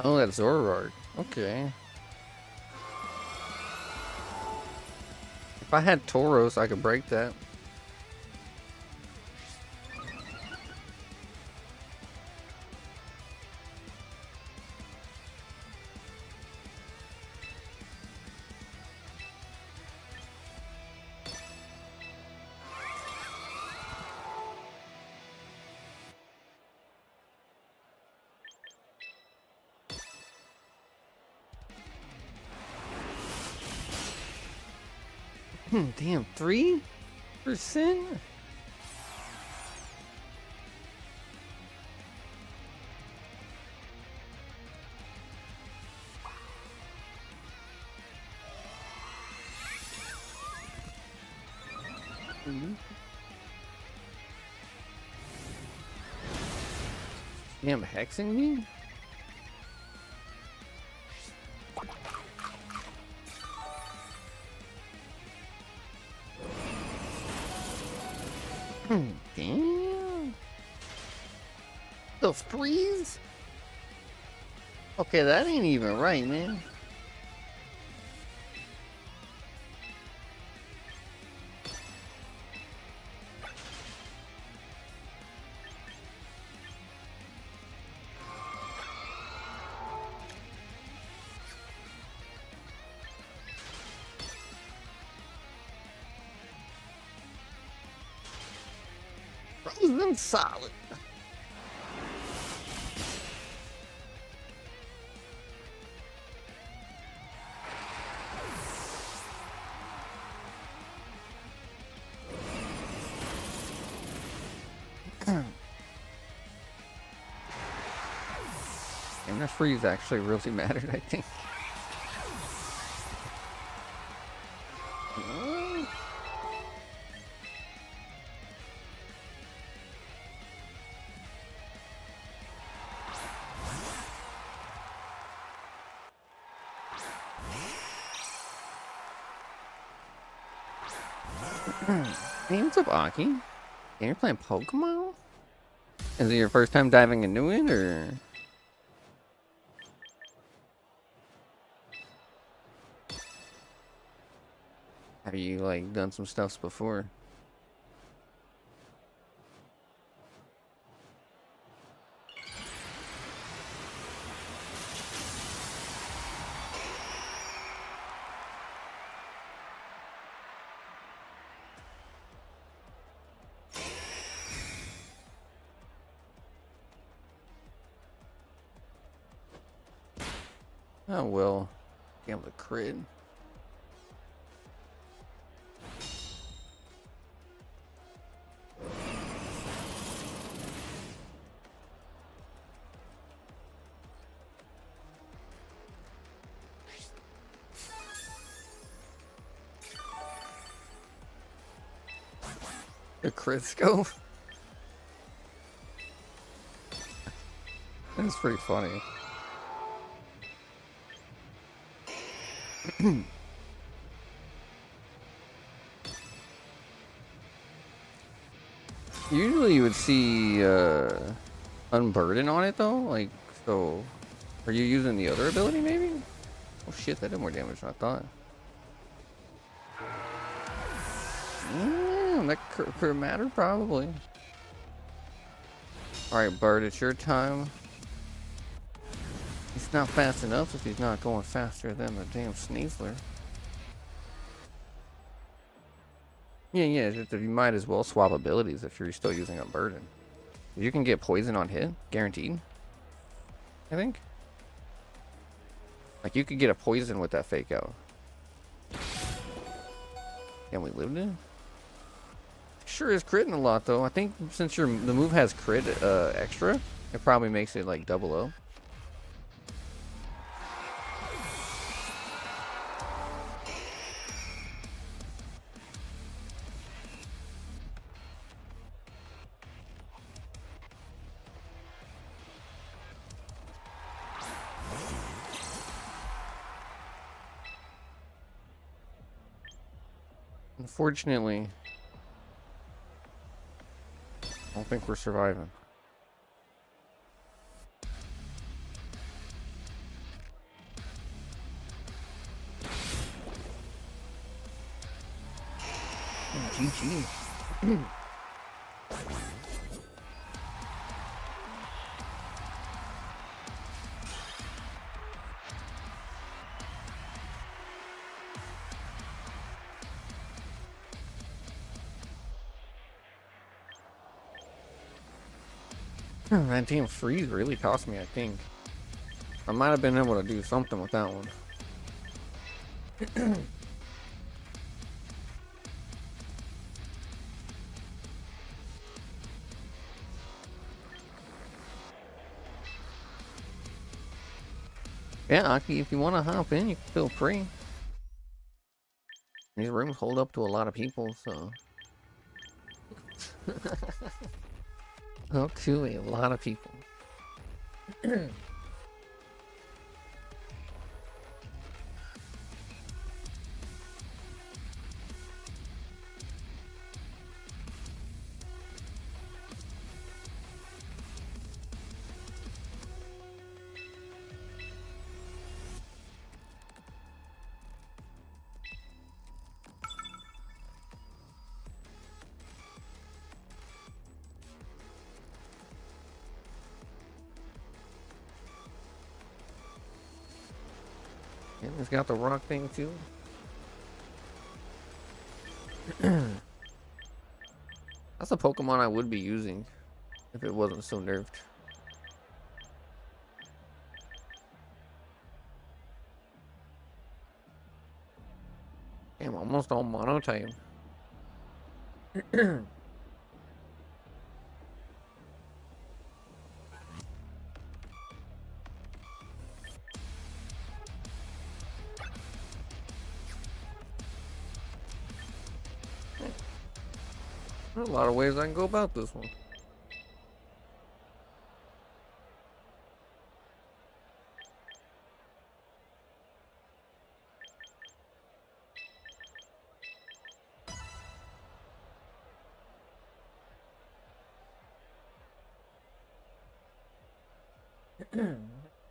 S1: Oh, that's Zoroark. Okay. If I had Tauros, I could break that. Damn, 3%? Damn, hexing me? Damn. The freeze? Okay, that ain't even right, man. smooth and solid. And that freeze actually really mattered, I think. Hey, what's up, Aki? And you're playing Pokemon? Is it your first time diving into it, or? Have you, like, done some stuffs before? Oh, well. Able to crit. The crit scope? That's pretty funny. Usually you would see Unburden on it though, like, so are you using the other ability maybe? Oh shit, that did more damage than I thought. That could matter probably. Alright, Bird, it's your time. He's not fast enough if he's not going faster than the damn Sneasler. Yeah, you might as well swap abilities if you're still using Unburden. You can get poison on hit, guaranteed. I think. Like, you could get a poison with that fake out. And we lived it? Sure is critting a lot though. I think since the move has crit extra, it probably makes it like double O. Unfortunately, I don't think we're surviving. Oh, GG. That damn freeze really cost me, I think. I might have been able to do something with that one. Yeah, Aki, if you want to hop in, you can feel free. These rooms hold up to a lot of people, so... Up to a lot of people. And it's got the rock thing too. That's a Pokemon I would be using if it wasn't so nerfed. Damn, almost all monotype. There are a lot of ways I can go about this one.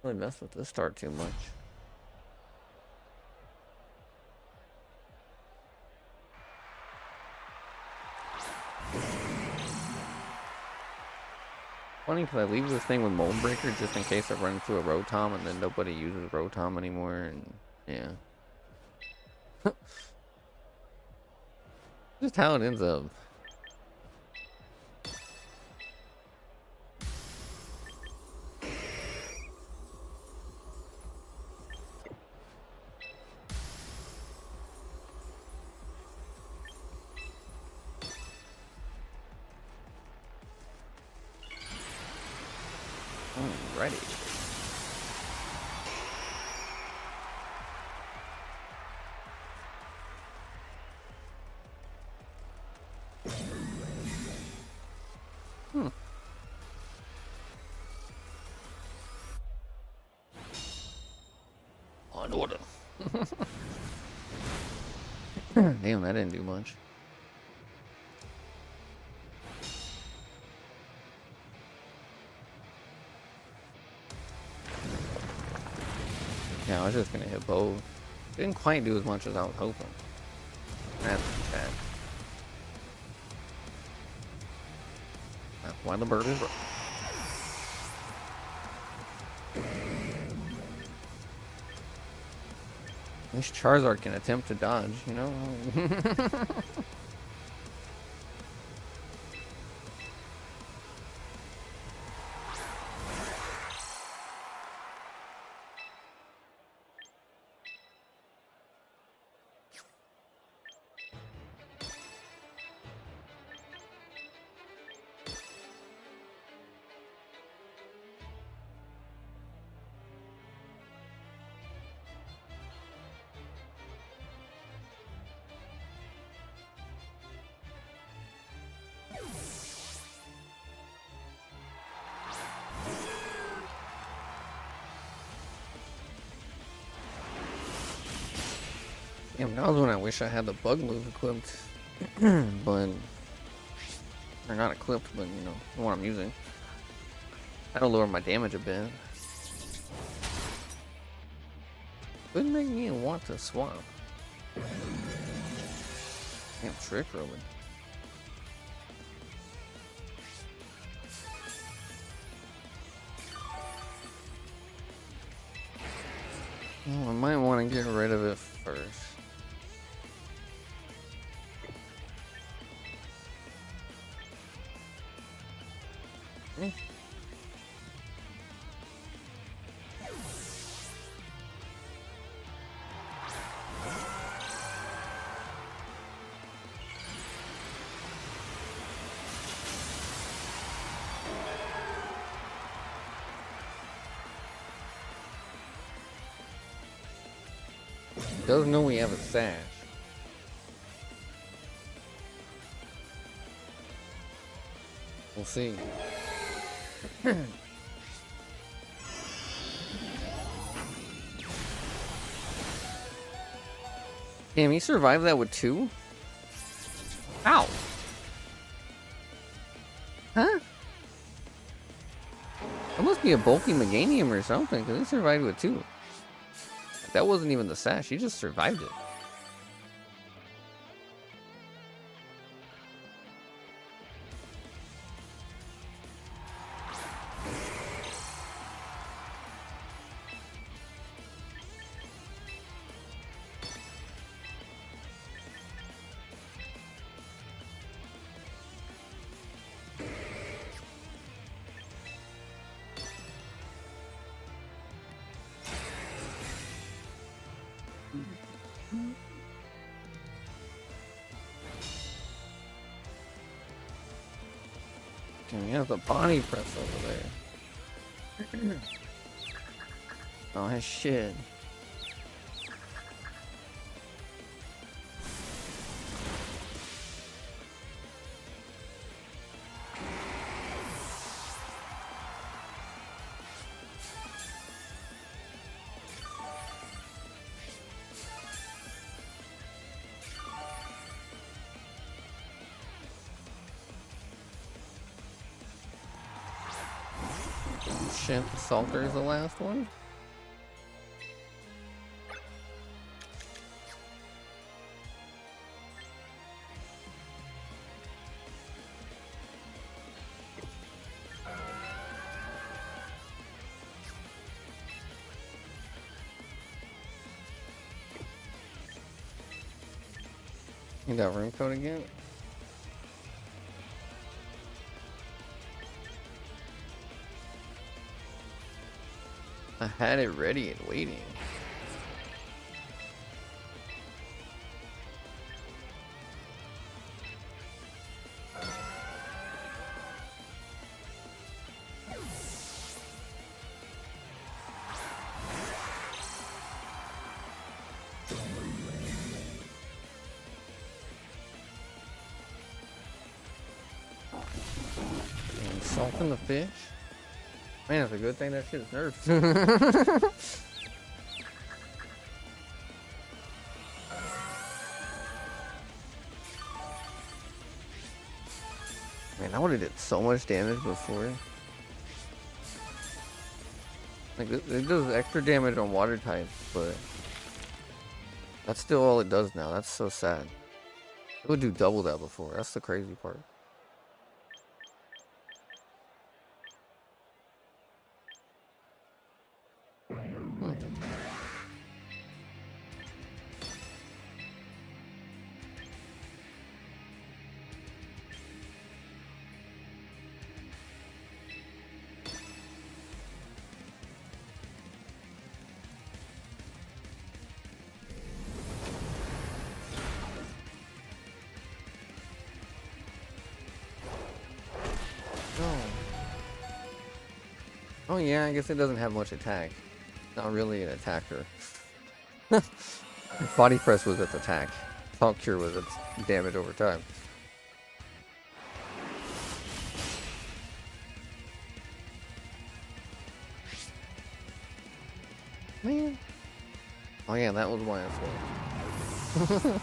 S1: Really mess with this start too much. Funny because I leave this thing with Mold Breaker just in case I run into a Rotom and then nobody uses Rotom anymore, and yeah. Just how it ends up. Alrighty. On order. Damn, that didn't do much. Yeah, I was just gonna hit both. Didn't quite do as much as I was hoping. That's bad. That's why the bird is broke. At least Charizard can attempt to dodge, you know? Damn, that was when I wish I had the bug move equipped. But they're not equipped, but you know, the one I'm using. That'll lower my damage a bit. Would make me want to swap. Damn, trick rolling. Well, I might want to get rid of it first. Doesn't know we have a sash. We'll see. Damn, he survived that with 2? Ow! Huh? That must be a bulky Meganium or something, because he survived with 2. That wasn't even the sash, he just survived it. Can we have the body press over there? Oh shit. Shit, the Salter is the last one. You got room code again? I had it ready and waiting. And salting the fish? Man, it's a good thing that shit is nerfed. Man, I would have did so much damage before. Like, it does extra damage on water types, but that's still all it does now. That's so sad. It would do double that before. That's the crazy part. Oh yeah, I guess it doesn't have much attack. Not really an attacker. Body press was its attack. Talk cure was its damage over time. Man. Oh yeah, that was why I swore.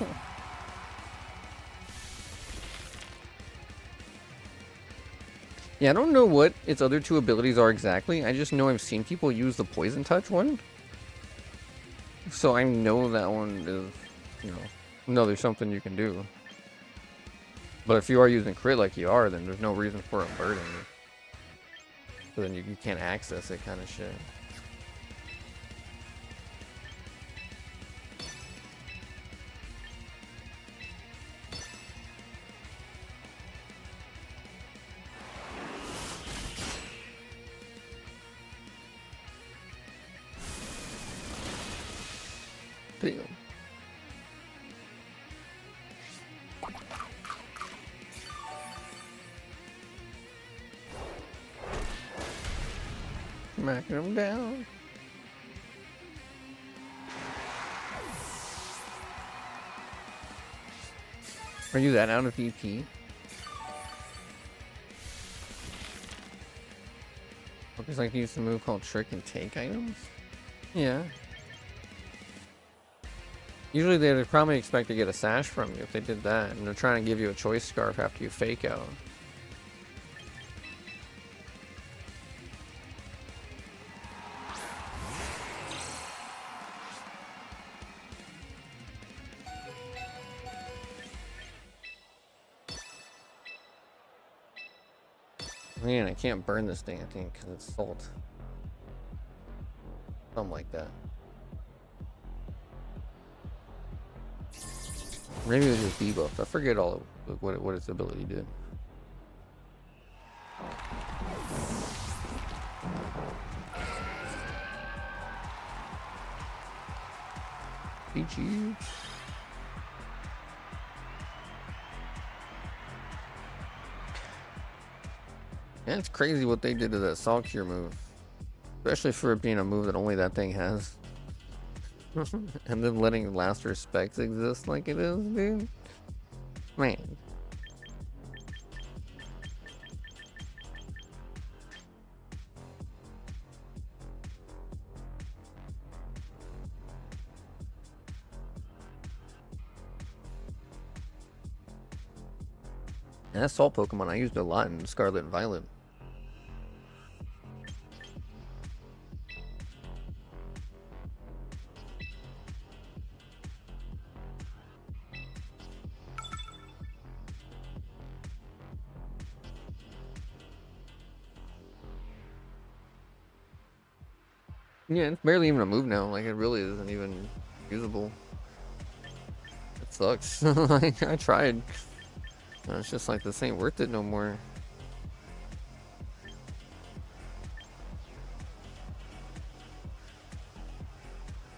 S1: Yeah, I don't know what its other two abilities are exactly. I just know I've seen people use the Poison Touch one. So I know that one is, you know, there's something you can do. But if you are using crit like you are, then there's no reason for a burden. So then you can't access it kind of shit. Damn. Smacking them down. Are you that out of EP? Because like use the move called Trick and take items? Yeah. Usually they'd probably expect to get a sash from you if they did that, and they're trying to give you a choice scarf after you fake out. Man, I can't burn this damn thing because it's salt. Something like that. Maybe it was just debuffed. I forget all of what its ability did. Pidgeot. Yeah, it's crazy what they did to that Salt Cure move. Especially for it being a move that only that thing has. And then letting Last Respect exist like it is, dude. Man. And that Salt Pokemon I used a lot in Scarlet and Violet. Yeah, it's barely even a move now. Like, it really isn't even usable. It sucks. Like, I tried. It's just like, this ain't worth it no more.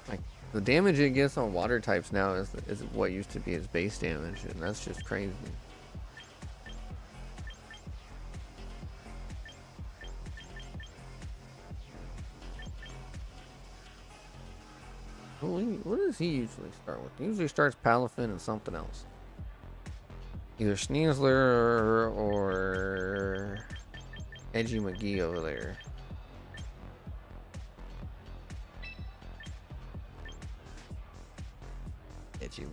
S1: Like, the damage it gets on water types now is what used to be its base damage, and that's just crazy. What does he usually start with? He usually starts Palafin and something else. Either Sneasler or Edgy McGee over there. Edgy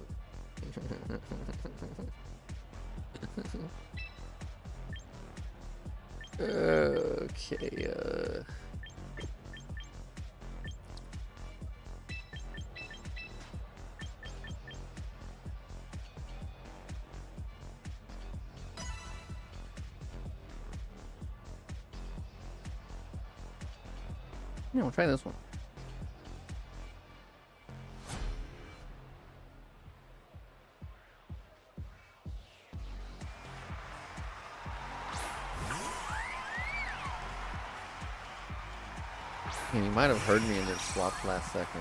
S1: Okay, yeah, we'll try this one. And he might have heard me and then swapped last second.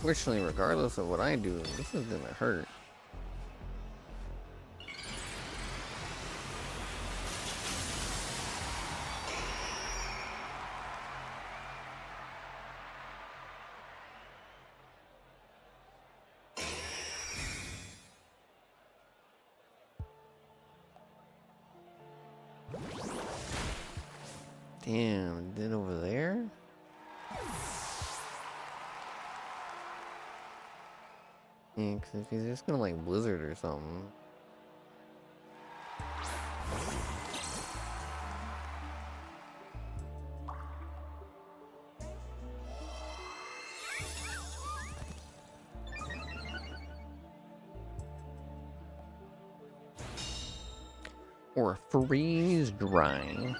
S1: Fortunately, regardless of what I do, this is gonna hurt. Damn, did over there? Yeah, cause if he's just gonna like Blizzard or something. Or freeze dry.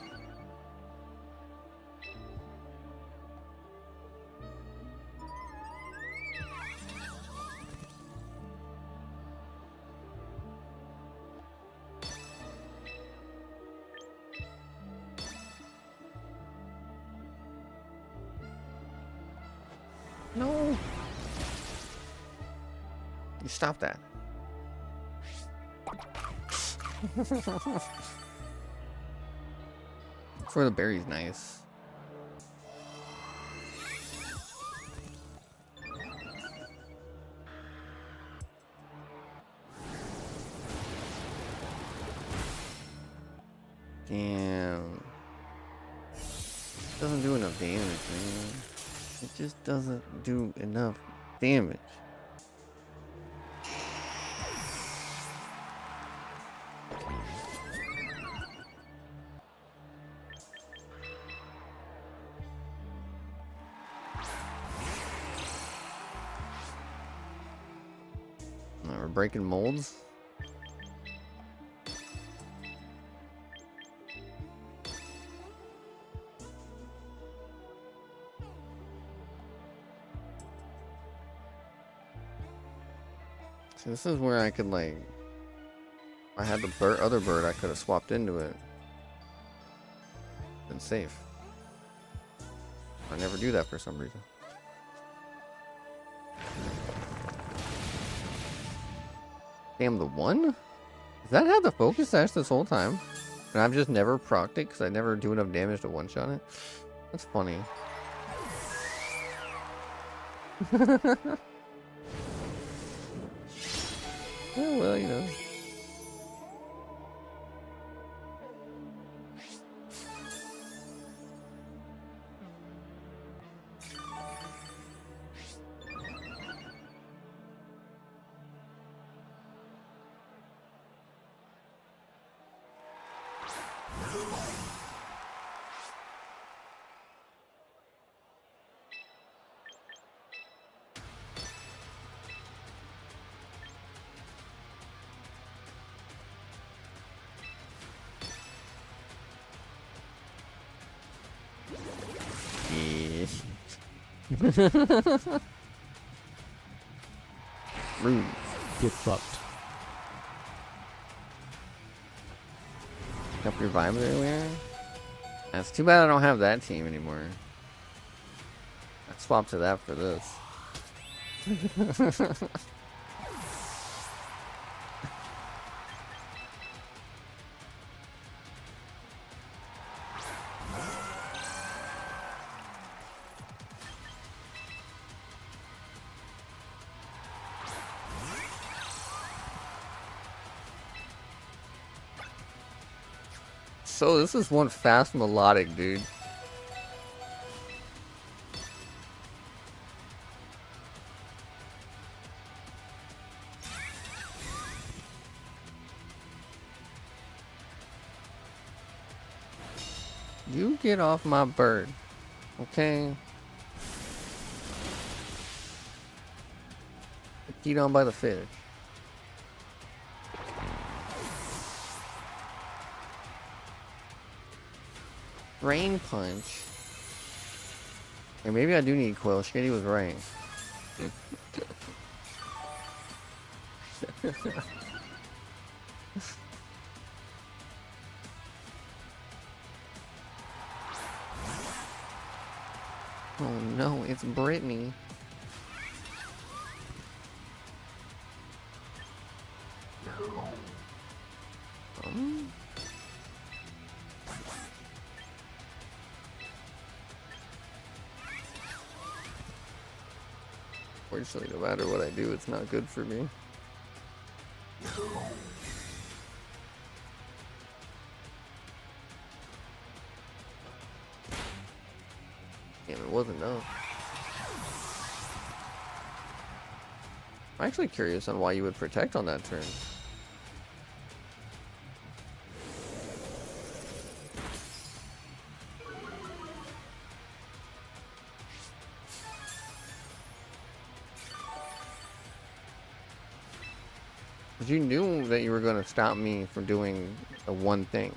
S1: No. You stop that. For the berry's nice. Damn. Doesn't do enough damage, man. It just doesn't do enough damage. We're breaking molds. This is where I could like, I had the other bird, I could have swapped into it. Been safe. I never do that for some reason. Damn, the one? Does that have the focus sash this whole time? And I've just never procced it because I never do enough damage to one-shot it? That's funny. Yeah, well, you know. Rude.
S5: Get fucked.
S1: Up your vibes earlier? That's too bad I don't have that team anymore. I swapped to that for this. So this is one fast melodic, dude. You get off my bird, okay? Eat on by the fish. Rain punch. And maybe I do need Quill. Shitty was right. Oh no, it's Brittany. Fortunately, no matter what I do, it's not good for me. Damn, it wasn't enough. I'm actually curious on why you would protect on that turn. But you knew that you were going to stop me from doing the one thing.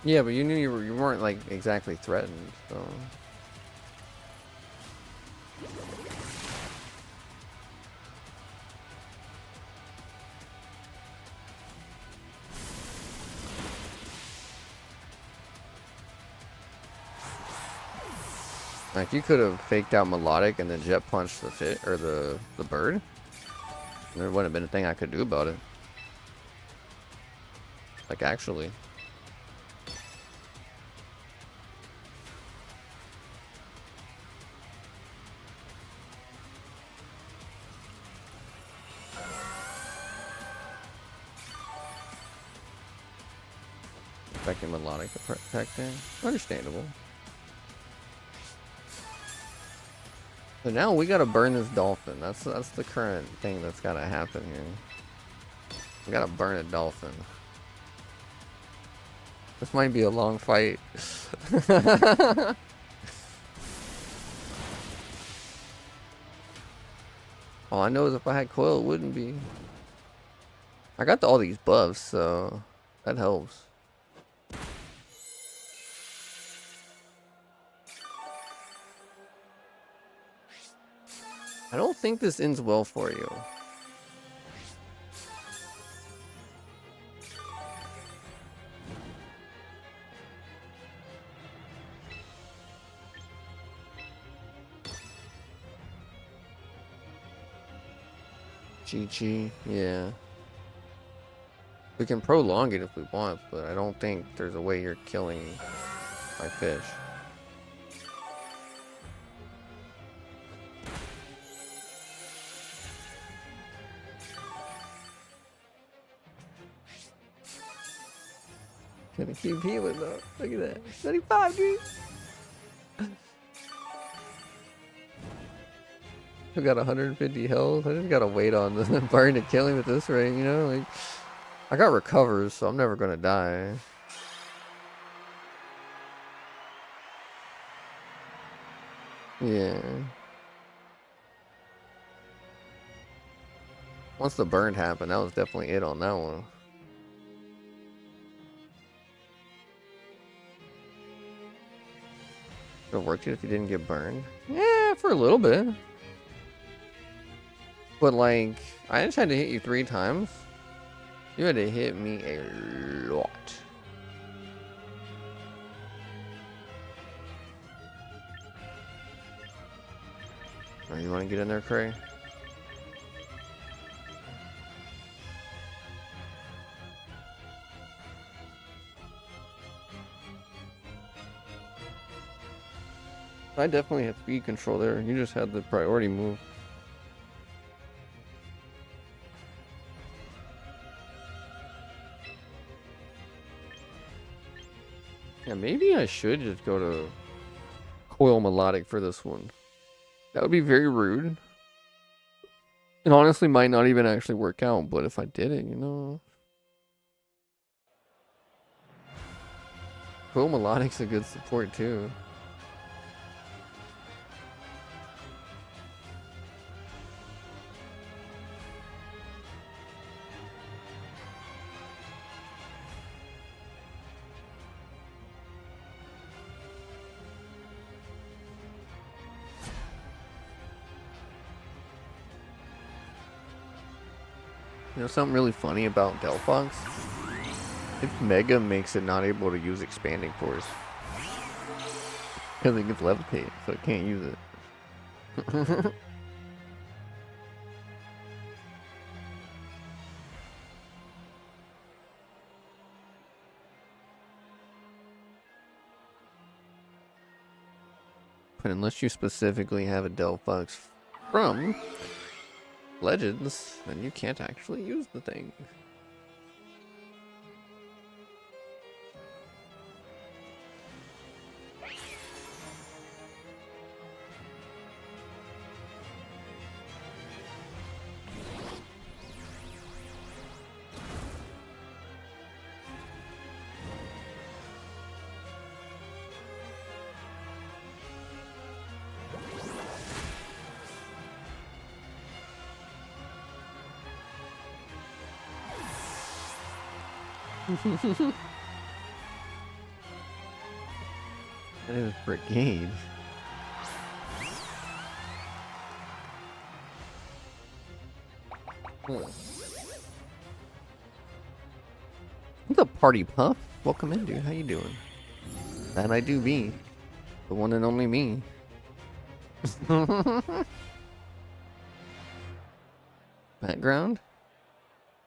S1: Yeah, but you knew you weren't like exactly threatened, so. Like you could have faked out melodic and then jet punched the fit or the bird. There wouldn't have been a thing I could do about it. Like actually. Expecting melodic to protect him. Understandable. So now we gotta burn this dolphin. That's the current thing that's gotta happen here. We gotta burn a dolphin. This might be a long fight. All I know is if I had Coil, it wouldn't be. I got all these buffs, so That helps. I don't think this ends well for you. GG, yeah. We can prolong it if we want, but I don't think there's a way you're killing my fish. Gonna keep healing though. Look at that. 75, dude. I got 150 health. I just gotta wait on the burn to kill him at this rate, you know? Like, I got recovers, so I'm never gonna die. Yeah. Once the burn happened, that was definitely it on that one. Would have worked it if you didn't get burned? Yeah, for a little bit. But like, I just had to hit you 3 times. You had to hit me a lot. Alright, you want to get in there, Cray? I definitely had speed control there. You just had the priority move. Yeah, maybe I should just go to coil melodic for this one. That would be very rude. It honestly might not even actually work out, but if I did it, you know. Coil melodic's a good support too. You know something really funny about Delphox? Its Mega makes it not able to use Expanding Force. Because it gets Levitate, so it can't use it. But unless you specifically have a Delphox from Legends, then you can't actually use the thing. That is Brigade. What's up, Party Puff? Welcome in, dude. How you doing? That I do be. The one and only me. Background?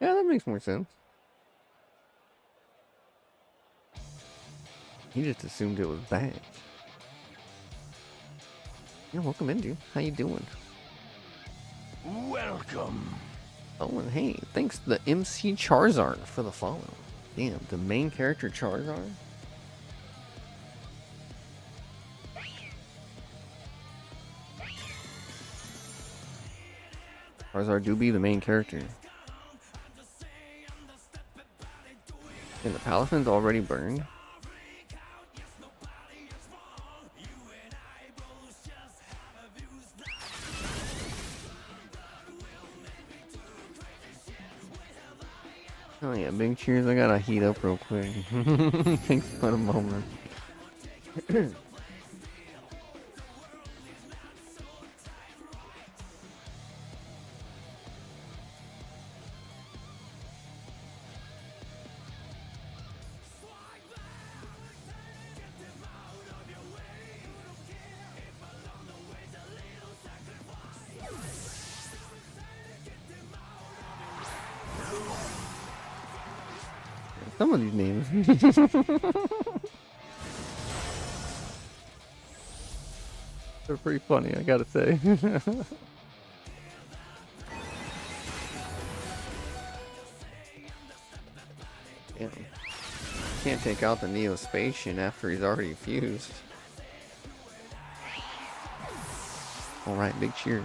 S1: Yeah, that makes more sense. He just assumed it was bad. Yeah, welcome in, dude. How you doing?
S2: Welcome.
S1: Oh, and hey, thanks to the MC Charizard for the follow. Damn, the main character Charizard? Charizard do be the main character. And the Palafin's already burned. Oh yeah, big cheers. I gotta heat up real quick. Thanks for the moment. Some of these names. They're pretty funny, I gotta say. Damn. Can't take out the Neo-Spatian after he's already fused. Alright, big cheers.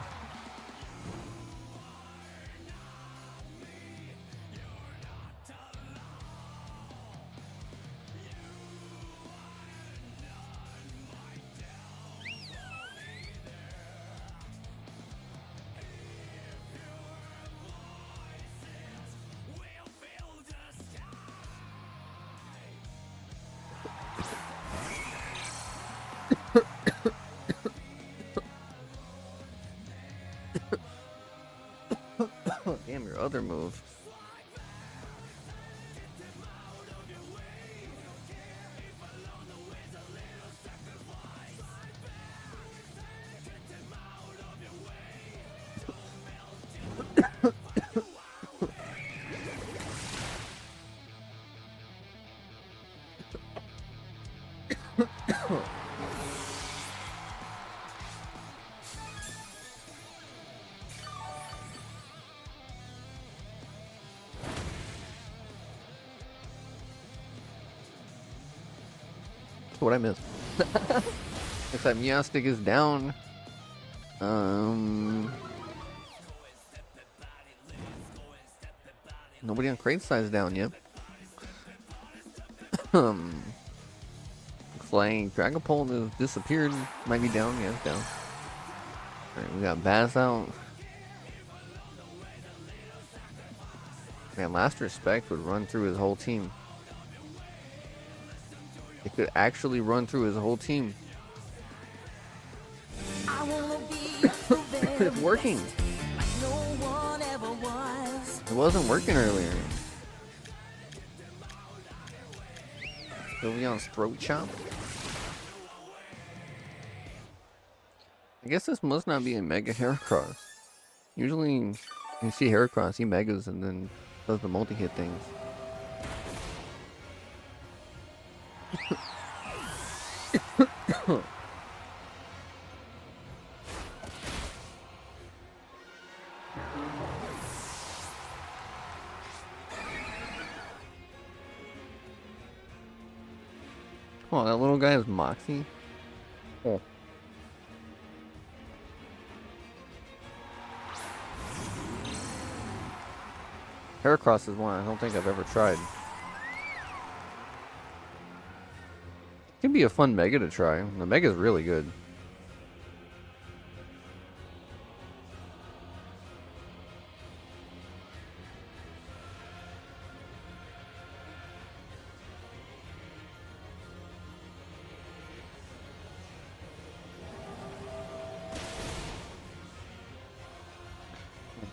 S1: Damn, your other move. What I missed. Looks like Meowstic is down. Nobody on crate size down yet. Looks like Dragapult has disappeared. Might be down. Yeah, it's down. Alright, we got Bass out. Man, Last Respect would run through his whole team. It could actually run through his whole team. It's working. It wasn't working earlier. Sylveon's throat chop. I guess this must not be a Mega Heracross. Usually, you see Heracross, he Megas and then does the multi-hit things. Oh, that little guy is Moxie. Oh. Heracross is one I don't think I've ever tried. Could be a fun Mega to try. The Mega is really good.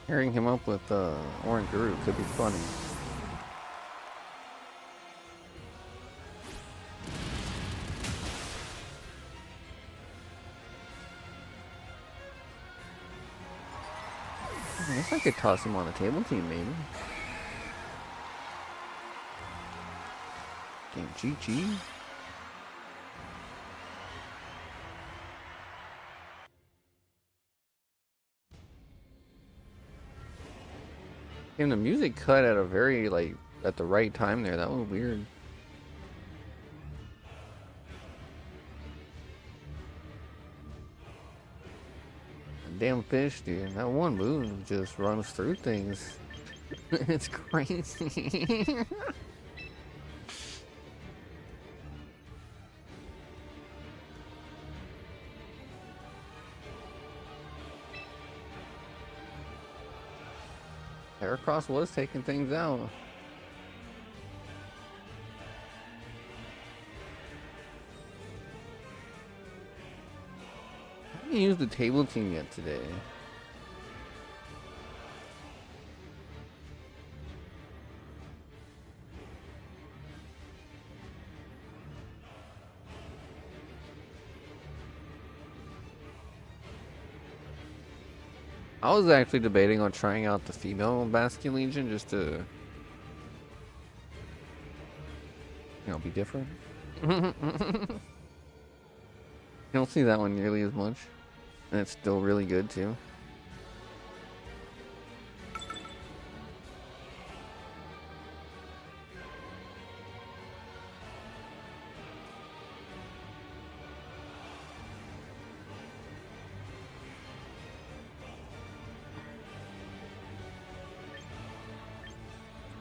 S1: Pairing him up with Orange Guru could be funny. I guess I could toss him on the table team, maybe. Game GG. And the music cut at a very, like, at the right time there. That was weird. Damn fish, dude. That one move just runs through things. It's crazy. Heracross was taking things out. haven't used the table team yet today. I was actually debating on trying out the female Bastion Legion just to, you know, be different. You don't see that one nearly as much. And it's still really good too.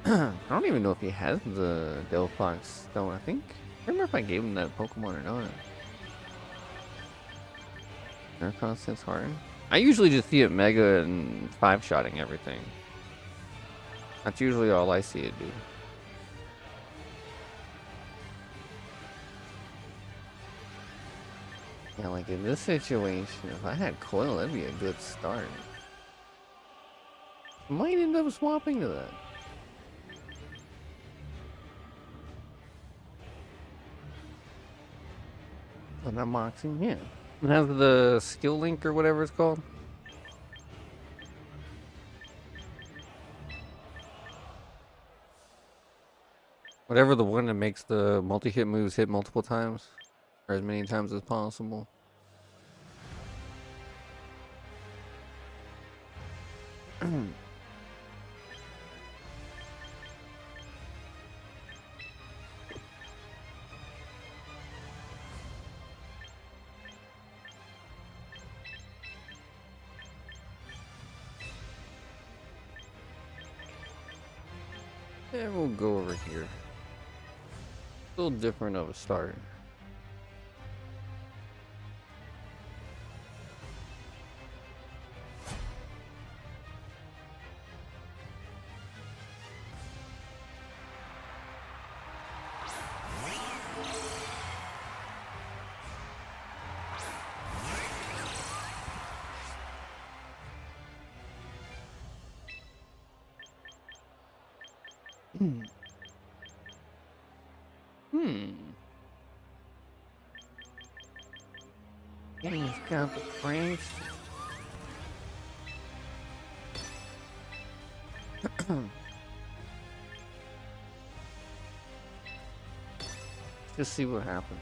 S1: I don't even know if he has the Delphox Stone, I think. I don't remember if I gave him that Pokemon or not. Aircon since hard. I usually just see it Mega and 5-shotting everything. That's usually all I see it do. Yeah, like in this situation, if I had Coil, that'd be a good start. Might end up swapping to that. Oh, not Moxie, yeah. It has the skill link or whatever it's called. Whatever the one that makes the multi-hit moves hit multiple times. Or as many times as possible. Yeah, we'll go over here. Still different of a start. He's got the cranks. Just see what happens.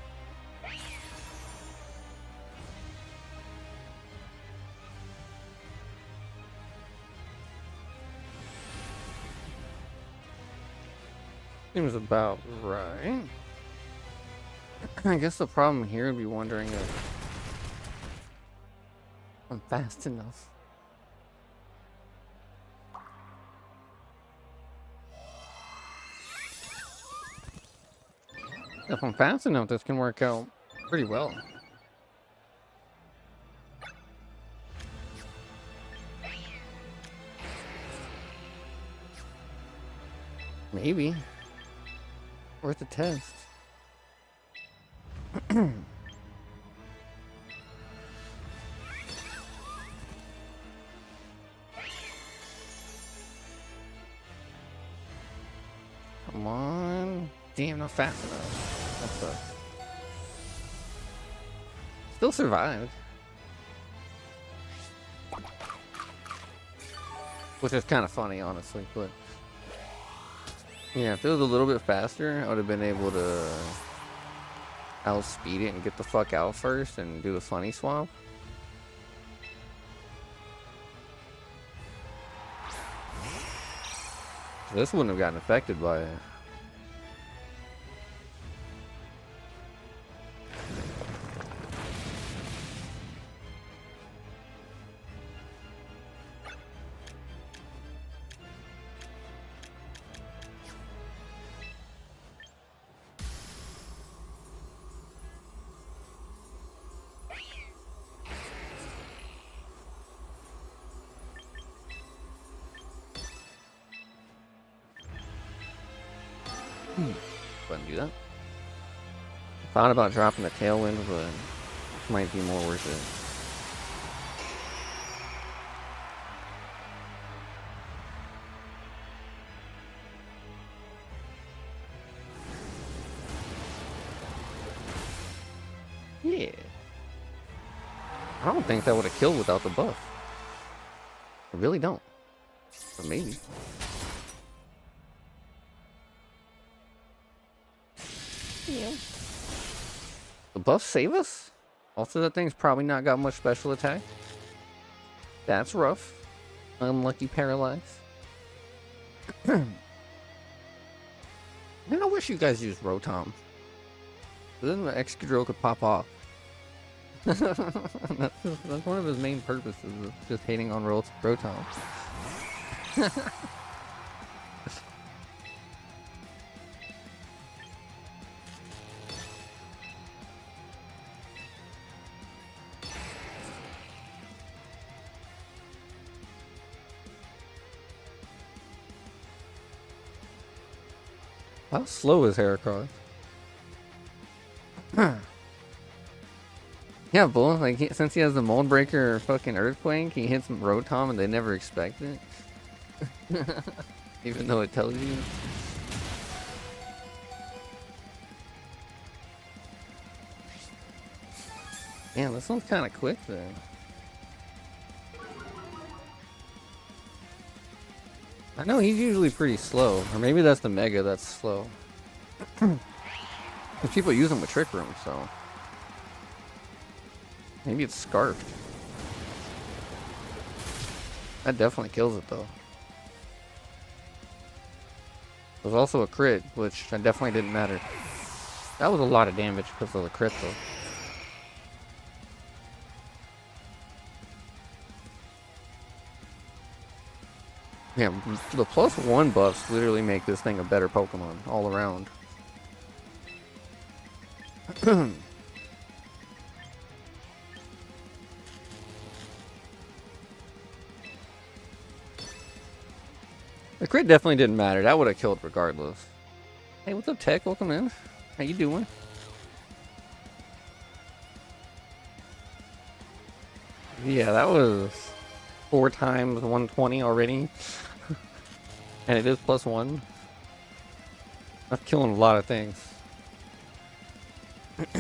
S1: Seems about right. I guess the problem here would be wondering if I'm fast enough. If I'm fast enough, this can work out pretty well. Maybe. Worth a test. Come on. Damn, not fast enough. That sucks. Still survived. Which is kind of funny, honestly, but... yeah, if it was a little bit faster, I would have been able to outspeed it and get the fuck out first and do the funny swap. This wouldn't have gotten affected by it. Go ahead and do that. Thought about dropping the Tailwind, but it might be more worth it. Yeah. I don't think that would have killed without the buff. I really don't. But maybe. Yeah. The buffs save us? Also, that thing's probably not got much special attack. That's rough. Unlucky paralyze. Man, I wish you guys used Rotom. Then the Excadrill could pop off. that's one of his main purposes, is just hating on Rotom. How slow is Heracross? Yeah, bull. Like, since he has the Mold Breaker or fucking Earthquake, he hits Rotom and they never expect it. Even though it tells you. Damn, this one's kind of quick then. I know he's usually pretty slow, or maybe that's the Mega that's slow. Because people use him with Trick Room, so maybe it's Scarfed. That definitely kills it though. There's also a crit, which definitely didn't matter. That was a lot of damage because of the crit though. Yeah, the +1 buffs literally make this thing a better Pokemon all around. The crit definitely didn't matter. That would have killed regardless. Hey, what's up, Tech? Welcome in. How you doing? Yeah, that was 4 times 120 already. And it is +1. That's killing a lot of things. It's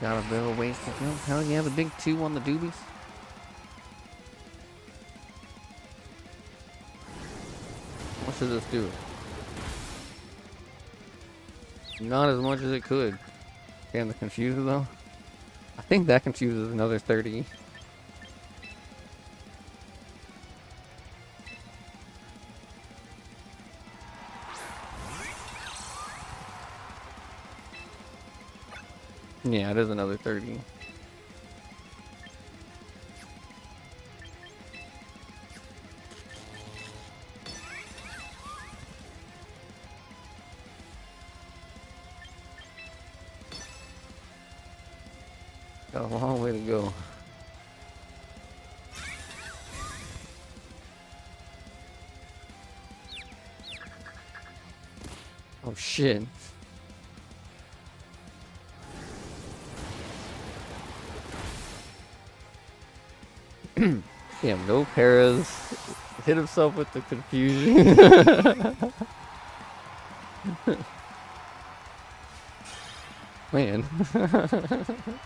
S1: got a bit of a ways to go. Hell yeah, the big 2 on the doobies. What should this do? Not as much as it could. Damn, the Confuser though. I think that confuses another 30. Yeah, it is another 30. Got a long way to go. Oh shit. Damn, no paras. Hit himself with the confusion. Man.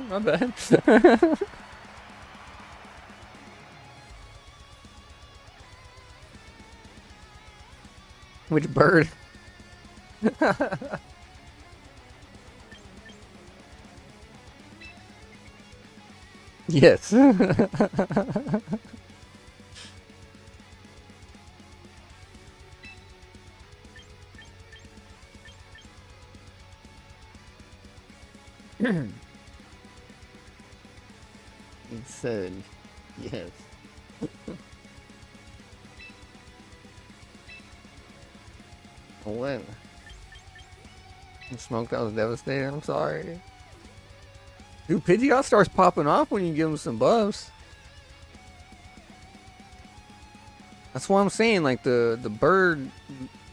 S1: My bad. Which bird? Yes. He said, yes. When? Smoke, that was devastating. I'm sorry. Dude, Pidgeot starts popping off when you give him some buffs. That's what I'm saying. Like the bird,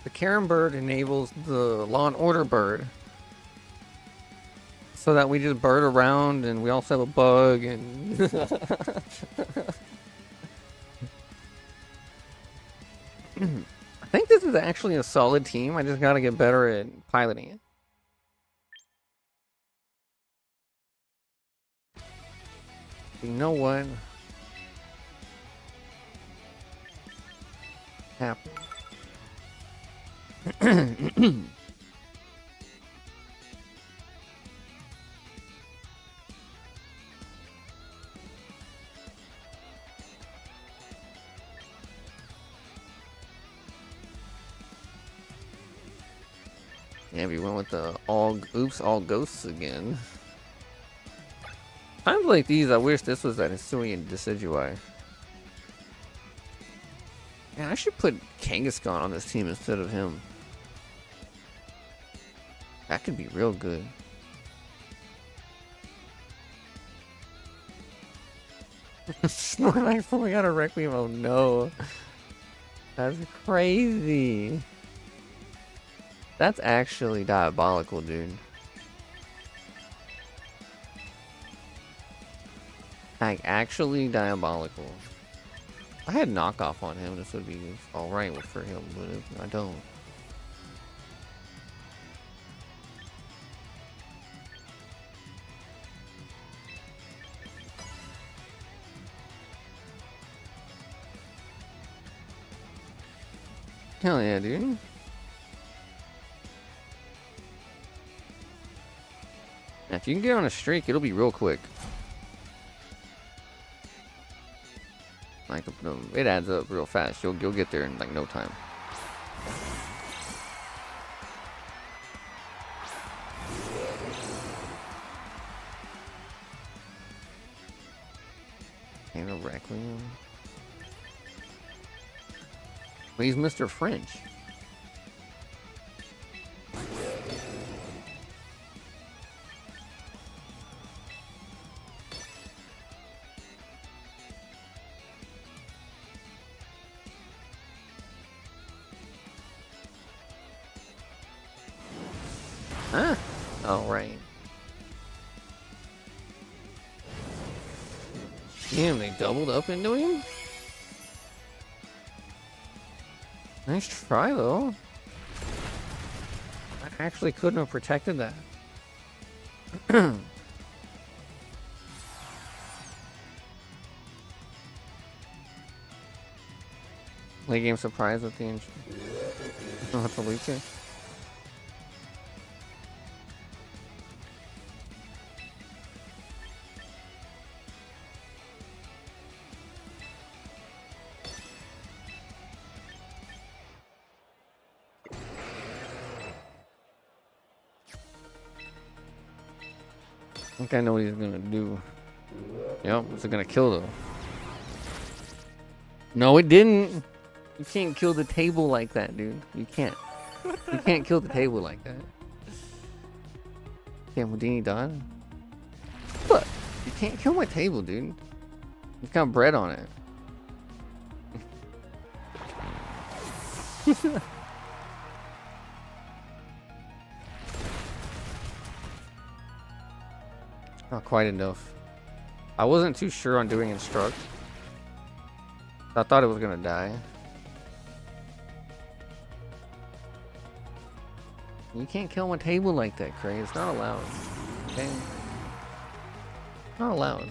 S1: the Karen bird enables the Law and Order bird. So that we just bird around and we also have a bug and I think this is actually a solid team. I just gotta get better at piloting it. You know what? Happened. Yeah, we went with the all ghosts again. Times like these, I wish this was that Hisuian Decidueye. Man, I should put Kangaskhan on this team instead of him. That could be real good. Snorlax pulling out a Requiem, oh no. That's crazy. That's actually diabolical, dude. Like, actually diabolical. If I had knockoff on him, this would be alright for him, but if I don't. Hell yeah, dude. Now, if you can get on a streak, it'll be real quick. Like, it adds up real fast. You'll get there in like no time. And a Requiem. Well, he's Mr. French. Huh? Oh, right. Damn, they doubled up into him? Nice try, though. I actually couldn't have protected that. Late game surprise with the engine. Don't have to leak it. I think I know what he's gonna do. Yep, is it gonna kill though? No, it didn't. You can't kill the table like that, dude. You can't. You can't kill the table like that. Damn, Houdini died. What? You can't kill my table, dude. It's got bread on it. Not quite enough. I wasn't too sure on doing instruct. I thought it was gonna die. You can't kill my table like that, Cray. It's not allowed. Okay? Not allowed.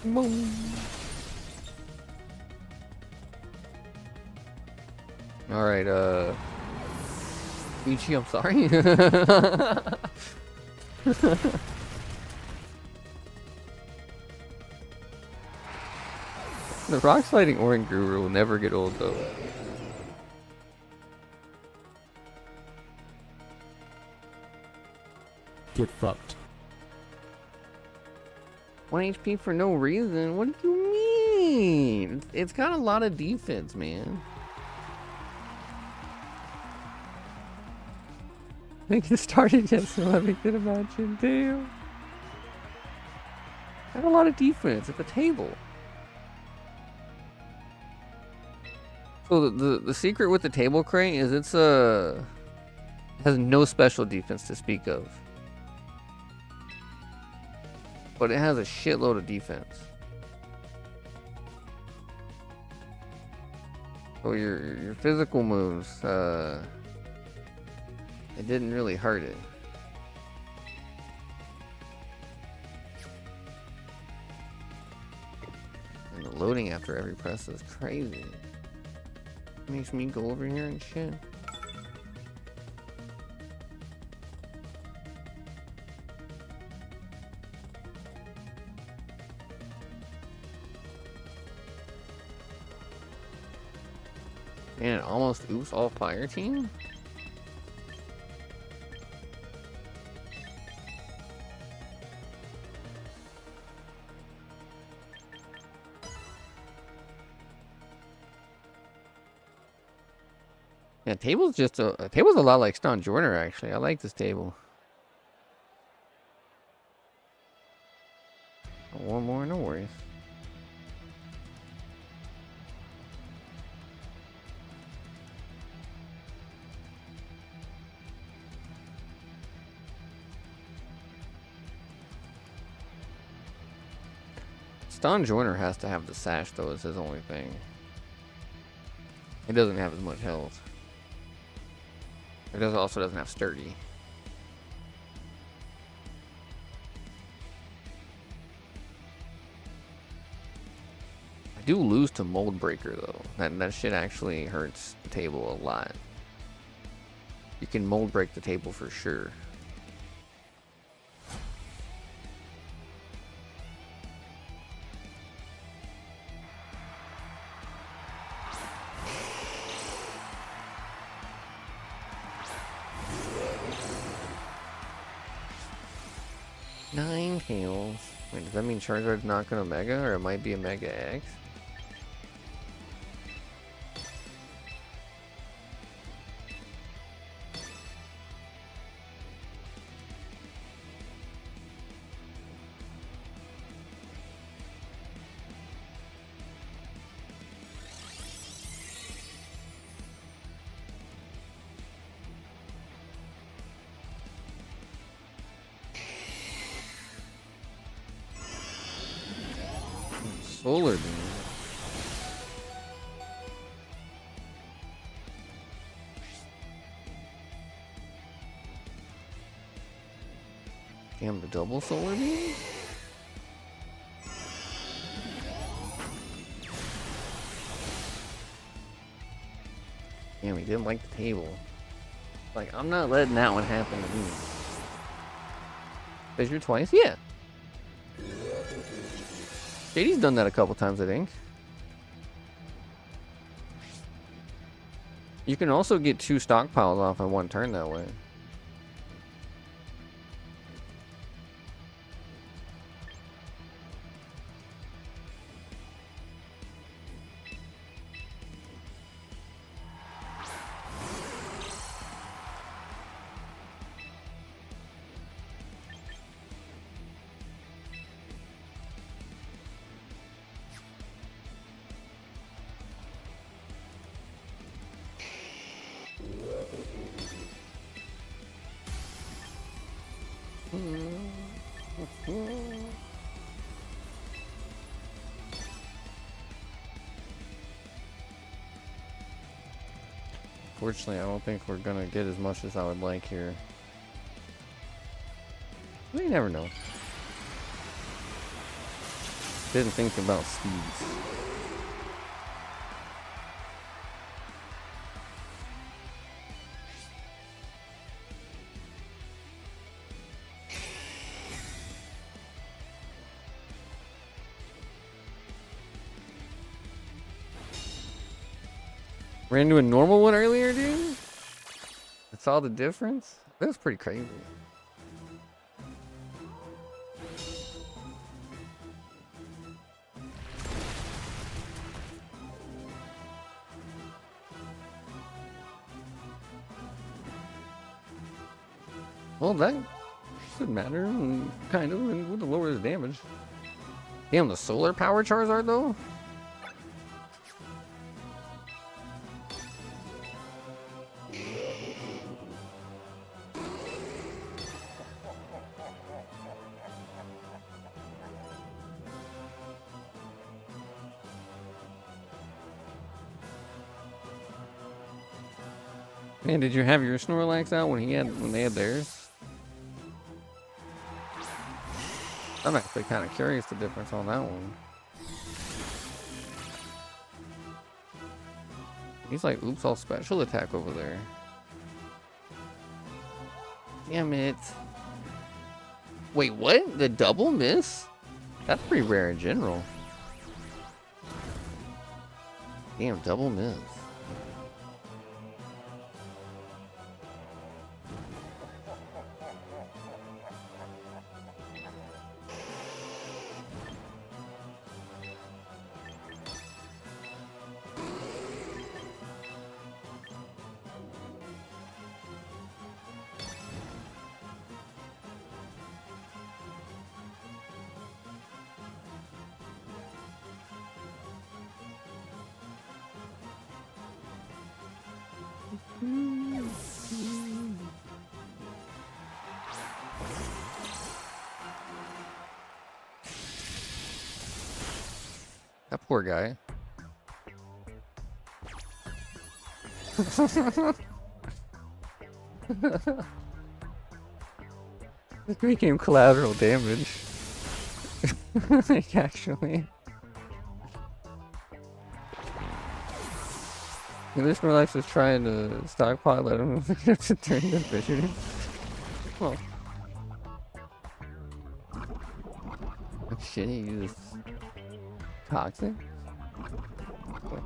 S1: Boom. All right, Ichi, I'm sorry. The rock sliding Orin Guru will never get old though.
S2: Get fucked.
S1: 1 HP for no reason? What do you mean? It's got a lot of defense, man. I think it started yet, so let me get imagine. Damn. Got a lot of defense at the table. So the secret with the table crate is it's has no special defense to speak of, but it has a shitload of defense. So your physical moves, it didn't really hurt it. And the loading after every press is crazy. Makes me go over here and shit. Man, it almost oops all fire team? Yeah, table's just table's a lot like Stun Joiner actually. I like this table. One more, no worries. Stun Joiner has to have the sash though, is his only thing. He doesn't have as much health. It also doesn't have sturdy. I do lose to Mold Breaker though. That shit actually hurts the table a lot. You can mold break the table for sure. Nine heals. Wait, does that mean Charizard's not gonna Mega, or it might be a Mega X? Solar Beam. Damn, the double Solar Beam? Damn, he didn't like the table. Like, I'm not letting that one happen to me. Fissure twice? Yeah. JD's done that a couple times, I think. You can also get 2 stockpiles off in one turn that way. Fortunately, I don't think we're gonna get as much as I would like here. You never know. Didn't think about speeds. Ran into a normal one earlier, dude. I saw the difference. That was pretty crazy. Well, that doesn't matter, kind of, and with the lower the damage. Damn, the solar power Charizard though. Man, did you have your Snorlax out when they had theirs? I'm actually kind of curious the difference on that one. He's like, oops, all special attack over there. Damn it. Wait, what? The double miss? That's pretty rare in general. Damn, double miss. That poor guy. It became collateral damage. Like, actually. This Snorlax is trying to stockpile, let him to turn the vision. Oh. Shit, he used toxic? Oh.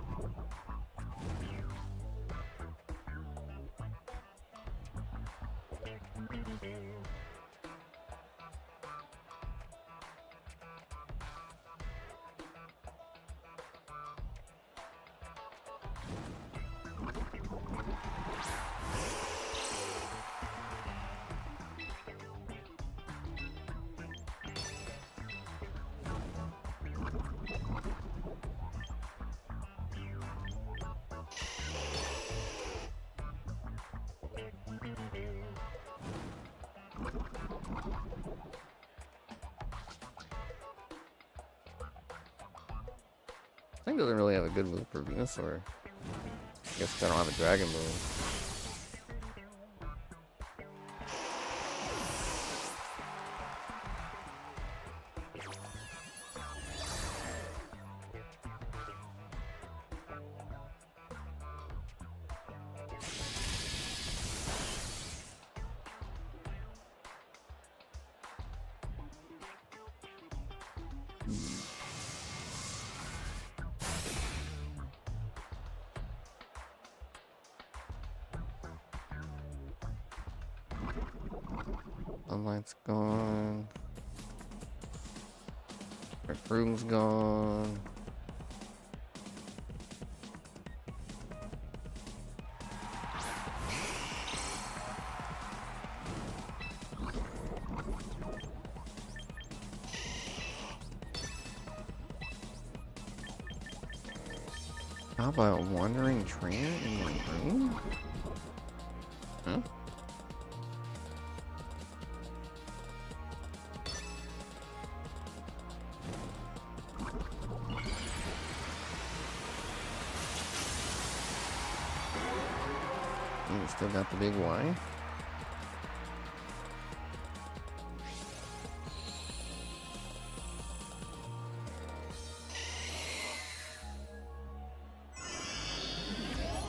S1: I think doesn't really have a good move for Venusaur. I guess I don't have a dragon move. Sunlight's gone. Our room's gone. How about a wandering tramp in my room? Huh? Still got the big Y.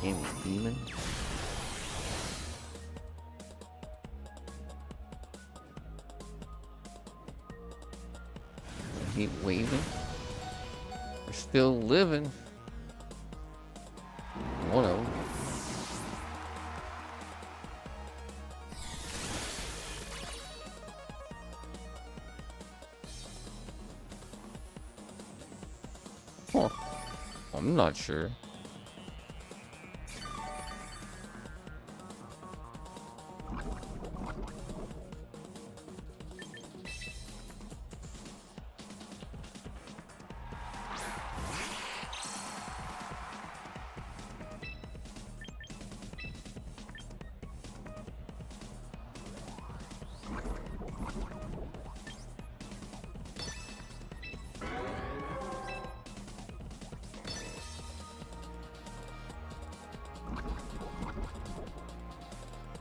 S1: Damn demon. Keep waving. We're still living. One of them. Huh. I'm not sure.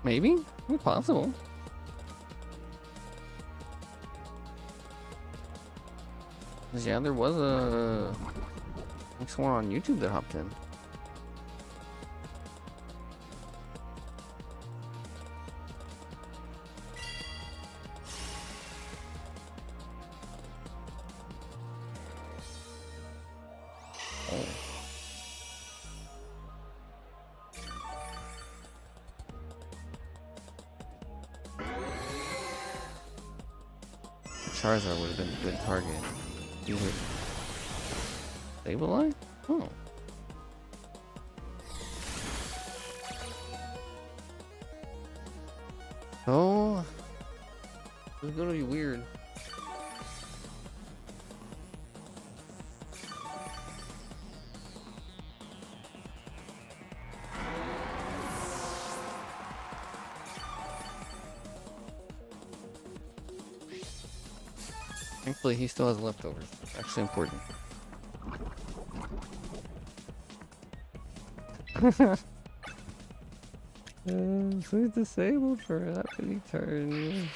S1: Maybe? It's possible. Yeah, there was someone on YouTube that hopped in. Charizard would have been a good target. Sableye? Oh. Oh. This is gonna be weird. Thankfully, he still has leftovers. It's actually important. So he's disabled for that many turns.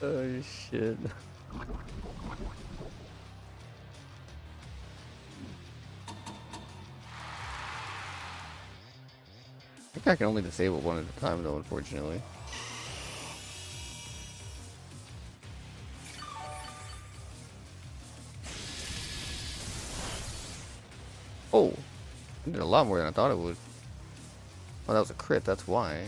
S1: Oh shit. I think I can only disable one at a time though, unfortunately. Oh, I did a lot more than I thought it would. Oh, that was a crit, that's why.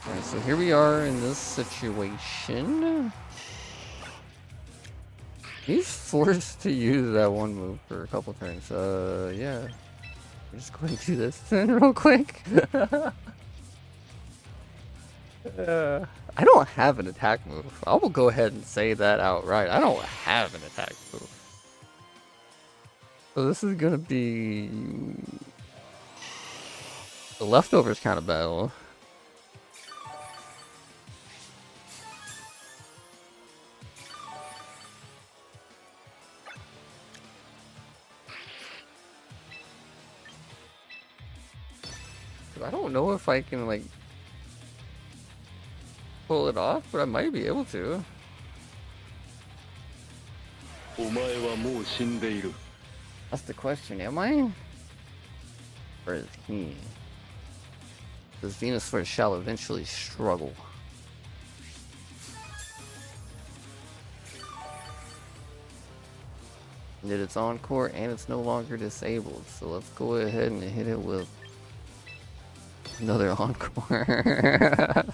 S1: Alright, so here we are in this situation. He's forced to use that one move for a couple turns. Yeah. I'm just going to do this then real quick. I don't have an attack move. I will go ahead and say that outright. I don't have an attack move. So this is gonna be the leftovers kind of battle. I don't know if I can like pull it off, but I might be able to. That's the question, am I? Or is he? Because Venusaur shall eventually struggle. Did its encore and it's no longer disabled. So let's go ahead and hit it with another encore.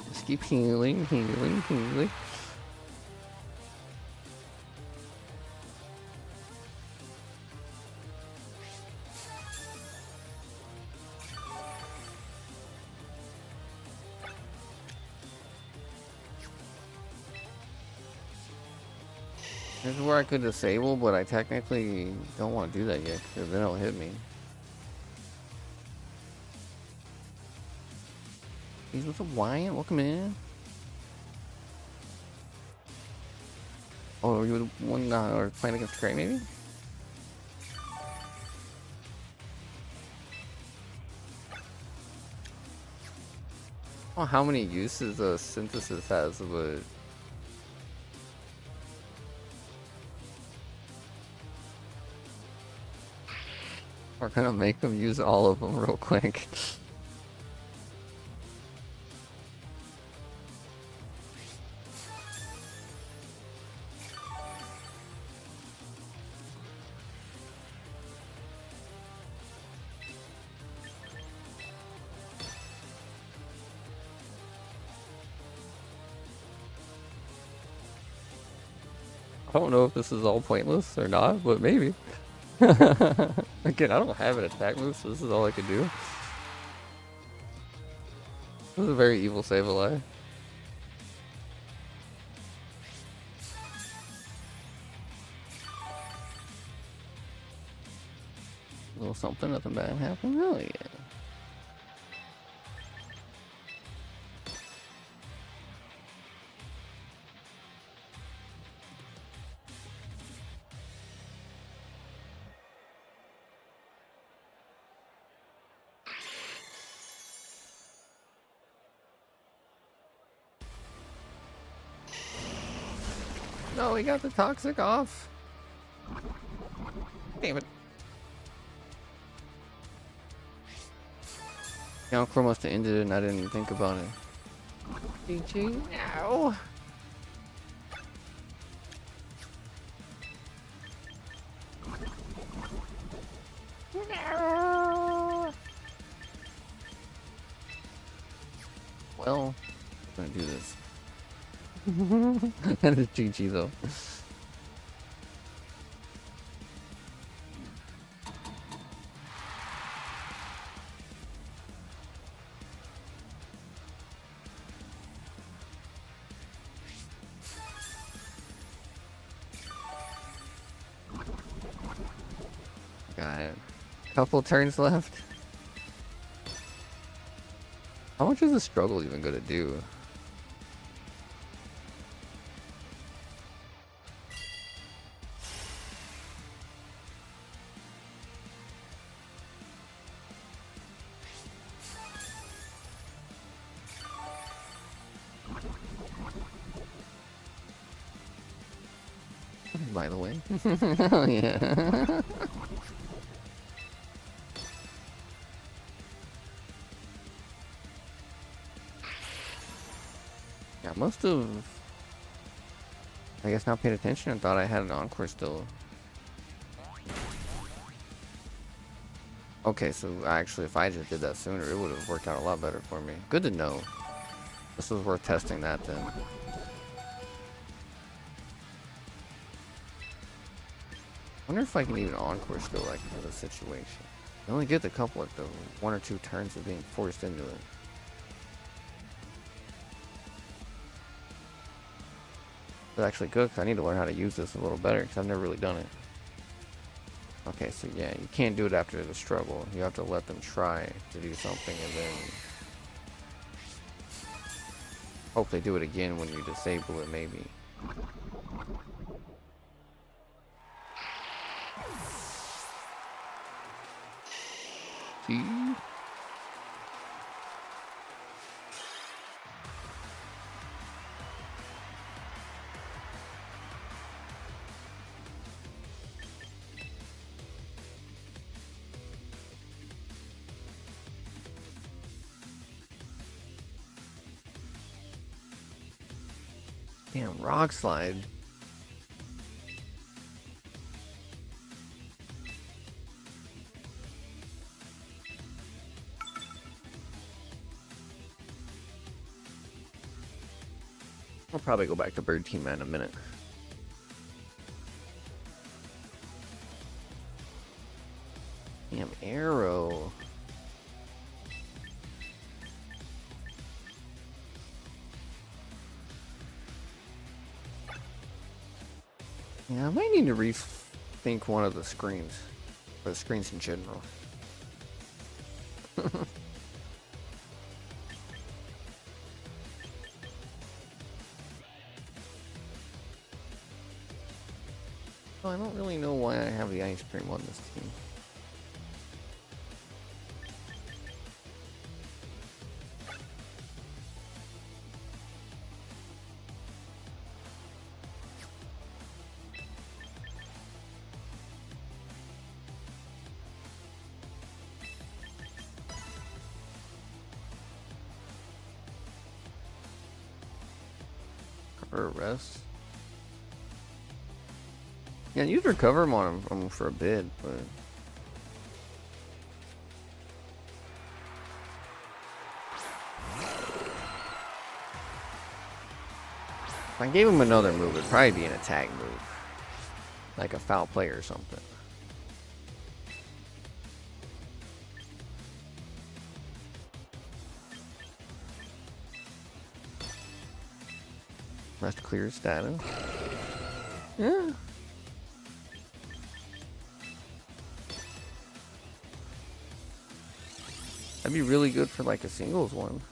S1: Just keep healing, healing, healing. This is where I could disable, but I technically don't want to do that yet, because then it'll hit me. He's with a Wyatt, welcome in. Oh, are you the one or playing against Cray maybe? I don't know how many uses Synthesis has, but we're gonna make them use all of them real quick. I don't know if this is all pointless or not, but maybe. Again, I don't have an attack move, so this is all I can do. This is a very evil Sableye. something, nothing bad happened. Hell yeah. No, we got the toxic off. Damn it. Crow must have ended it and I didn't even think about it. GG. Ow. No. Well, I'm gonna do this. That is GG though. Got it. Couple turns left. How much is the struggle even gonna do? By the way. Oh yeah. Yeah, must have, I guess, not paid attention and thought I had an encore still. Okay, so actually if I just did that sooner, it would have worked out a lot better for me. Good to know. This was worth testing that then. I wonder if I can even encore still like for the situation. I only get a couple like the 1 or 2 turns of being forced into it. It's actually good because I need to learn how to use this a little better because I've never really done it. Okay, so yeah, you can't do it after the struggle. You have to let them try to do something and then hope they do it again when you disable it maybe. See? Damn, rock slide. I'll probably go back to Bird Team in a minute. Damn, arrow. Yeah, I might need to rethink one of the screens. Or the screens in general. I don't really know why I have the ice cream on this team. Cover rest. Yeah, you'd recover them on them for a bit, but if I gave him another move, it'd probably be an attack move, like a foul play or something. Rest clear status. Yeah. That'd be really good for like a singles one.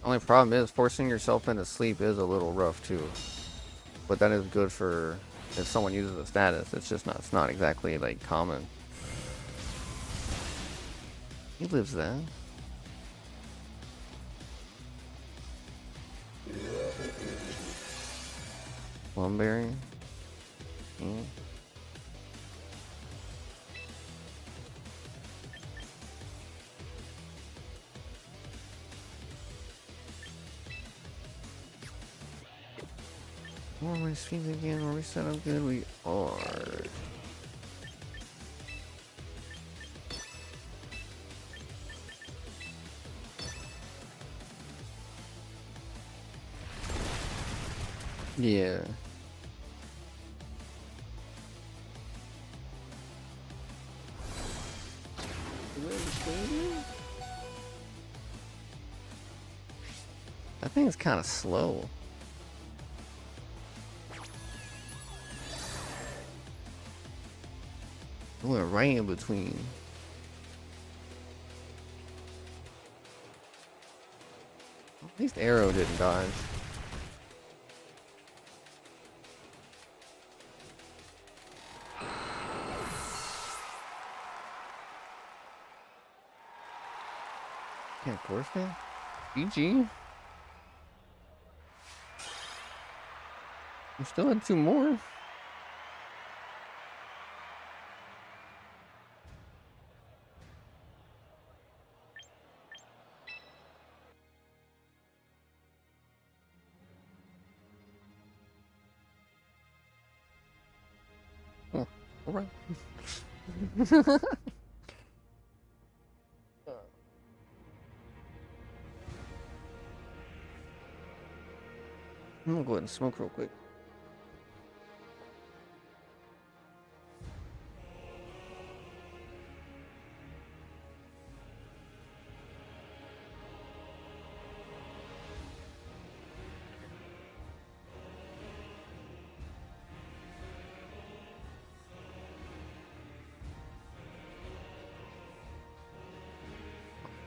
S1: Only problem is forcing yourself into sleep is a little rough too. But that is good for if someone uses the status. It's not exactly like common. He lives there. Plumberry. More my speeds again. Are we set up good? We are. Yeah. That thing is kind of slow. We're right in between. At least Arrow didn't dodge. Yeah, of course, man. GG. We still had 2 more. Oh, all right. I'm gonna go ahead and smoke real quick.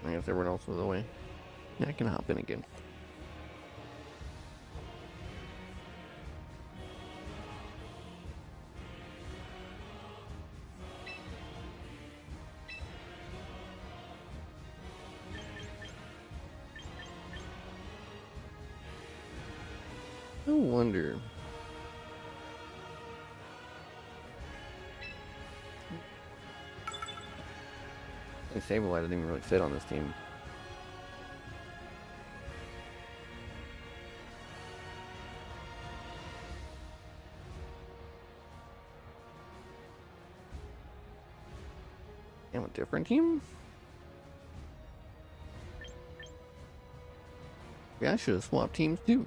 S1: I guess everyone else was away. Yeah, I can hop in again. No wonder. The Sableye didn't even really fit on this team. Damn, a different team? Yeah, I should have swapped teams too.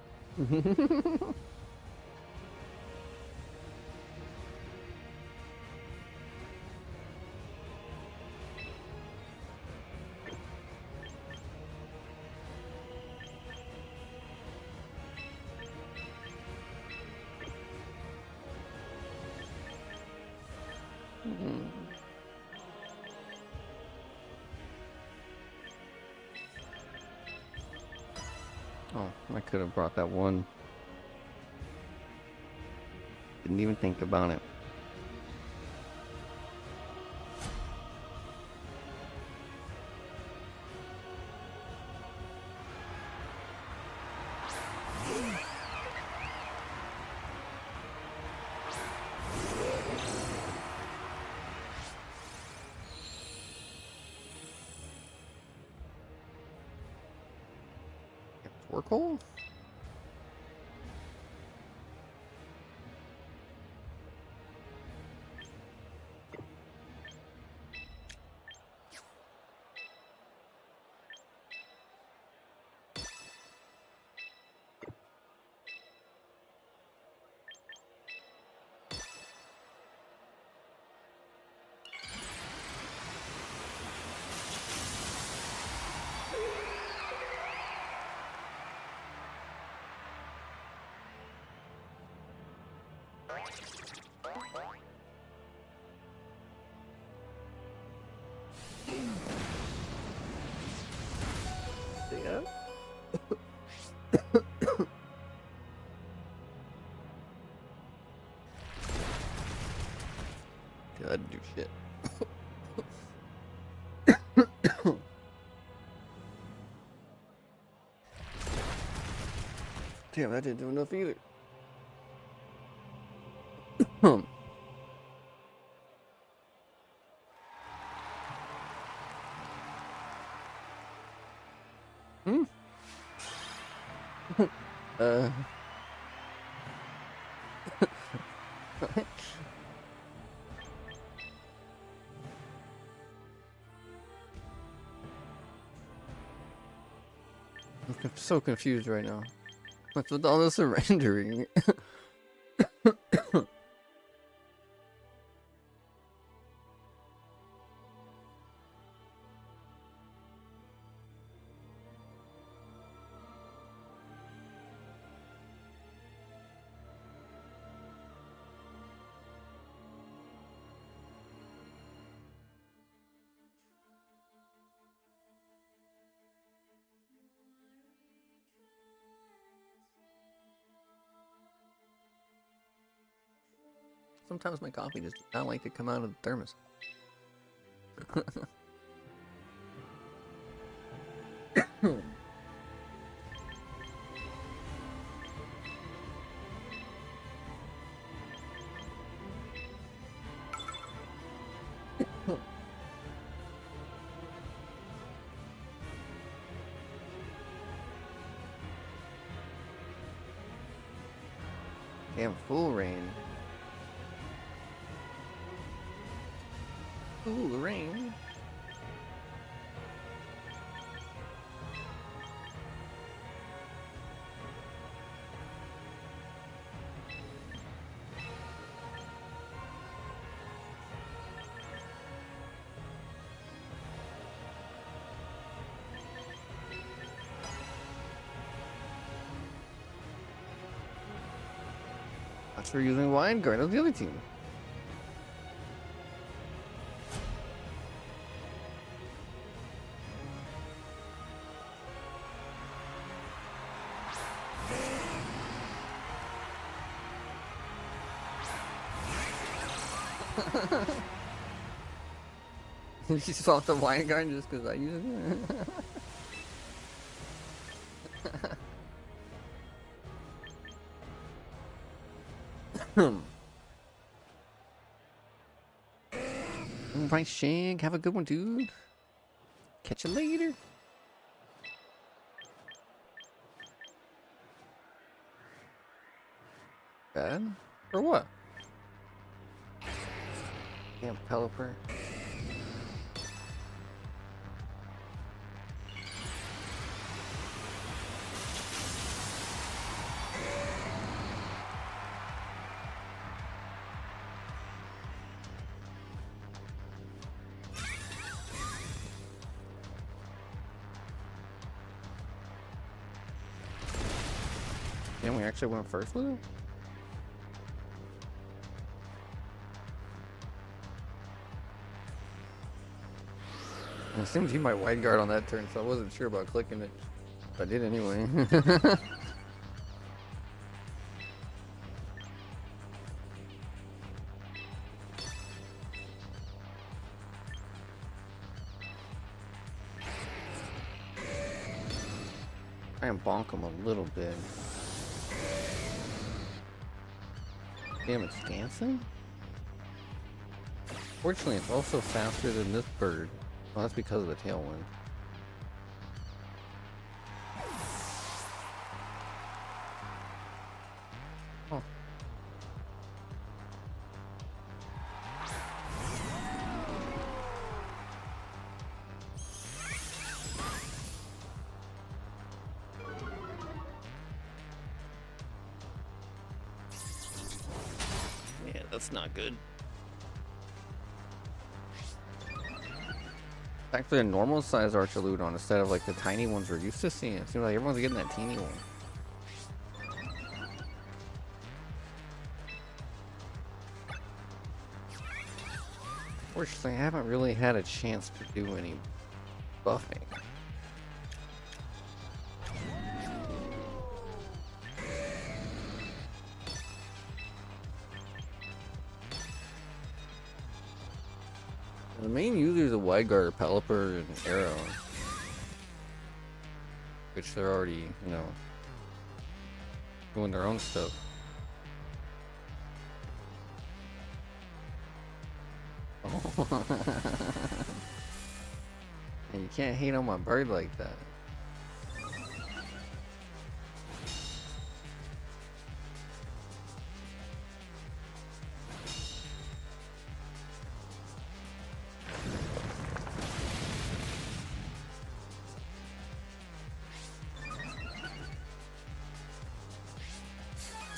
S1: Oh, I could have brought that one. Didn't even think about it. Torkoal? Yeah. Gotta do shit. Damn, that didn't do enough either. Hmm? uh. I'm so confused right now. What's with all the surrendering? Sometimes my coffee just does not like to come out of the thermos. Damn, full rain. Full rain. That's for using wine guard of the other team. You swapped the wine guard just because I use it? Alright, Shank. Have a good one, dude. Catch you later. Bad? For what? Damn, Pelipper. Damn, we actually went first with it? It seems he might wide guard on that turn, so I wasn't sure about clicking it. But I did anyway. Try and bonk him a little bit. Damn, it's dancing? Fortunately, it's also faster than this bird. Well, that's because of the tailwind. Oh. Yeah, that's not good. Actually a normal size Archaludon instead of like the tiny ones we're used to seeing. It seems like everyone's getting that teeny one. Fortunately, I haven't really had a chance to do any buffing. main users of Wide Guard are Pelipper and Arrow. Which they're already, you know, doing their own stuff. Oh. And you can't hate on my bird like that.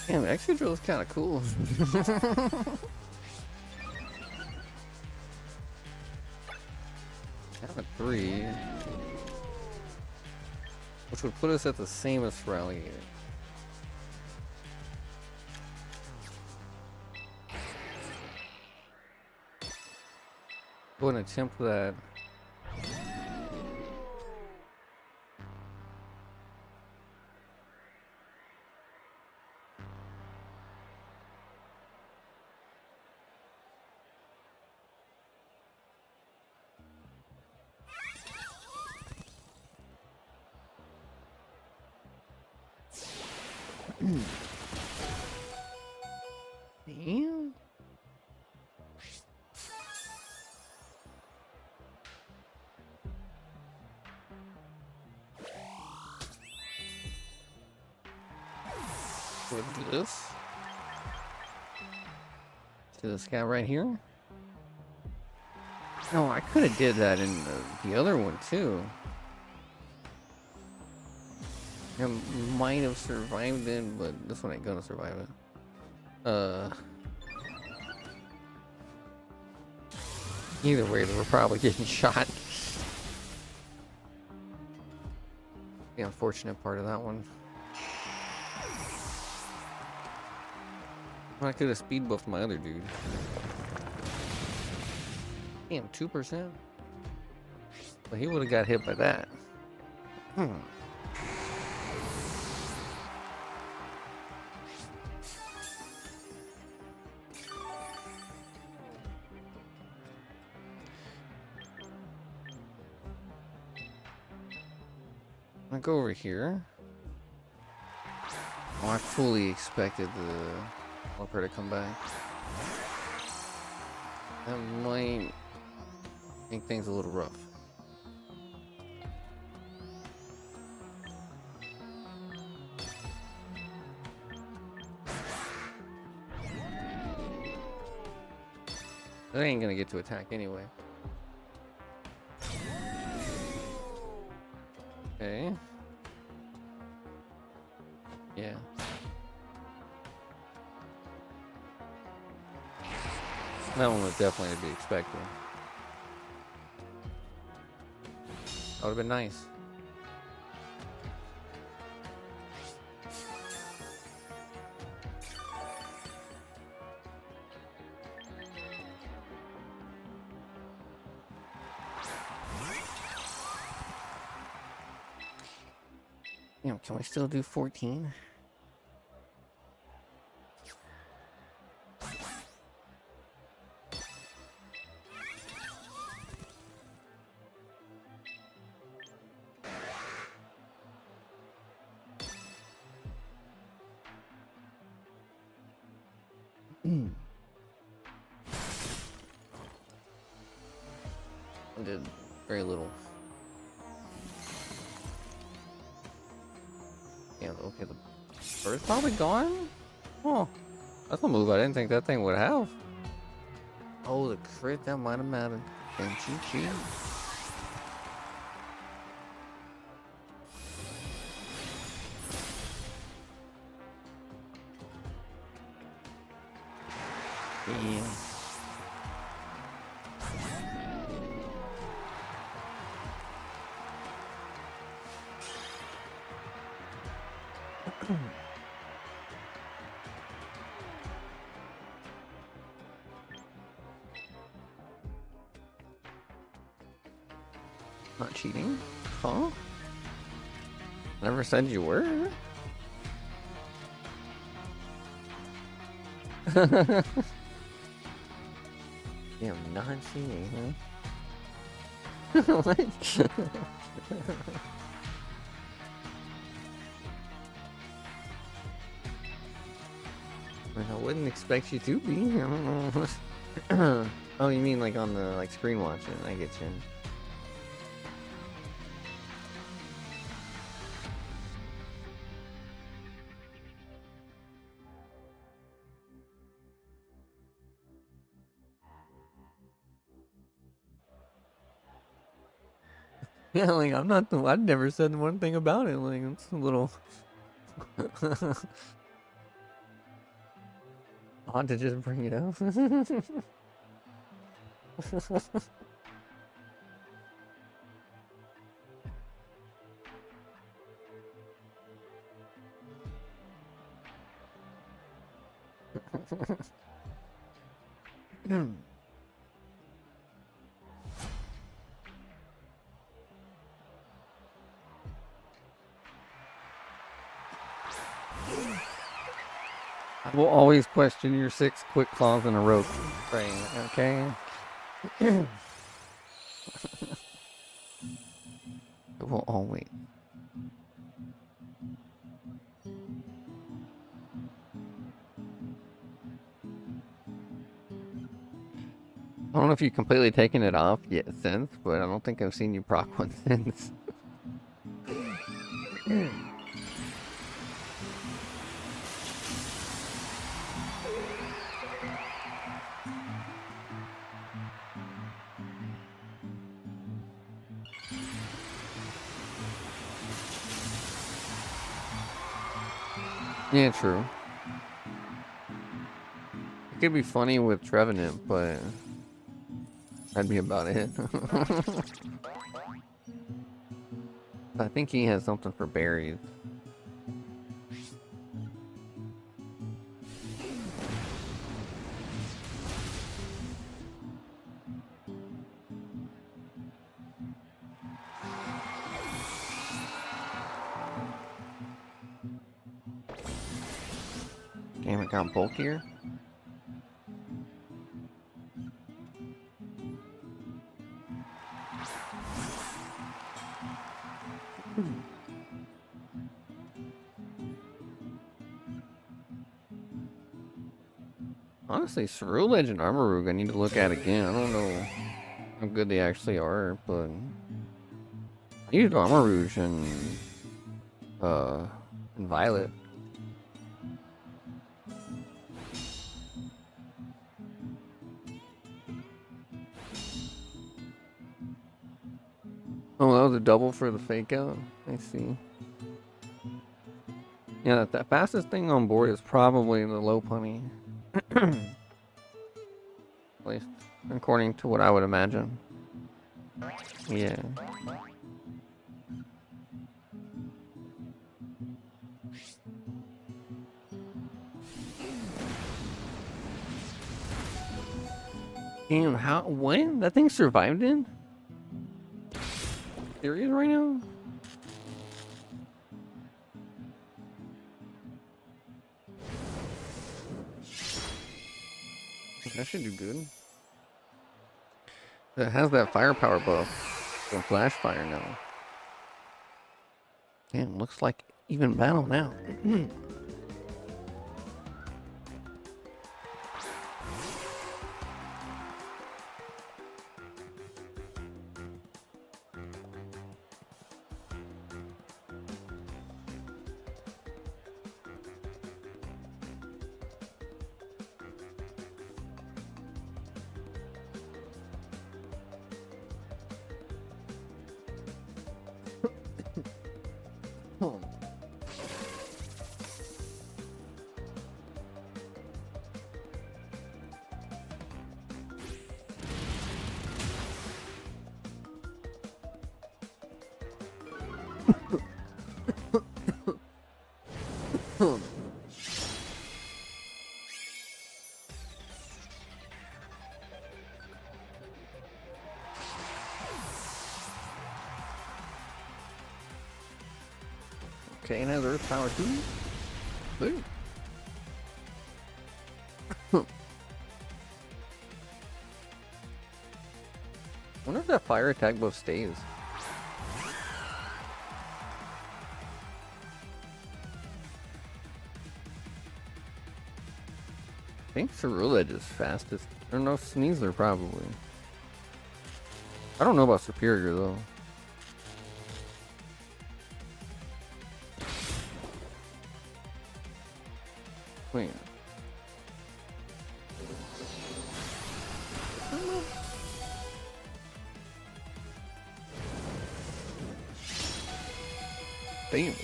S1: Damn, extra drill is kind of cool. Down at 3, which would put us at the same as for Alligator. Go ahead and attempt that. Damn. What is this? To this guy right here? No, I could have did that in the other one too. I might have survived it, but this one ain't gonna survive it. Either way, they were probably getting shot. The unfortunate part of that one. I could have speed buffed my other dude. Damn, 2%? Well, he would have got hit by that. I'll go over here. Oh, I fully expected the Leper to come back. That might make things a little rough. That ain't gonna get to attack anyway. Okay. Yeah. That one was definitely to be expected. That would have been nice. Damn, can we still do 14? I did very little. Yeah, okay, the bird's probably gone? Oh, that's a move I didn't think that thing would have. Oh, the crit, that might have mattered. Damn, cheat. Yeah. Not cheating? Huh? Never said you were? Damn, not cheating, huh? What? I wouldn't expect you to be. I don't know. Oh, you mean like on the screen watching? I get you. Yeah, like I'm not the. I've never said one thing about it. Like it's a little odd to just bring it up. I will always question your 6 quick claws in a row frame, okay? I will always. I don't know if you've completely taken it off yet since, but I don't think I've seen you proc one since. Yeah, true. It could be funny with Trevenant, but that'd be about it. I think he has something for berries. Damn, it got bulkier. Honestly, Ceruledge and Armarouge I need to look at again. I don't know how good they actually are, but I used Armarouge and Violet. Oh, that was a double for the fake out. I see. Yeah, the fastest thing on board is probably the low punny. At least according to what I would imagine. Yeah. Damn, when? That thing survived in? Serious right now? That should do good. It has that firepower buff. So flash fire now. Damn, looks like even battle now. Okay, and has Earth Power too? Boo. wonder if that fire attack buff stays. I think Ceruledge is fastest. Or no, Sneasler probably. I don't know about Superior though. Wait. Damage.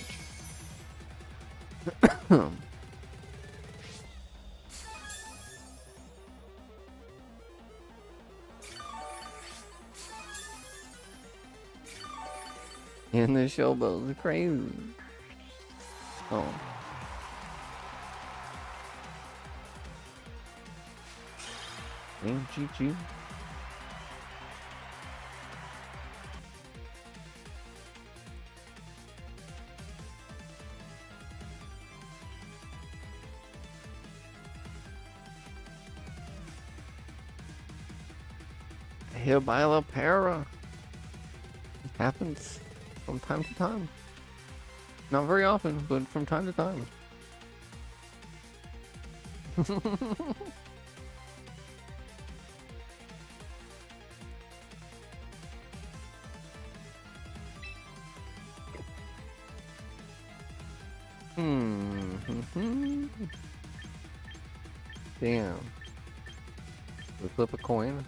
S1: And the showboat's crazy. Oh. Damn, GG. Hit by La Para. It happens from time to time. Not very often, but from time to time. Damn. We flip a coin.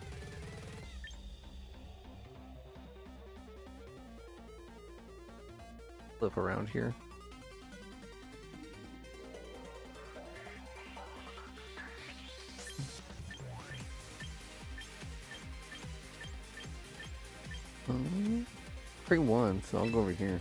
S1: Flip around here. Free one, so I'll go over here.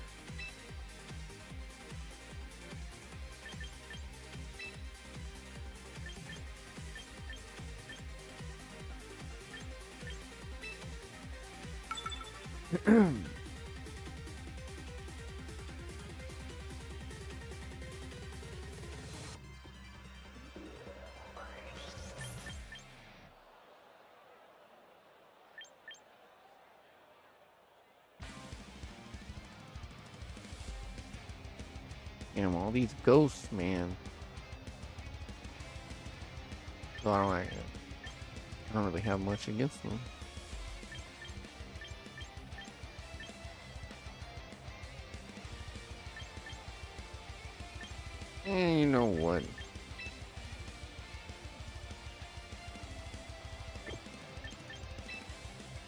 S1: Damn, all these ghosts, man. So I don't really have much against them. And you know what?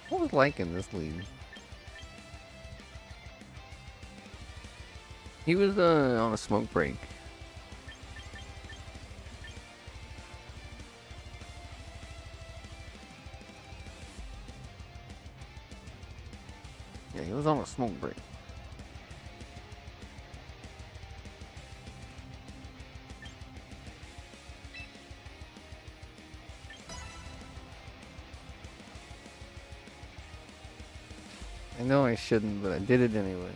S1: What was like in this league? He was on a smoke break. Yeah, he was on a smoke break. I know I shouldn't, but I did it anyway.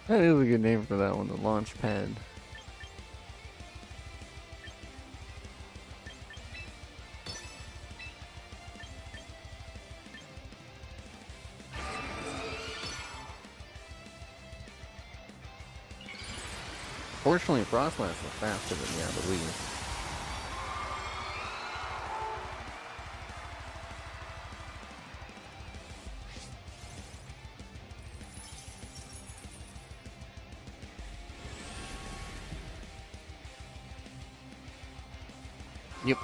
S1: That is a good name for that one, the launch pad. Fortunately, Frostlass was faster than me, I believe. Yep.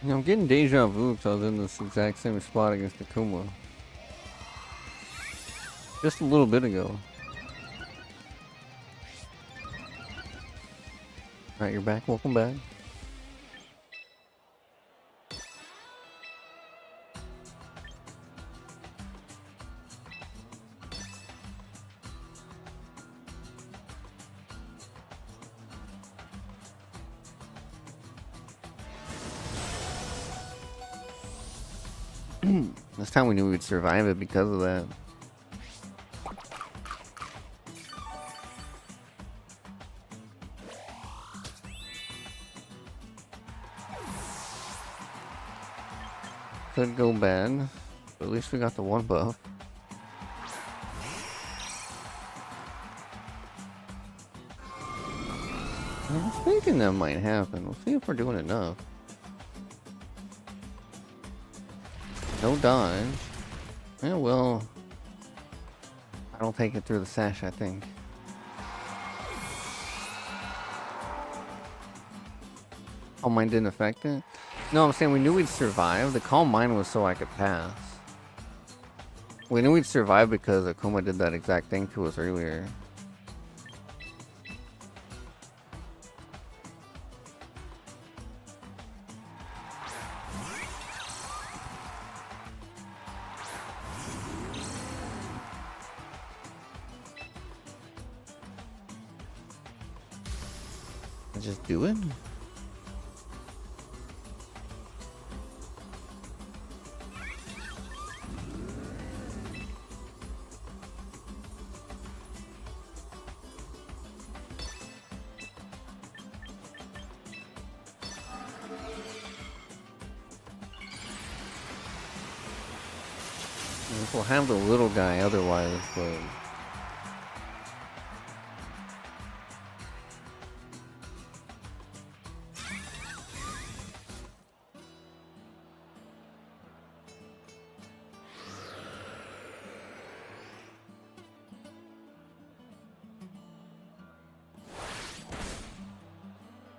S1: You know, I'm getting deja vu because I was in this exact same spot against Akuma. Just a little bit ago. Alright, you're back. Welcome back. This time we knew we'd survive it because of that. Could go bad, but at least we got the one buff. I was thinking that might happen. We'll see if we're doing enough. No dodge. Yeah, well, I don't take it through the sash, I think. Calm Mind didn't affect it? No, I'm saying we knew we'd survive. The Calm Mind was so I could pass. We knew we'd survive because Akuma did that exact thing to us earlier. Just do it? We'll have the little guy otherwise, but...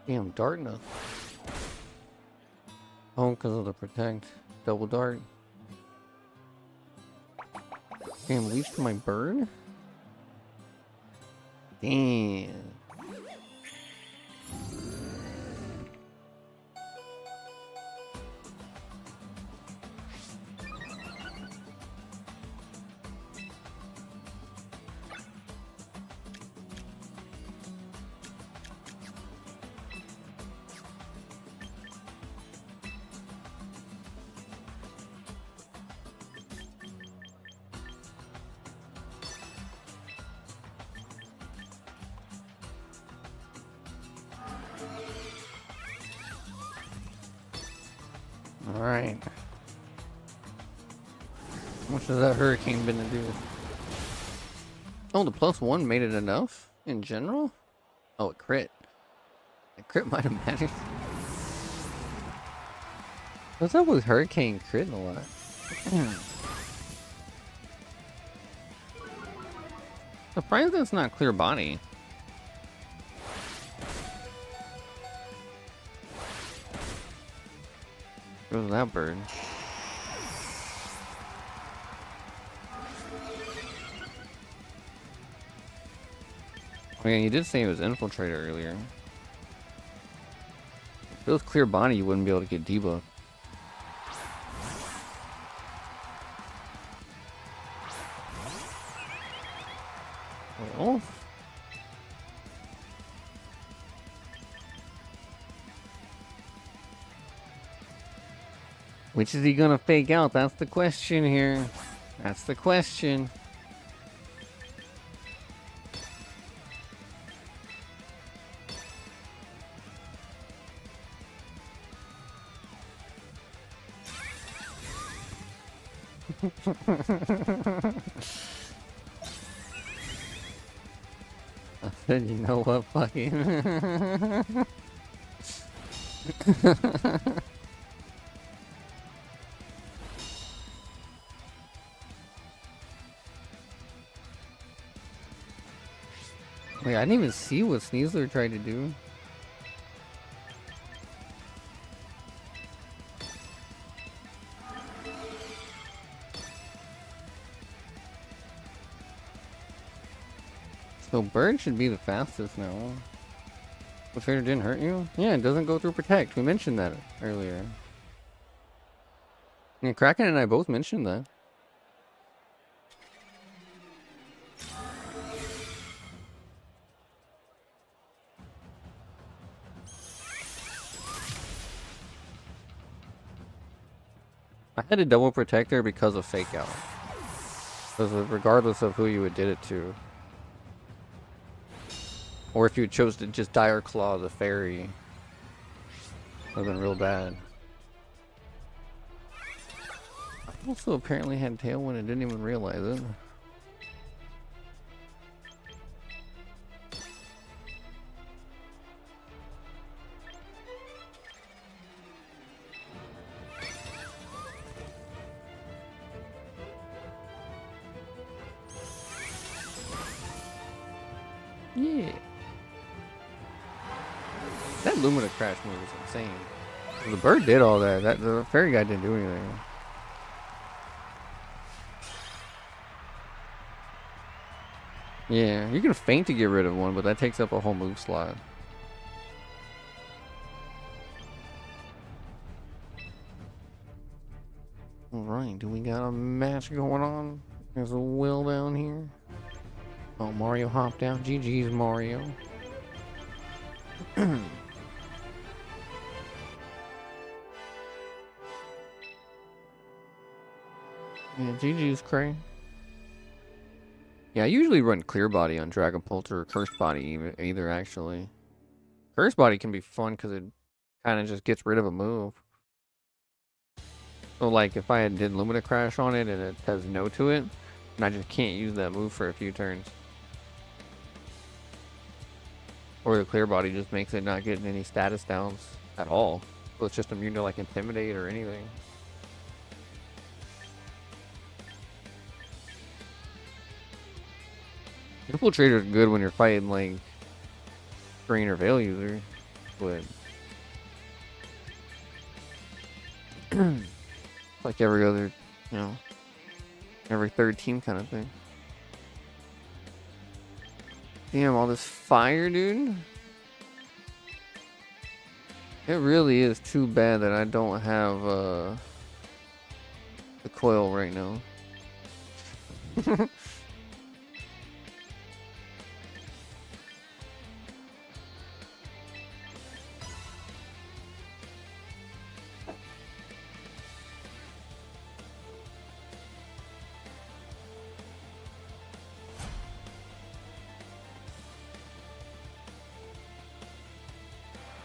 S1: Damn, Dartna. Oh, because of the protect. Double dart. Damn, leashed my bird? Damn. Alright. How much has that hurricane been to do? Oh, the +1 made it enough in general? Oh, a crit. A crit might have mattered. What's up with hurricane critting a lot? Surprised that's not clear body. Where's that bird? Oh yeah, you did say it was infiltrator earlier. If it was clear body, you wouldn't be able to get debuff. Well, which is he gonna fake out? That's the question here. That's the question. I said, you know what, fucking. Wait, I didn't even see what Sneasler tried to do. So Bird should be the fastest now. The trader didn't hurt you? Yeah, it doesn't go through Protect. We mentioned that earlier. Yeah, Kraken and I both mentioned that. I had a double protector because of fake out. Because regardless of who you would did it to. Or if you chose to just Dire Claw the fairy. Would have been real bad. I also apparently had Tailwind and didn't even realize it. Yeah. That Lumina Crash move is insane. The bird did all that. The fairy guy didn't do anything. Yeah, you can feint to get rid of one, but that takes up a whole move slot. Alright, do we got a match going on? There's a Will down here. Oh, Mario hopped out. GG's Mario. Yeah, GG's Cray. Yeah, I usually run Clear Body on Dragon Pulse or Curse Body either actually. Curse Body can be fun because it kind of just gets rid of a move. So like if I did Lumina Crash on it and it says no to it, and I just can't use that move for a few turns. Or the Clear Body just makes it not getting any status downs at all. So it's just immune to like Intimidate or anything. Infiltrator is good when you're fighting like Drain or Veil user, but like every other, you know, every third team kind of thing. Damn, all this fire, dude. It really is too bad that I don't have the coil right now.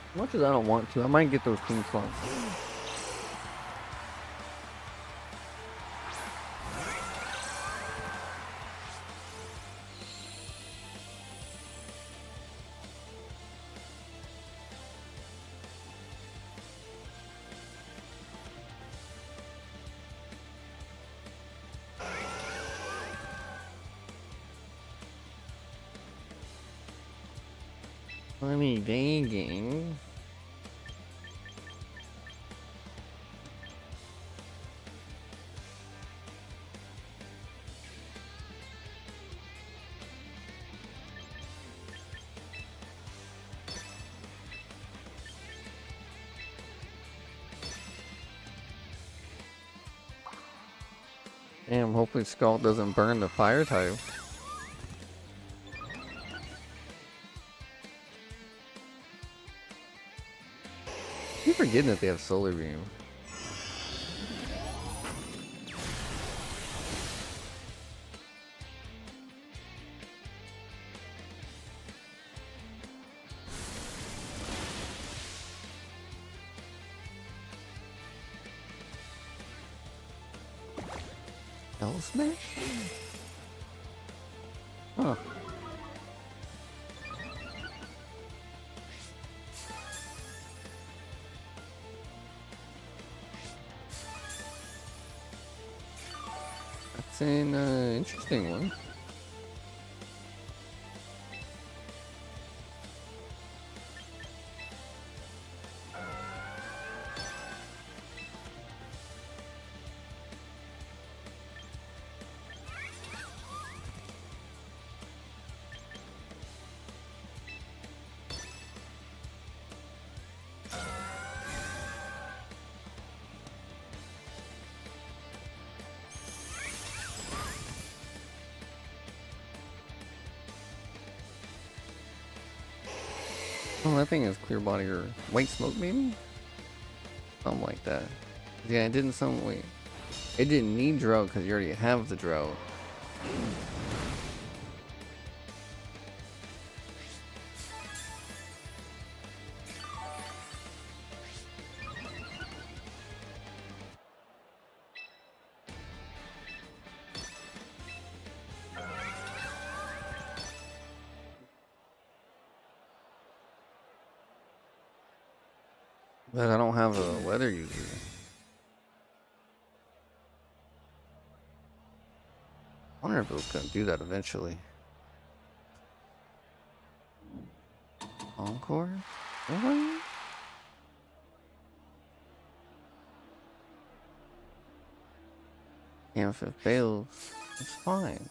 S1: As much as I don't want to, I might get those team slots. Funny begging. Damn, hopefully Skull doesn't burn the fire type. I keep forgetting that they have Solar Beam. L Smash? Huh. That's an interesting one. Oh, that thing is Clear Body or White Smoke, maybe? Something like that. Yeah, it didn't sound. Wait. It didn't need drought because you already have the drought. But I don't have a weather user. I wonder if it was gonna do that eventually. Encore? What? And if it fails, it's fine.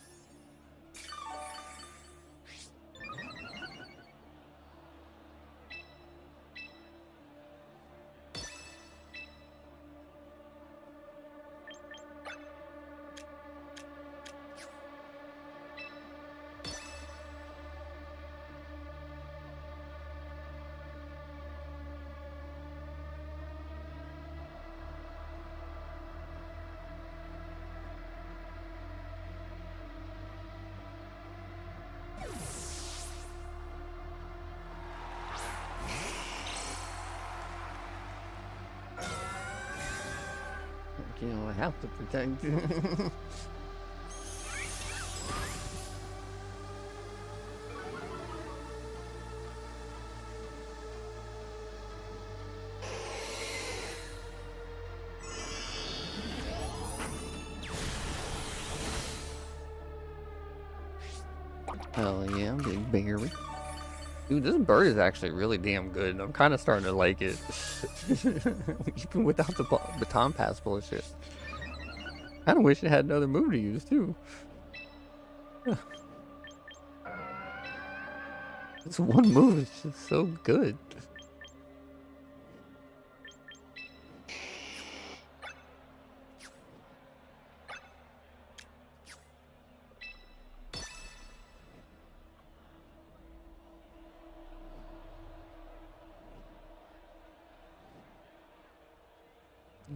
S1: You know, I have to protect. Hell yeah, big berry. Dude, this bird is actually really damn good. I'm kind of starting to like it. Even without the baton pass bullshit. I kind of wish it had another move to use, too. This one move is just so good.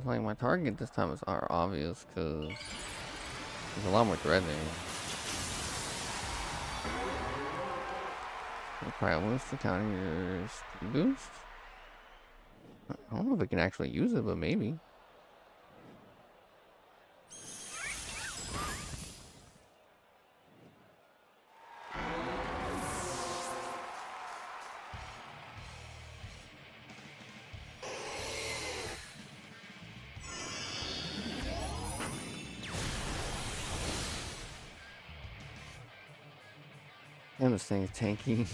S1: Like, my target this time is obvious because there's a lot more threatening. Probably wants to counter your speed boost. I don't know if it can actually use it, but maybe. And this thing is tanky.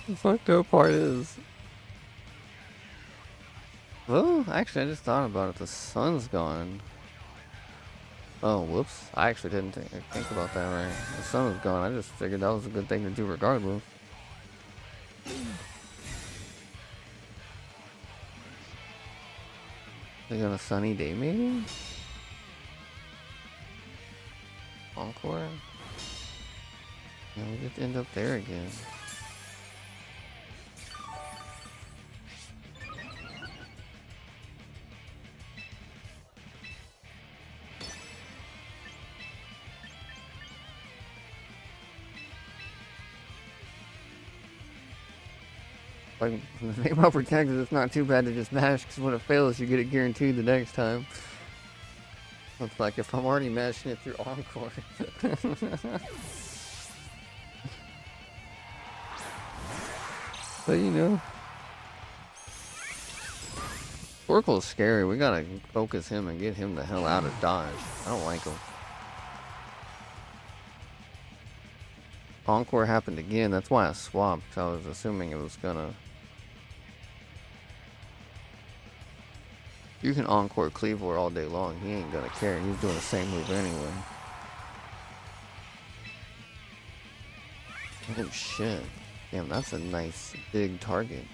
S1: The fucked up part is, well, actually, I just thought about it. The sun's gone. Oh, whoops! I actually didn't think about that. Right, the sun was gone. I just figured that was a good thing to do, regardless. Like on a sunny day, maybe. Encore. Yeah, we just end up there again. Like, the thing about Protect is it's not too bad to just mash, because when it fails, you get it guaranteed the next time. It's like if I'm already mashing it through Encore. But you know, Oracle is scary. We gotta focus him and get him the hell out of dodge. I don't like him. Encore happened again. That's why I swapped. I was assuming it was gonna. You can Encore Cleavor all day long. He ain't gonna care. He's doing the same move anyway. Oh shit. Damn, that's a nice big target.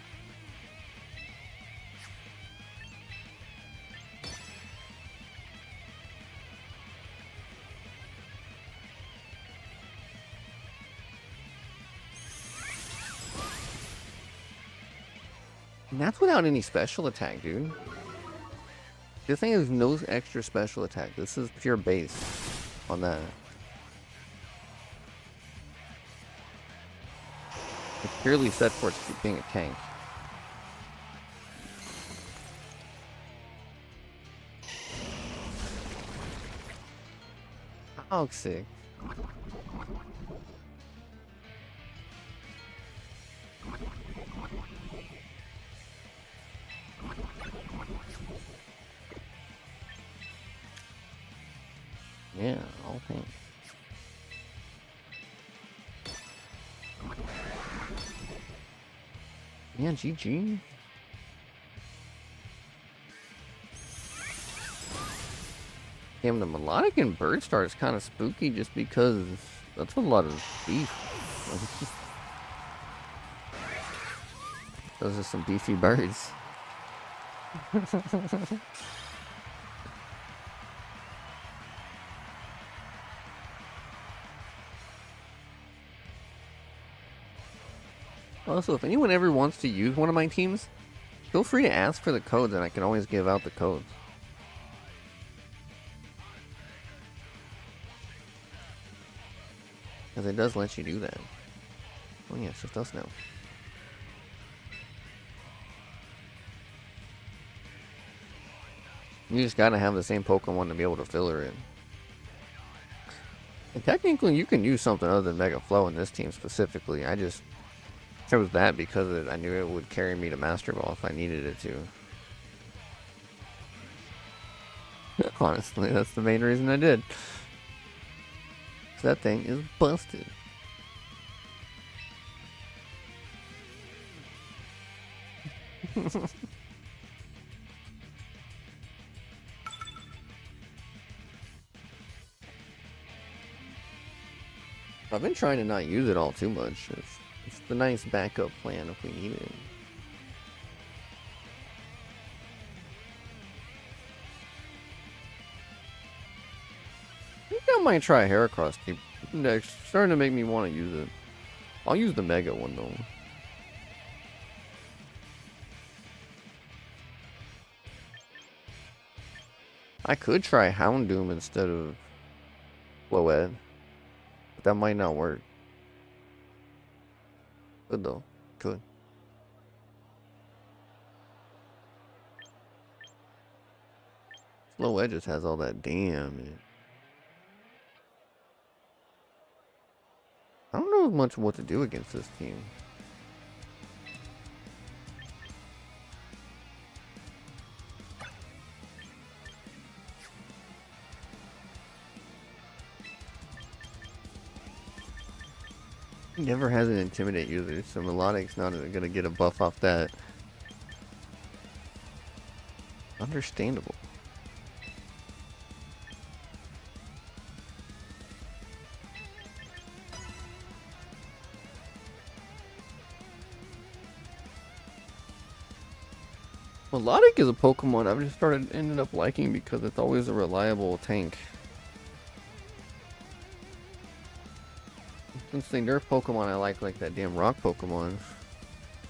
S1: And that's without any special attack, dude. This thing has no extra special attack. This is pure base on that. It's purely set for being a tank. Toxic. Yeah, all pink. Yeah, GG. Damn, the melodic and bird star is kind of spooky just because that's a lot of beef. Those are some beefy birds. Also, if anyone ever wants to use one of my teams, feel free to ask for the codes and I can always give out the codes. Because it does let you do that. Oh yeah, it's just us now. You just gotta have the same Pokemon to be able to filler it. And technically you can use something other than Mega Flow in this team specifically. I just chose that because I knew it would carry me to Master Ball if I needed it to. Honestly, that's the main reason I did. So that thing is busted. I've been trying to not use it all too much. It's the nice backup plan if we need it. I think I might try Heracross next. It's starting to make me want to use it. I'll use the Mega one though. I could try Houndoom instead of Floed, but that might not work. Good though. Could. Floed just has all that damn in it. I don't know much what to do against this team. He never has an Intimidate user, so Melodic's not gonna get a buff off that. Understandable. Melodic is a Pokemon I've just ended up liking because it's always a reliable tank. Since they nerf Pokemon I like that damn rock Pokemon.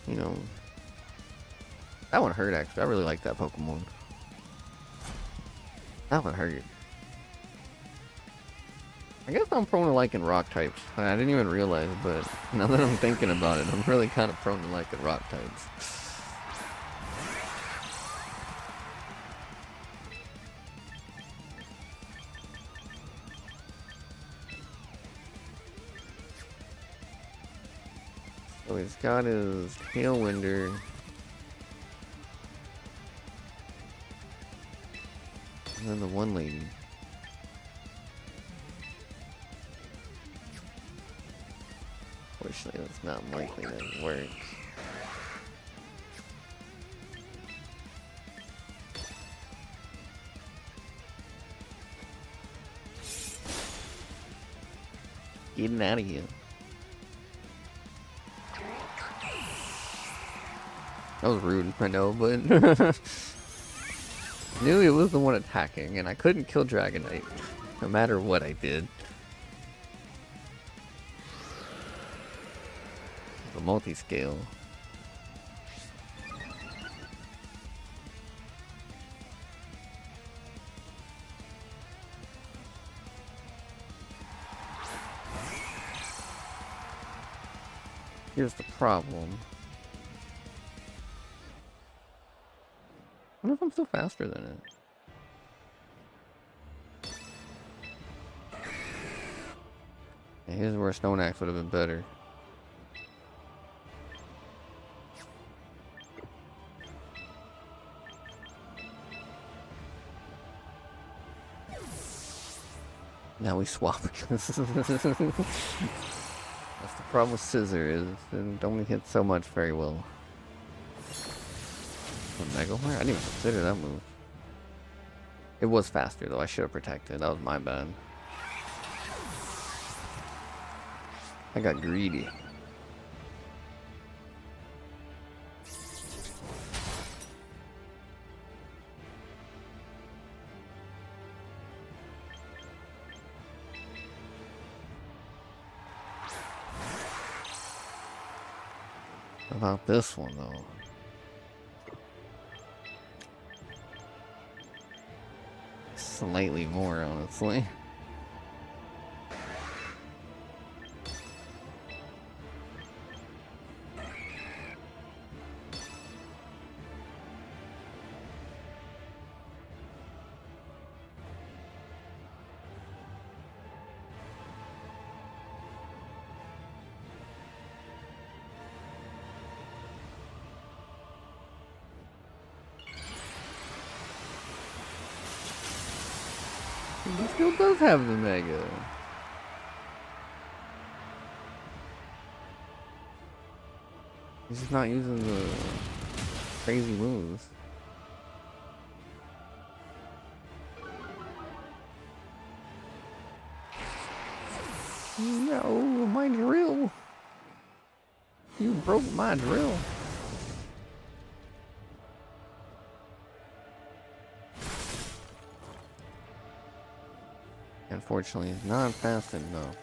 S1: You know. That one hurt actually. I really like that Pokemon. That one hurt. I guess I'm prone to liking rock types. I didn't even realize, but now that I'm thinking about it, I'm really kind of prone to liking rock types. So he's got his Tailwinder. And then the one lady. Unfortunately, it's not likely to work. Getting out of here. That was rude, I know, but knew it was the one attacking, and I couldn't kill Dragonite, no matter what I did. The multi-scale. Here's the problem. I wonder if I'm still faster than it. Yeah, here's where a Stone Axe would have been better. Now we swap. That's the problem with Scissor, is it only hits so much very well. Mega Wire? I didn't even consider that move. It was faster though, I should have protected. That was my bad. I got greedy. About this one though. Slightly more, honestly. He still does have the Mega. He's just not using the crazy moves. No, my drill. You broke my drill. Unfortunately, it's not fast enough.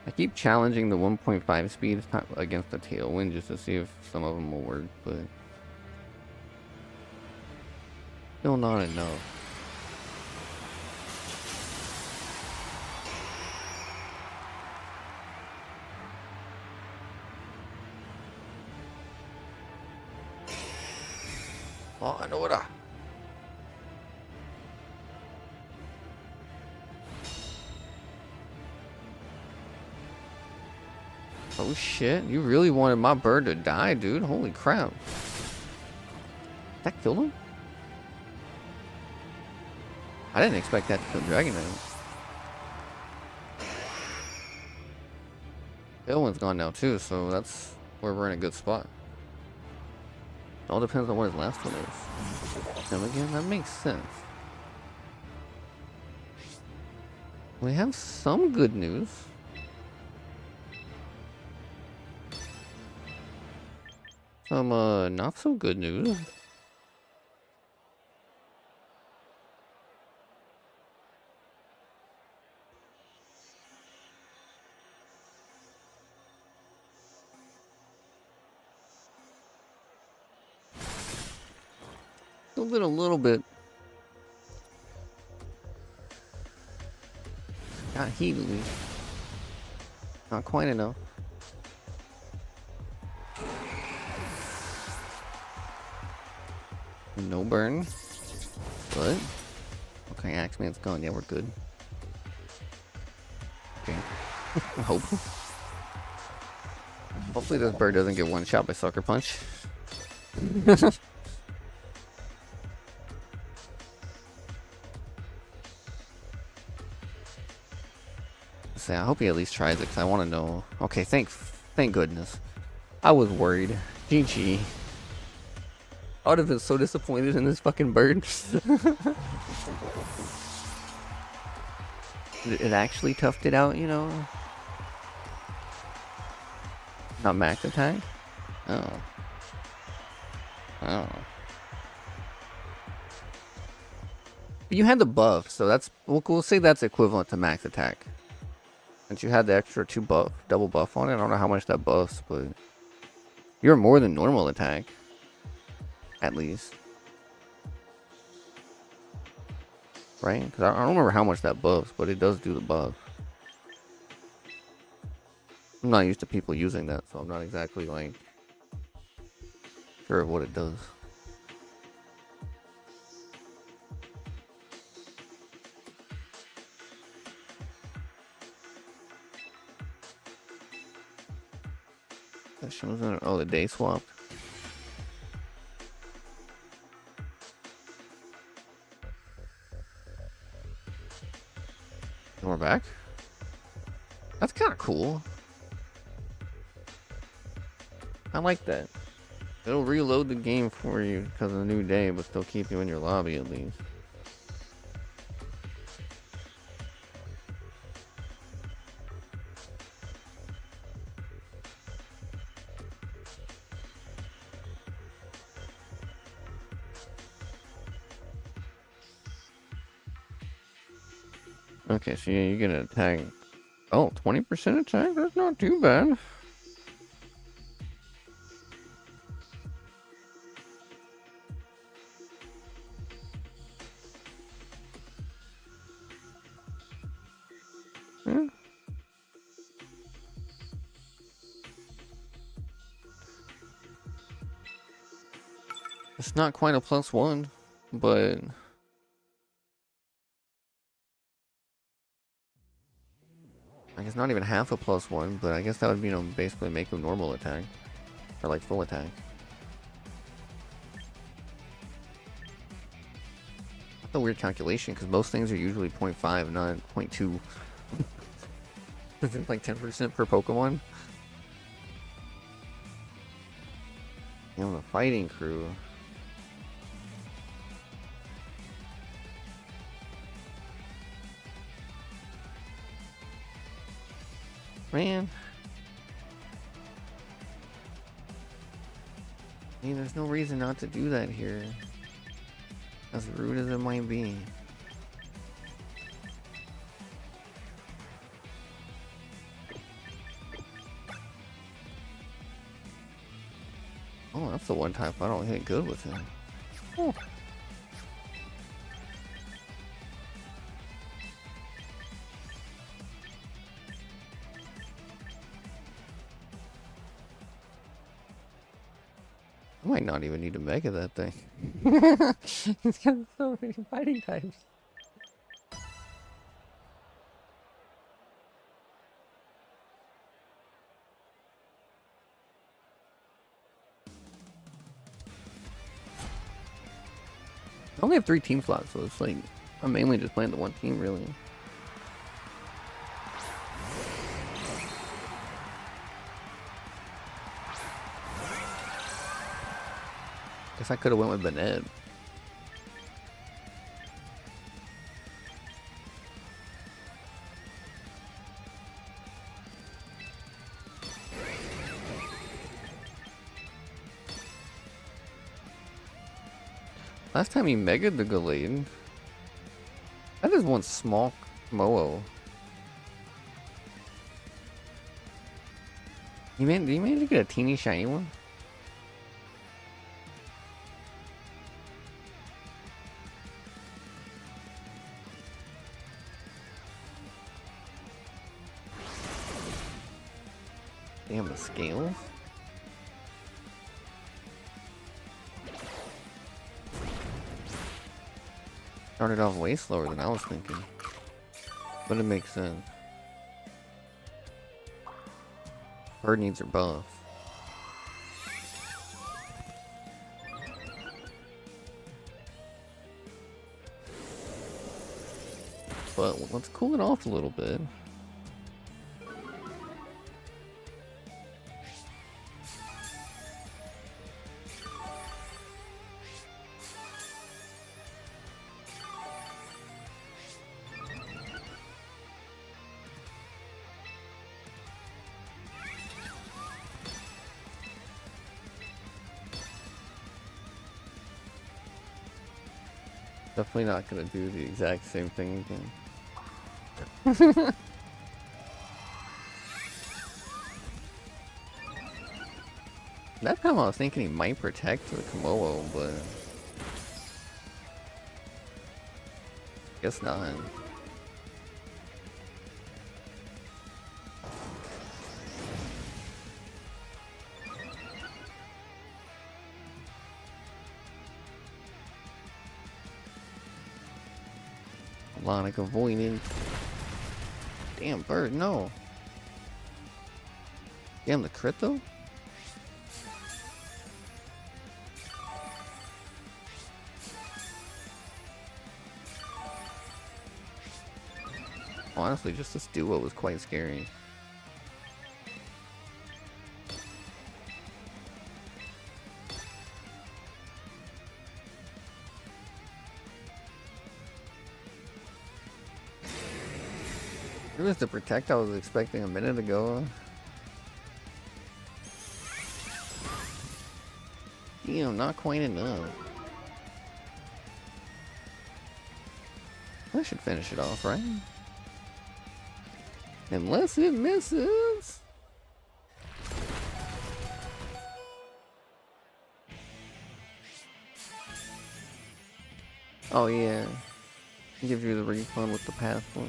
S1: I keep challenging the 1.5 speed against the Tailwind just to see if some of them will work, but still not enough. Oh, I know what I... Oh shit, you really wanted my bird to die, dude. Holy crap. That killed him? I didn't expect that to kill Dragonite. Tailwind's gone now too, so that's where we're in a good spot. It all depends on what his last one is. And again, that makes sense. We have some good news. Some not so good news. Still did a little bit. Got heat at least. Not quite enough. No burn. But okay, Axeman's gone. Yeah, we're good. Okay. I hope. Hopefully this bird doesn't get one shot by Sucker Punch. Say, I hope he at least tries it, because I want to know. Okay, thank goodness. I was worried. GG. I would have been so disappointed in this fucking bird. It actually toughed it out, you know? Not max attack? Oh. Oh. But you had the buff, so that's... We'll say that's equivalent to max attack. Since you had the extra double buff on it, I don't know how much that buffs, but... You're more than normal attack. At least. Right? Because I don't remember how much that buffs, but it does do the buff. I'm not used to people using that, so I'm not exactly, like, sure of what it does. That shows in, oh, the day swapped. And we're back. That's kind of cool. I like that. It'll reload the game for you because of the new day, but still keep you in your lobby at least. Okay, so yeah, you get an attack. Oh, 20% attack? That's not too bad. Yeah. It's not quite a +1, but... I guess not even half a +1, but I guess that would, you know, basically make a normal attack. Or like full attack. That's a weird calculation, because most things are usually 0.5, not 0.2. Is it like 10% per Pokemon? You know, the fighting crew. Man. I mean, there's no reason not to do that here. As rude as it might be. Oh, that's the one type I don't hit good with him. Oh. I might not even need to mega that thing. It's got so many fighting types. I only have 3 team slots, so it's like I'm mainly just playing the one team, really. Guess I could have went with Bennett. Last time he megaed the Gallade. That is one small Moho. Did he manage to get a teeny shiny one? Damn, the scales. Started off way slower than I was thinking. But it makes sense. Bird needs her buff. But let's cool it off a little bit. Definitely not gonna do the exact same thing again. That time I was thinking he might protect the Komodo, but guess not. Lonic avoided. Damn, bird, no. Damn, the crit though? Honestly, just this duo was quite scary. It was the protect I was expecting a minute ago. Damn, not quite enough. I should finish it off, right? Unless it misses. Oh yeah. Gives you the refund with the passport.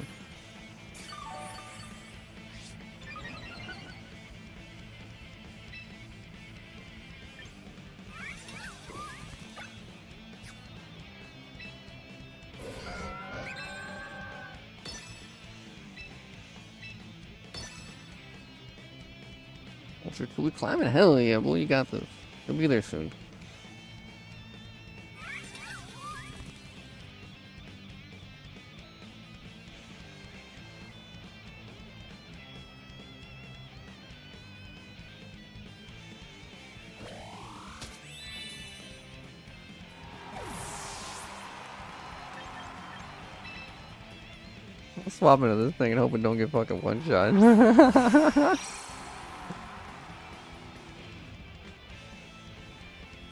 S1: We climbing? Hell yeah, boy, you got this. You'll be there soon. I'll swap into this thing and hope it don't get fucking one shot.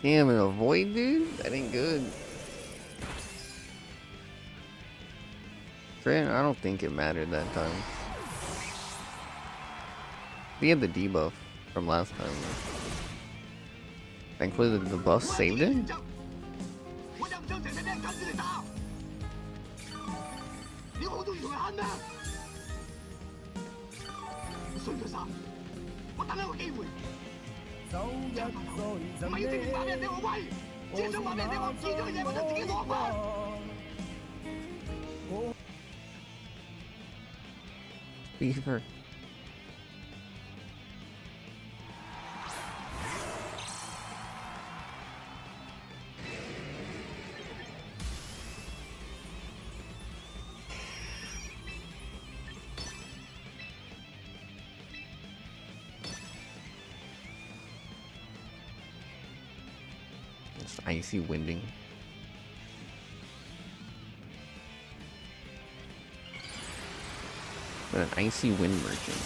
S1: Damn, an avoid, dude? That ain't good. Trent, I don't think it mattered that time. He had the debuff from last time. Thankfully, the buff saved it. Beaver. It's icy winding. But an icy wind merchant.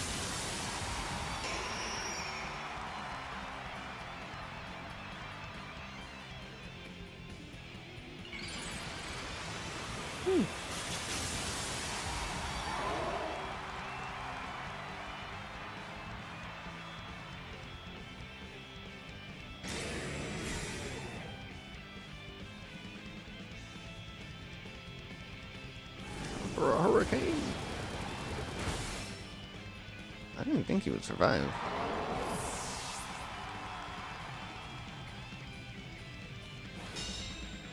S1: For a hurricane. I didn't think he would survive.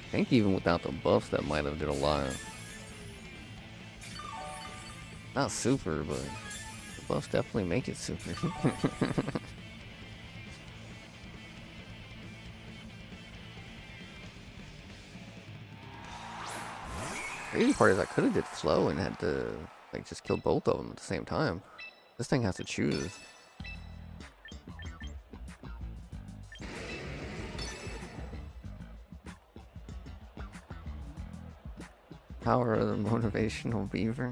S1: I think even without the buffs, that might have did a lot. Not super, but the buffs definitely make it super. Crazy part is I could have did flow and had to like just kill both of them at the same time. This thing has to choose. Power of the motivational beaver.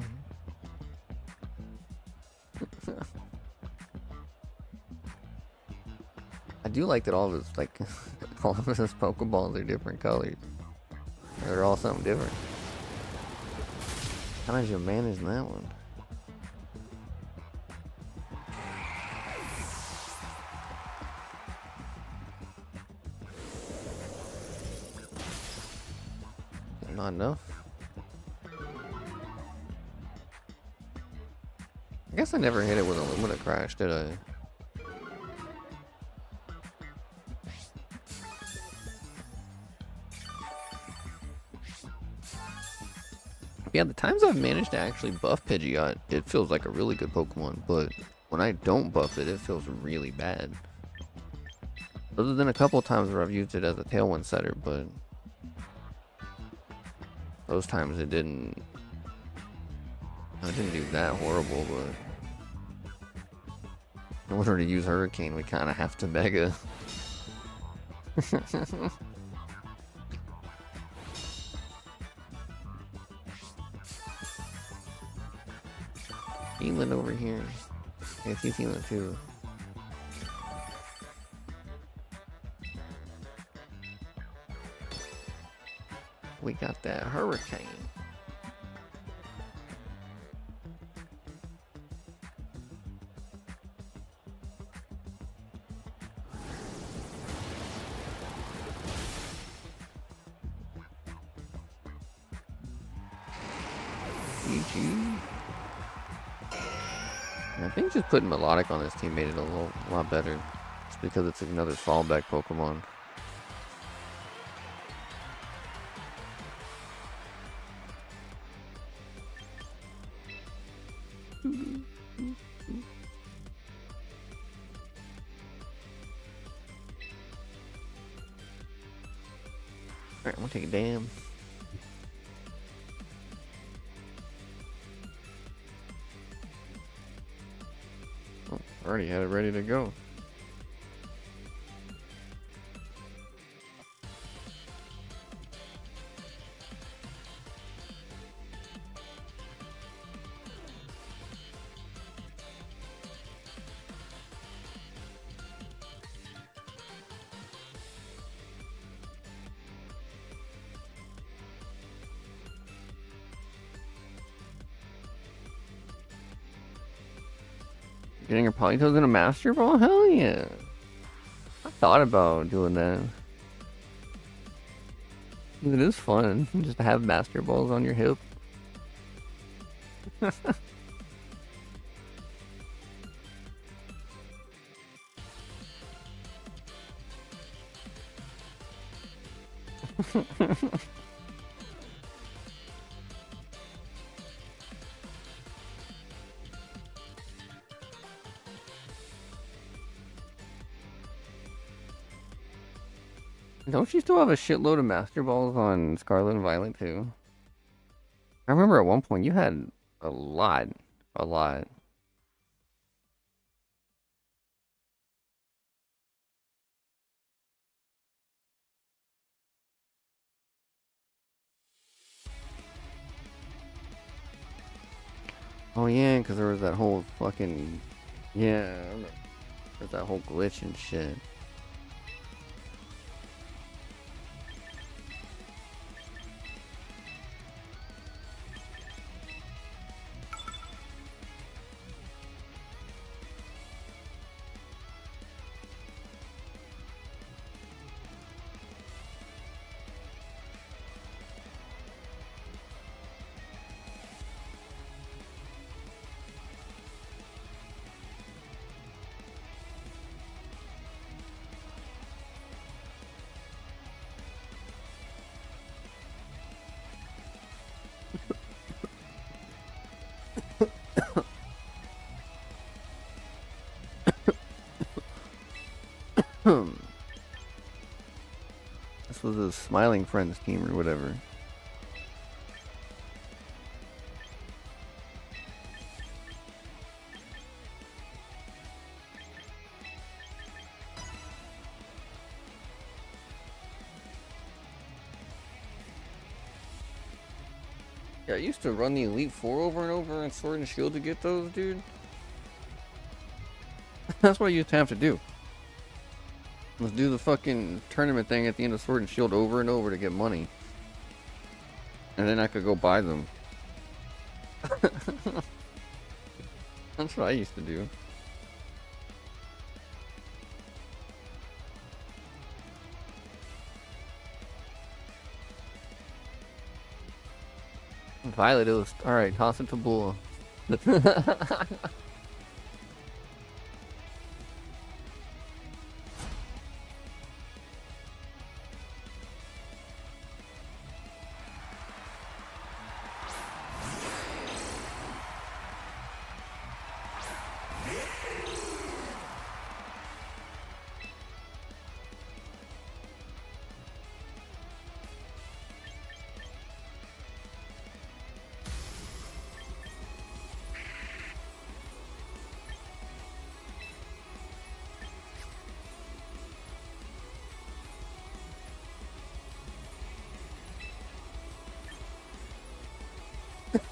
S1: I do like that all of his all of his Pokeballs are different colors. They're all something different. How did you manage that one? Not enough. I guess I never hit it with a Lumina Crash, did I? Yeah, the times I've managed to actually buff Pidgeot, it feels like a really good Pokemon, but when I don't buff it, it feels really bad. Other than a couple of times where I've used it as a Tailwind setter, but those times it didn't do that horrible, but in order to use Hurricane, we kind of have to Mega. Healing over here. Yeah, he's healing too. We got that Hurricane. GG. I think just putting Melodic on this team made it a lot better. Just because it's another fallback Pokemon. Alright, I'm gonna take a damn. Oh, already had it ready to go. Getting a Politoed in a Master Ball? Hell yeah. I thought about doing that. It is fun just to have Master Balls on your hip. Don't you still have a shitload of Master Balls on Scarlet and Violet too? I remember at one point you had a lot. A lot. Oh yeah, because there was that whole fucking... Yeah, I remember. There's that whole glitch and shit. This was a Smiling Friends team or whatever. Yeah, I used to run the Elite Four over and over in Sword and Shield to get those, dude. That's what I used to have to do. Let's do the fucking tournament thing at the end of Sword and Shield over and over to get money. And then I could go buy them. That's what I used to do. Violet, it was alright, toss it to Bull.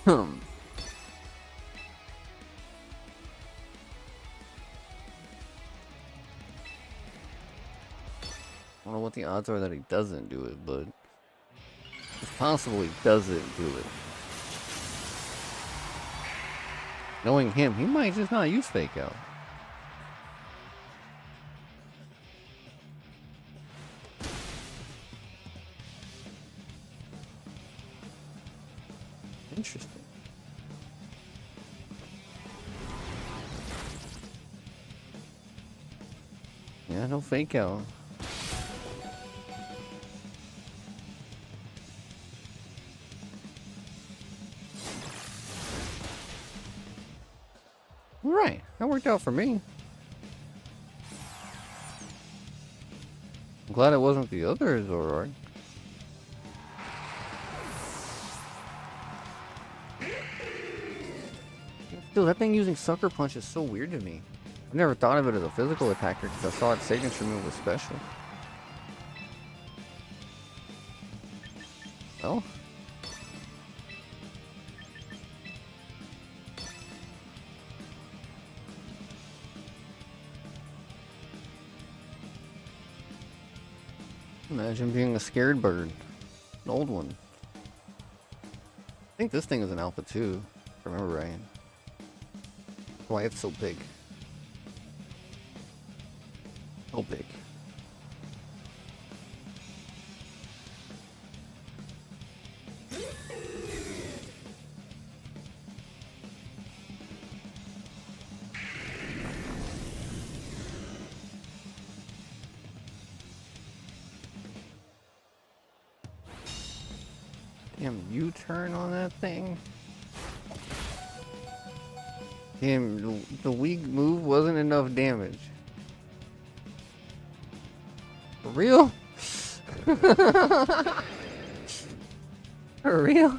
S1: I don't know what the odds are that he doesn't do it, but it's possible he doesn't do it. Knowing him, he might just not use Fake Out. Interesting. Yeah, no Fake Out. Right, that worked out for me. I'm glad it wasn't the other Zoroark. Dude, that thing using Sucker Punch is so weird to me. I've never thought of it as a physical attacker because I saw its signature move was special. Well. Imagine being a scared bird. An old one. I think this thing is an alpha too, if I remember right. Why it's so big. So big. Damn U-turn on that thing. Damn, the weak move wasn't enough damage. For real? For real?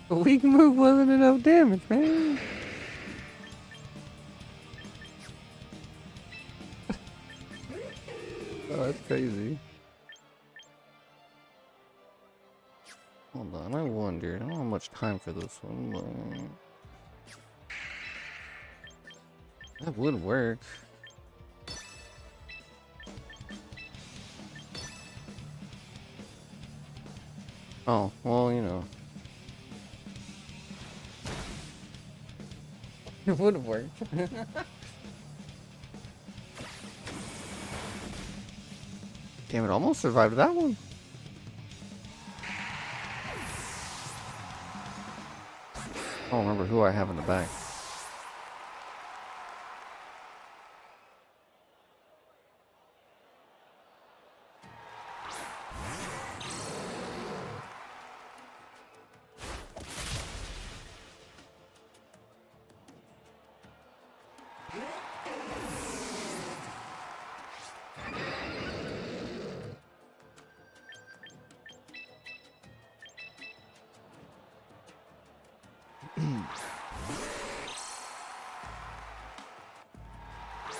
S1: The weak move wasn't enough damage, man. Oh, that's crazy. Hold on, I wonder. I don't have much time for this one, but that would work. Oh, well, you know. It would have worked. Damn, it almost survived that one. I don't remember who I have in the back.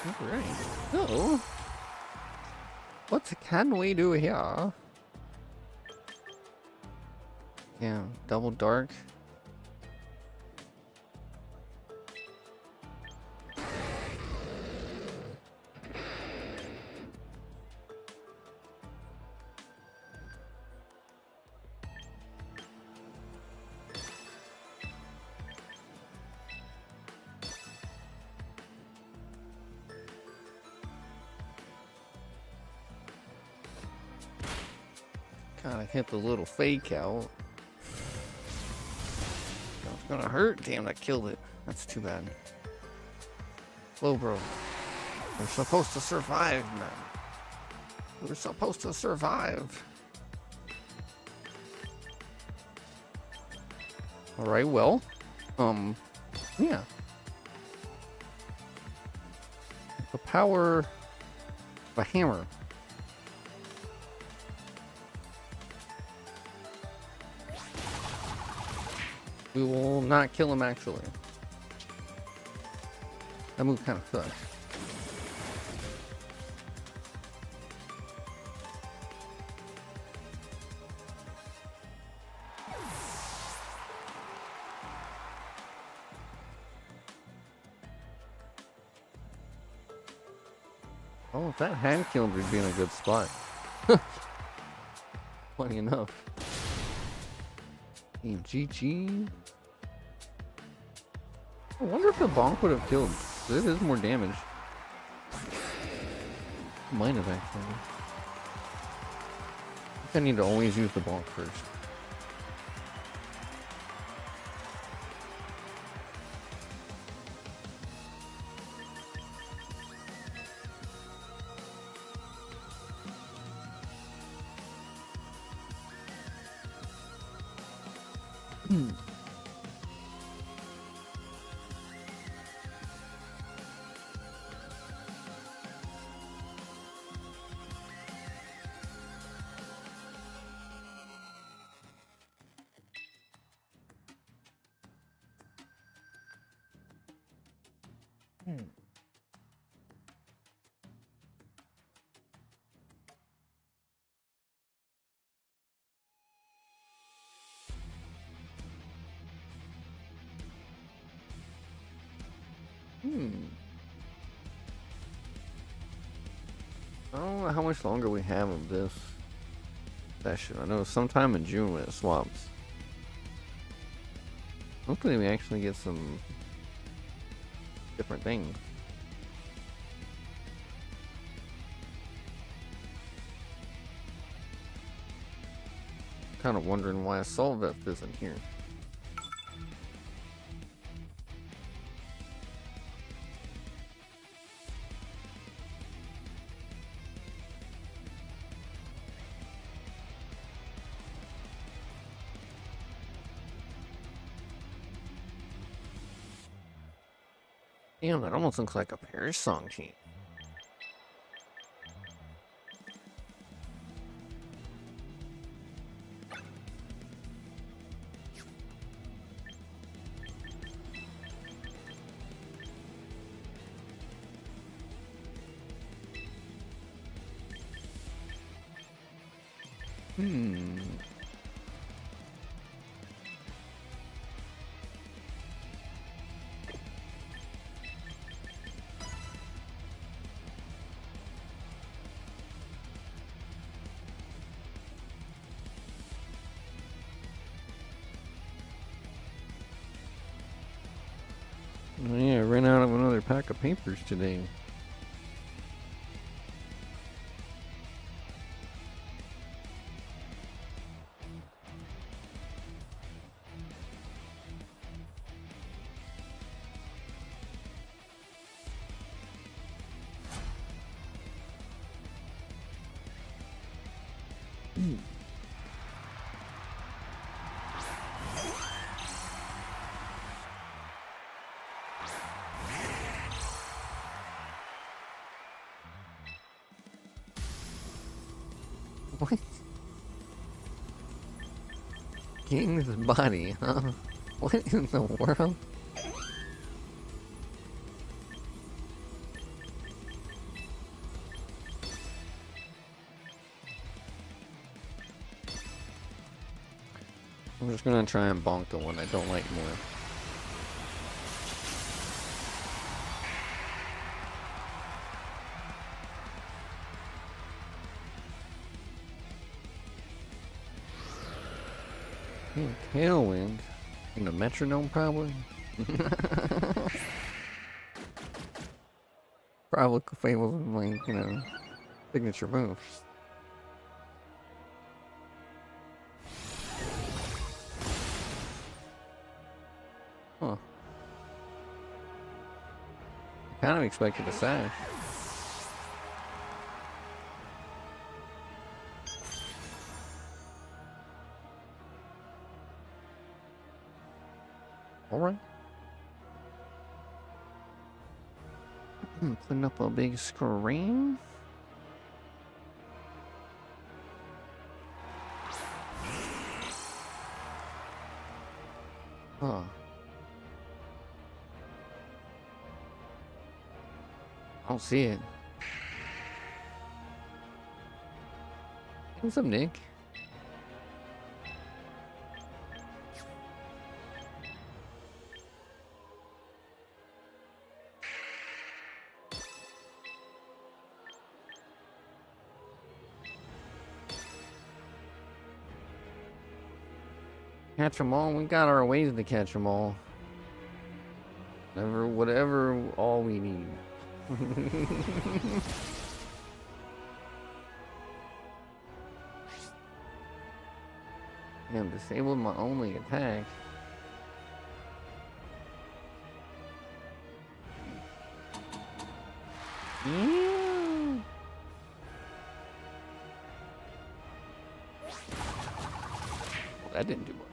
S1: Alright. So, what can we do here? Yeah, double dark. Kind of hit the little fake out. It's gonna hurt. Damn, that killed it. That's too bad. Low bro. We're supposed to survive, man. We're supposed to survive. Alright, well. Yeah. The power of a hammer. We will not kill him, actually. That move kind of sucks. Oh, if that hand killed, we'd be in a good spot. Funny enough. Team GG. I wonder if the bonk would have killed. It is more damage. Might have actually. I think I need to always use the bonk first. I don't know how much longer we have of this session. I know sometime in June when it swaps. Hopefully we actually get some different things. Kind of wondering why Solveth isn't here. Damn, that almost looks like a Parish Song team. Yeah, I ran out of another pack of papers today. What? King's body, huh? What in the world? I'm just gonna try and bonk the one I don't like more. Tailwind. In the metronome, probably. Probably Fable's like, you know, signature move. Huh. I kind of expected a sash. Alright. Putting up a big screen. Huh. I don't see it. What's up, Nick? Catch them all. We got our ways to catch them all. Whatever, all we need. Damn, disabled my only attack. Yeah. Well, that didn't do much.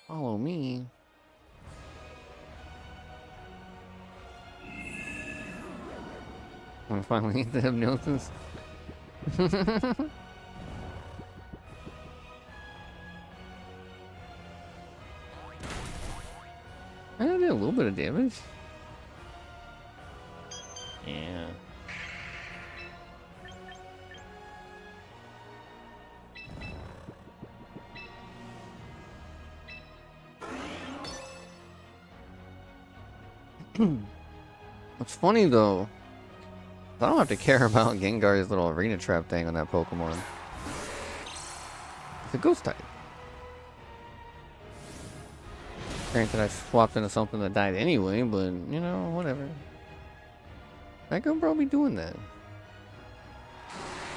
S1: Follow me. I finally get the hypnosis. I did a little bit of damage. Yeah. What's funny though, I don't have to care about Gengar's little arena trap thing on that Pokemon. It's a ghost type. Granted, I swapped into something that died anyway, but you know, whatever. That good bro be doing that.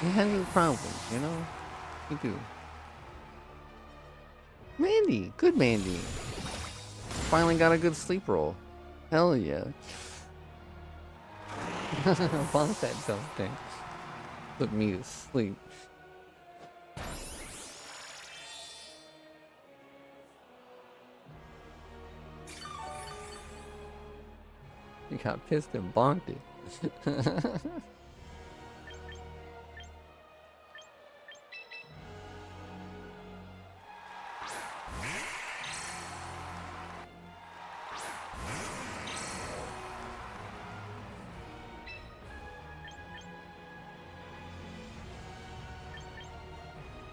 S1: He handles problems, you know? He do. Mandy! Good Mandy! Finally got a good sleep roll. Hell yeah. Bonk said something. Put me to sleep. You got pissed and bonked it.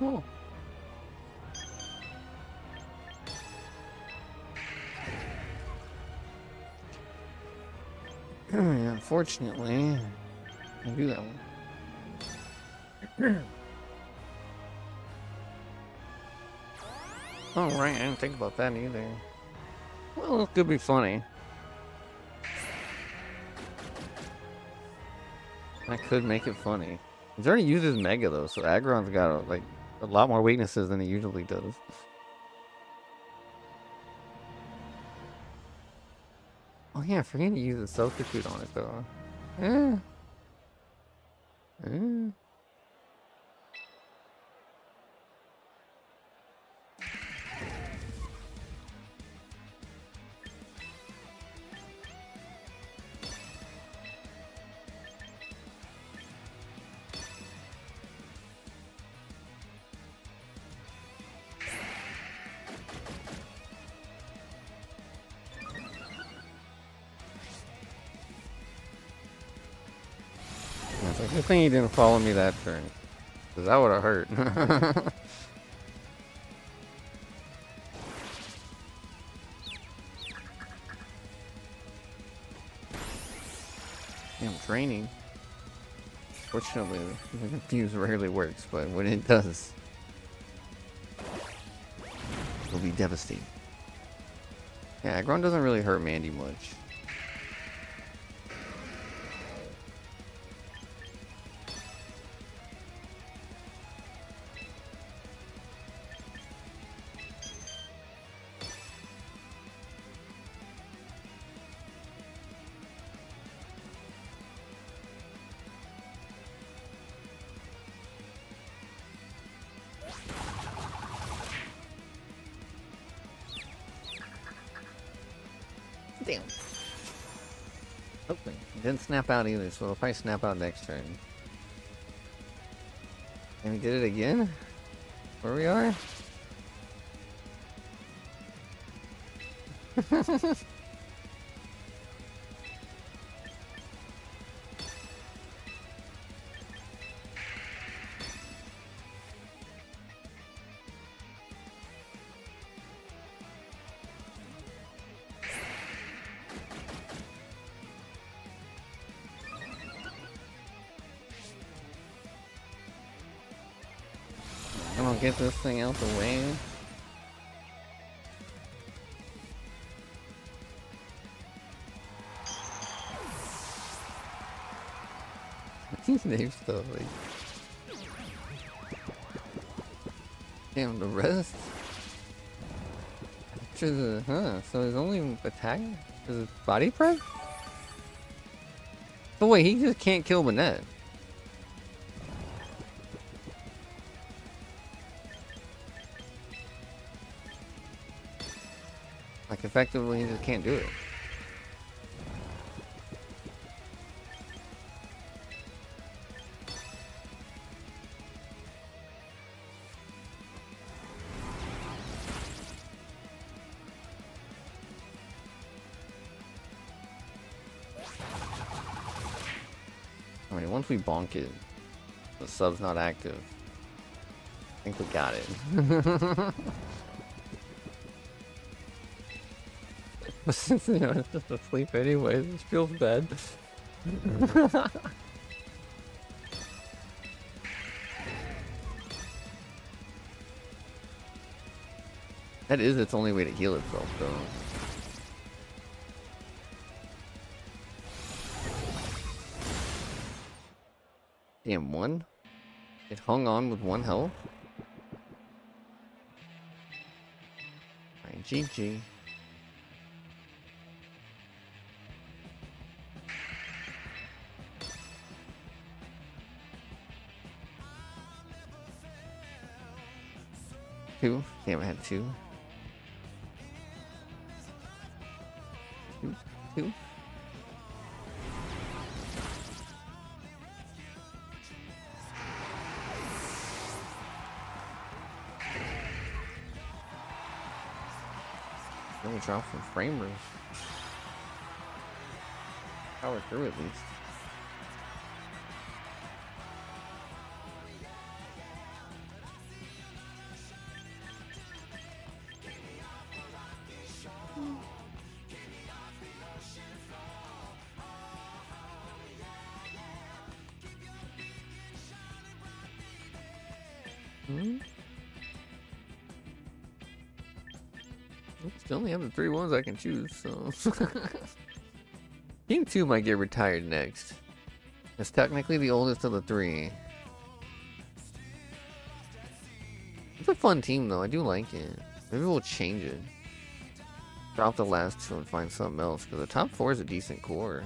S1: Oh. Unfortunately, I do that one. Oh, right, I didn't think about that either. Well, it could be funny. I could make it funny. He's already used his Mega though, so Aggron's got like a lot more weaknesses than he usually does. Oh yeah, I forget to use a substitute on it though. Yeah. Yeah. Good thing he didn't follow me that turn. Because that would have hurt. Damn, training. Fortunately, the confuse rarely works, but when it does, it'll be devastating. Yeah, Aggron doesn't really hurt Mandy much. Damn. Okay. Didn't snap out either, so it'll probably snap out next turn. And he did it again? Where we are? I'm gonna get this thing out the way. These names stuff, like... Damn, the rest? After the... Huh, so his only attack is his body press? So wait, he just can't kill Banette. Like, effectively, he just can't do it. I mean, once we bonk it, the sub's not active. I think we got it. But since, you know, it's just asleep anyway, this feels bad. That is its only way to heal itself, though. Damn, one? It hung on with one health? Alright, GG. Two? Damn, I had two. Two? Really drop from framers. Power through at least. Still only have the 3 ones I can choose, so... Team 2 might get retired next. It's technically the oldest of the 3. It's a fun team though, I do like it. Maybe we'll change it. Drop the last 2 and find something else, because the top 4 is a decent core.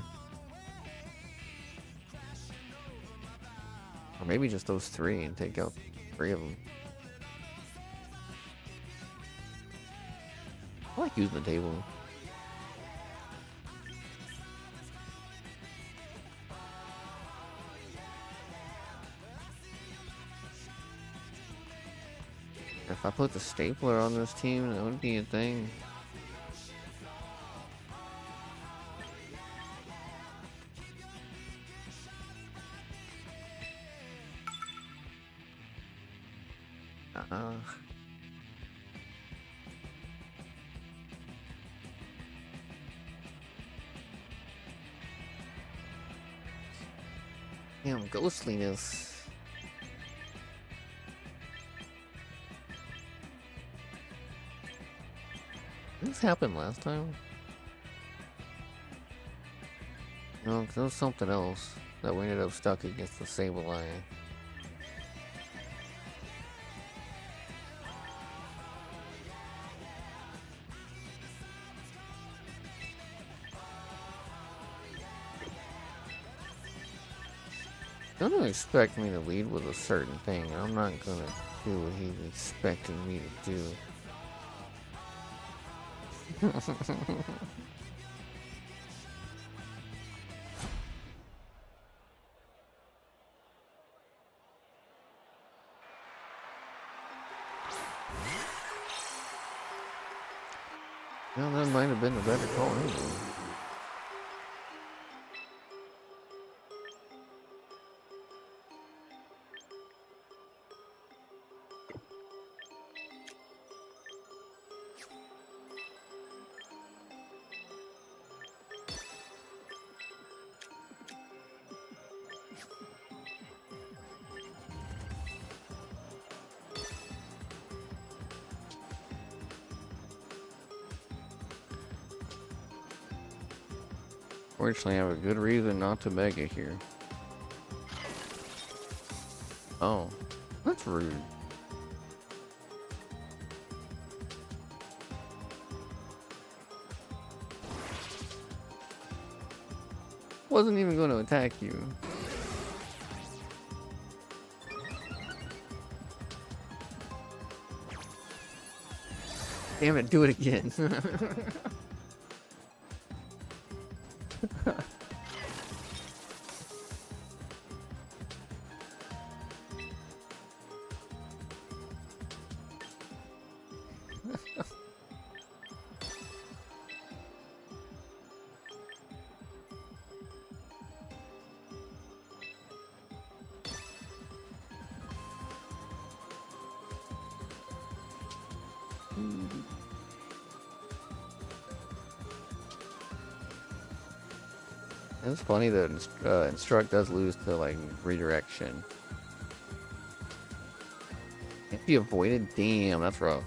S1: Or maybe just those 3 and take out 3 of them. I like using the table. If I put the stapler on this team, that would be a thing. Uh-uh. Damn, ghostliness. Did this happen last time? No, 'cause there was something else that we ended up stuck against the Sableye. Doesn't expect me to lead with a certain thing. I'm not gonna do what he's expecting me to do. Well, that might have been the better call anyway. Fortunately, I have a good reason not to mega here. Oh, that's rude. Wasn't even going to attack you. Damn it, do it again. It's funny that Instruct does lose to like redirection. Can't be avoided? Damn, that's rough.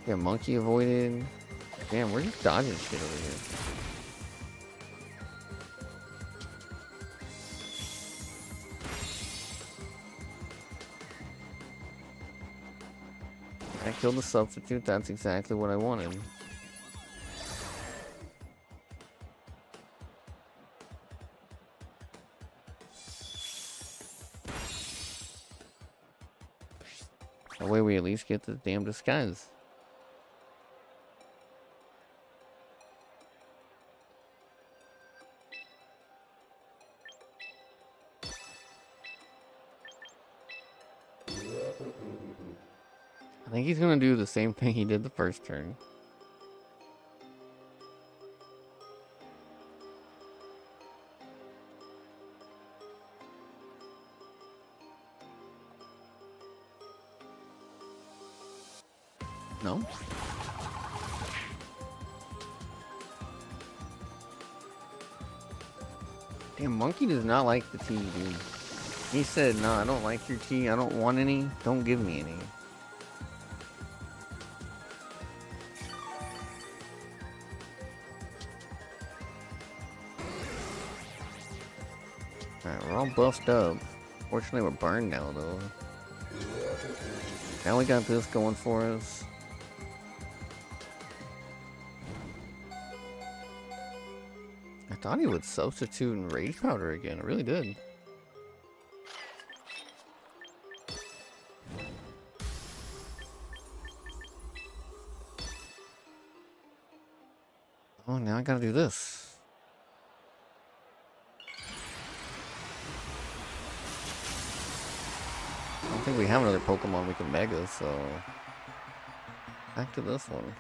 S1: Yeah, monkey avoided. Damn, we're just dodging shit over here. I killed the substitute, that's exactly what I wanted. That way we at least get the damn disguise. I think he's gonna do the same thing he did the first turn. No? Damn, Monkey does not like the tea, dude. He said, no, I don't like your tea. I don't want any. Don't give me any. Alright, we're all buffed up. Fortunately, we're burned now, though. Now we got this going for us. I thought he would substitute and Rage Powder again. I really did. Oh, now I gotta do this. I don't think we have another Pokemon we can Mega, so... Back to this one.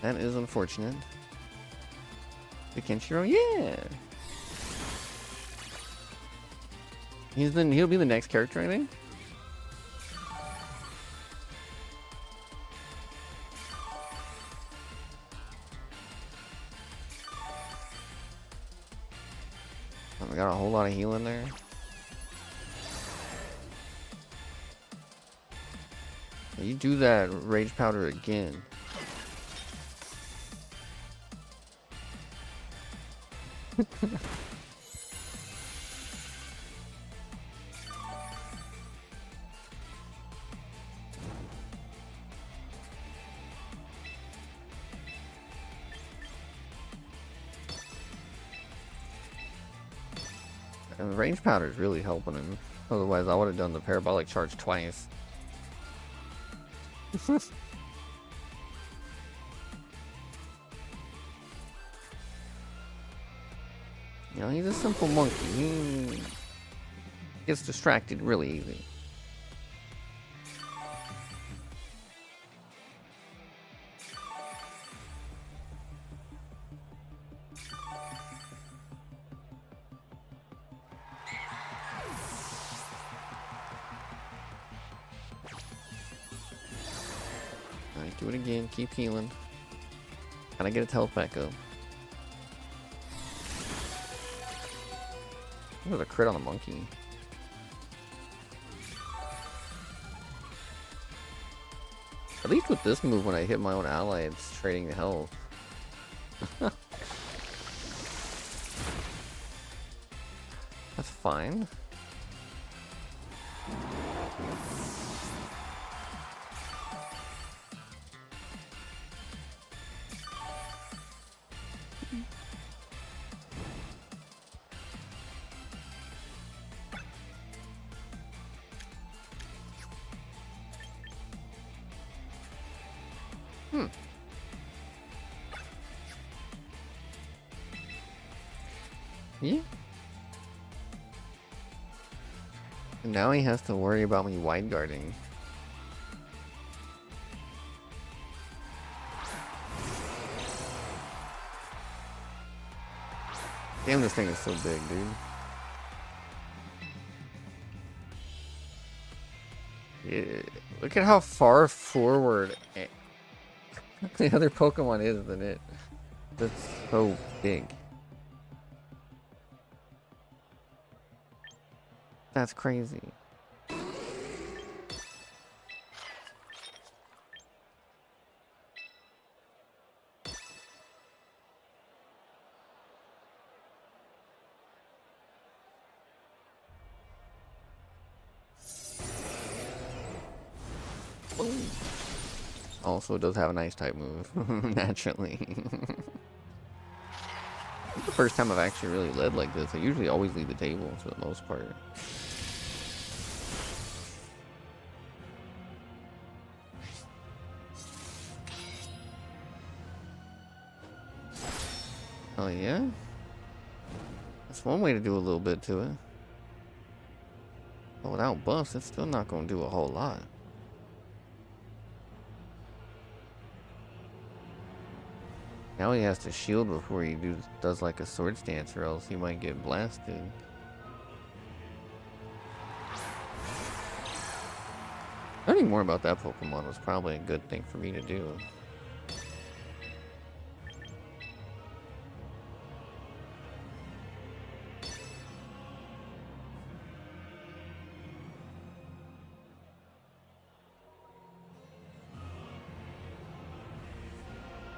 S1: That is unfortunate. The Kenshiro, yeah. He'll be the next character, I think. Oh, we got a whole lot of healing there. You do that rage powder again. And the range powder is really helping him. Otherwise, I would have done the parabolic charge twice. You know, he's a simple monkey. He gets distracted really easy. Alright, do it again. Keep healing. Gotta get its health back up. There's a crit on the monkey. At least with this move, when I hit my own ally, it's trading the health. That's fine. Yeah. And now he has to worry about me wide guarding. Damn, this thing is so big, dude. Yeah, look at how far forward the other Pokemon is than it. That's so big. That's crazy. Also, it does have an ice type move, naturally. It's the first time I've actually really led like this. I usually always lead the table for the most part. Oh yeah? That's one way to do a little bit to it. But without buffs, it's still not going to do a whole lot. Now he has to shield before he does like a sword stance, or else he might get blasted. Learning more about that Pokemon was probably a good thing for me to do.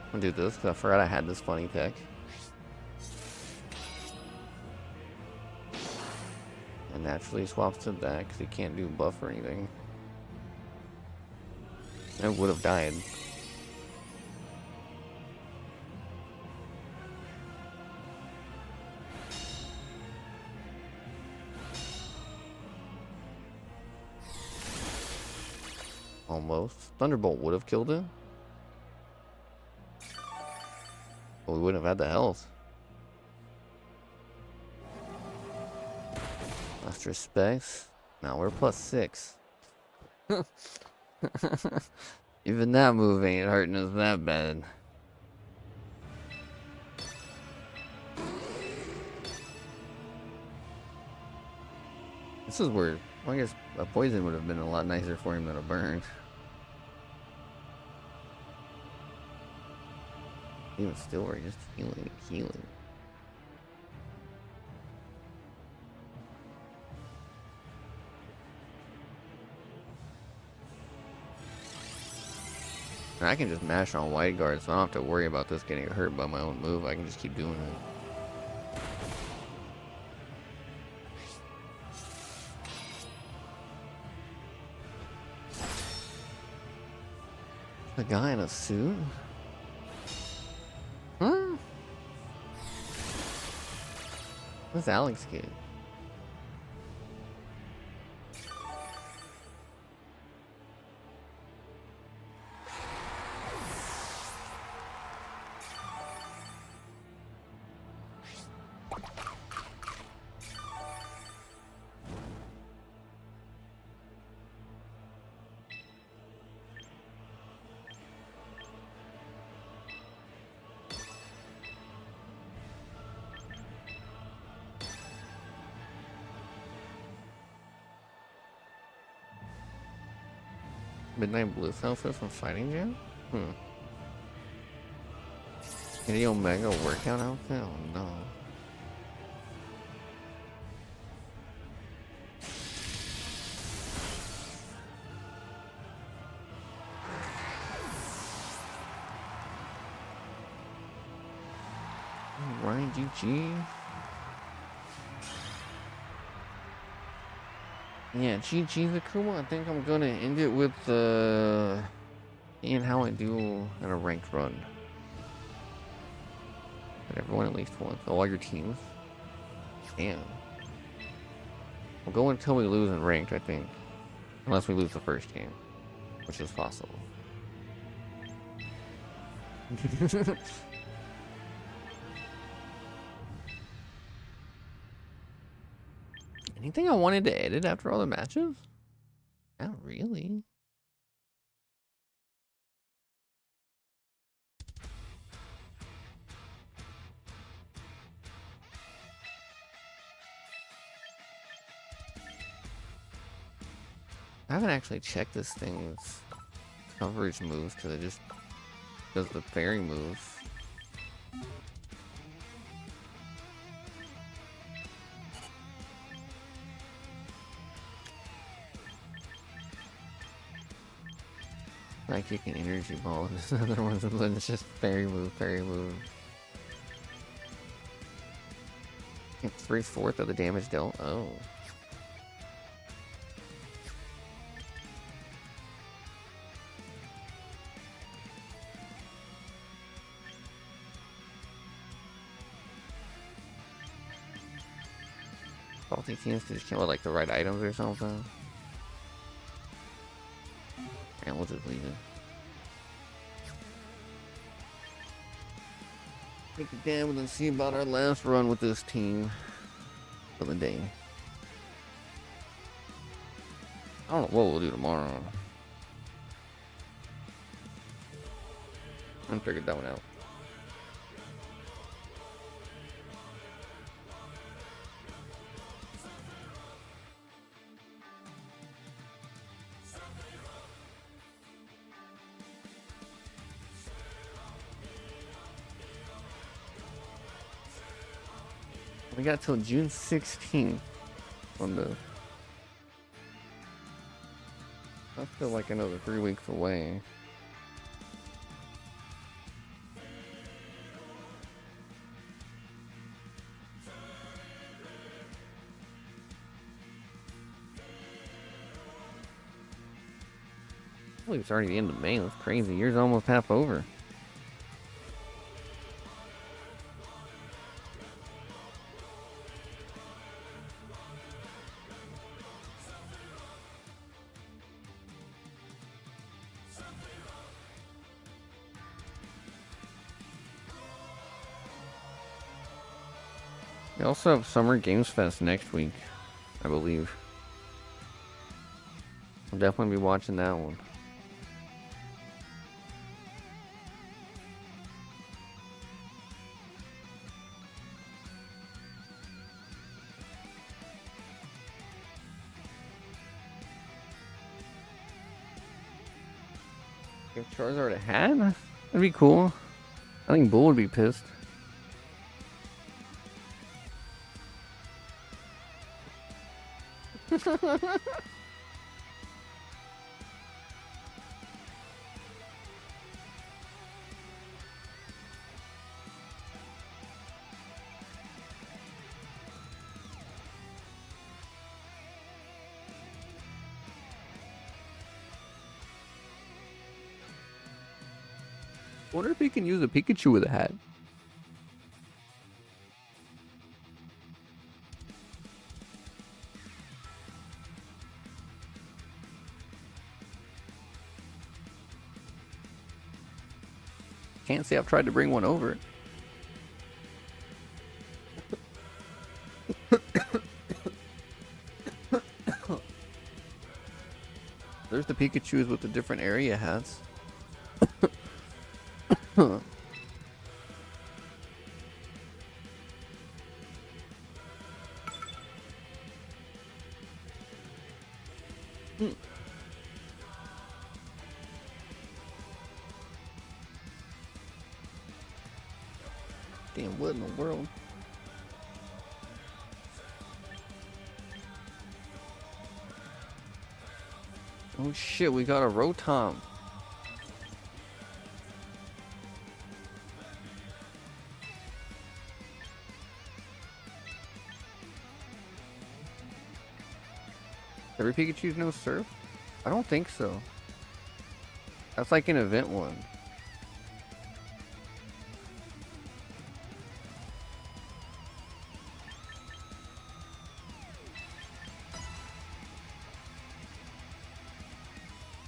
S1: I'm gonna do this because I forgot I had this funny tech. And naturally swaps to that because he can't do buff or anything. I would have died. Almost. Thunderbolt would have killed him. But we wouldn't have had the health. Last respects. Now we're +6. Even that move ain't hurting us that bad. This is weird. Well, I guess a poison would have been a lot nicer for him than a burn. Even still, we're just healing. And I can just mash on wide guard, so I don't have to worry about this getting hurt by my own move. I can just keep doing it. A guy in a suit? Huh? What's Alex kid? Midnight Bliss outfit from Fighting Jam? Any Omega workout outfit? Oh no. Ryan GG. Yeah, GG the Kuma. I think I'm gonna end it with seeing how I do in a ranked run. But everyone at least once. All your teams. Damn. We'll go until we lose in ranked, I think. Unless we lose the first game. Which is possible. Anything I wanted to edit after all the matches? Not really. I haven't actually checked this thing's coverage moves because it just does the fairy moves. Like kick an energy ball, and this other one's it's just fairy move, fairy move. 3/4 of the damage dealt. Oh. Faulty teams just came with like the right items or something. And we'll just leave it. Take it down and then see about our last run with this team for the day. I don't know what we'll do tomorrow. I haven't figured that one out. We got till June 16th on the. I feel like another 3 weeks away. I believe it's already the end of May. That's crazy. Year's almost half over. We also have Summer Games Fest next week, I believe. I'll definitely be watching that one. Give Charizard a hat? That'd be cool. I think Bull would be pissed. Wonder if he can use a Pikachu with a hat. Can't say I've tried to bring one over. There's the Pikachus with the different area hats. Huh. Damn, what in the world? Oh shit, we got a Rotom. Every Pikachu's no surf? I don't think so. That's like an event one.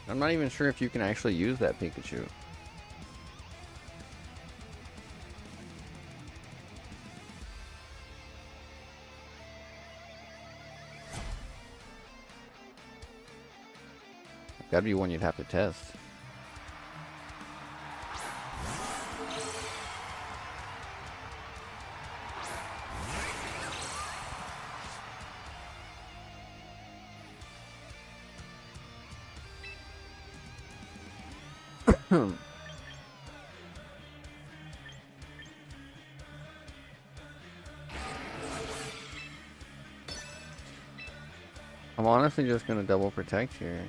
S1: I'm not even sure if you can actually use that Pikachu. Gotta be one you'd have to test. I'm honestly just gonna double protect here.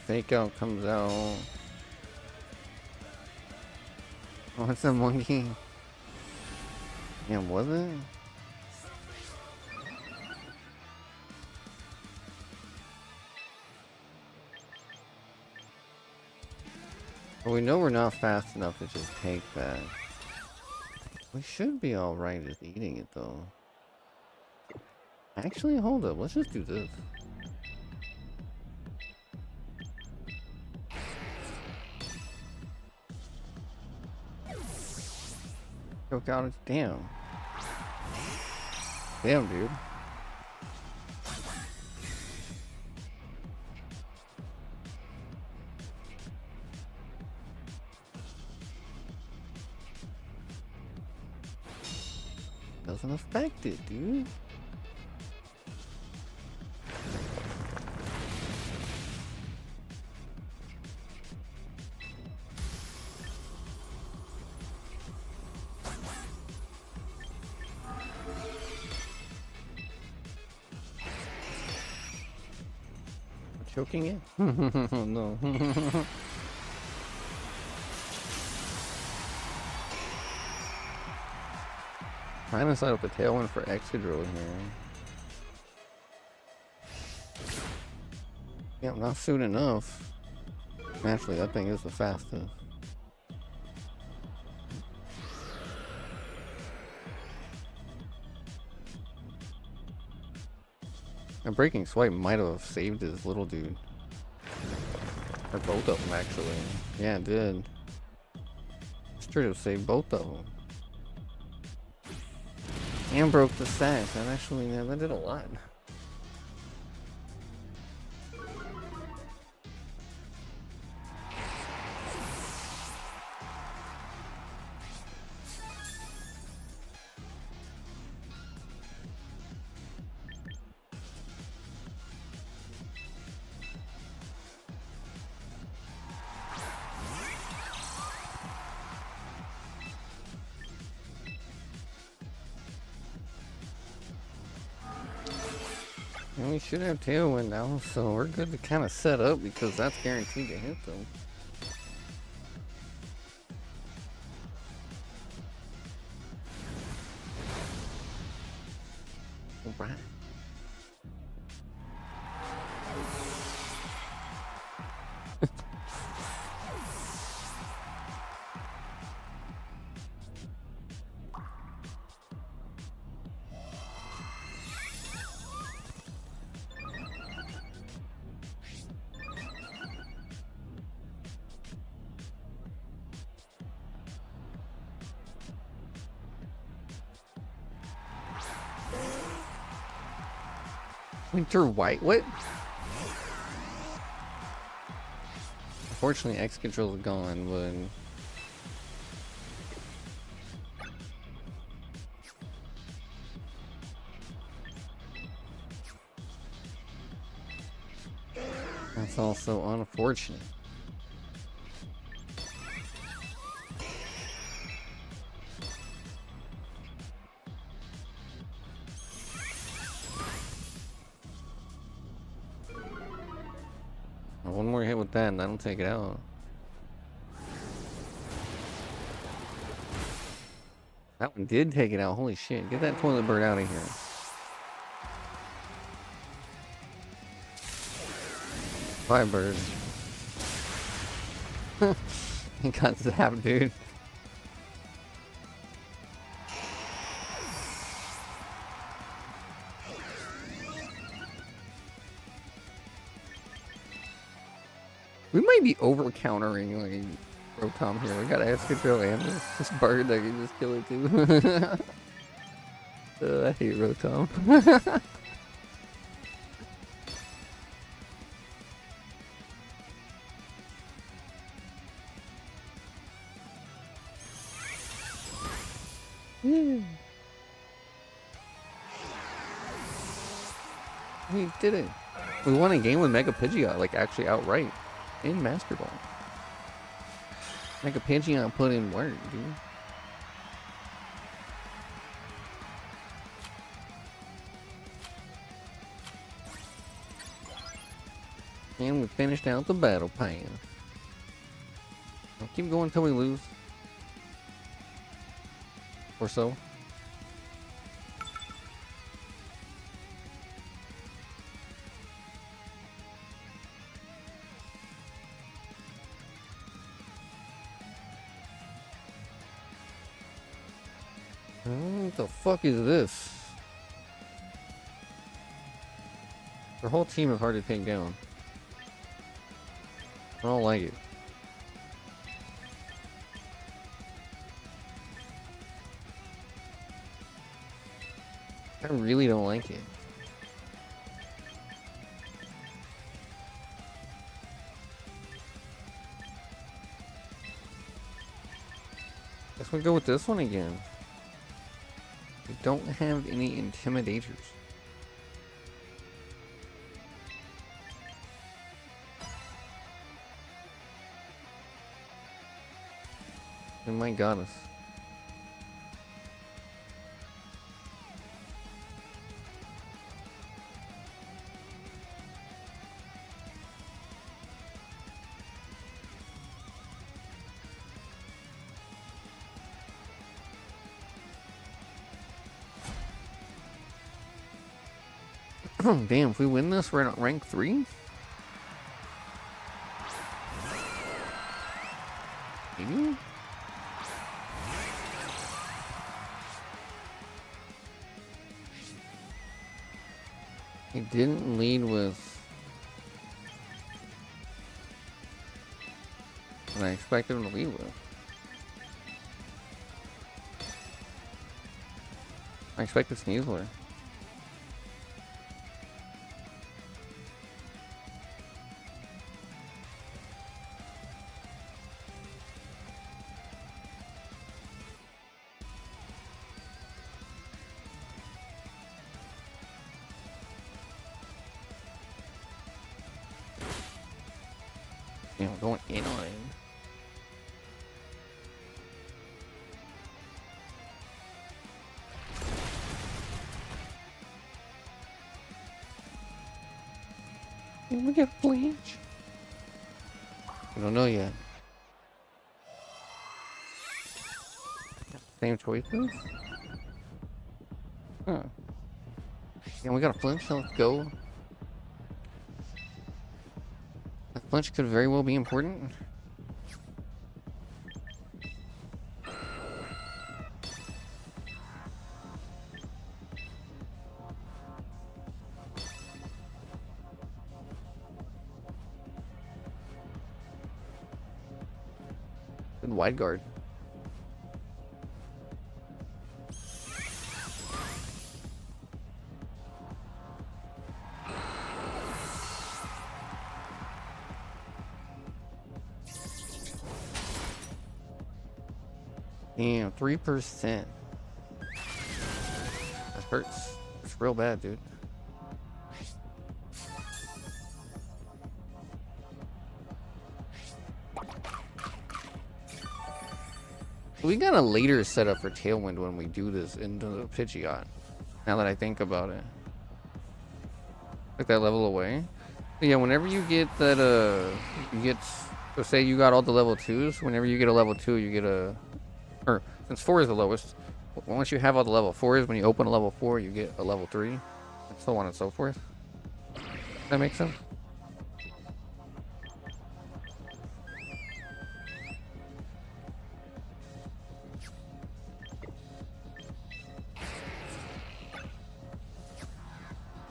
S1: Fake out comes out. Oh, it's a monkey. Yeah, was it? Well, we know we're not fast enough to just take that. We should be alright just eating it though. Actually, hold up. Let's just do this. Choke out its damn. Damn, dude. Doesn't affect it, dude. Choking it? No. Trying to set up a tailwind for Excadrill here. Yeah, not soon enough. Naturally, that thing is the fastest. A breaking swipe might have saved his little dude. Or both of them, actually. Yeah, it did. Straight up saved both of them. And broke the stacks. That actually, yeah, that did a lot. And we should have Tailwind now, so we're good to kind of set up because that's guaranteed to hit them. Alright. Winter White? What? Unfortunately, X control is gone, but that's also unfortunate. One more hit with that and that'll take it out. That one did take it out. Holy shit. Get that toilet bird out of here. Bye, bird. He got zapped, dude. We might be over countering like Rotom here. We got Ice Control and this bird that can just kill it too. I hate Rotom. We did it. We won a game with Mega Pidgeot, like actually outright. In Master Ball. Mega Pidgeot put in work, dude. And we finished out the battle pass. I'll keep going until we lose. Or so. What the fuck is this? Their whole team is hard to take down. I don't like it. I really don't like it. Guess we'll go with this one again. We don't have any intimidators. Oh my goddess. Damn, if we win this, we're at rank 3? Maybe? He didn't lead with what I expected him to lead with. I expected Sneasler. Yeah, we're going in on him. We got flinch. We don't know yet. Same choices? Huh. Yeah, we got a flinch, so let's go. That flinch could very well be important. Good wide guard. Damn, 3%. That hurts. It's real bad, dude. We got a later setup for Tailwind when we do this into the Pidgeot. Now that I think about it. Took that level away. But yeah, whenever you get that, you get, so say you got all the level 2s, whenever you get a level 2, you get a, or since 4 is the lowest, once you have all the level 4s, when you open a level 4, you get a level 3, and so on and so forth. Does that make sense?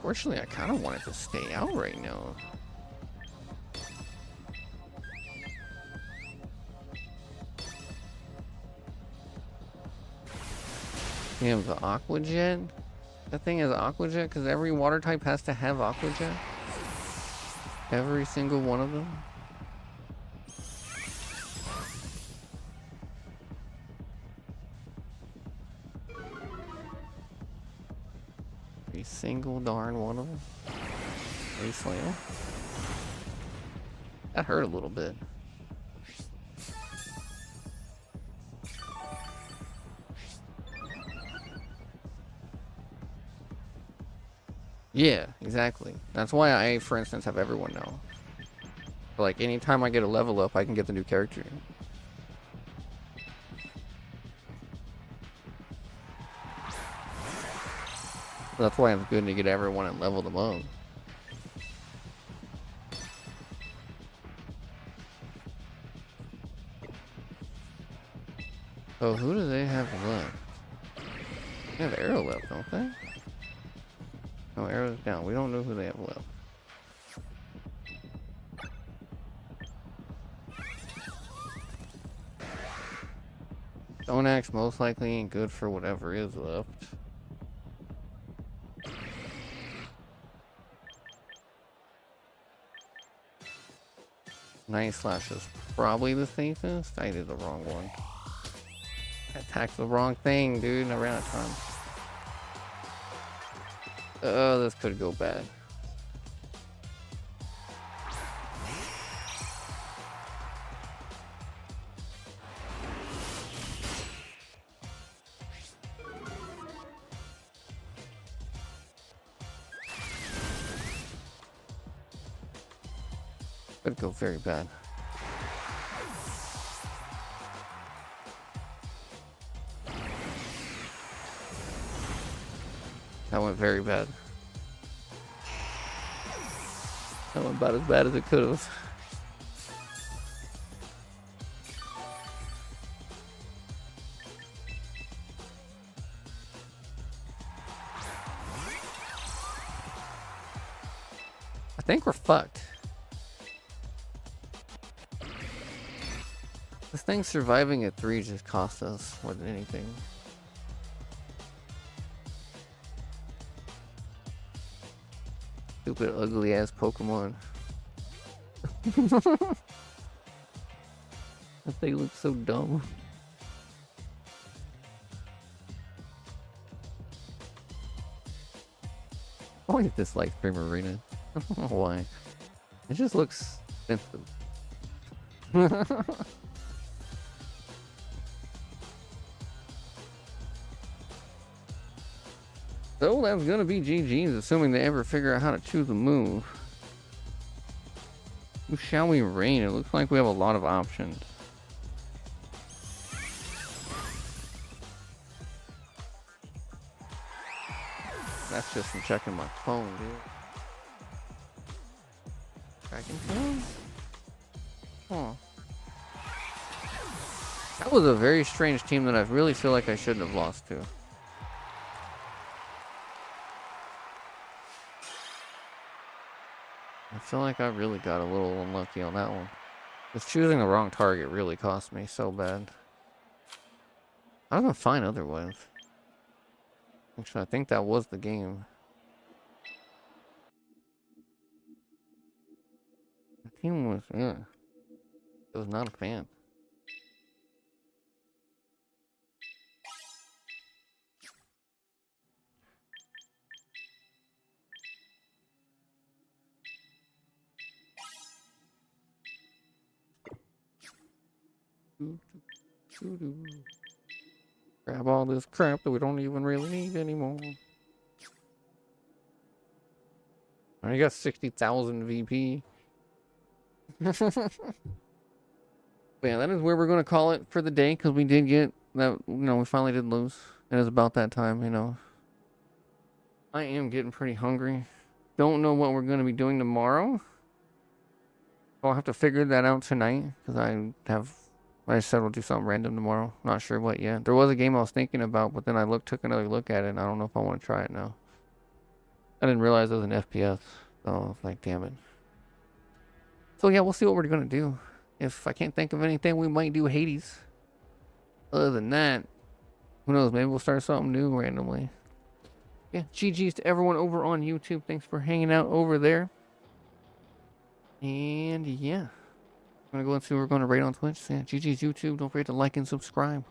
S1: Fortunately, I kind of want it to stay out right now. Damn, the Aqua Jet? That thing is Aqua Jet because every water type has to have Aqua Jet? Every single one of them? Every single darn one of them? Every slam? That hurt a little bit. Yeah, exactly. That's why I, for instance, have everyone now. Like, anytime I get a level up, I can get the new character. That's why it's good to get everyone and level them up. So who do they have left? They have Arrow left, don't they? No, Arrow's down. We don't know who they have left. Stone Axe most likely ain't good for whatever is left. Night Slash is probably the safest. I did the wrong one. I attacked the wrong thing, dude. I ran out of time. Oh, this could go bad. Could go very bad. That went very bad. That went about as bad as it could have. I think we're fucked. This thing surviving at 3 just cost us more than anything. Stupid ugly ass Pokemon. That thing looks so dumb. I always dislike Stream Arena. I don't know why. It just looks expensive. So that's gonna be GG's, assuming they ever figure out how to choose a move. Who shall we raid? It looks like we have a lot of options. That's just from checking my phone, dude. Dragon Tail? Huh. That was a very strange team that I really feel like I shouldn't have lost to. I feel like I really got a little unlucky on that one. Just choosing the wrong target really cost me so bad. I was fine otherwise. Actually, I think that was the game. The team was, yeah. I was not a fan. Grab all this crap that we don't even really need anymore. I got 60,000 VP. But yeah, that is where we're going to call it for the day, because we did get that, we finally did lose. It is about that time, I am getting pretty hungry. Don't know what we're going to be doing tomorrow. I'll have to figure that out tonight, because I said we'll do something random tomorrow. Not sure what yet. There was a game I was thinking about, but then I took another look at it, and I don't know if I want to try it now. I didn't realize it was an FPS, so I was like, damn it. So yeah, we'll see what we're going to do. If I can't think of anything, we might do Hades. Other than that, who knows, maybe we'll start something new randomly. Yeah, GG's to everyone over on YouTube. Thanks for hanging out over there. And yeah, I'm going to go and see what we're going to rate on Twitch. So yeah, GG's YouTube. Don't forget to like and subscribe.